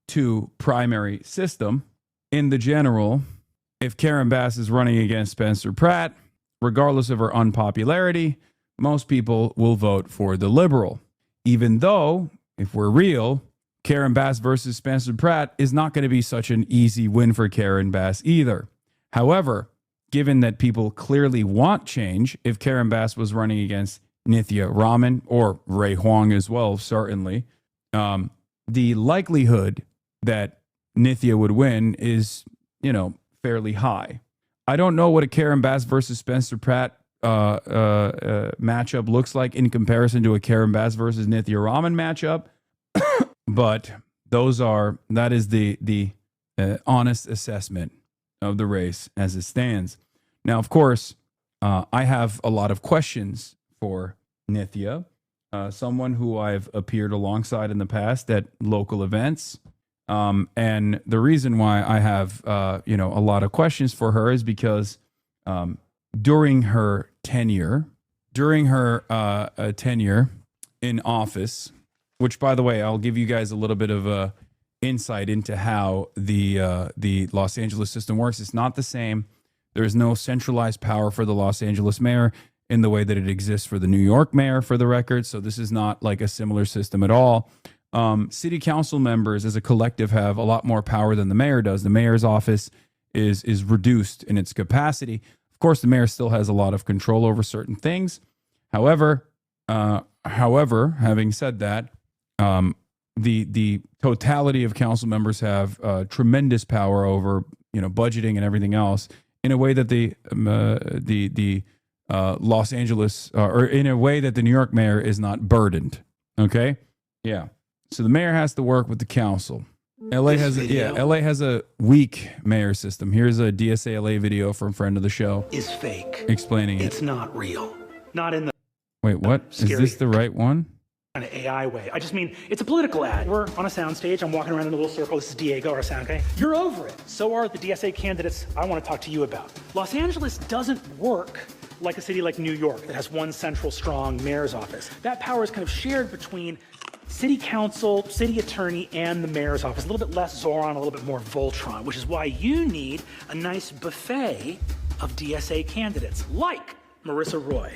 two primary system, in the general, if Karen Bass is running against Spencer Pratt, regardless of her unpopularity, most people will vote for the liberal. Even though, if we're real, Karen Bass versus Spencer Pratt is not going to be such an easy win for Karen Bass either. However, given that people clearly want change, if Karen Bass was running against NITHYA RAMAN or Ray Huang as well, certainly, the likelihood that NITHYA would win is, fairly high. I don't know what a Karen Bass versus Spencer Pratt matchup looks like in comparison to a Karen Bass versus NITHYA RAMAN matchup, but that is the honest assessment of the race as it stands. Now, of course, I have a lot of questions for NITHYA, someone who I've appeared alongside in the past at local events. And the reason why I have, a lot of questions for her is because during her tenure in office, which, by the way, I'll give you guys a little bit of insight into how the Los Angeles system works. It's not the same. There is no centralized power for the Los Angeles mayor in the way that it exists for the New York mayor, for the record. So this is not like a similar system at all. City council members as a collective have a lot more power than the mayor does. The mayor's office is reduced in its capacity. Of course, the mayor still has a lot of control over certain things. However, having said that, the totality of council members have tremendous power over budgeting and everything else in a way that the Los Angeles or in a way that the New York mayor is not burdened. Okay, yeah. So the mayor has to work with the council. LA has a weak mayor system. Here's a DSA LA video from friend of the show. Is fake. Explaining It's not real. Not in the Wait, what? Is this the right one? kind of AI way. I just mean, it's a political ad. We're on a soundstage. I'm walking around in a little circle. This is Diego, our sound guy. You're over it. So are the DSA candidates I want to talk to you about. Los Angeles doesn't work like a city like New York that has one central strong mayor's office. That power is kind of shared between city council, city attorney, and the mayor's office. A little bit less Zoran, a little bit more Voltron, which is why you need a nice buffet of DSA candidates, like Marissa Roy.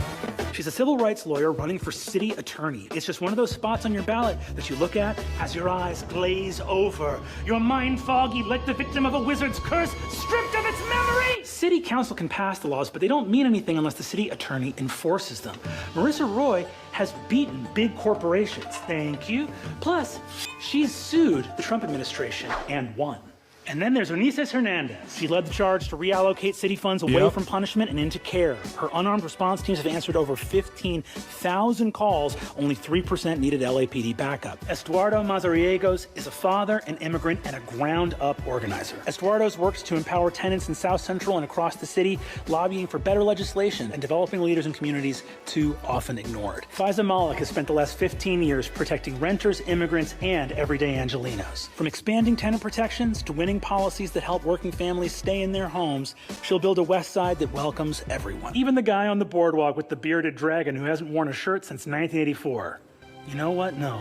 She's a civil rights lawyer running for city attorney. It's just one of those spots on your ballot that you look at as your eyes glaze over. Your mind foggy like the victim of a wizard's curse, stripped of its memory. City council can pass the laws, but they don't mean anything unless the city attorney enforces them. Marissa Roy has beaten big corporations, thank you. Plus, she's sued the Trump administration and won. And then there's Ulises Hernandez. She led the charge to reallocate city funds away from punishment and into care. Her unarmed response teams have answered over 15,000 calls. Only 3% needed LAPD backup. Estuardo Mazariegos is a father, an immigrant, and a ground-up organizer. Estuardo's works to empower tenants in South Central and across the city, lobbying for better legislation and developing leaders in communities too often ignored. Faiza Malik has spent the last 15 years protecting renters, immigrants, and everyday Angelinos. From expanding tenant protections to winning policies that help working families stay in their homes, she'll build a West Side that welcomes everyone. Even the guy on the boardwalk with the bearded dragon who hasn't worn a shirt since 1984. You know what? No.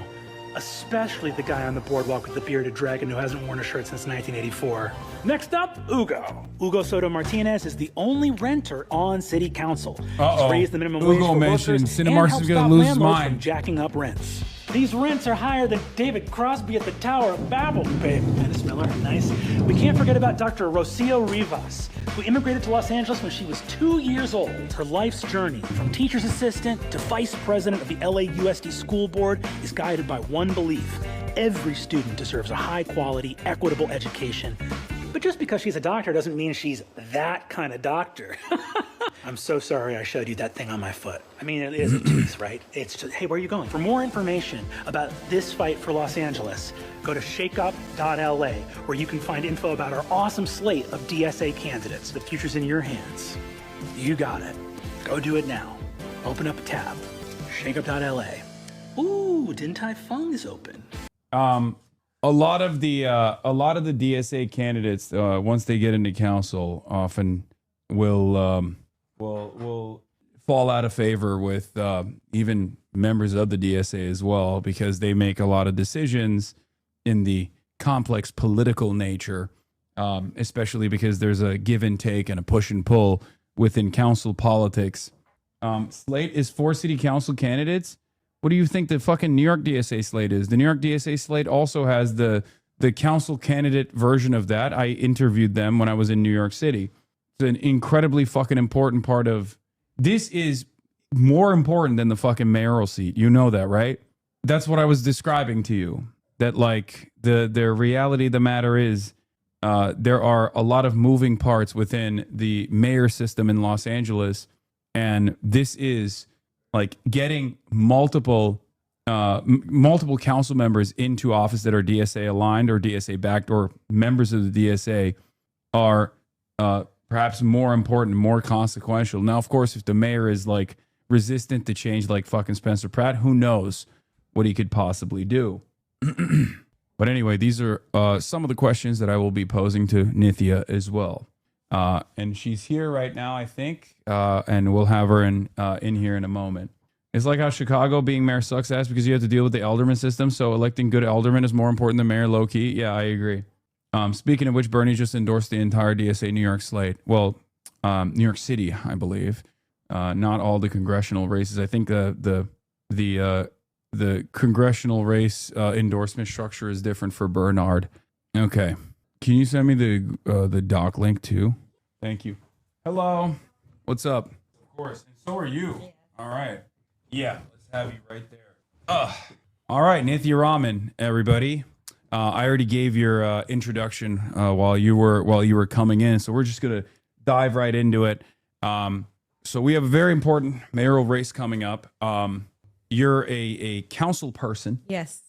Especially the guy on the boardwalk with the bearded dragon who hasn't worn a shirt since 1984. Next up, Hugo. Hugo Soto Martinez is the only renter on city council. He's raised the minimum wage for workers and helped stop landlords from jacking up rents. These rents are higher than David Crosby at the Tower of Babel, babe. Dennis Miller, nice. We can't forget about Dr. Rocio Rivas, who immigrated to Los Angeles when she was 2 years old. Her life's journey, from teacher's assistant to vice president of the LAUSD school board, is guided by one belief. Every student deserves a high-quality, equitable education. But just because she's a doctor doesn't mean she's that kind of doctor. I'm so sorry I showed you that thing on my foot. I mean, it is a tooth, right? It's just, hey, where are you going? For more information about this fight for Los Angeles, go to shakeup.la, where you can find info about our awesome slate of DSA candidates. The future's in your hands. You got it. Go do it now. Open up a tab. Shakeup.la. Ooh, Din Tai Fung is open. A lot of the DSA candidates, once they get into council, often will fall out of favor with even members of the DSA as well, because they make a lot of decisions in the complex political nature, especially because there's a give and take and a push and pull within council politics. Slate is 4 city council candidates. What do you think the fucking New York DSA slate is? The New York DSA slate also has the council candidate version of that. I interviewed them when I was in New York City. It's an incredibly fucking important part of this. Is more important than the fucking mayoral seat. You know that, right? That's what I was describing to you. That like the reality of the matter is there are a lot of moving parts within the mayor system in Los Angeles, and this is like getting multiple council members into office that are DSA aligned or DSA backed, or members of the DSA are perhaps more important, more consequential. Now, of course, if the mayor is like resistant to change, like fucking Spencer Pratt, who knows what he could possibly do. But anyway, these are some of the questions that I will be posing to Nithya as well. And she's here right now, I think, and we'll have her in here in a moment. It's like how Chicago being mayor sucks ass because you have to deal with the alderman system. So electing good aldermen is more important than mayor, low key. Yeah, I agree. Speaking of which, Bernie just endorsed the entire DSA New York slate. Well, New York City, I believe. Not all the congressional races. I think the congressional race endorsement structure is different for Bernard. Okay. Can you send me the doc link too? Thank you. Hello. What's up? Of course. And so are you. All right. Yeah. Let's have you right there. All right. NITHYA RAMAN, everybody. I already gave your introduction while you were coming in, so we're just gonna dive right into it. So we have a very important mayoral race coming up. You're a council person. Yes.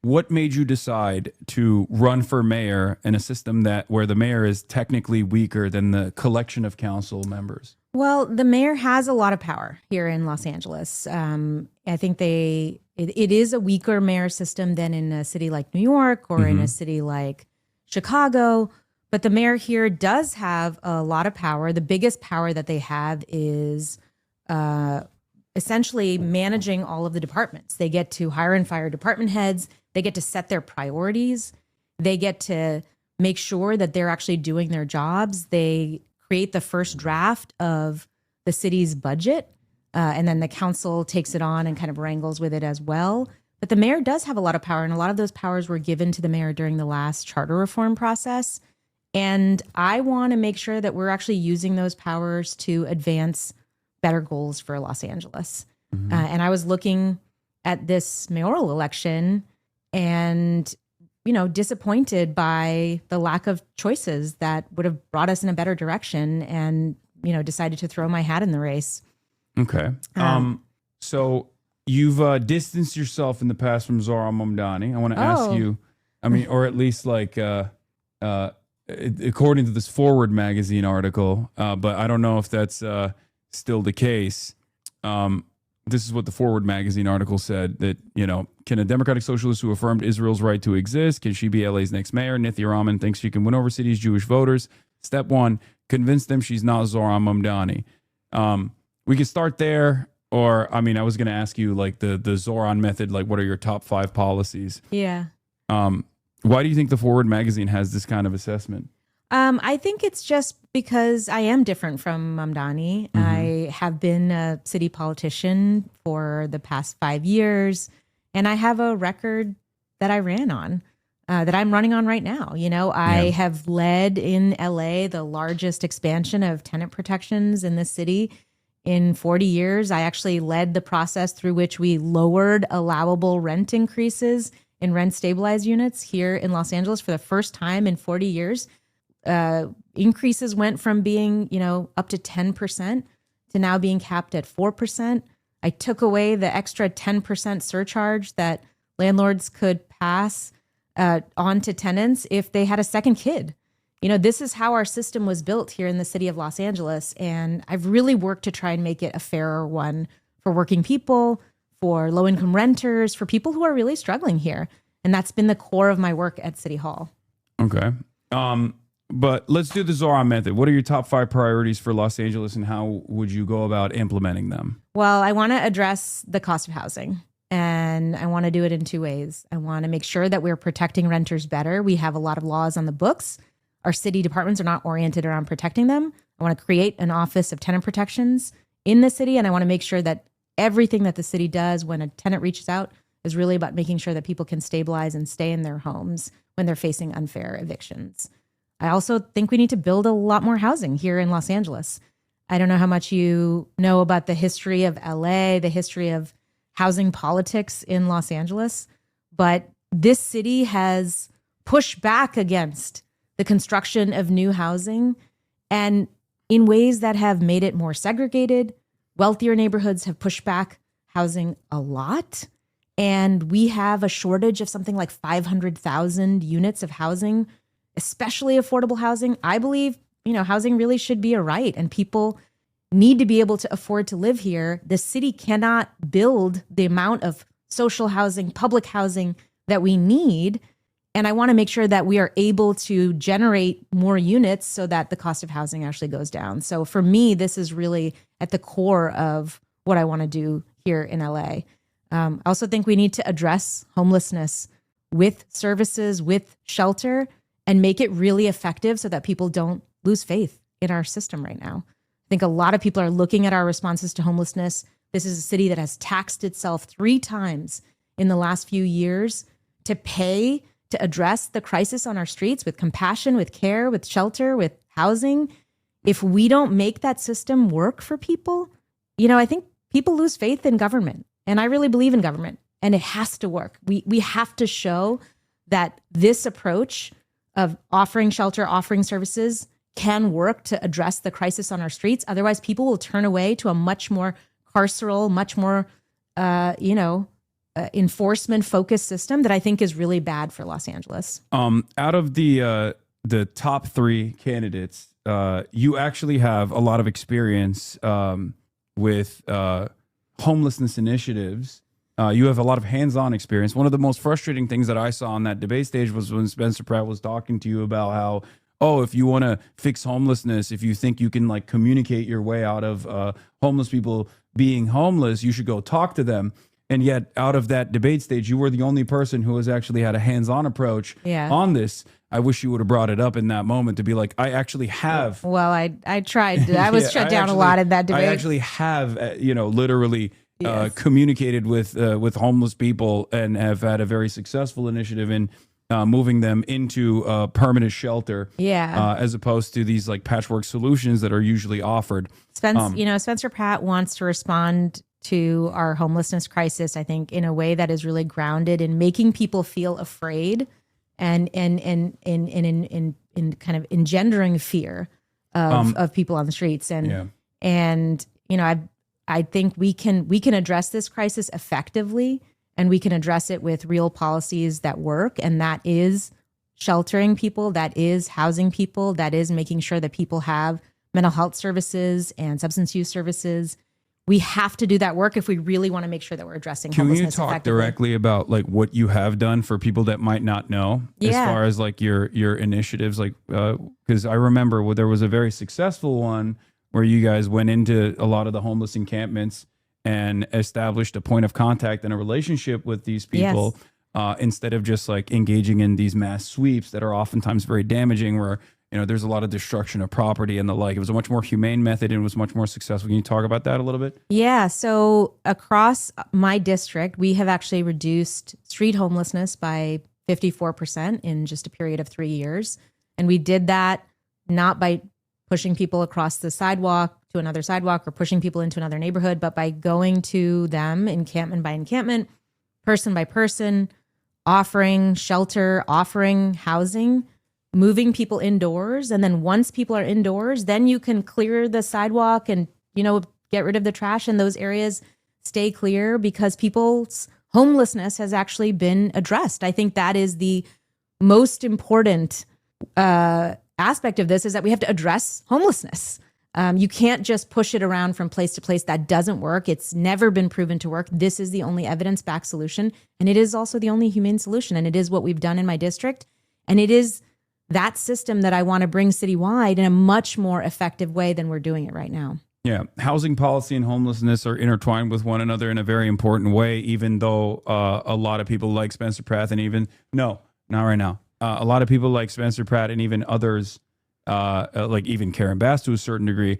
What made you decide to run for mayor in a system where the mayor is technically weaker than the collection of council members? Well, the mayor has a lot of power here in Los Angeles. I think it is a weaker mayor system than in a city like New York or in a city like Chicago. But the mayor here does have a lot of power. The biggest power that they have is essentially managing all of the departments. They get to hire and fire department heads. They get to set their priorities. They get to make sure that they're actually doing their jobs. They create the first draft of the city's budget, and then the council takes it on and kind of wrangles with it as well. But the mayor does have a lot of power, and a lot of those powers were given to the mayor during the last charter reform process. And I want to make sure that we're actually using those powers to advance better goals for Los Angeles. And I was looking at this mayoral election and, disappointed by the lack of choices that would have brought us in a better direction, and, decided to throw my hat in the race. Okay. So you've distanced yourself in the past from Zohran Mamdani. I want to ask you, or at least like, according to this Forward magazine article, but I don't know if that's still the case. This is what the Forward magazine article said, that, can a democratic socialist who affirmed Israel's right to exist, can she be LA's next mayor? NITHYA RAMAN thinks she can win over city's Jewish voters. Step one, convince them she's not Zohran Mamdani. We could start there, or, I was going to ask you, like, the Zohran method, like, what are your top 5 policies? Yeah. Why do you think the Forward magazine has this kind of assessment? I think it's just because I am different from Mamdani. I have been a city politician for the past 5 years, and I have a record that I ran on, that I'm running on right now. I have led in LA the largest expansion of tenant protections in the city in 40 years. I actually led the process through which we lowered allowable rent increases in rent stabilized units here in Los Angeles for the first time in 40 years. Increases went from being, up to 10% to now being capped at 4%. I took away the extra 10% surcharge that landlords could pass on to tenants if they had a second kid. This is how our system was built here in the city of Los Angeles. And I've really worked to try and make it a fairer one for working people, for low-income renters, for people who are really struggling here. And that's been the core of my work at City Hall. Okay. But let's do the Zohran method. What are your top 5 priorities for Los Angeles, and how would you go about implementing them? Well, I want to address the cost of housing, and I want to do it in 2 ways. I want to make sure that we're protecting renters better. We have a lot of laws on the books. Our city departments are not oriented around protecting them. I want to create an office of tenant protections in the city, and I want to make sure that everything that the city does when a tenant reaches out is really about making sure that people can stabilize and stay in their homes when they're facing unfair evictions. I also think we need to build a lot more housing here in Los Angeles. I don't know how much you know about the history of LA, the history of housing politics in Los Angeles, but this city has pushed back against the construction of new housing, and in ways that have made it more segregated. Wealthier neighborhoods have pushed back housing a lot. And we have a shortage of something like 500,000 units of housing, especially affordable housing. I believe, housing really should be a right, and people need to be able to afford to live here. The city cannot build the amount of social housing, public housing that we need. And I want to make sure that we are able to generate more units so that the cost of housing actually goes down. So for me, this is really at the core of what I want to do here in LA. I also think we need to address homelessness with services, with shelter, and make it really effective so that people don't lose faith in our system right now. I think a lot of people are looking at our responses to homelessness. This is a city that has taxed itself 3 times in the last few years to pay to address the crisis on our streets with compassion, with care, with shelter, with housing. If we don't make that system work for people, I think people lose faith in government. And I really believe in government, and it has to work. We have to show that this approach of offering shelter, offering services can work to address the crisis on our streets. Otherwise, people will turn away to a much more carceral, much more, enforcement-focused system that I think is really bad for Los Angeles. Out of the top 3 candidates, you actually have a lot of experience with homelessness initiatives. You have a lot of hands-on experience. One of the most frustrating things that I saw on that debate stage was when Spencer Pratt was talking to you about how, if you want to fix homelessness, if you think you can communicate your way out of homeless people being homeless, you should go talk to them. And yet out of that debate stage, you were the only person who has actually had a hands-on approach on this. I wish you would have brought it up in that moment to be like, I actually have. Well, I tried. I was shut down a lot in that debate. I actually have, literally communicated with homeless people and have had a very successful initiative in moving them into permanent shelter. As opposed to these patchwork solutions that are usually offered. Spencer Pratt wants to respond to our homelessness crisis, I think, in a way that is really grounded in making people feel afraid and in kind of engendering fear of people on the streets. I think we can address this crisis effectively, and we can address it with real policies that work. And that is sheltering people, that is housing people, that is making sure that people have mental health services and substance use services. We have to do that work if we really want to make sure that we're addressing homelessness effectively. Can you talk directly about what you have done for people that might not know as far as your initiatives? Because I remember there was a very successful one where you guys went into a lot of the homeless encampments and established a point of contact and a relationship with these people instead of just engaging in these mass sweeps that are oftentimes very damaging, where there's a lot of destruction of property and the like. It was a much more humane method and was much more successful. Can you talk about that a little bit? Yeah. So across my district, we have actually reduced street homelessness by 54% in just a period of 3 years. And we did that not by pushing people across the sidewalk to another sidewalk or pushing people into another neighborhood, but by going to them encampment by encampment, person by person, offering shelter, offering housing, moving people indoors. And then once people are indoors, then you can clear the sidewalk and, get rid of the trash in those areas, stay clear, because people's homelessness has actually been addressed. I think that is the most important aspect of this, is that we have to address homelessness. You can't just push it around from place to place. That doesn't work. It's never been proven to work. This is the only evidence-backed solution. And it is also the only humane solution. And it is what we've done in my district. And it is that system that I want to bring citywide in a much more effective way than we're doing it right now. Yeah. Housing policy and homelessness are intertwined with one another in a very important way, even though a lot of people like Spencer Pratt and not right now. A lot of people like Spencer Pratt and even others, like even Karen Bass to a certain degree,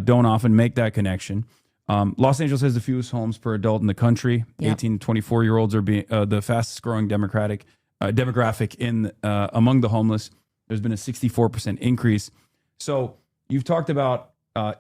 don't often make that connection. Los Angeles has the fewest homes per adult in the country. 18 to 24-year-olds are the fastest growing demographic in among the homeless. There's been a 64% increase. So you've talked about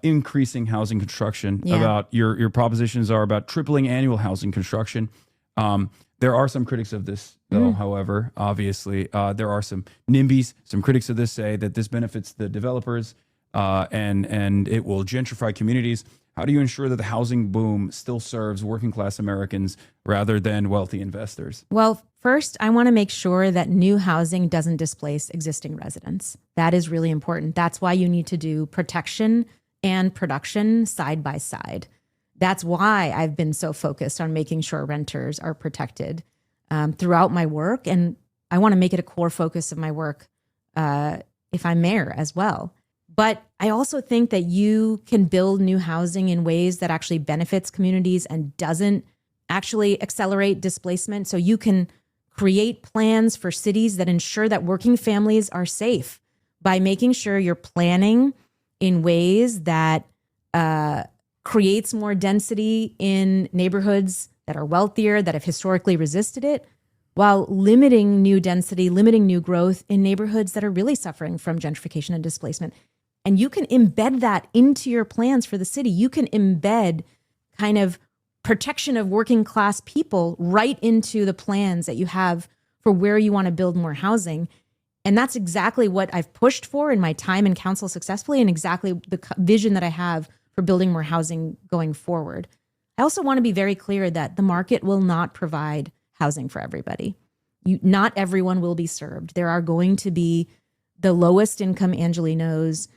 increasing housing construction, about your propositions are about tripling annual housing construction. There are some critics of this, though, however, obviously. There are some NIMBYs, some critics of this say that this benefits the developers and it will gentrify communities. How do you ensure that the housing boom still serves working class Americans rather than wealthy investors? Well, first, I want to make sure that new housing doesn't displace existing residents. That is really important. That's why you need to do protection and production side by side. That's why I've been so focused on making sure renters are protected throughout my work. And I want to make it a core focus of my work if I'm mayor as well. But I also think that you can build new housing in ways that actually benefits communities and doesn't actually accelerate displacement. So you can create plans for cities that ensure that working families are safe by making sure you're planning in ways that creates more density in neighborhoods that are wealthier, that have historically resisted it, while limiting new density, limiting new growth in neighborhoods that are really suffering from gentrification and displacement. And you can embed that into your plans for the city. You can embed kind of protection of working class people right into the plans that you have for where you want to build more housing. And that's exactly what I've pushed for in my time in council successfully, and exactly the vision that I have for building more housing going forward. I also want to be very clear that the market will not provide housing for everybody. Not everyone will be served. There are going to be the lowest income Angelinos,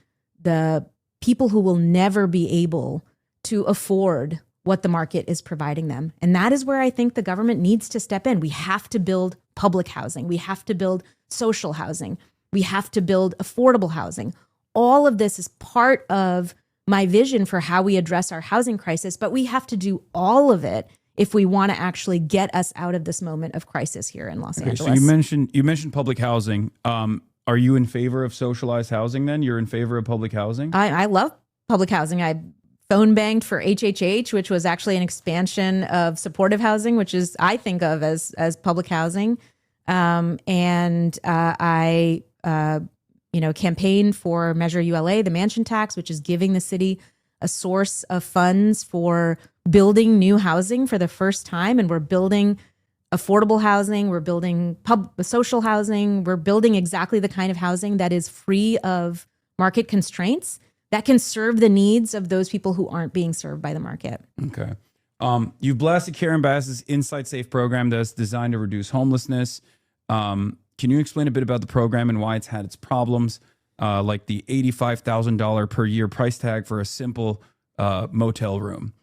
the people who will never be able to afford what the market is providing them. And that is where I think the government needs to step in. We have to build public housing. We have to build social housing. We have to build affordable housing. All of this is part of my vision for how we address our housing crisis, but we have to do all of it if we want to actually get us out of this moment of crisis here in Los Angeles. So you mentioned public housing. Are you in favor of socialized housing then? You're in favor of public housing? I love public housing. I phone banged for HHH, which was actually an expansion of supportive housing, which is I think of as public housing. I campaigned for Measure ULA, the mansion tax, which is giving the city a source of funds for building new housing for the first time. And we're building affordable housing. We're building social housing. We're building exactly the kind of housing that is free of market constraints, that can serve the needs of those people who aren't being served by the market. Okay. You've blasted Karen Bass's Inside Safe program that's designed to reduce homelessness. Can you explain a bit about the program and why it's had its problems, like the $85,000 per year price tag for a simple motel room?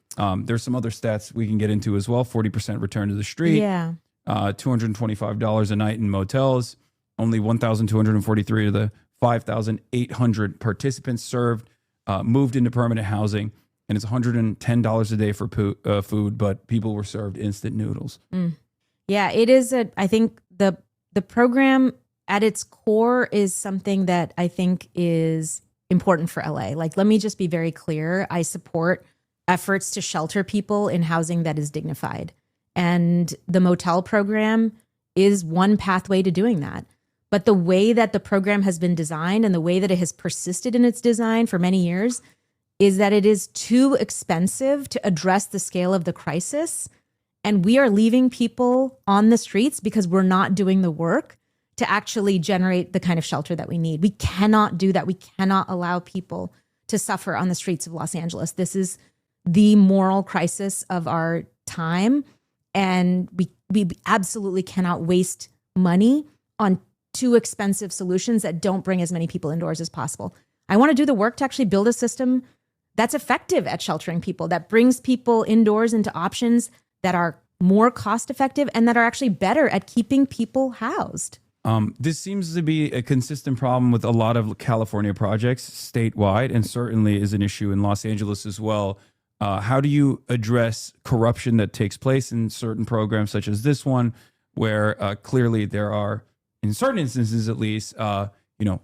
There's some other stats we can get into as well. 40% return to the street. Yeah. $225 a night in motels. Only 1,243 of the 5,800 participants served moved into permanent housing. And it's $110 a day for food, but people were served instant noodles. Yeah, it is. I think the program at its core is something that I think is important for LA. Like, let me just be very clear. I support efforts to shelter people in housing that is dignified. And the motel program is one pathway to doing that. But the way that the program has been designed and the way that it has persisted in its design for many years is that it is too expensive to address the scale of the crisis. And we are leaving people on the streets because we're not doing the work to actually generate the kind of shelter that we need. We cannot do that. We cannot allow people to suffer on the streets of Los Angeles. This is the moral crisis of our time. And we absolutely cannot waste money on too expensive solutions that don't bring as many people indoors as possible. I want to do the work to actually build a system that's effective at sheltering people, that brings people indoors into options that are more cost effective and that are actually better at keeping people housed. This seems to be a consistent problem with a lot of California projects statewide, and certainly is an issue in Los Angeles as well. How do you address corruption that takes place in certain programs such as this one, where clearly there are, in certain instances at least,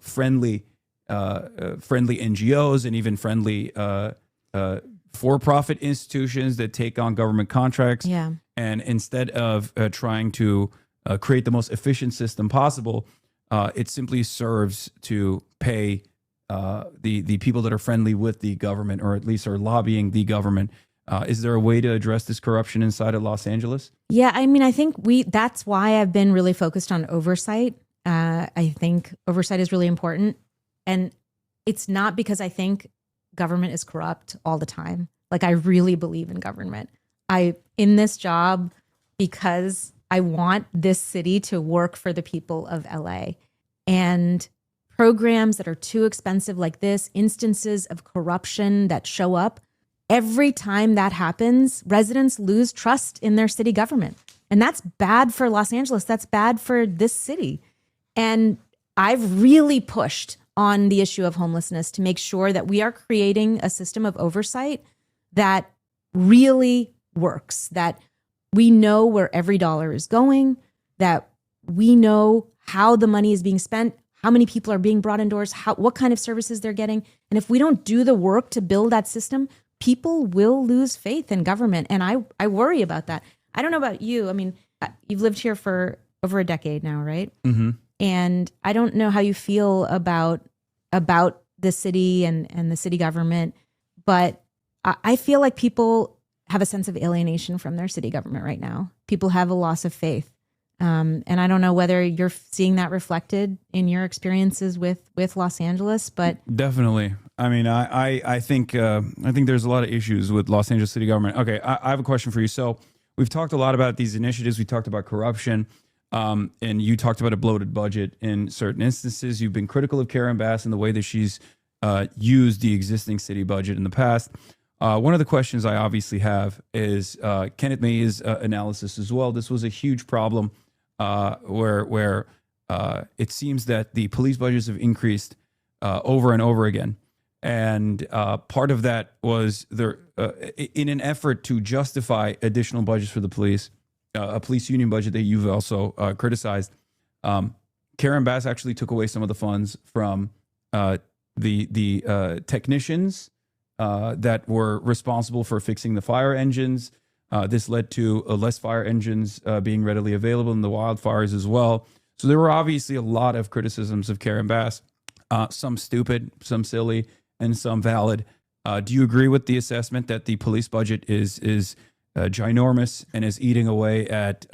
friendly NGOs and even friendly for-profit institutions that take on government contracts. Yeah. And instead of trying to create the most efficient system possible, it simply serves to pay the people that are friendly with the government, or at least are lobbying the government. Is there a way to address this corruption inside of Los Angeles? Yeah, I mean, I think that's why I've been really focused on oversight. I think oversight is really important. And it's not because I think government is corrupt all the time. Like, I really believe in government. In this job because I want this city to work for the people of LA. And programs that are too expensive like this, instances of corruption that show up, every time that happens, residents lose trust in their city government. And that's bad for Los Angeles. That's bad for this city. And I've really pushed on the issue of homelessness to make sure that we are creating a system of oversight that really works, that we know where every dollar is going, that we know how the money is being spent, how many people are being brought indoors, what kind of services they're getting. And if we don't do the work to build that system, people will lose faith in government. And I worry about that. I don't know about you. I mean, you've lived here for over a decade now, right? Mm-hmm. And I don't know how you feel about the city and the city government, but I feel like people have a sense of alienation from their city government right now. People have a loss of faith. And I don't know whether you're seeing that reflected in your experiences with Los Angeles, but definitely. I mean, I think there's a lot of issues with Los Angeles city government. Okay, I have a question for you. So we've talked a lot about these initiatives. We talked about corruption, and you talked about a bloated budget in certain instances. You've been critical of Karen Bass and the way that she's used the existing city budget in the past. One of the questions I obviously have is Kenneth May's analysis as well. This was a huge problem where it seems that the police budgets have increased over and over again. And part of that was in an effort to justify additional budgets for the police, a police union budget that you've also criticized. Karen Bass actually took away some of the funds from the technicians that were responsible for fixing the fire engines. This led to less fire engines being readily available in the wildfires as well. So there were obviously a lot of criticisms of Karen Bass, some stupid, some silly, and some valid. Do you agree with the assessment that the police budget is ginormous and is eating away at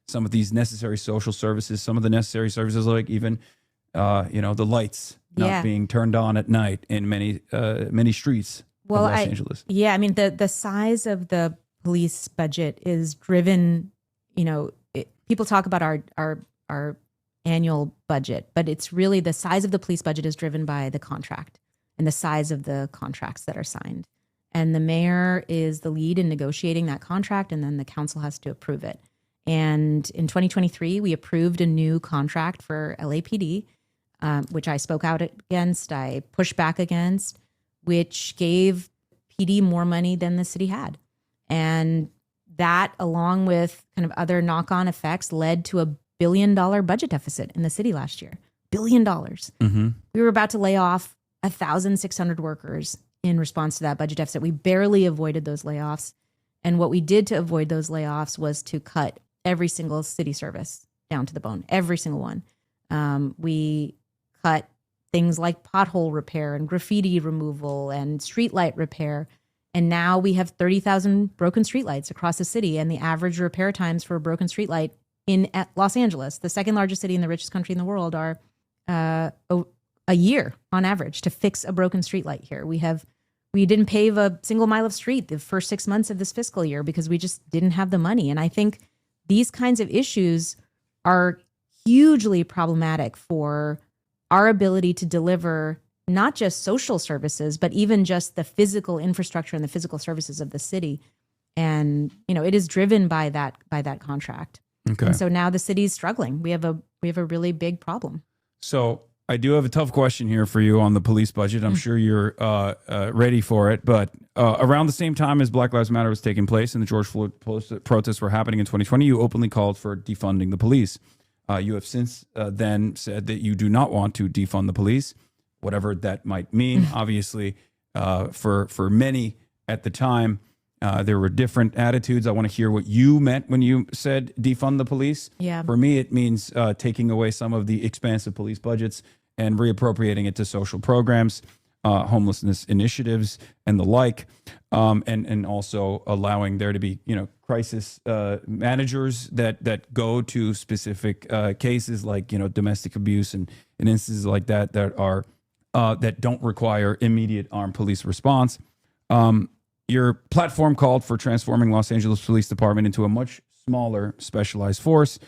some of these necessary social services, some of the necessary services like even the lights not being turned on at night in many streets of Los Angeles? Yeah, I mean, the size of the police budget is driven, people talk about our annual budget, but it's really the size of the police budget is driven by the contract and the size of the contracts that are signed. And the mayor is the lead in negotiating that contract, and then the council has to approve it. And in 2023, we approved a new contract for LAPD, which I spoke out against, I pushed back against, which gave PD more money than the city had. And that, along with kind of other knock-on effects, led to a $1 billion budget deficit in the city last year. $1 billion. Mm-hmm. We were about to lay off 1,600 workers in response to that budget deficit. We barely avoided those layoffs. And what we did to avoid those layoffs was to cut every single city service down to the bone, every single one. We cut things like pothole repair and graffiti removal and streetlight repair. And now we have 30,000 broken streetlights across the city. And the average repair times for a broken streetlight in Los Angeles, the second largest city in the richest country in the world, are a year on average to fix a broken streetlight here. We didn't pave a single mile of street the first 6 months of this fiscal year because we just didn't have the money. And I think these kinds of issues are hugely problematic for our ability to deliver not just social services, but even just the physical infrastructure and the physical services of the city. And, it is driven by that contract. Okay. And so now the city's struggling. We have a really big problem. So I do have a tough question here for you on the police budget. I'm sure you're ready for it. But around the same time as Black Lives Matter was taking place and the George Floyd protests were happening in 2020, you openly called for defunding the police. You have since then said that you do not want to defund the police, whatever that might mean. Obviously, for many at the time, there were different attitudes. I want to hear what you meant when you said defund the police. Yeah. For me, it means taking away some of the expansive police budgets and reappropriating it to social programs. homelessness initiatives and the like, and also allowing there to be, crisis managers that go to specific cases like, domestic abuse and instances like that are that don't require immediate armed police response. Your platform called for transforming Los Angeles Police Department into a much smaller specialized force.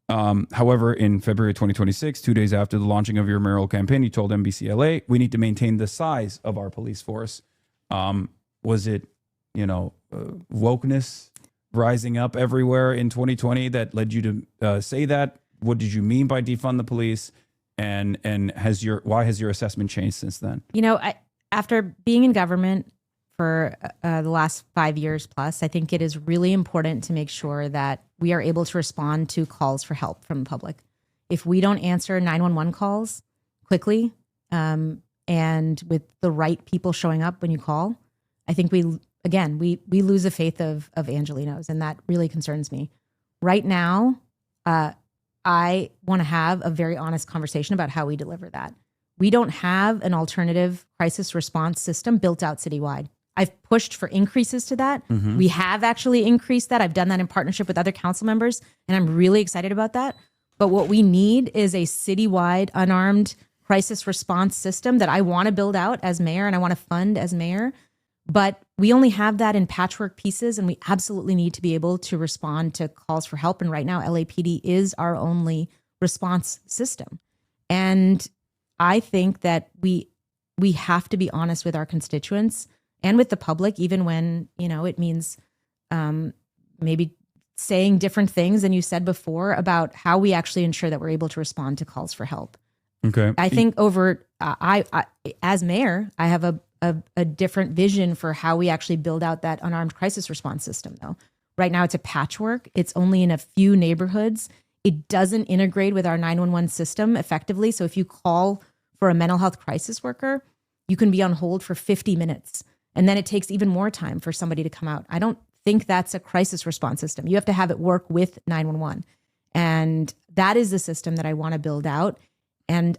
However, in February 2026, 2 days after the launching of your mayoral campaign, you told NBC LA, we need to maintain the size of our police force. Was it, wokeness rising up everywhere in 2020 that led you to say that? What did you mean by defund the police? And why has your assessment changed since then? After being in government for the last 5 years plus, I think it is really important to make sure that we are able to respond to calls for help from the public. If we don't answer 911 calls quickly and with the right people showing up when you call, I think we lose the faith of Angelenos, and that really concerns me. Right now, I want to have a very honest conversation about how we deliver that. We don't have an alternative crisis response system built out citywide. I've pushed for increases to that. Mm-hmm. We have actually increased that. I've done that in partnership with other council members, and I'm really excited about that. But what we need is a citywide unarmed crisis response system that I want to build out as mayor and I want to fund as mayor. But we only have that in patchwork pieces, and we absolutely need to be able to respond to calls for help. And right now, LAPD is our only response system. And I think that we have to be honest with our constituents and with the public, even when, it means maybe saying different things than you said before about how we actually ensure that we're able to respond to calls for help. Okay. I think I as mayor, I have a different vision for how we actually build out that unarmed crisis response system, though. Right now, it's a patchwork. It's only in a few neighborhoods. It doesn't integrate with our 911 system effectively. So if you call for a mental health crisis worker, you can be on hold for 50 minutes. And then it takes even more time for somebody to come out. I don't think that's a crisis response system. You have to have it work with 911. And that is the system that I want to build out. And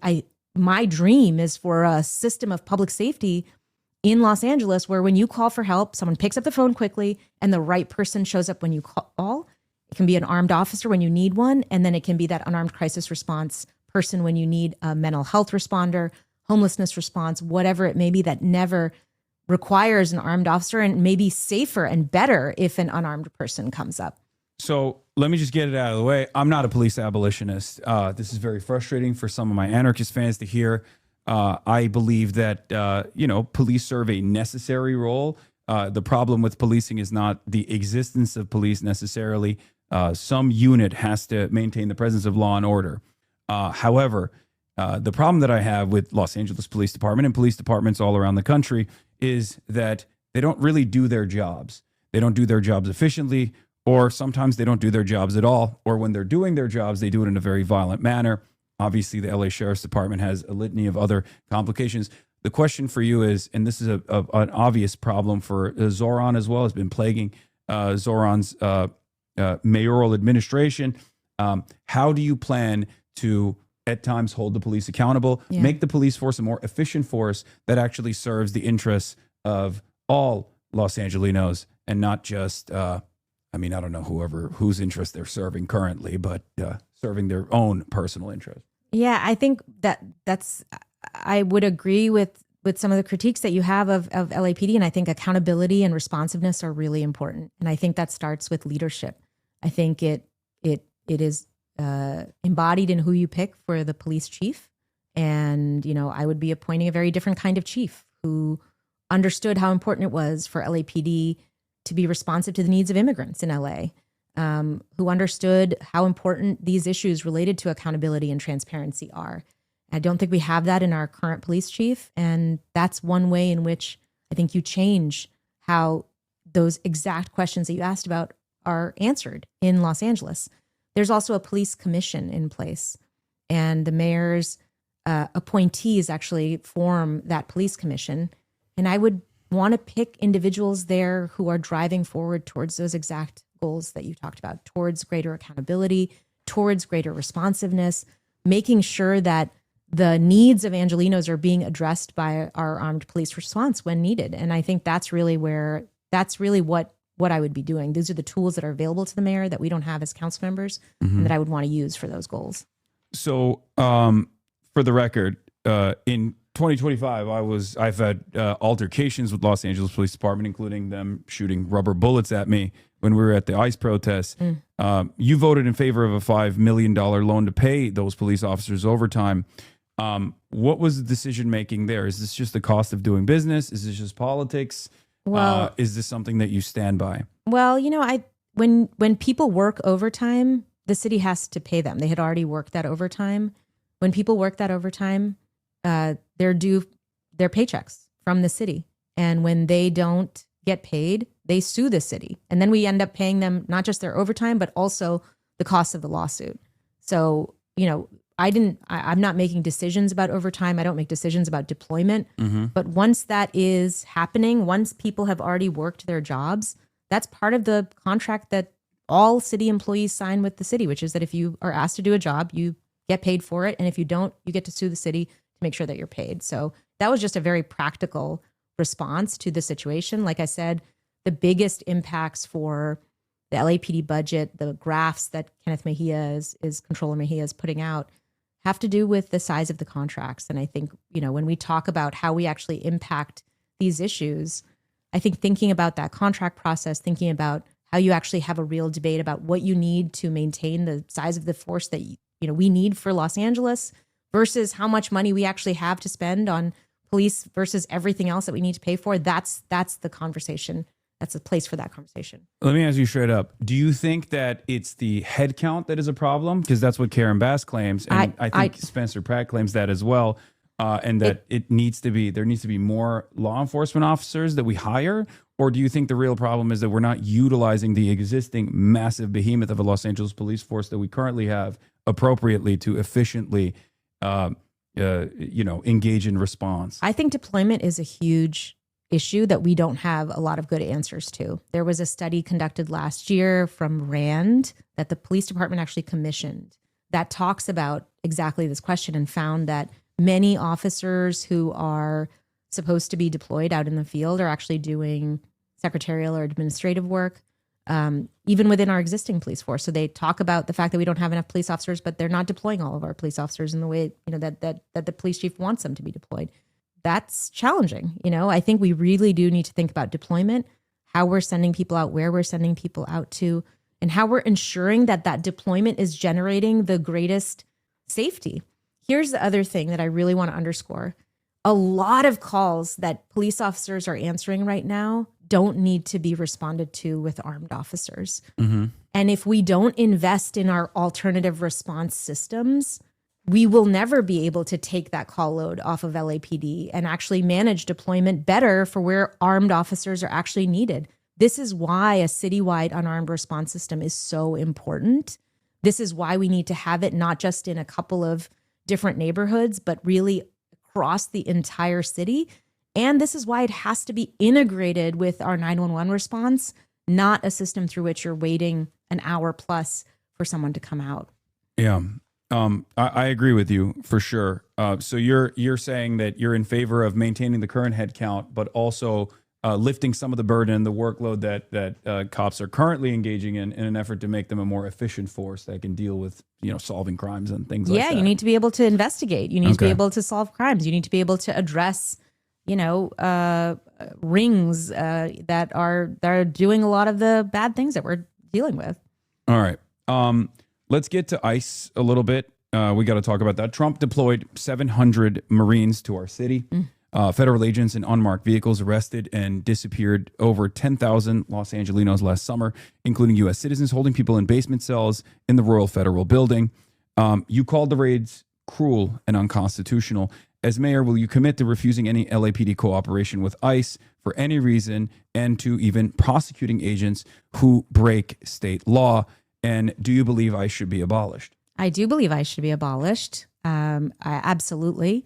my dream is for a system of public safety in Los Angeles where when you call for help, someone picks up the phone quickly and the right person shows up when you call. It can be an armed officer when you need one. And then it can be that unarmed crisis response person when you need a mental health responder, homelessness response, whatever it may be, that never requires an armed officer, and maybe safer and better if an unarmed person comes up. So let me just get it out of the way. I'm not a police abolitionist. This is very frustrating for some of my anarchist fans to hear. I believe that, police serve a necessary role. The problem with policing is not the existence of police necessarily. Some unit has to maintain the presence of law and order. However, the problem that I have with Los Angeles Police Department and police departments all around the country is that they don't really do their jobs. They don't do their jobs efficiently, or sometimes they don't do their jobs at all. Or when they're doing their jobs, they do it in a very violent manner. Obviously, the LA Sheriff's Department has a litany of other complications. The question for you is, and this is an obvious problem for Zoran as well, has been plaguing Zoran's mayoral administration. How do you plan to at times hold the police accountable, make the police force a more efficient force that actually serves the interests of all Los Angelenos and not just, I don't know whose interest they're serving currently, but serving their own personal interest? Yeah, I think I would agree with some of the critiques that you have of LAPD. And I think accountability and responsiveness are really important. And I think that starts with leadership. I think it is embodied in who you pick for the police chief. And, I would be appointing a very different kind of chief who understood how important it was for LAPD to be responsive to the needs of immigrants in LA, who understood how important these issues related to accountability and transparency are. I don't think we have that in our current police chief. And that's one way in which I think you change how those exact questions that you asked about are answered in Los Angeles. There's also a police commission in place, and the mayor's appointees actually form that police commission. And I would want to pick individuals there who are driving forward towards those exact goals that you talked about, towards greater accountability, towards greater responsiveness, making sure that the needs of Angelenos are being addressed by our armed police response when needed. And I think that's really what I would be doing. These are the tools that are available to the mayor that we don't have as council members and that I would want to use for those goals. So, for the record, in 2025, I've had altercations with Los Angeles Police Department, including them shooting rubber bullets at me when we were at the ICE protest. You voted in favor of a $5 million loan to pay those police officers overtime. What was the decision making there? Is this just the cost of doing business? Is this just politics? Well, is this something that you stand by? Well, when people work overtime, the city has to pay them. They had already worked that overtime. When people work that overtime, they're due their paychecks from the city. And when they don't get paid, they sue the city. And then we end up paying them not just their overtime, but also the cost of the lawsuit. So, I'm not making decisions about overtime. I don't make decisions about deployment. But once that is happening, once people have already worked their jobs, that's part of the contract that all city employees sign with the city, which is that if you are asked to do a job, you get paid for it. And if you don't, you get to sue the city to make sure that you're paid. So that was just a very practical response to the situation. Like I said, the biggest impacts for the LAPD budget, the graphs that Kenneth Mejia Controller Mejia is putting out, have to do with the size of the contracts. And I think, when we talk about how we actually impact these issues, I think thinking about that contract process, thinking about how you actually have a real debate about what you need to maintain the size of the force that we need for Los Angeles versus how much money we actually have to spend on police versus everything else that we need to pay for. That's the conversation. That's a place for that conversation. Let me ask you straight up. Do you think that it's the head count that is a problem? Because that's what Karen Bass claims. And I think Spencer Pratt claims that as well. And that there needs to be more law enforcement officers that we hire? Or do you think the real problem is that we're not utilizing the existing massive behemoth of a Los Angeles police force that we currently have appropriately to efficiently, engage in response? I think deployment is a huge issue that we don't have a lot of good answers to. There was a study conducted last year from RAND that the police department actually commissioned that talks about exactly this question and found that many officers who are supposed to be deployed out in the field are actually doing secretarial or administrative work, even within our existing police force. So they talk about the fact that we don't have enough police officers, but they're not deploying all of our police officers in the way that the police chief wants them to be deployed. That's challenging. I think we really do need to think about deployment, how we're sending people out, where we're sending people out to, and how we're ensuring that that deployment is generating the greatest safety. Here's the other thing that I really want to underscore. A lot of calls that police officers are answering right now don't need to be responded to with armed officers. And if we don't invest in our alternative response systems, we will never be able to take that call load off of LAPD and actually manage deployment better for where armed officers are actually needed. This is why a citywide unarmed response system is so important. This is why we need to have it not just in a couple of different neighborhoods, but really across the entire city. And this is why it has to be integrated with our 911 response, not a system through which you're waiting an hour plus for someone to come out. Yeah. I agree with you for sure. So you're saying that you're in favor of maintaining the current head count, but also lifting some of the burden, the workload that cops are currently engaging in an effort to make them a more efficient force that can deal with solving crimes and things like that. Yeah, you need to be able to investigate. You need to be able to solve crimes. You need to be able to address rings that are doing a lot of the bad things that we're dealing with. All right. Let's get to ICE a little bit. We got to talk about that. Trump deployed 700 Marines to our city. Federal agents in unmarked vehicles arrested and disappeared over 10,000 Los Angelenos last summer, including U.S. citizens holding people in basement cells in the Royal Federal Building. You called the raids cruel and unconstitutional. As mayor, will you commit to refusing any LAPD cooperation with ICE for any reason and to even prosecuting agents who break state law? And do you believe ICE should be abolished? I do believe ICE should be abolished. Absolutely.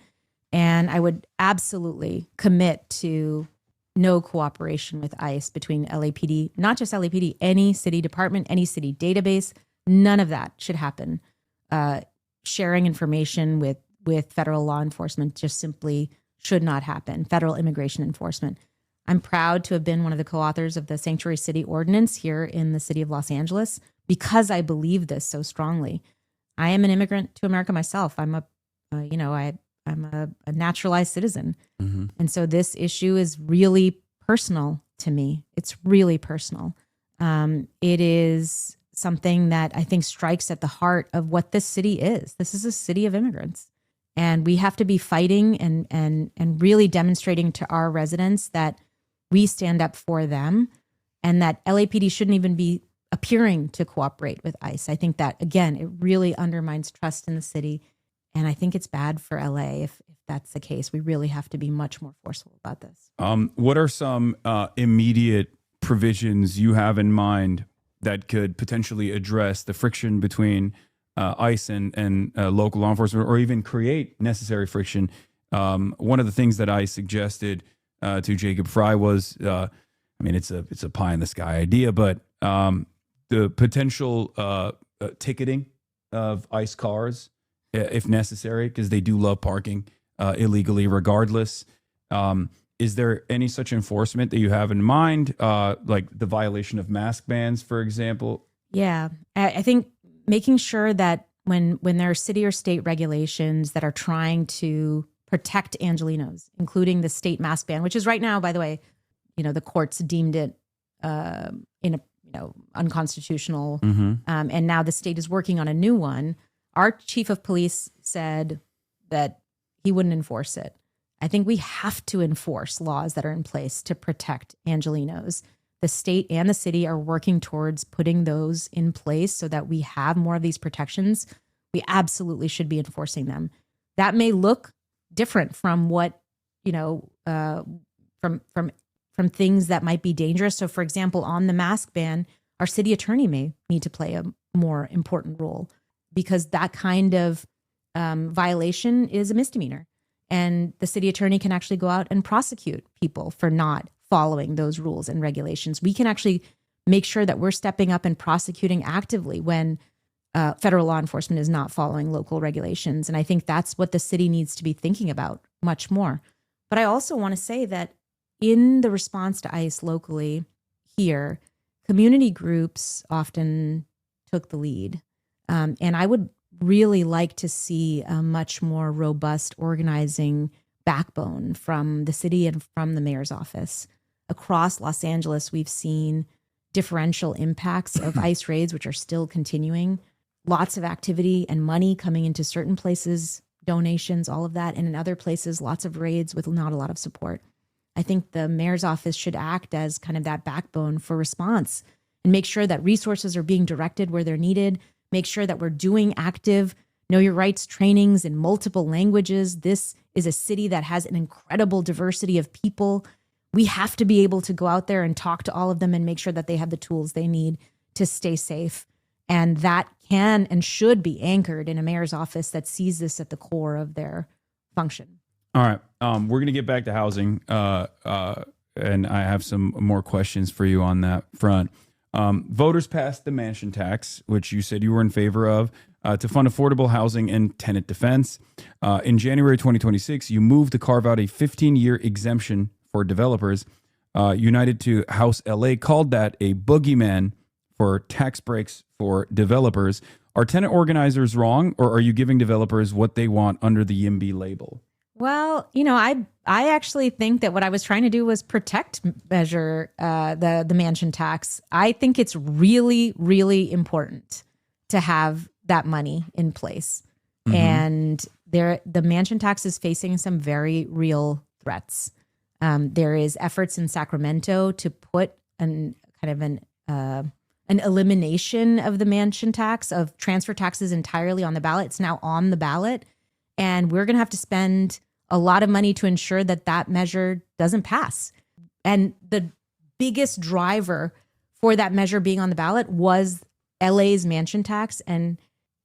And I would absolutely commit to no cooperation with ICE between LAPD, not just LAPD, any city department, any city database. None of that should happen. Sharing information with with federal law enforcement just simply should not happen, federal immigration enforcement. I'm proud to have been one of the co-authors of the Sanctuary City Ordinance here in the city of Los Angeles because I believe this so strongly. I am an immigrant to America myself. I'm a naturalized citizen. Mm-hmm. And so this issue is really personal to me. It's really personal. It is something that I think strikes at the heart of what this city is. This is a city of immigrants. And we have to be fighting and really demonstrating to our residents that we stand up for them and that LAPD shouldn't even be appearing to cooperate with ICE. I think that, again, it really undermines trust in the city. And I think it's bad for LA if that's the case. We really have to be much more forceful about this. What are some immediate provisions you have in mind that could potentially address the friction between ICE and local law enforcement, or even create necessary friction? One of the things that I suggested to Jacob Fry was, it's a pie in the sky idea, but the potential ticketing of ICE cars, if necessary, because they do love parking illegally regardless. Is there any such enforcement that you have in mind, like the violation of mask bans, for example? Yeah, I think making sure that when there are city or state regulations that are trying to protect Angelenos, including the state mask ban, which is right now, by the way, the courts deemed it unconstitutional, and now the state is working on a new one. Our chief of police said that he wouldn't enforce it. I think we have to enforce laws that are in place to protect Angelenos. The state and the city are working towards putting those in place so that we have more of these protections. We absolutely should be enforcing them. That may look different from what, from things that might be dangerous. So for example, on the mask ban, our city attorney may need to play a more important role because that kind of violation is a misdemeanor. And the city attorney can actually go out and prosecute people for not following those rules and regulations. We can actually make sure that we're stepping up and prosecuting actively when federal law enforcement is not following local regulations. And I think that's what the city needs to be thinking about much more. But I also want to say that in the response to ICE locally here, community groups often took the lead. And I would really like to see a much more robust organizing backbone from the city and from the mayor's office. Across Los Angeles, we've seen differential impacts of ICE raids, which are still continuing. Lots of activity and money coming into certain places, donations, all of that. And in other places, lots of raids with not a lot of support. I think the mayor's office should act as kind of that backbone for response and make sure that resources are being directed where they're needed. Make sure that we're doing active know your rights trainings in multiple languages. This is a city that has an incredible diversity of people. We have to be able to go out there and talk to all of them and make sure that they have the tools they need to stay safe. And that can and should be anchored in a mayor's office that sees this at the core of their function. All right. We're going to get back to housing. And I have some more questions for you on that front. Voters passed the mansion tax, which you said you were in favor of, to fund affordable housing and tenant defense. In January 2026, you moved to carve out a 15-year exemption for developers. United to House LA called that a boogeyman for tax breaks for developers. Are tenant organizers wrong, or are you giving developers what they want under the YIMBY label? Well, I actually think that what I was trying to do was measure the mansion tax. I think it's really, really important to have that money in place. Mm-hmm. And the mansion tax is facing some very real threats. There is efforts in Sacramento to put an elimination of the mansion tax, of transfer taxes entirely on the ballot. It's now on the ballot. And we're going to have to spend a lot of money to ensure that that measure doesn't pass. And the biggest driver for that measure being on the ballot was LA's mansion tax and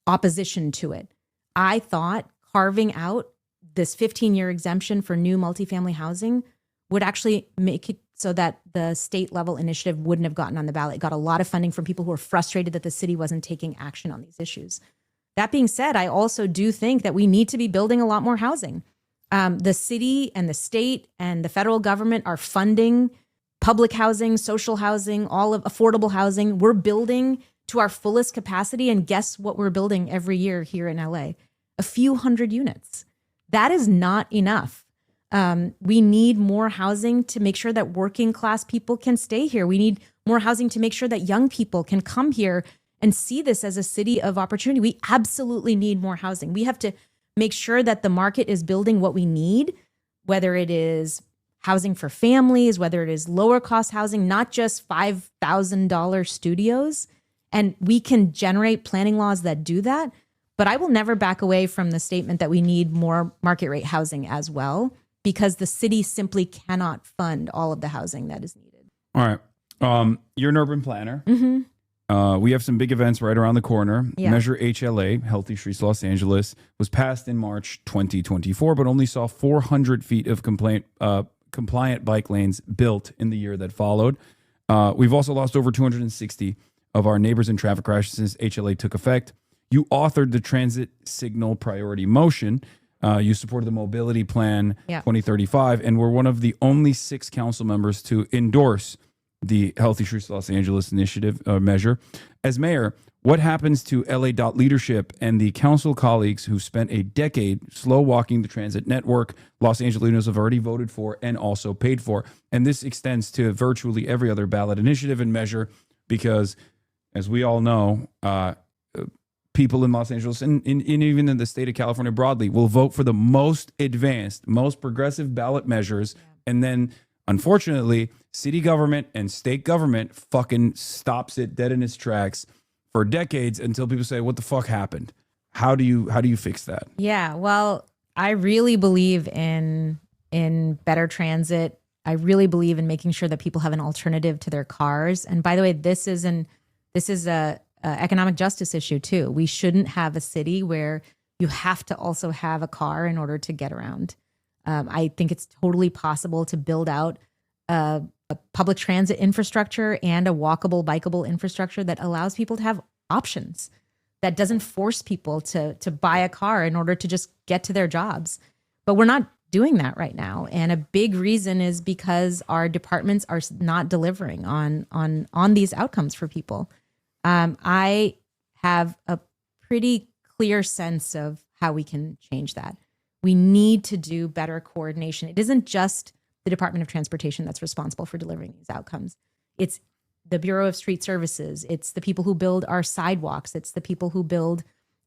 opposition to it. I thought carving out this 15-year exemption for new multifamily housing would actually make it so that the state level initiative wouldn't have gotten on the ballot. It got a lot of funding from people who were frustrated that the city wasn't taking action on these issues. That being said, I also do think that we need to be building a lot more housing. The city and the state and the federal government are funding public housing, social housing, all of affordable housing. We're building to our fullest capacity. And guess what we're building every year here in LA? A few hundred units. That is not enough. We need more housing to make sure that working class people can stay here. We need more housing to make sure that young people can come here and see this as a city of opportunity. We absolutely need more housing. We have to make sure that the market is building what we need, whether it is housing for families, whether it is lower cost housing, not just $5,000 studios. And we can generate planning laws that do that. But I will never back away from the statement that we need more market rate housing as well, because the city simply cannot fund all of the housing that is needed. All right. You're an urban planner. Mm-hmm. We have some big events right around the corner. Yeah. Measure HLA, Healthy Streets Los Angeles, was passed in March 2024, but only saw 400 feet of compliant bike lanes built in the year that followed. We've also lost over 260 of our neighbors in traffic crashes since HLA took effect. You authored the Transit Signal Priority Motion. You supported the Mobility Plan 2035, and were one of the only 6 council members to endorse the Healthy Streets Los Angeles initiative measure. As mayor, what happens to LA Dot leadership and the council colleagues who spent a decade slow walking the transit network Los Angelenos have already voted for and also paid for? And this extends to virtually every other ballot initiative and measure, because as we all know, people in Los Angeles and even in the state of California broadly will vote for the most advanced, most progressive ballot measures. And then, unfortunately, city government and state government fucking stops it dead in its tracks for decades until people say, what the fuck happened? How do you fix that? Yeah, well, I really believe in better transit. I really believe in making sure that people have an alternative to their cars. And by the way, this is a economic justice issue too. We shouldn't have a city where you have to also have a car in order to get around. I think it's totally possible to build out a public transit infrastructure and a walkable, bikeable infrastructure that allows people to have options, that doesn't force people to buy a car in order to just get to their jobs. But we're not doing that right now. And a big reason is because our departments are not delivering on these outcomes for people. I have a pretty clear sense of how we can change that. We need to do better coordination. It isn't just the Department of Transportation that's responsible for delivering these outcomes. It's the Bureau of Street Services. It's the people who build our sidewalks. It's the people who build,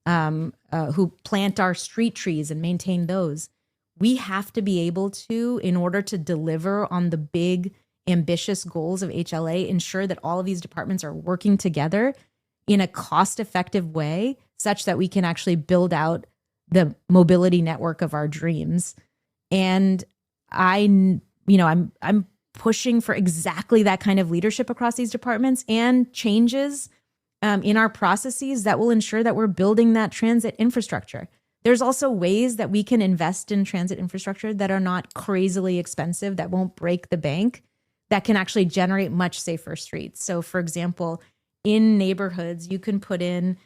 who plant our street trees and maintain those. We have to be able to, in order to deliver on the big, ambitious goals of HLA, ensure that all of these departments are working together in a cost-effective way such that we can actually build out the mobility network of our dreams. And I'm pushing for exactly that kind of leadership across these departments and changes in our processes that will ensure that we're building that transit infrastructure. There's also ways that we can invest in transit infrastructure that are not crazily expensive, that won't break the bank, that can actually generate much safer streets. So for example, in neighborhoods, you can put in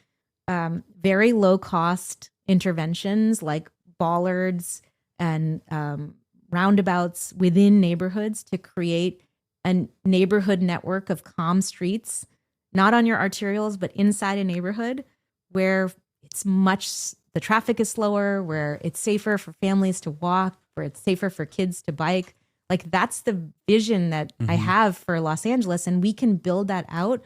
very low cost interventions like bollards and roundabouts within neighborhoods to create a neighborhood network of calm streets, not on your arterials, but inside a neighborhood where the traffic is slower, where it's safer for families to walk, where it's safer for kids to bike. Like, that's the vision that I have for Los Angeles. And we can build that out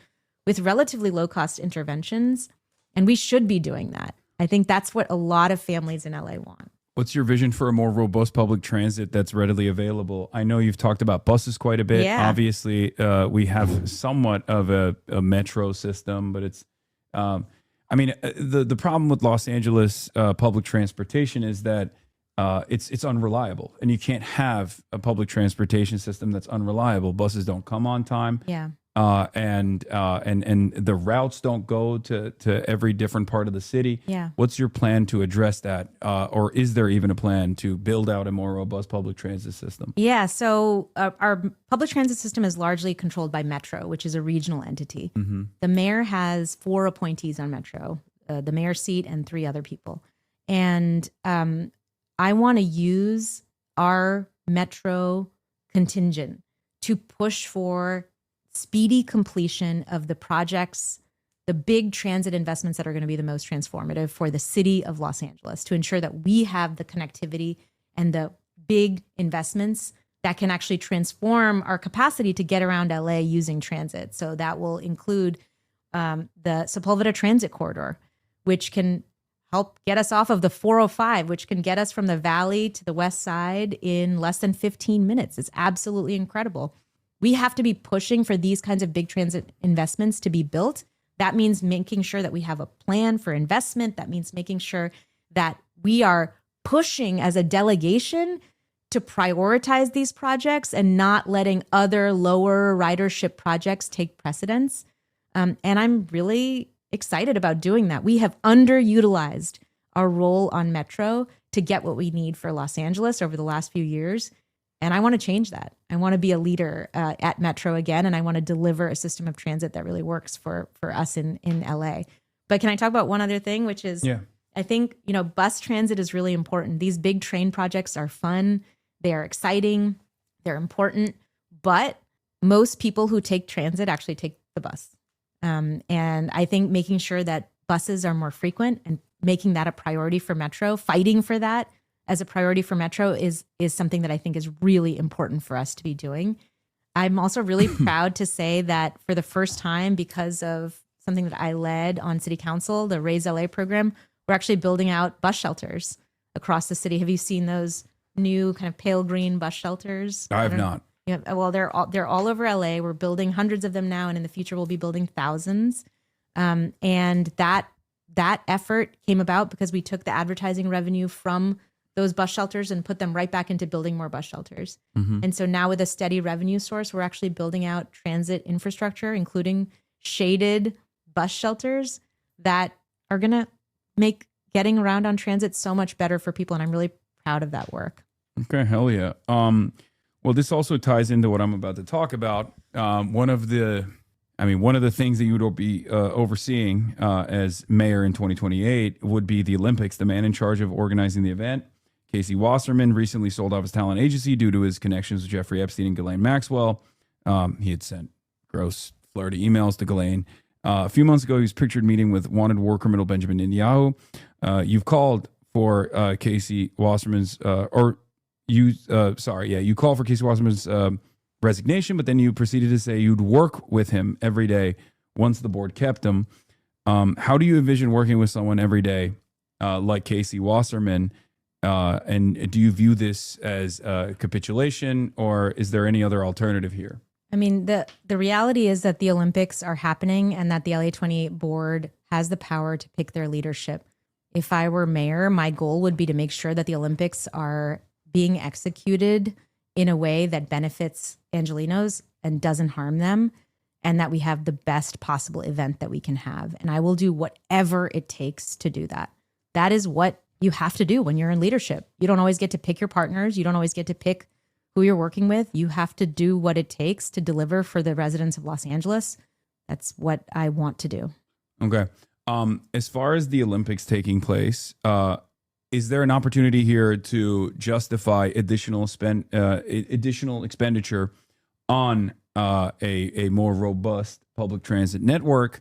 with relatively low cost interventions. And we should be doing that. I think that's what a lot of families in LA want. What's your vision for a more robust public transit that's readily available? I know you've talked about buses quite a bit. Yeah. Obviously, we have somewhat of a metro system, but it's, the problem with Los Angeles public transportation is that it's unreliable, and you can't have a public transportation system that's unreliable. Buses don't come on time. Yeah. And the routes don't go to every different part of the city. Yeah. What's your plan to address that? Or is there even a plan to build out a more robust public transit system? Yeah. So our public transit system is largely controlled by Metro, which is a regional entity. Mm-hmm. The mayor has 4 appointees on Metro. the mayor's seat, and 3 other people. And I want to use our Metro contingent to push for speedy completion of the projects, the big transit investments that are going to be the most transformative for the city of Los Angeles, to ensure that we have the connectivity and the big investments that can actually transform our capacity to get around LA using transit. So that will include the Sepulveda Transit Corridor, which can help get us off of the 405, which can get us from the Valley to the West Side in less than 15 minutes. It's absolutely incredible. We have to be pushing for these kinds of big transit investments to be built. That means making sure that we have a plan for investment. That means making sure that we are pushing as a delegation to prioritize these projects and not letting other lower ridership projects take precedence. And I'm really excited about doing that. We have underutilized our role on Metro to get what we need for Los Angeles over the last few years. And I want to change that. I want to be a leader at Metro again, and I want to deliver a system of transit that really works for us in LA. But can I talk about one other thing, which is, I think, bus transit is really important. These big train projects are fun. They are exciting. They're important. But most people who take transit actually take the bus. And I think making sure that buses are more frequent and making that a priority for Metro, fighting for that as a priority for Metro is something that I think is really important for us to be doing. I'm also really proud to say that for the first time, because of something that I led on City Council, the Raise LA program, we're actually building out bus shelters across the city. Have you seen those new kind of pale green bus shelters? I have not. Yeah, well, they're all over LA. We're building hundreds of them now, and in the future we'll be building thousands. And that effort came about because we took the advertising revenue from those bus shelters and put them right back into building more bus shelters. And so now with a steady revenue source, we're actually building out transit infrastructure, including shaded bus shelters that are going to make getting around on transit so much better for people. And I'm really proud of that work. Okay, hell yeah. Well, this also ties into what I'm about to talk about. One of the things that you would be overseeing as mayor in 2028 would be the Olympics. The man in charge of organizing the event, Casey Wasserman, recently sold off his talent agency due to his connections with Jeffrey Epstein and Ghislaine Maxwell. He had sent gross flirty emails to Ghislaine. A few months ago, he was pictured meeting with wanted war criminal Benjamin Netanyahu. You've called for Casey Wasserman's, you called for Casey Wasserman's resignation, but then you proceeded to say you'd work with him every day once the board kept him. How do you envision working with someone every day like Casey Wasserman? And do you view this as a capitulation, or is there any other alternative here? I mean, the reality is that the Olympics are happening and that the LA 28 board has the power to pick their leadership. If I were mayor, my goal would be to make sure that the Olympics are being executed in a way that benefits Angelenos and doesn't harm them, and that we have the best possible event that we can have. And I will do whatever it takes to do that. That is what you have to do when you're in leadership. You don't always get to pick your partners. You don't always get to pick who you're working with. You have to do what it takes to deliver for the residents of Los Angeles. That's what I want to do. Okay. As far as the Olympics taking place, is there an opportunity here to justify additional expenditure on a more robust public transit network,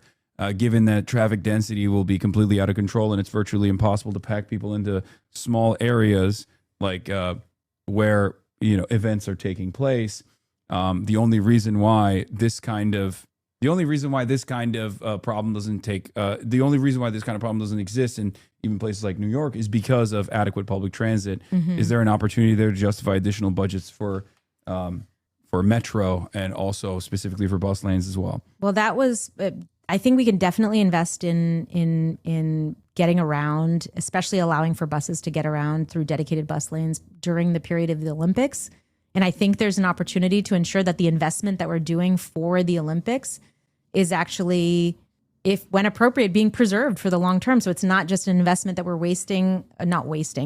given that traffic density will be completely out of control and it's virtually impossible to pack people into small areas like where events are taking place? The only reason why this kind of problem doesn't exist in even places like New York is because of adequate public transit. Is there an opportunity there to justify additional budgets for Metro and also specifically for bus lanes as well? Well, that was, I think we can definitely invest in getting around, especially allowing for buses to get around through dedicated bus lanes during the period of the Olympics. And I think there's an opportunity to ensure that the investment that we're doing for the Olympics is actually, if when appropriate, being preserved for the long term. So it's not just an investment that we're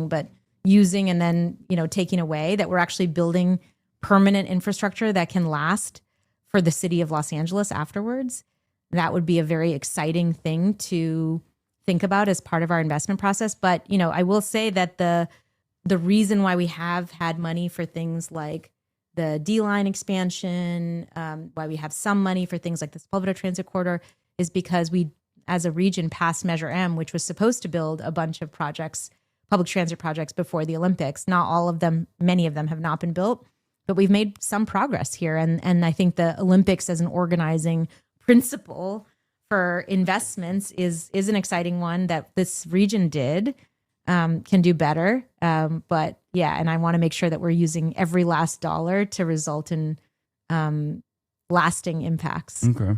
but using and then, taking away, that we're actually building permanent infrastructure that can last for the city of Los Angeles afterwards. That would be a very exciting thing to think about as part of our investment process. But, I will say that the reason why we have had money for things like the D-line expansion, why we have some money for things like the Sepulveda Transit Corridor, is because we, as a region, passed Measure M, which was supposed to build a bunch of projects, public transit projects, before the Olympics. Not all of them, many of them have not been built, but we've made some progress here. And I think the Olympics as an organizing principle for investments is an exciting one that this region did. Can do better. But yeah, and I want to make sure that we're using every last dollar to result in lasting impacts. Okay.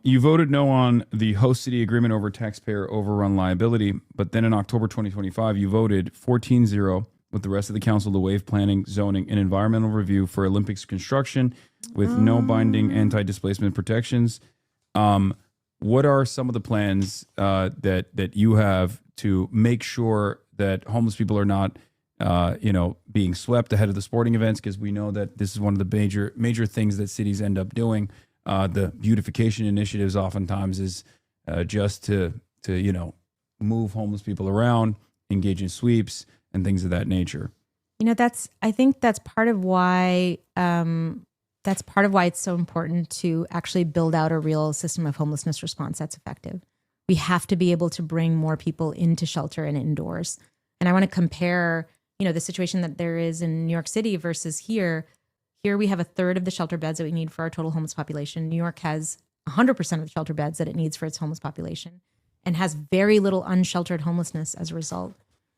You voted no on the host city agreement over taxpayer overrun liability, but then in October 2025, you voted 14-0 with the rest of the council to waive planning, zoning, and environmental review for Olympics construction with no binding anti-displacement protections. What are some of the plans that you have to make sure that homeless people are not, being swept ahead of the sporting events? Because we know that this is one of the major things that cities end up doing. The beautification initiatives oftentimes is just to move homeless people around, engage in sweeps, and things of that nature. I think that's part of why. That's part of why it's so important to actually build out a real system of homelessness response that's effective. We have to be able to bring more people into shelter and indoors. And I want to compare, the situation that there is in New York City versus here. Here we have a third of the shelter beds that we need for our total homeless population. New York has 100% of the shelter beds that it needs for its homeless population and has very little unsheltered homelessness as a result.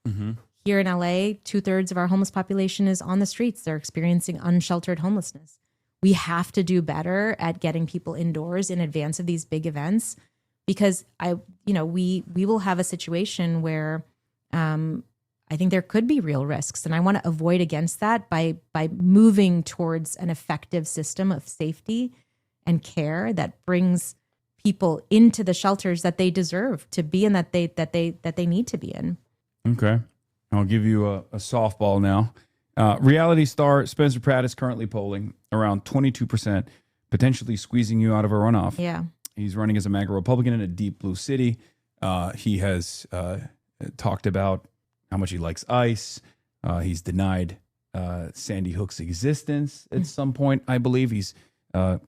Mm-hmm. Here in LA, 2/3 of our homeless population is on the streets. They're experiencing unsheltered homelessness. We have to do better at getting people indoors in advance of these big events, because we will have a situation where I think there could be real risks, and I want to avoid against that by moving towards an effective system of safety and care that brings people into the shelters that they deserve to be in, that they need to be in. Okay, I'll give you a softball now. Reality star Spencer Pratt is currently polling around 22%, potentially squeezing you out of a runoff. Yeah. He's running as a MAGA Republican in a deep blue city. He has talked about how much he likes ICE. He's denied Sandy Hook's existence at some point, I believe. He's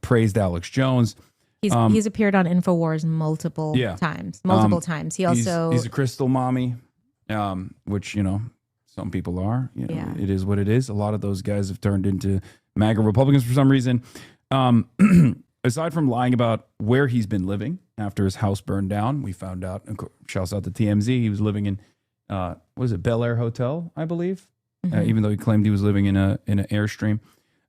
praised Alex Jones. He's appeared on InfoWars multiple times. He also... He's a crystal mommy, which, some people are. It is what it is. A lot of those guys have turned into MAGA Republicans for some reason. Aside from lying about where he's been living after his house burned down, we found out, shouts out to TMZ, he was living in, Bel Air Hotel, I believe, even though he claimed he was living in an Airstream.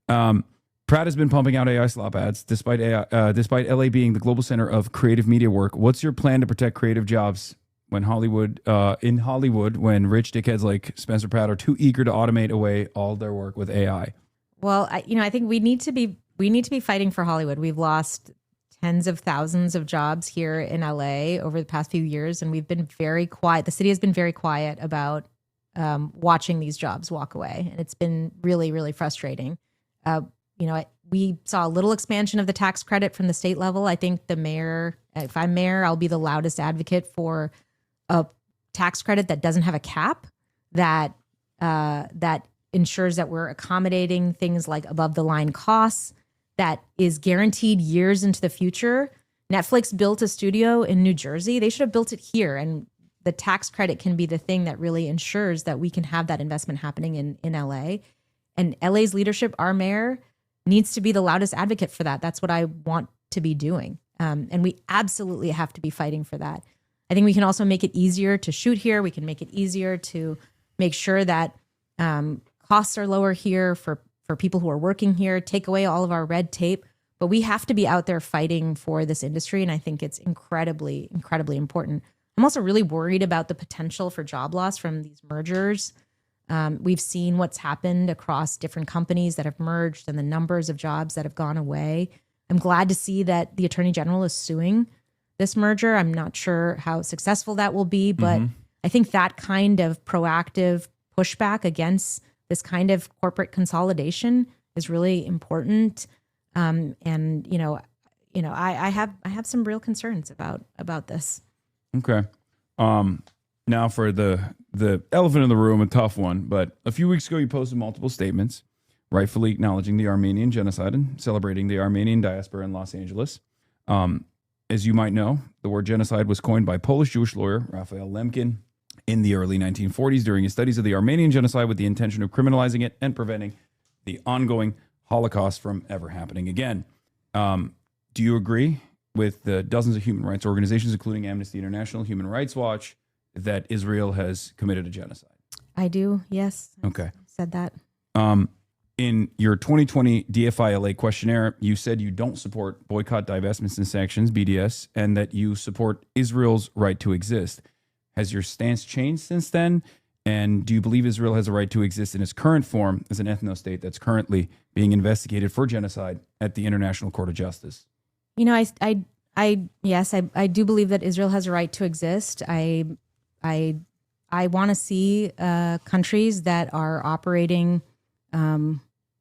Pratt has been pumping out AI slop ads, despite LA being the global center of creative media work. What's your plan to protect creative jobs when in Hollywood, when rich dickheads like Spencer Pratt are too eager to automate away all their work with AI? Well, I think we need to be fighting for Hollywood. We've lost tens of thousands of jobs here in LA over the past few years, and we've been very quiet. The city has been very quiet about watching these jobs walk away, and it's been really, really frustrating. We saw a little expansion of the tax credit from the state level. I think the mayor, if I'm mayor, I'll be the loudest advocate for a tax credit that doesn't have a cap, that ensures that we're accommodating things like above the line costs, that is guaranteed years into the future. Netflix built a studio in New Jersey. They should have built it here. And the tax credit can be the thing that really ensures that we can have that investment happening in LA. And LA's leadership, our mayor, needs to be the loudest advocate for that. That's what I want to be doing. And we absolutely have to be fighting for that. I think we can also make it easier to shoot here. We can make it easier to make sure that costs are lower here for people who are working here, take away all of our red tape. But we have to be out there fighting for this industry. And I think it's incredibly, incredibly important. I'm also really worried about the potential for job loss from these mergers. We've seen what's happened across different companies that have merged and the numbers of jobs that have gone away. I'm glad to see that the Attorney General is suing this merger. I'm not sure how successful that will be, but I think that kind of proactive pushback against this kind of corporate consolidation is really important. I have some real concerns about this. Okay. Now for the elephant in the room, a tough one, but a few weeks ago you posted multiple statements, rightfully acknowledging the Armenian genocide and celebrating the Armenian diaspora in Los Angeles. As you might know, the word genocide was coined by Polish Jewish lawyer Raphael Lemkin in the early 1940s during his studies of the Armenian genocide with the intention of criminalizing it and preventing the ongoing Holocaust from ever happening again. Do you agree with the dozens of human rights organizations, including Amnesty International, Human Rights Watch, that Israel has committed a genocide? I do, yes. Okay. I said that. In your 2020 DFI-LA questionnaire, you said you don't support boycott, divestments, and sanctions, BDS, and that you support Israel's right to exist. Has your stance changed since then? And do you believe Israel has a right to exist in its current form as an ethno-state that's currently being investigated for genocide at the International Court of Justice? You know, yes, I do believe that Israel has a right to exist. I want to see countries that are operating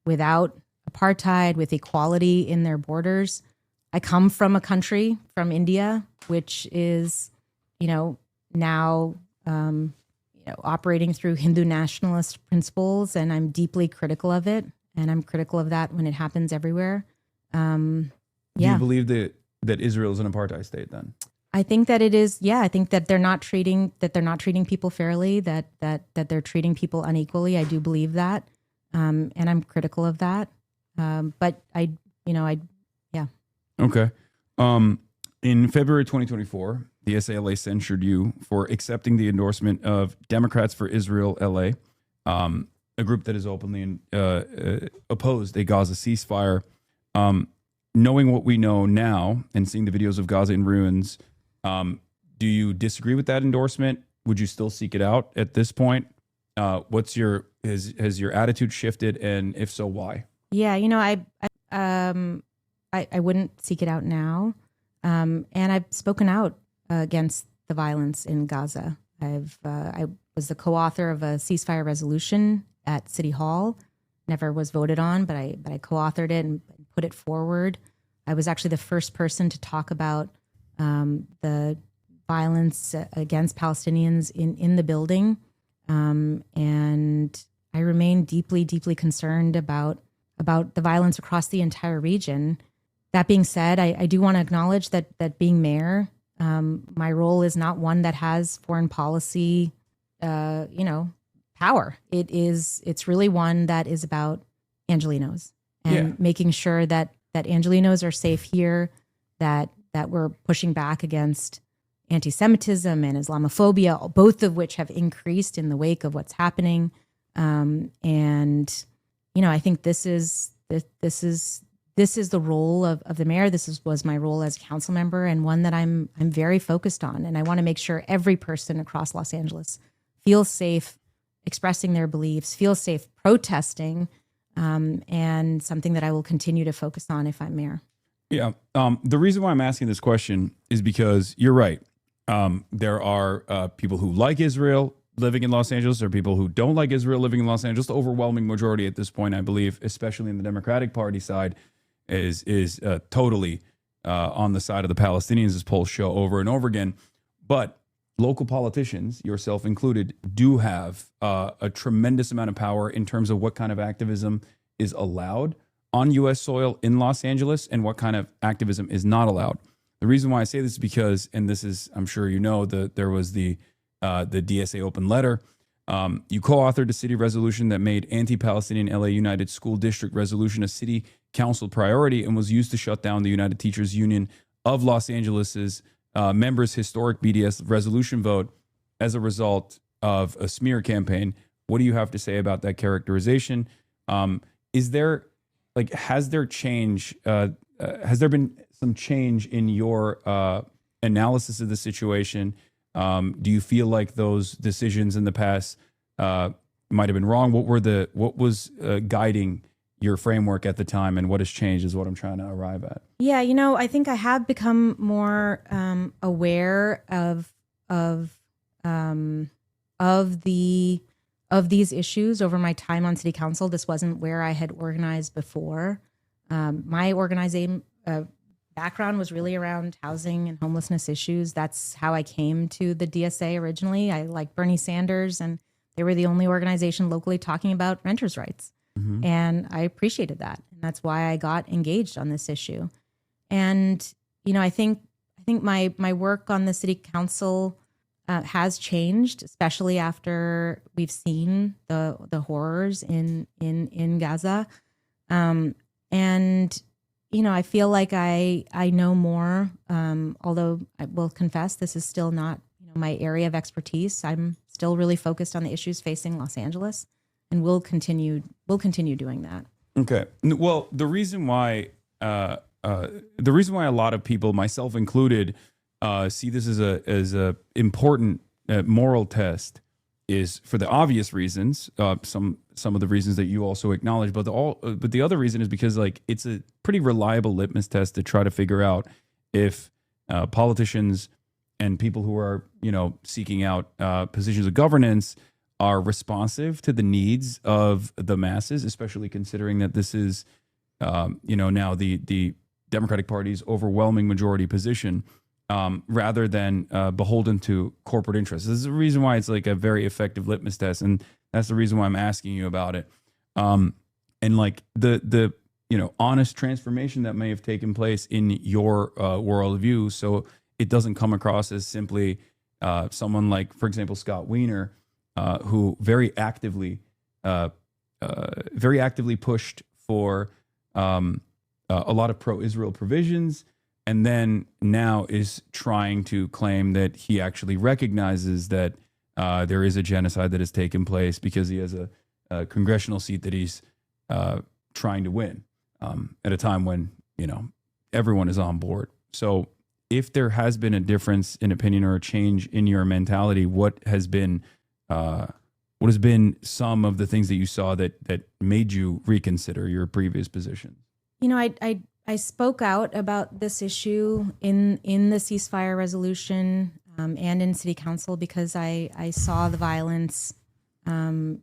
without apartheid, with equality in their borders. I come from a country, from India, which is, now operating through Hindu nationalist principles, and I'm deeply critical of it. And I'm critical of that when it happens everywhere. Do you believe that Israel is an apartheid state then? I think that it is. Yeah, I think that they're not treating people fairly, that they're treating people unequally. I do believe that. And I'm critical of that. But yeah. Okay. In February 2024, the SALA censured you for accepting the endorsement of Democrats for Israel LA, a group that has openly opposed a Gaza ceasefire. Knowing what we know now and seeing the videos of Gaza in ruins, do you disagree with that endorsement? Would you still seek it out at this point? Has your attitude shifted, and if so, why? Yeah, I wouldn't seek it out now, and I've spoken out against the violence in Gaza. I was the co-author of a ceasefire resolution at City Hall. Never was voted on, but I co-authored it and put it forward. I was actually the first person to talk about the violence against Palestinians in the building. And I remain deeply, deeply concerned about the violence across the entire region. That being said, I do want to acknowledge that being mayor, my role is not one that has foreign policy, power. It's really one that is about Angelenos and making sure that Angelenos are safe here, that we're pushing back against anti-Semitism and Islamophobia, both of which have increased in the wake of what's happening. And I think this is the role of the mayor. Was my role as a council member, and one that I'm very focused on. And I want to make sure every person across Los Angeles feels safe expressing their beliefs, feels safe protesting, and something that I will continue to focus on if I'm mayor. Yeah. The reason why I'm asking this question is because you're right. There are people who like Israel living in Los Angeles. There are people who don't like Israel living in Los Angeles. The overwhelming majority at this point, I believe, especially in the Democratic Party side, is totally on the side of the Palestinians, as polls show over and over again. But local politicians, yourself included, do have a tremendous amount of power in terms of what kind of activism is allowed on U.S. soil in Los Angeles and what kind of activism is not allowed. The reason why I say this is because, and this is, I'm sure you know, there was the DSA open letter. You co-authored a city resolution that made anti-Palestinian LA United School District resolution a city council priority and was used to shut down the United Teachers Union of Los Angeles's members' historic BDS resolution vote as a result of a smear campaign. What do you have to say about that characterization? Has there been some change in your analysis of the situation? Do you feel like those decisions in the past might have been wrong? What was guiding your framework at the time, and what has changed is what I'm trying to arrive at. Yeah, I think I have become more aware of these issues over my time on city council. This wasn't where I had organized before. My organizing background was really around housing and homelessness issues. That's how I came to the DSA originally. I liked Bernie Sanders, and they were the only organization locally talking about renters' rights. And I appreciated that. And that's why I got engaged on this issue. And, you know, I think my work on the city council has changed, especially after we've seen the horrors in Gaza. And, you know, I feel like I know more, although I will confess this is still not, you know, my area of expertise. I'm still really focused on the issues facing Los Angeles, and we'll continue doing that. Okay. Well, the reason why a lot of people, myself included, see this as a important moral test is for the obvious reasons. Some of the reasons that you also acknowledge, but the other reason is because like it's a pretty reliable litmus test to try to figure out if politicians and people who are, you know, seeking out positions of governance are responsive to the needs of the masses, especially considering that this is, you know, now the Democratic Party's overwhelming majority position, rather than beholden to corporate interests. This is the reason why it's like a very effective litmus test, and that's the reason why I'm asking you about it. And like the you know, honest transformation that may have taken place in your worldview, so it doesn't come across as simply someone like, for example, Scott Wiener, who very actively pushed for a lot of pro-Israel provisions, and then now is trying to claim that he actually recognizes that there is a genocide that has taken place because he has a congressional seat that he's trying to win at a time when, you know, everyone is on board. So if there has been a difference in opinion or a change in your mentality, what has been some of the things that you saw that made you reconsider your previous position? You know, I spoke out about this issue in the ceasefire resolution and in city council because I saw the violence in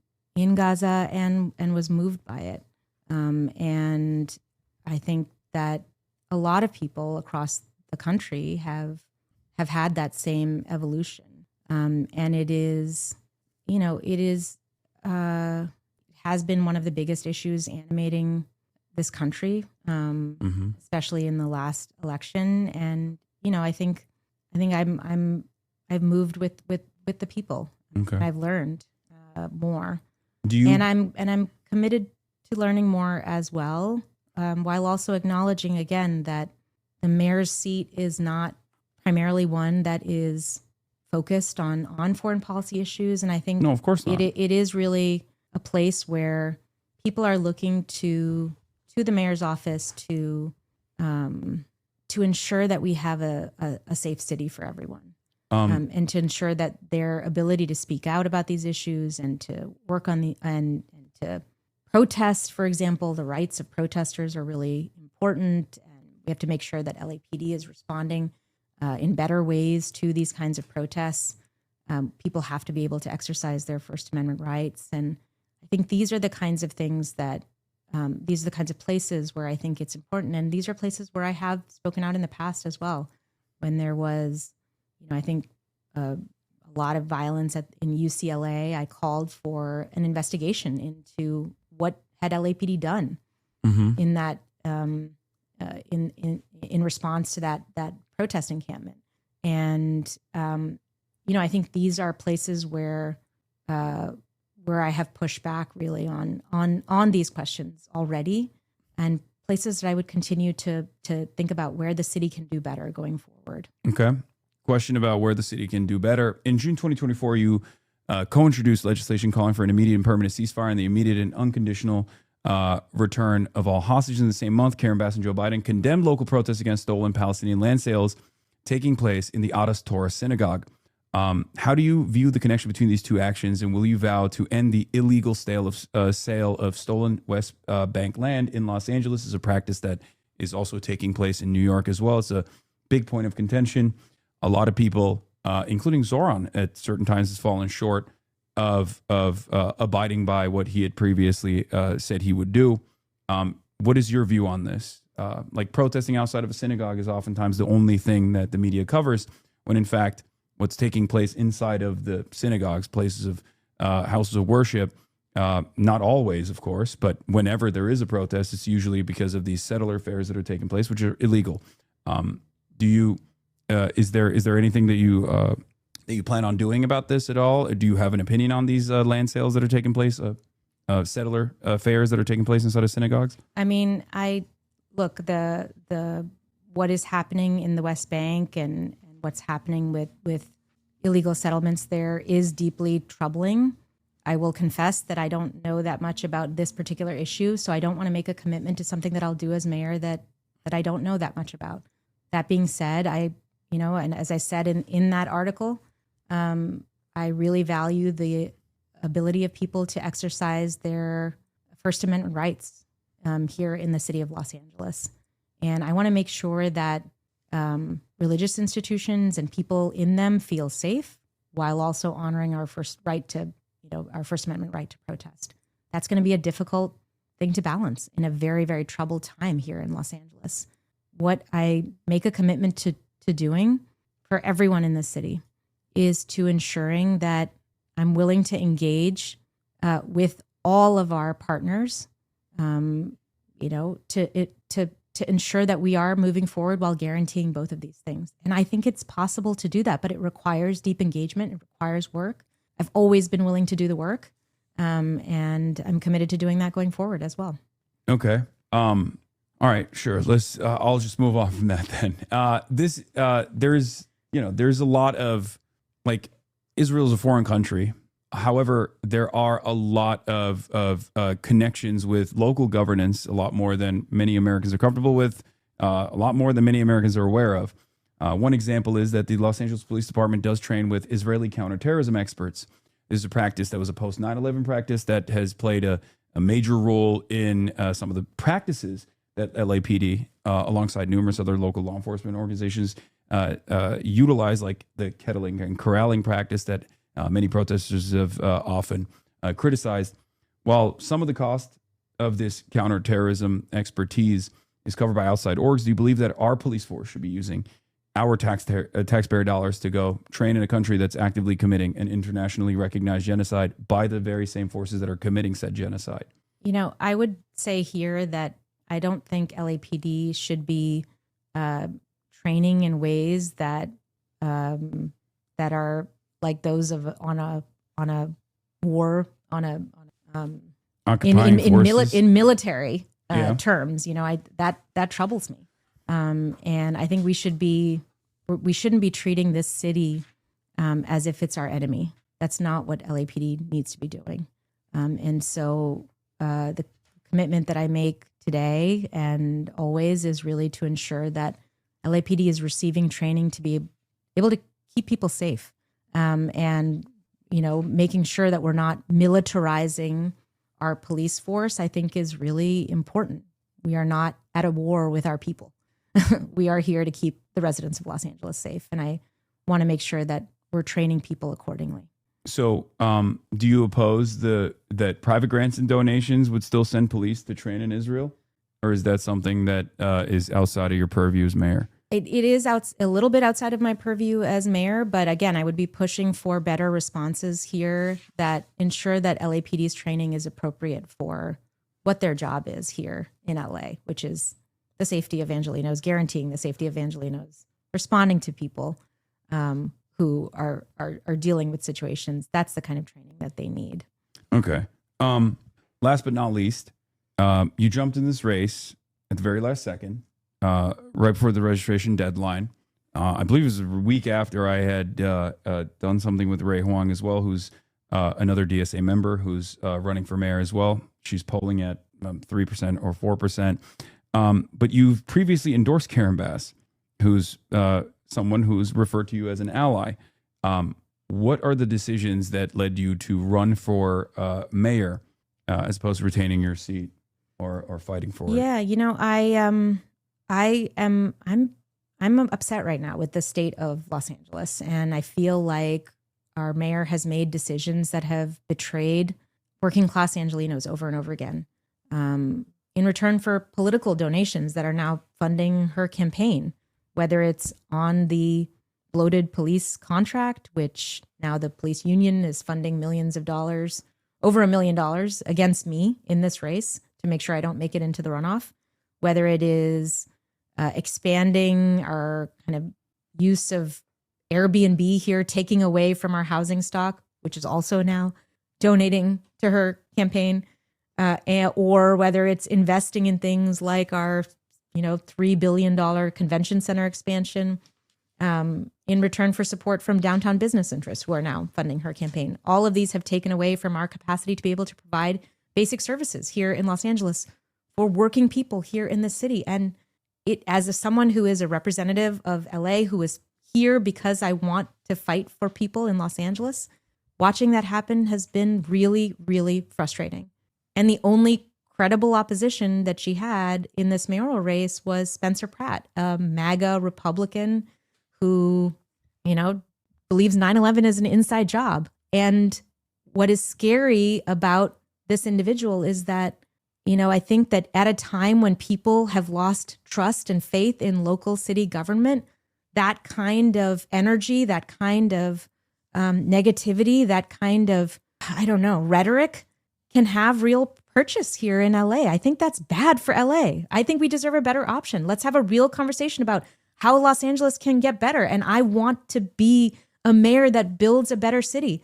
Gaza and was moved by it. And I think that a lot of people across the country have had that same evolution. And it is, you know, has been one of the biggest issues animating this country, especially in the last election. And, you know, I think I've moved with the people. Okay. I've learned more. And I'm committed to learning more as well, while also acknowledging again that the mayor's seat is not primarily one that is focused on foreign policy issues. And I think no, of course not. It is really a place where people are looking to the mayor's office to ensure that we have a safe city for everyone. And to ensure that their ability to speak out about these issues and to work on and to protest, for example, the rights of protesters are really important. And we have to make sure that LAPD is responding in better ways to these kinds of protests. People have to be able to exercise their First Amendment rights. And I think these are the kinds of things that, these are the kinds of places where I think it's important. And these are places where I have spoken out in the past as well. When there was, you know, I think a lot of violence in UCLA, I called for an investigation into what had LAPD done in that, in response to that protest encampment. And, you know, I think these are places where I have pushed back really on these questions already, and places that I would continue to think about where the city can do better going forward. Okay. Question about where the city can do better. In June 2024, you co-introduced legislation calling for an immediate and permanent ceasefire and the immediate and unconditional return of all hostages. In the same month, Karen Bass and Joe Biden condemned local protests against stolen Palestinian land sales taking place in the Adas Torah synagogue. How do you view the connection between these two actions, and will you vow to end the illegal sale of stolen West Bank land in Los Angeles? Is a practice that is also taking place in New York as well. It's a big point of contention. A lot of people, including Zoran, at certain times has fallen short of abiding by what he had previously said he would do. What is your view on this? like protesting outside of a synagogue is oftentimes the only thing that the media covers, when in fact what's taking place inside of the synagogues, places of houses of worship, not always, of course, but whenever there is a protest, it's usually because of these settler fairs that are taking place, which are illegal. Is there anything that you plan on doing about this at all? Do you have an opinion on these land sales that are taking place, settler fairs that are taking place inside of synagogues? I mean, look, the what is happening in the West Bank and what's happening with illegal settlements there is deeply troubling. I will confess that I don't know that much about this particular issue, so I don't want to make a commitment to something that I'll do as mayor that I don't know that much about. That being said, and as I said in that article, I really value the ability of people to exercise their First Amendment rights here in the city of Los Angeles. And I want to make sure that religious institutions and people in them feel safe while also honoring our First Amendment right to protest. That's going to be a difficult thing to balance in a very, very troubled time here in Los Angeles. What I make a commitment to doing for everyone in the city is to ensuring that I'm willing to engage with all of our partners, to ensure that we are moving forward while guaranteeing both of these things. And I think it's possible to do that, but it requires deep engagement. It requires work. I've always been willing to do the work, and I'm committed to doing that going forward as well. Okay. All right, sure. Let's. I'll just move on from that then. There's a lot of, like, Israel is a foreign country. However, there are a lot of connections with local governance, a lot more than many Americans are comfortable with, a lot more than many Americans are aware of. One example is that the Los Angeles Police Department does train with Israeli counterterrorism experts. This is a practice that was a post 9/11 practice that has played a major role in some of the practices that LAPD, alongside numerous other local law enforcement organizations, utilize, like the kettling and corralling practice that many protesters have often criticized. While some of the cost of this counterterrorism expertise is covered by outside orgs, do you believe that our police force should be using our taxpayer dollars to go train in a country that's actively committing an internationally recognized genocide by the very same forces that are committing said genocide? I would say here that I don't think LAPD should be training in ways that are like those of on a war in military terms. That troubles me, and I think we shouldn't be treating this city as if it's our enemy. That's not what LAPD needs to be doing, and so the commitment that I make today and always is really to ensure that LAPD is receiving training to be able to keep people safe, and making sure that we're not militarizing our police force, I think, is really important. We are not at a war with our people. We are here to keep the residents of Los Angeles safe, and I want to make sure that we're training people accordingly. So do you oppose that private grants and donations would still send police to train in Israel? Or is that something that is outside of your purview as mayor? It is a little bit outside of my purview as mayor, but again, I would be pushing for better responses here that ensure that LAPD's training is appropriate for what their job is here in LA, which is the safety of Angelenos, guaranteeing the safety of Angelenos, responding to people who are dealing with situations. That's the kind of training that they need. Okay. Last but not least, you jumped in this race at the very last second, right before the registration deadline. I believe it was a week after I had done something with Ray Huang as well, who's another DSA member who's running for mayor as well. She's polling at 3% or 4%. But you've previously endorsed Karen Bass, who's someone who's referred to you as an ally. What are the decisions that led you to run for mayor as opposed to retaining your seat or fighting for it? Yeah, I'm upset right now with the state of Los Angeles, and I feel like our mayor has made decisions that have betrayed working class Angelenos over and over again. in return for political donations that are now funding her campaign, whether it's on the bloated police contract, which now the police union is funding millions of dollars, over $1 million against me in this race to make sure I don't make it into the runoff, whether it is expanding our kind of use of Airbnb here, taking away from our housing stock, which is also now donating to her campaign, or whether it's investing in things like our, $3 billion convention center expansion in return for support from downtown business interests who are now funding her campaign. All of these have taken away from our capacity to be able to provide basic services here in Los Angeles for working people here in the city. And it, as someone who is a representative of LA, who is here because I want to fight for people in Los Angeles, watching that happen has been really, really frustrating. And the only credible opposition that she had in this mayoral race was Spencer Pratt, a MAGA Republican who, believes 9/11 is an inside job. And what is scary about this individual is that, I think that at a time when people have lost trust and faith in local city government, that kind of energy, that kind of negativity, that kind of, rhetoric can have real purchase here in LA. I think that's bad for LA. I think we deserve a better option. Let's have a real conversation about how Los Angeles can get better. And I want to be a mayor that builds a better city.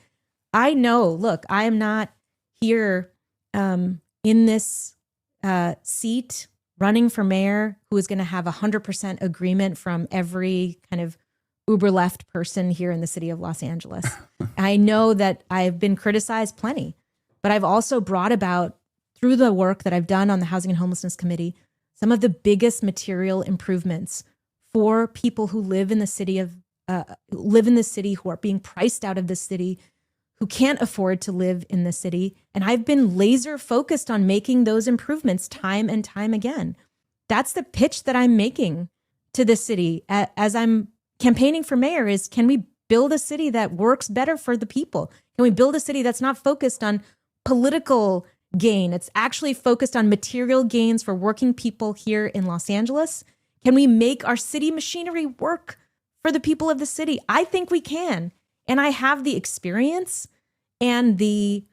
I know, look, I am not here in this seat running for mayor who is going to have 100% agreement from every kind of uber left person here in the city of Los Angeles. I know that I've been criticized plenty, but I've also brought about, through the work that I've done on the Housing and Homelessness Committee, some of the biggest material improvements for people who live in the city, who are being priced out of the city, who can't afford to live in the city. And I've been laser focused on making those improvements time and time again. That's the pitch that I'm making to the city as I'm campaigning for mayor is, can we build a city that works better for the people? Can we build a city that's not focused on political gain? It's actually focused on material gains for working people here in Los Angeles. Can we make our city machinery work for the people of the city? I think we can. And I have the experience and the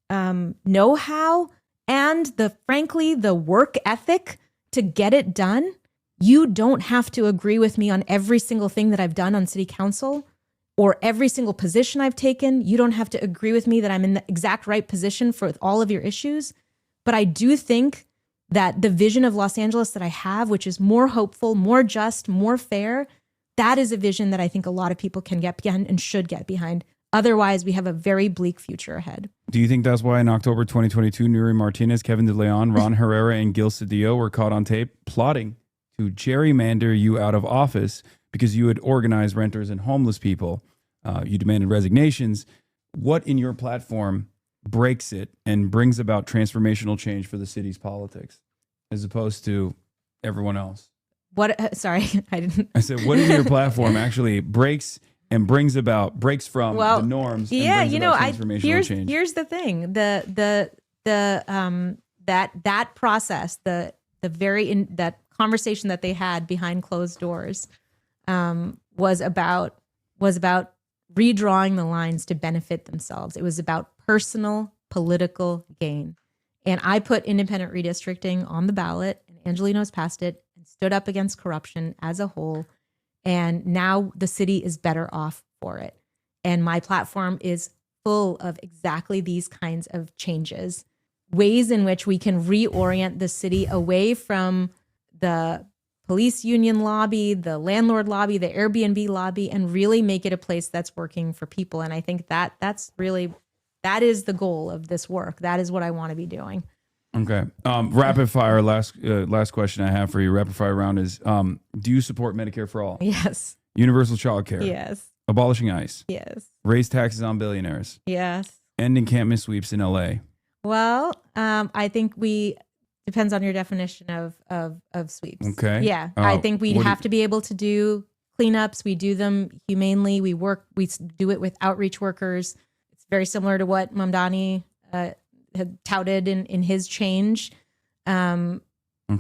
know-how and frankly, the work ethic to get it done. You don't have to agree with me on every single thing that I've done on city council or every single position I've taken. You don't have to agree with me that I'm in the exact right position for all of your issues. But I do think that the vision of Los Angeles that I have, which is more hopeful, more just, more fair, that is a vision that I think a lot of people can get behind and should get behind. Otherwise, we have a very bleak future ahead. Do you think that's why in October 2022, Nuri Martinez, Kevin De Leon, Ron Herrera, and Gil Cedillo were caught on tape plotting to gerrymander you out of office because you had organized renters and homeless people? You demanded resignations. What in your platform breaks it and brings about transformational change for the city's politics as opposed to everyone else? What? Sorry, I didn't. I said, what in your platform actually breaks and brings from the norms? Yeah, and brings about transformational change? Here's the thing: that process, that conversation that they had behind closed doors, was about redrawing the lines to benefit themselves. It was about personal political gain. And I put independent redistricting on the ballot, and Angelino's passed it and stood up against corruption as a whole. And now the city is better off for it. And my platform is full of exactly these kinds of changes, ways in which we can reorient the city away from the police union lobby, the landlord lobby, the Airbnb lobby, and really make it a place that's working for people. And I think that that is the goal of this work. That is what I want to be doing. Okay. Rapid fire. Last question I have for you. Rapid fire round is: do you support Medicare for all? Yes. Universal child care? Yes. Abolishing ICE? Yes. Raise taxes on billionaires? Yes. Ending can't-miss sweeps in LA? Well, I think depends on your definition of sweeps. Okay. Yeah. I think we'd have to be able to do cleanups. We do them humanely. We do it with outreach workers. It's very similar to what Mamdani had touted in his change.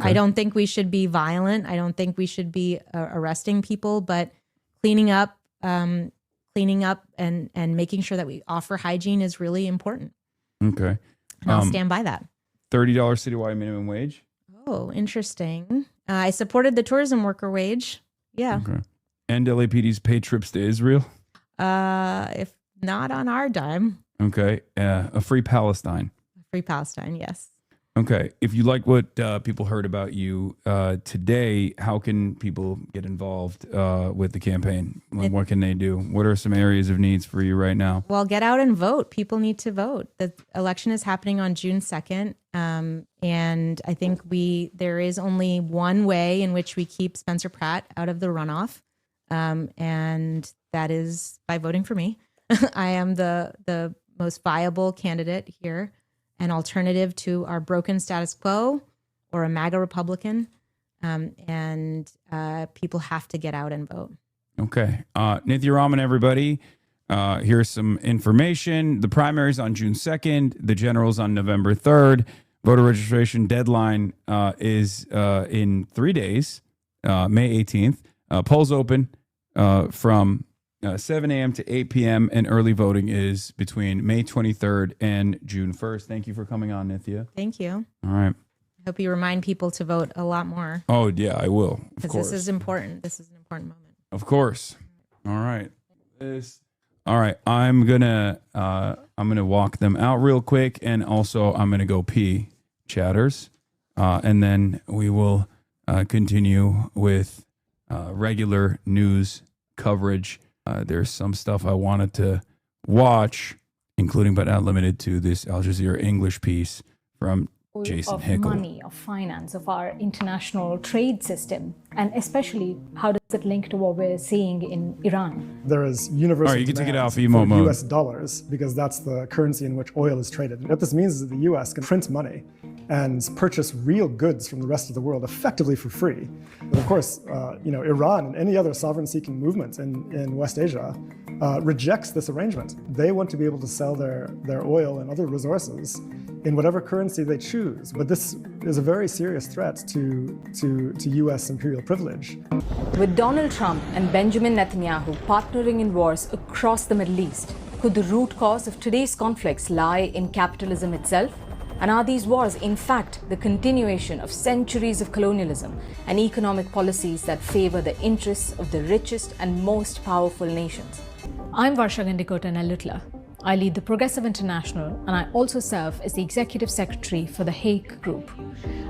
I don't think we should be violent. I don't think we should be arresting people, but cleaning up and making sure that we offer hygiene is really important. Okay. And I'll stand by that. $30 citywide minimum wage. Oh, interesting. I supported the tourism worker wage. Yeah. Okay. NAAPD's pay trips to Israel. If not on our dime. Okay. A free Palestine. Free Palestine, yes. Okay. If you like what people heard about you today, how can people get involved with the campaign? Like, what can they do? What are some areas of needs for you right now? Well, get out and vote. People need to vote. The election is happening on June 2nd. And I think there is only one way in which we keep Spencer Pratt out of the runoff. And that is by voting for me. I am the most viable candidate here, an alternative to our broken status quo or a MAGA Republican. And people have to get out and vote. Okay. NITHYA RAMAN, everybody. Here's some information. The primary's on June 2nd. The general's on November 3rd. Voter registration deadline is in 3 days, May 18th. Polls open from 7 a.m. to 8 p.m. and early voting is between May 23rd and June 1st. Thank you for coming on, NITHYA. Thank you. All right. I hope you remind people to vote a lot more. Oh, yeah, I will. Of Because course. this is important. This is an important moment. Of course. All right. All right. I'm gonna walk them out real quick, and also I'm gonna go pee, chatters, and then we will continue with regular news coverage. There's some stuff I wanted to watch, including but not limited to this Al Jazeera English piece from Jason of Hickel. money, of finance, of our international trade system, and especially how does it link to what we're seeing in Iran? There is universal All right, you can take it demand out for emote mode. US dollars because that's the currency in which oil is traded. And what this means is that the US can print money and purchase real goods from the rest of the world effectively for free. And of course, Iran and any other sovereign-seeking movement in West Asia rejects this arrangement. They want to be able to sell their oil and other resources in whatever currency they choose. But this is a very serious threat to US imperial privilege. With Donald Trump and Benjamin Netanyahu partnering in wars across the Middle East, could the root cause of today's conflicts lie in capitalism itself? And are these wars, in fact, the continuation of centuries of colonialism and economic policies that favor the interests of the richest and most powerful nations? I'm Varsha Gandikota Nellutla. I lead the Progressive International, and I also serve as the Executive Secretary for the Hague Group,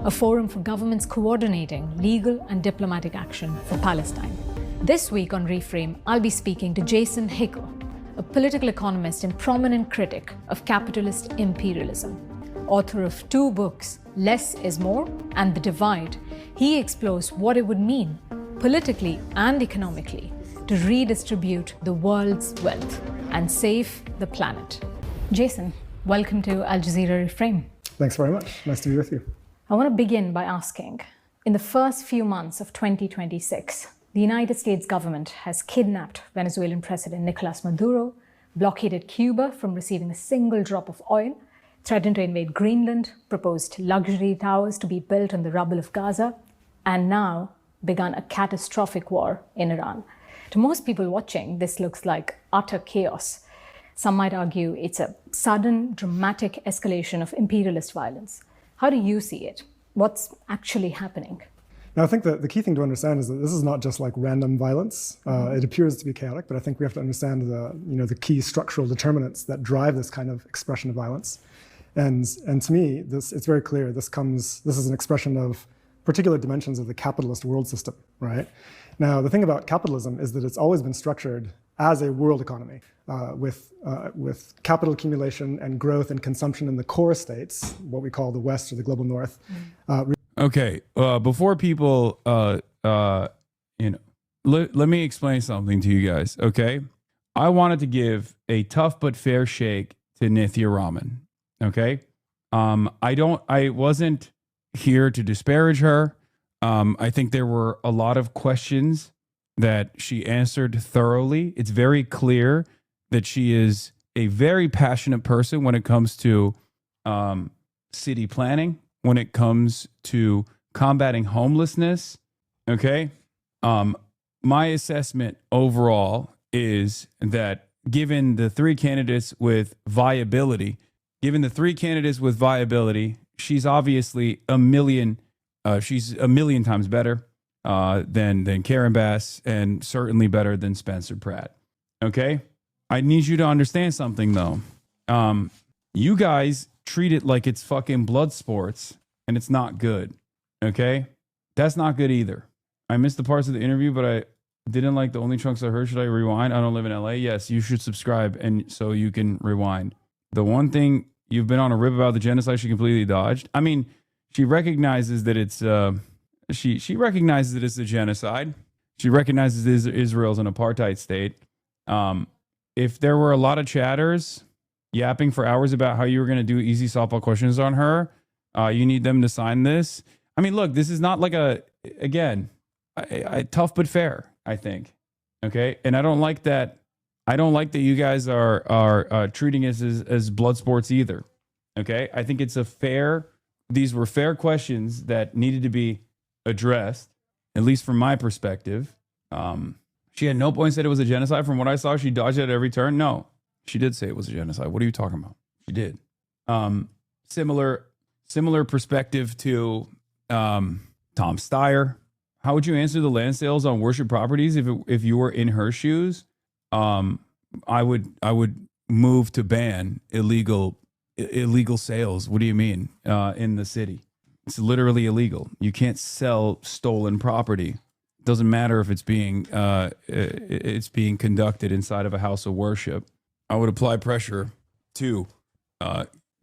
a forum for governments coordinating legal and diplomatic action for Palestine. This week on Reframe, I'll be speaking to Jason Hickel, a political economist and prominent critic of capitalist imperialism. Author of 2 books, Less is More and The Divide, he explores what it would mean, politically and economically, to redistribute the world's wealth and save the planet. Jason, welcome to Al Jazeera Reframe. Thanks very much. Nice to be with you. I want to begin by asking, in the first few months of 2026, the United States government has kidnapped Venezuelan President Nicolas Maduro, blockaded Cuba from receiving a single drop of oil, threatened to invade Greenland, proposed luxury towers to be built on the rubble of Gaza, and now begun a catastrophic war in Iran. To most people watching, this looks like utter chaos. Some might argue it's a sudden, dramatic escalation of imperialist violence. How do you see it? What's actually happening? Now, I think that the key thing to understand is that this is not just like random violence. It appears to be chaotic, but I think we have to understand the key structural determinants that drive this kind of expression of violence. And to me, it's very clear. This is an expression of particular dimensions of the capitalist world system, right? Now, the thing about capitalism is that it's always been structured as a world economy with capital accumulation and growth and consumption in the core states, what we call the West or the global North. Okay, before people, let me explain something to you guys, okay? I wanted to give a tough but fair shake to NITHYA RAMAN, okay? I wasn't here to disparage her. I think there were a lot of questions that she answered thoroughly. It's very clear that she is a very passionate person when it comes to city planning, when it comes to combating homelessness. Okay. My assessment overall is that given the three candidates with viability, she's obviously she's a million times better than Karen Bass, and certainly better than Spencer Pratt. Okay. I need you to understand something though. You guys treat it like it's fucking blood sports, and it's not good. Okay. That's not good either. I missed the parts of the interview, but I didn't like the only chunks I heard. Should I rewind? I don't live in LA. Yes, you should subscribe, and so you can rewind. The one thing you've been on a rib about the genocide, she completely dodged. I mean, she recognizes that it's she recognizes that it's a genocide. She recognizes Israel's an apartheid state. If there were a lot of chatters yapping for hours about how you were going to do easy softball questions on her, you need them to sign this. I mean, look, this is not like tough but fair, I think. Okay, and I don't like that. I don't like that you guys are treating us as blood sports either. Okay, I think it's these were fair questions that needed to be addressed, at least from my perspective. She at no point said it was a genocide. From what I saw, she dodged it at every turn. No, she did say it was a genocide. What are you talking about? She did. Similar perspective to Tom Steyer. How would you answer the land sales on worship properties if you were in her shoes? I would move to ban illegal sales. What do you mean? In the city, it's literally illegal. You can't sell stolen property. It doesn't matter if it's being conducted inside of a house of worship. I would apply pressure to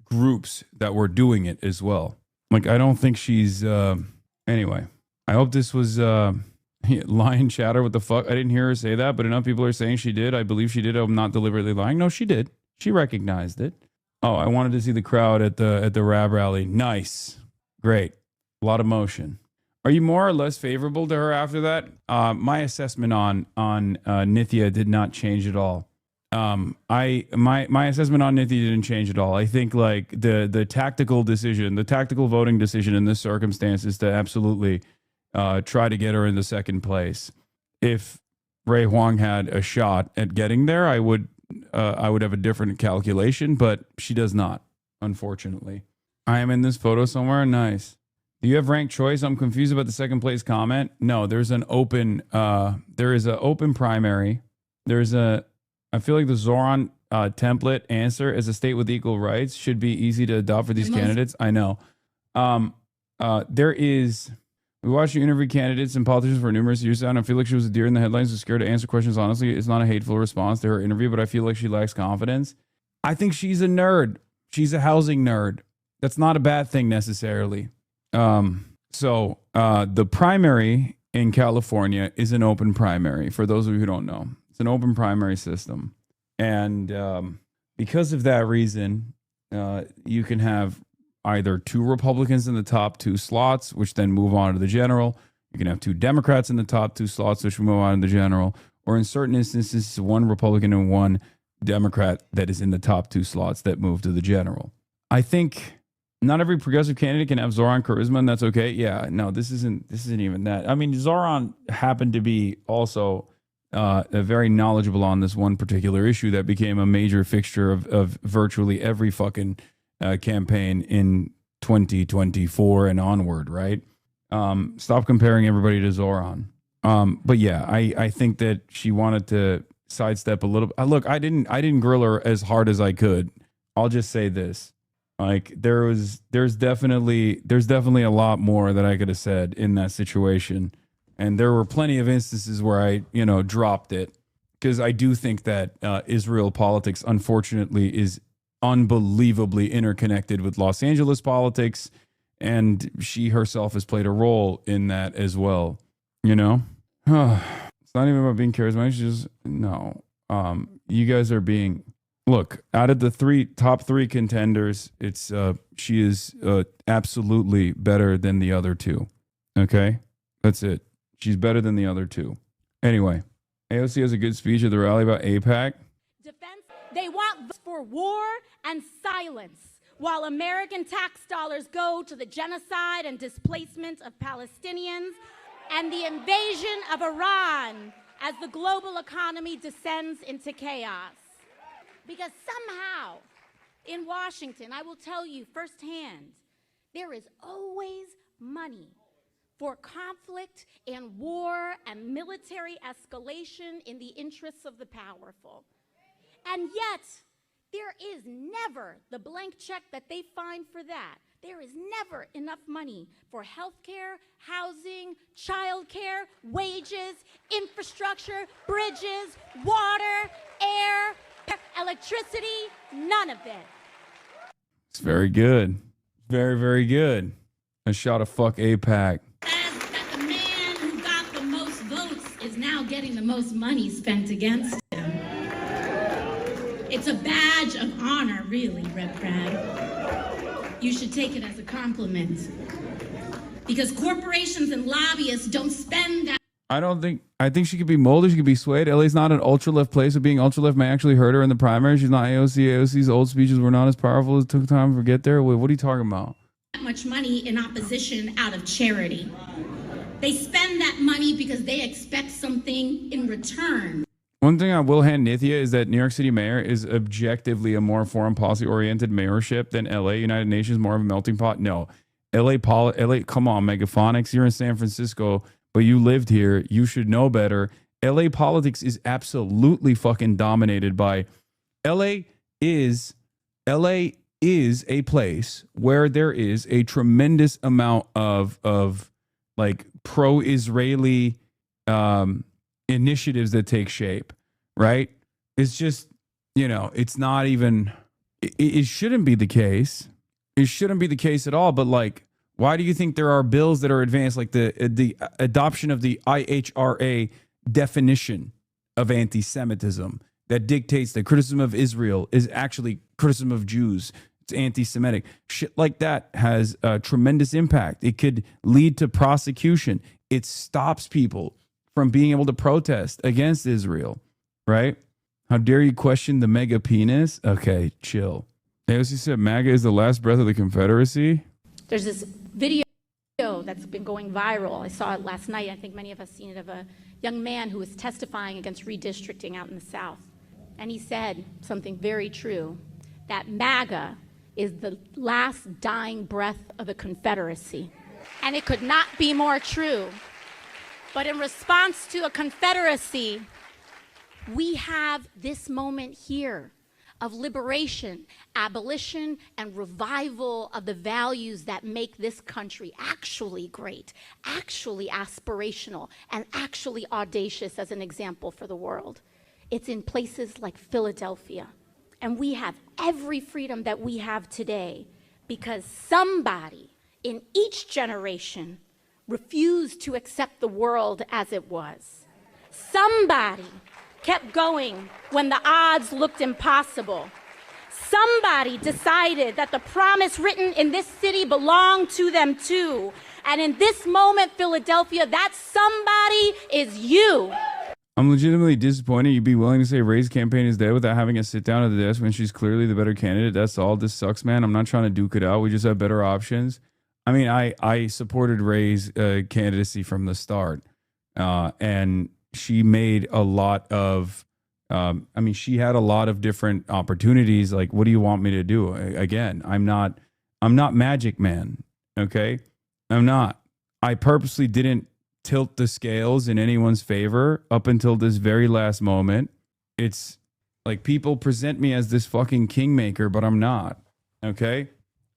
groups that were doing it as well. Like, I don't think she's anyway. I hope this was lying chatter. What the fuck? I didn't hear her say that, but enough people are saying she did. I believe she did. I'm not deliberately lying. No, she did. She recognized it. Oh, I wanted to see the crowd at the Rab rally. Nice. Great. A lot of motion. Are you more or less favorable to her after that? My assessment on NITHYA did not change at all. My assessment on NITHYA didn't change at all. I think like the tactical voting decision in this circumstance is to absolutely try to get her in the second place. If Ray Huang had a shot at getting there, I would have a different calculation, but she does not, unfortunately. I am in this photo somewhere. Nice. Do you have ranked choice? I'm confused about the second place comment. No, there's an open. There is an open primary. I feel like the Zoran template answer as a state with equal rights should be easy to adopt for these candidates. I know. We watched you interview candidates and politicians for numerous years now, and I feel like she was a deer in the headlines and scared to answer questions honestly. It's not a hateful response to her interview, but I feel like she lacks confidence. I think she's a nerd. She's a housing nerd. That's not a bad thing necessarily. So the primary in California is an open primary. For those of you who don't know, it's an open primary system. And because of that reason, you can have either two Republicans in the top two slots, which then move on to the general. You can have two Democrats in the top two slots, which move on to the general. Or in certain instances, one Republican and one Democrat that is in the top two slots that move to the general. I think not every progressive candidate can have Zoran charisma, and that's okay. Yeah, no, this isn't even that. I mean, Zoran happened to be also very knowledgeable on this one particular issue that became a major fixture of virtually every fucking campaign in 2024 and onward, right? Stop comparing everybody to Zoran. But yeah, I think that she wanted to sidestep a little. Look, I didn't grill her as hard as I could. I'll just say this. Like there's definitely a lot more that I could have said in that situation. And there were plenty of instances where I, dropped it, because I do think that Israel politics, unfortunately, is unbelievably interconnected with Los Angeles politics, and she herself has played a role in that as well. It's not even about being charismatic. It's just no. You guys are being. Look, out of the top three contenders, she is absolutely better than the other two. Okay, that's it. She's better than the other two. Anyway, AOC has a good speech at the rally about AIPAC. Defense, they want for war and silence. while American tax dollars go to the genocide and displacement of Palestinians and the invasion of Iran as the global economy descends into chaos. Because somehow in Washington, I will tell you firsthand, there is always money for conflict and war and military escalation in the interests of the powerful. And yet, there is never the blank check that they find for that. There is never enough money for healthcare, housing, childcare, wages, infrastructure, bridges, water, air, electricity, none of it. It's very good. Very, very good. A shot of fuck APAC. That the man who got the most votes is now getting the most money spent against him. It's a badge of honor, really, Rep. Brad. You should take it as a compliment. Because corporations and lobbyists don't spend that. I think she could be molded. She could be swayed. LA's not an ultra-left place, so being ultra-left may actually hurt her in the primary. She's not AOC. AOC's old speeches were not as powerful as it took time to get there. Wait, what are you talking about? That much money in opposition out of charity. They spend that money because they expect something in return. One thing I will hand NITHYA is that New York City mayor is objectively a more foreign policy-oriented mayorship than LA. United Nations more of a melting pot. No. LA, come on, Megaphonics. You're in San Francisco, but you lived here. You should know better. LA politics is absolutely fucking dominated by... LA is a place where there is a tremendous amount of like pro-Israeli initiatives that take shape, right? It's just, it's not even, it shouldn't be the case. It shouldn't be the case at all. But like, why do you think there are bills that are advanced, like the adoption of the IHRA definition of anti-Semitism that dictates that criticism of Israel is actually criticism of Jews? It's anti-Semitic. Shit like that has a tremendous impact. It could lead to prosecution. It stops people from being able to protest against Israel, right? How dare you question the mega penis? Okay, chill. AOC said MAGA is the last breath of the Confederacy. There's this video that's been going viral. I saw it last night. I think many of us seen it, of a young man who was testifying against redistricting out in the South. And he said something very true, that MAGA is the last dying breath of the Confederacy. And it could not be more true. But in response to a Confederacy, we have this moment here of liberation, abolition, and revival of the values that make this country actually great, actually aspirational, and actually audacious as an example for the world. It's in places like Philadelphia. And we have every freedom that we have today because somebody in each generation refused to accept the world as it was. Somebody kept going when the odds looked impossible. Somebody decided that the promise written in this city belonged to them too. And in this moment, Philadelphia, that somebody is you. I'm legitimately disappointed you'd be willing to say Ray's campaign is dead without having a sit down at the desk when she's clearly the better candidate. That's all. This sucks, man. I'm not trying to duke it out. We just have better options. I mean, I supported Ray's candidacy from the start. And she made a lot of, she had a lot of different opportunities. Like, what do you want me to do? Again, I'm not Magic Man. Okay. I'm not. I purposely didn't tilt the scales in anyone's favor up until this very last moment. It's like people present me as this fucking kingmaker, but I'm not. Okay.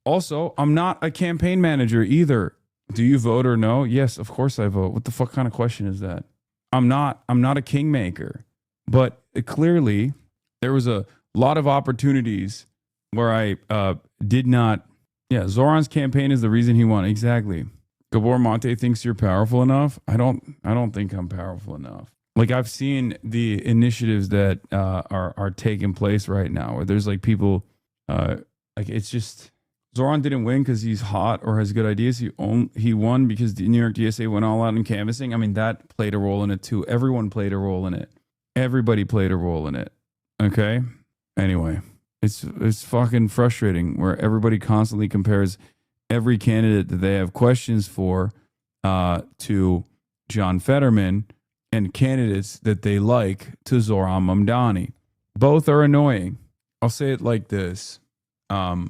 Also, I'm not a campaign manager either. Do you vote or no? Yes, of course I vote. What the fuck kind of question is that? I'm not a kingmaker, but clearly there was a lot of opportunities where I did not. Yeah, Zoran's campaign is the reason he won. Exactly. Gabor Monte thinks you're powerful enough. I don't think I'm powerful enough. Like, I've seen the initiatives that are taking place right now where there's like people like, it's just Zoran didn't win because he's hot or has good ideas. He won because the New York DSA went all out in canvassing. I mean, that played a role in it too. Everyone played a role in it. Everybody played a role in it. Okay. Anyway, It's fucking frustrating where everybody constantly compares every candidate that they have questions for to John Fetterman and candidates that they like to Zoran Mamdani. Both are annoying. I'll say it like this. I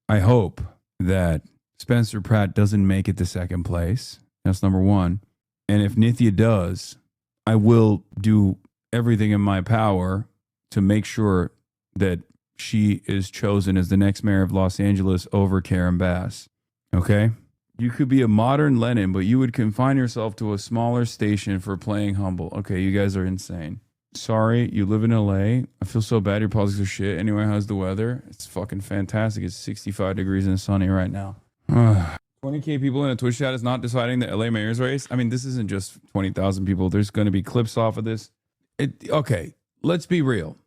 hope that Spencer Pratt doesn't make it to second place. That's number one. And if NITHYA does, I will do everything in my power to make sure that she is chosen as the next mayor of Los Angeles over Karen Bass. Okay? You could be a modern Lenin, but you would confine yourself to a smaller station for playing humble. Okay, you guys are insane. Sorry, you live in LA. I feel so bad. Your politics are shit. Anyway, how's the weather? It's fucking fantastic. It's 65 degrees and sunny right now. 20K people in a Twitch chat is not deciding the LA mayor's race. I mean, this isn't just 20,000 people. There's going to be clips off of this. Okay, let's be real.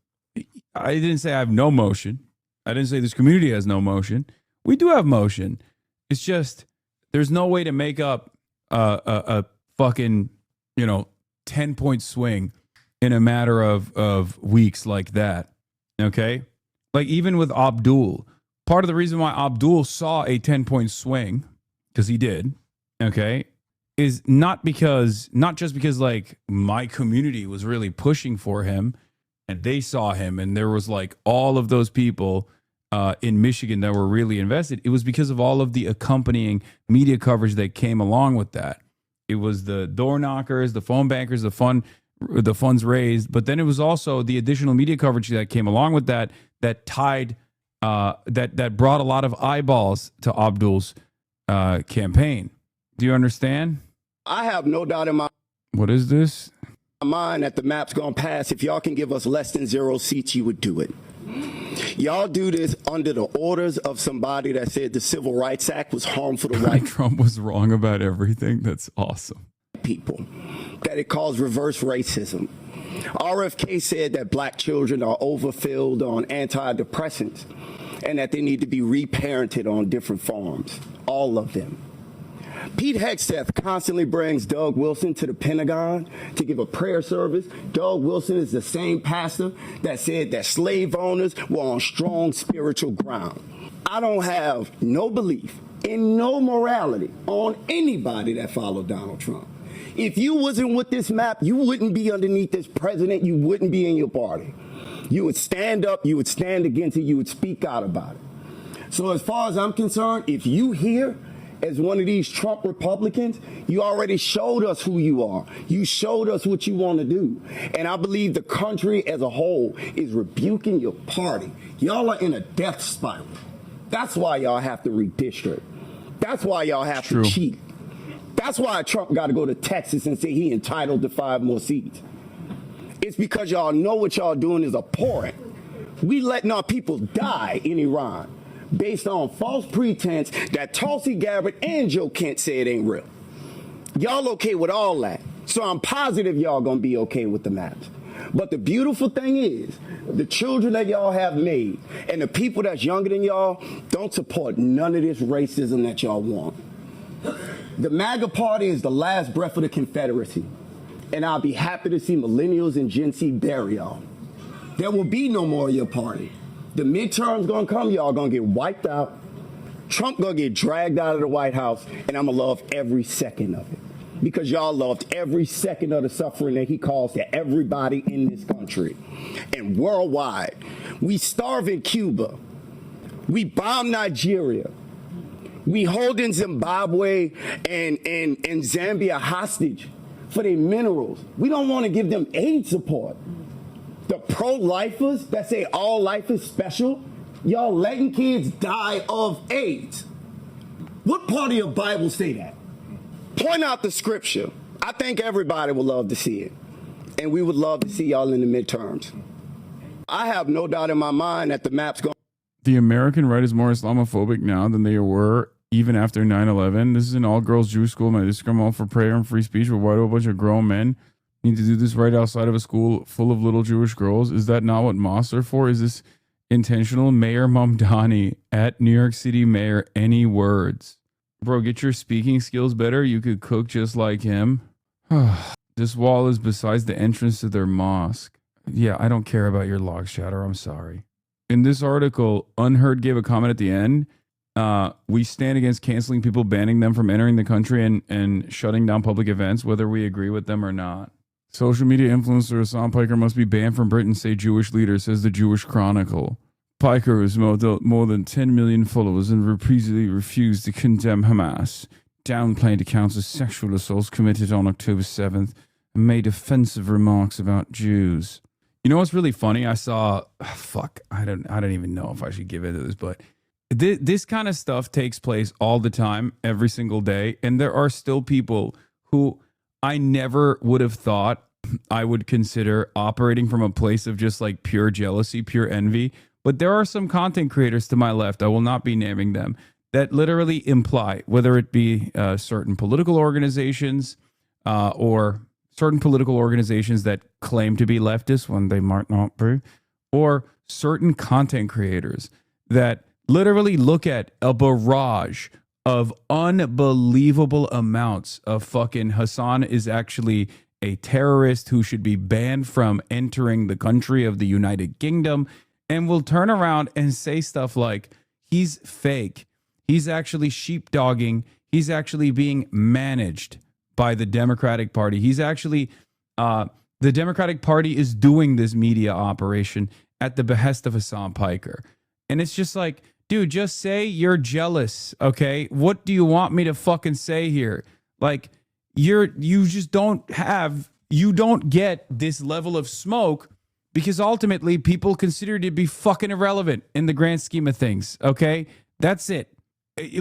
I didn't say I have no motion. I didn't say this community has no motion. We do have motion. It's just there's no way to make up a fucking 10-point swing in a matter of weeks like that. Okay, like even with Abdul, part of the reason why Abdul saw a 10-point swing, because he did, okay, is not just because like my community was really pushing for him and they saw him and there was like all of those people in Michigan that were really invested. It was because of all of the accompanying media coverage that came along with that. It was the door knockers, the phone bankers, the funds raised, but then it was also the additional media coverage that came along with that tied that brought a lot of eyeballs to Abdul's campaign. Do you understand? I have no doubt in my What is this? mind that the map's gonna pass. If y'all can give us less than 0 seats, you would do it. Y'all do this under the orders of somebody that said the Civil Rights Act was harmful to white Trump was wrong about everything. That's awesome. people, that it caused reverse racism. RFK said that black children are overfilled on antidepressants and that they need to be reparented on different farms, all of them. Pete Hegseth constantly brings Doug Wilson to the Pentagon to give a prayer service. Doug Wilson is the same pastor that said that slave owners were on strong spiritual ground. I don't have no belief in no morality on anybody that followed Donald Trump. If you wasn't with this map, you wouldn't be underneath this president. You wouldn't be in your party. You would stand up, you would stand against it, you would speak out about it. So as far as I'm concerned, if you here as one of these Trump Republicans, you already showed us who you are. You showed us what you want to do. And I believe the country as a whole is rebuking your party. Y'all are in a death spiral. That's why y'all have to redistrict. That's why y'all have to cheat. That's why Trump got to go to Texas and say he entitled to 5 more seats. It's because y'all know what y'all doing is abhorrent. We letting our people die in Iran based on false pretense that Tulsi Gabbard and Joe Kent said ain't real. Y'all okay with all that. So I'm positive y'all gonna be okay with the maps. But the beautiful thing is, the children that y'all have made and the people that's younger than y'all don't support none of this racism that y'all want. The MAGA party is the last breath of the Confederacy. And I'll be happy to see millennials and Gen Z bury y'all. There will be no more of your party. The midterms gonna come, y'all gonna get wiped out. Trump gonna get dragged out of the White House, and I'm gonna love every second of it. Because y'all loved every second of the suffering that he caused to everybody in this country. And worldwide, we starve in Cuba. We bomb Nigeria. We holding Zimbabwe and Zambia hostage for their minerals. We don't want to give them aid support. The pro-lifers that say all life is special, y'all letting kids die of AIDS. What part of your Bible say that? Point out the scripture. I think everybody would love to see it. And we would love to see y'all in the midterms. I have no doubt in my mind that the map's going. The American right is more Islamophobic now than they were even after 9/11. This is an all-girls Jewish school. My district, I'm all for prayer and free speech, but why do a bunch of grown men need to do this right outside of a school full of little Jewish girls? Is that not what mosques are for? Is this intentional? Mayor Mamdani at New York City Mayor, any words? Bro, get your speaking skills better. You could cook just like him. This wall is besides the entrance to their mosque. Yeah, I don't care about your log shatter. I'm sorry. in this article, Unheard gave a comment at the end. We stand against canceling people, banning them from entering the country and shutting down public events, whether we agree with them or not. Social media influencer Hasan Piker must be banned from Britain, say Jewish leader, says the Jewish Chronicle. Piker has more than 10 million followers and repeatedly refused to condemn Hamas, downplayed accounts of sexual assaults committed on October 7th, and made offensive remarks about Jews. You know what's really funny? I saw, I don't even know if I should give into this, but this kind of stuff takes place all the time, every single day, and there are still people who I never would have thought I would consider operating from a place of just like pure jealousy, pure envy. But there are some content creators to my left, I will not be naming them, that literally imply, whether it be certain political organizations or certain political organizations that claim to be leftist when they might not be, or certain content creators that literally look at a barrage of unbelievable amounts of fucking Hasan is actually a terrorist who should be banned from entering the country of the United Kingdom, and will turn around and say stuff like, he's fake, he's actually sheepdogging, he's actually being managed by the Democratic Party. He's actually, the Democratic Party is doing this media operation at the behest of Hasan Piker. And it's just like, dude, just say you're jealous, okay? What do you want me to fucking say here? Like, you don't get this level of smoke because ultimately people consider it to be fucking irrelevant in the grand scheme of things, okay? That's it.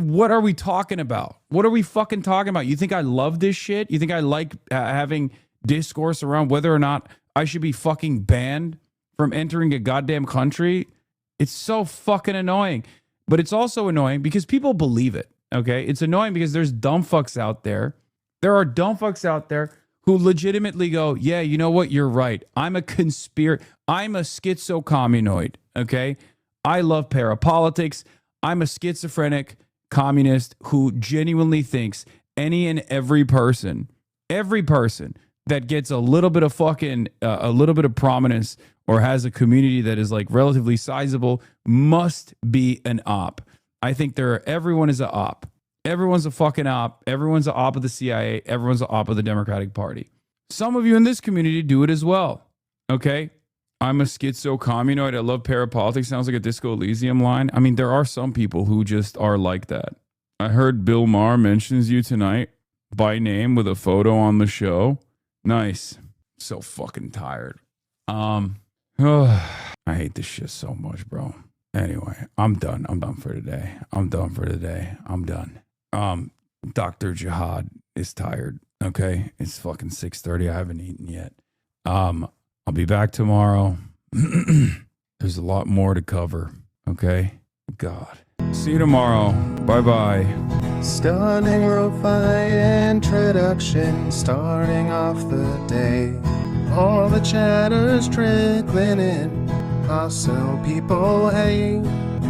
What are we talking about? What are we fucking talking about? You think I love this shit? You think I like having discourse around whether or not I should be fucking banned from entering a goddamn country? It's so fucking annoying. But it's also annoying because people believe it, okay? It's annoying because there's dumb fucks out there. There are dumb fucks out there who legitimately go, yeah, you know what? You're right. I'm a schizo-communoid, okay? I love parapolitics. I'm a schizophrenic communist who genuinely thinks any and every person that gets a little bit of fucking, a little bit of prominence or has a community that is like relatively sizable must be an op. I think everyone is an op. Everyone's a fucking op. Everyone's an op of the CIA. Everyone's an op of the Democratic Party. Some of you in this community do it as well, okay? I'm a schizo-communoid. I love parapolitics. Sounds like a Disco Elysium line. I mean, there are some people who just are like that. I heard Bill Maher mentions you tonight by name with a photo on the show. Nice. So fucking tired. I hate this shit so much, bro. Anyway, I'm done. I'm done for today. I'm done. Dr. Jihad is tired. Okay. It's fucking 6:30. I haven't eaten yet. I'll be back tomorrow. There's a lot more to cover. Okay. God. See you tomorrow. Bye-bye. Stunning lo-fi introduction, starting off the day. All the chatter's trickling in, hustle people hate.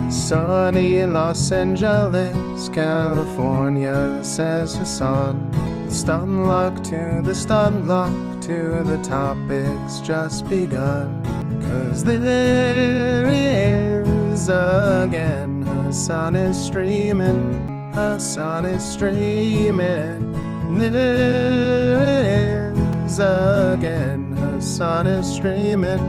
Sunny in Los Angeles, California, says Hasan. Stun luck to the stun luck to the topics just begun. 'Cause there he is again. Hasan is streaming. Hasan is streaming. There he is again. Hasan is streaming.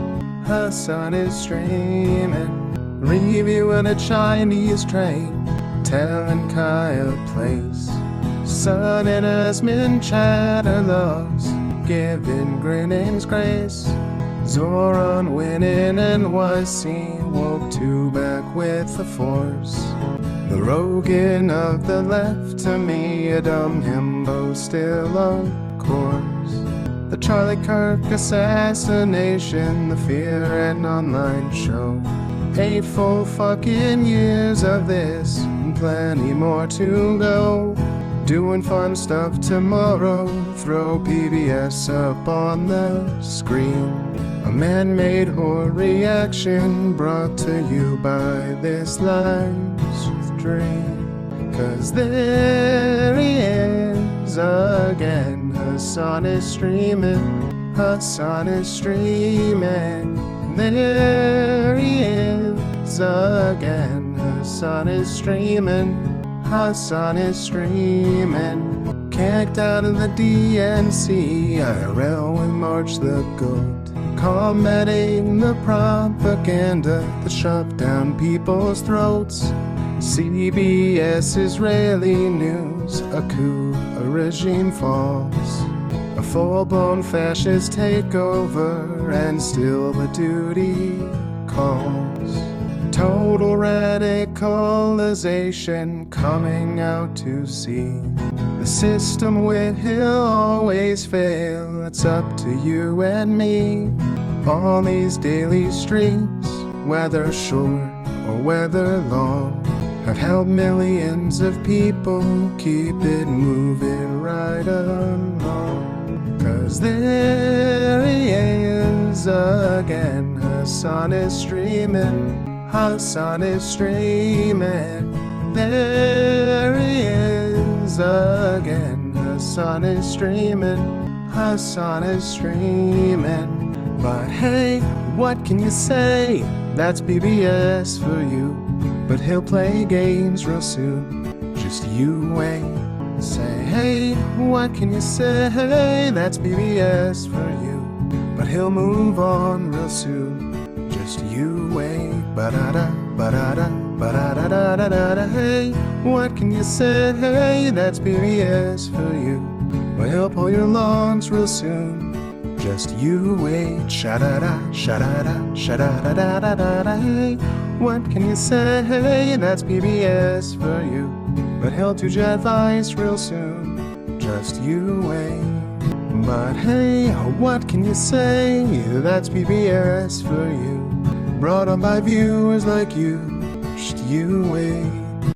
Hasan is streaming. Reviewing a Chinese train, telling Kaya place. Sun and Asmin chatter loves, giving grinning's grace. Zoran winning and YC woke two back with the force. The Rogan of the left, to me a dumb himbo still of course. The Charlie Kirk assassination, the Fear and Online show. 8 full fucking years of this, and plenty more to go. Doing fun stuff tomorrow, throw PBS up on the screen. A man-made horror reaction brought to you by this live stream. 'Cause there he is again. Hasan is streaming. Hasan is streaming. There he is is again. Her sun is streaming, her sun is streaming. Kicked out of the DNC, IRL will march the goat. Combating the propaganda that shoved down people's throats. CBS Israeli news, a coup, a regime falls. A full-blown fascist takeover, and still the duty calls. Total radicalization coming out to sea. The system will always fail, it's up to you and me. On these daily streets, whether short or whether long, have helped millions of people keep it moving right along. 'Cause there he is again, her sun is streaming, her sun is streaming. There he is again, her sun is streaming, her sun is streaming. But hey, what can you say? That's BBS for you. But he'll play games real soon, just you wait. Say, hey, what can you say? That's BBS for you. But he'll move on real soon, just you wait. Ba-da-da, ba-da-da, ba-da-da-da-da-da. Hey, what can you say? That's BBS for you. But he'll pull your lawns real soon, just you wait. Sha-da-da, sha-da-da, sha-da-da-da-da-da. Hey, what can you say? That's PBS for you. But he'll do your advice real soon, just you wait. But hey, what can you say? That's PBS for you. Brought on by viewers like you, just you wait.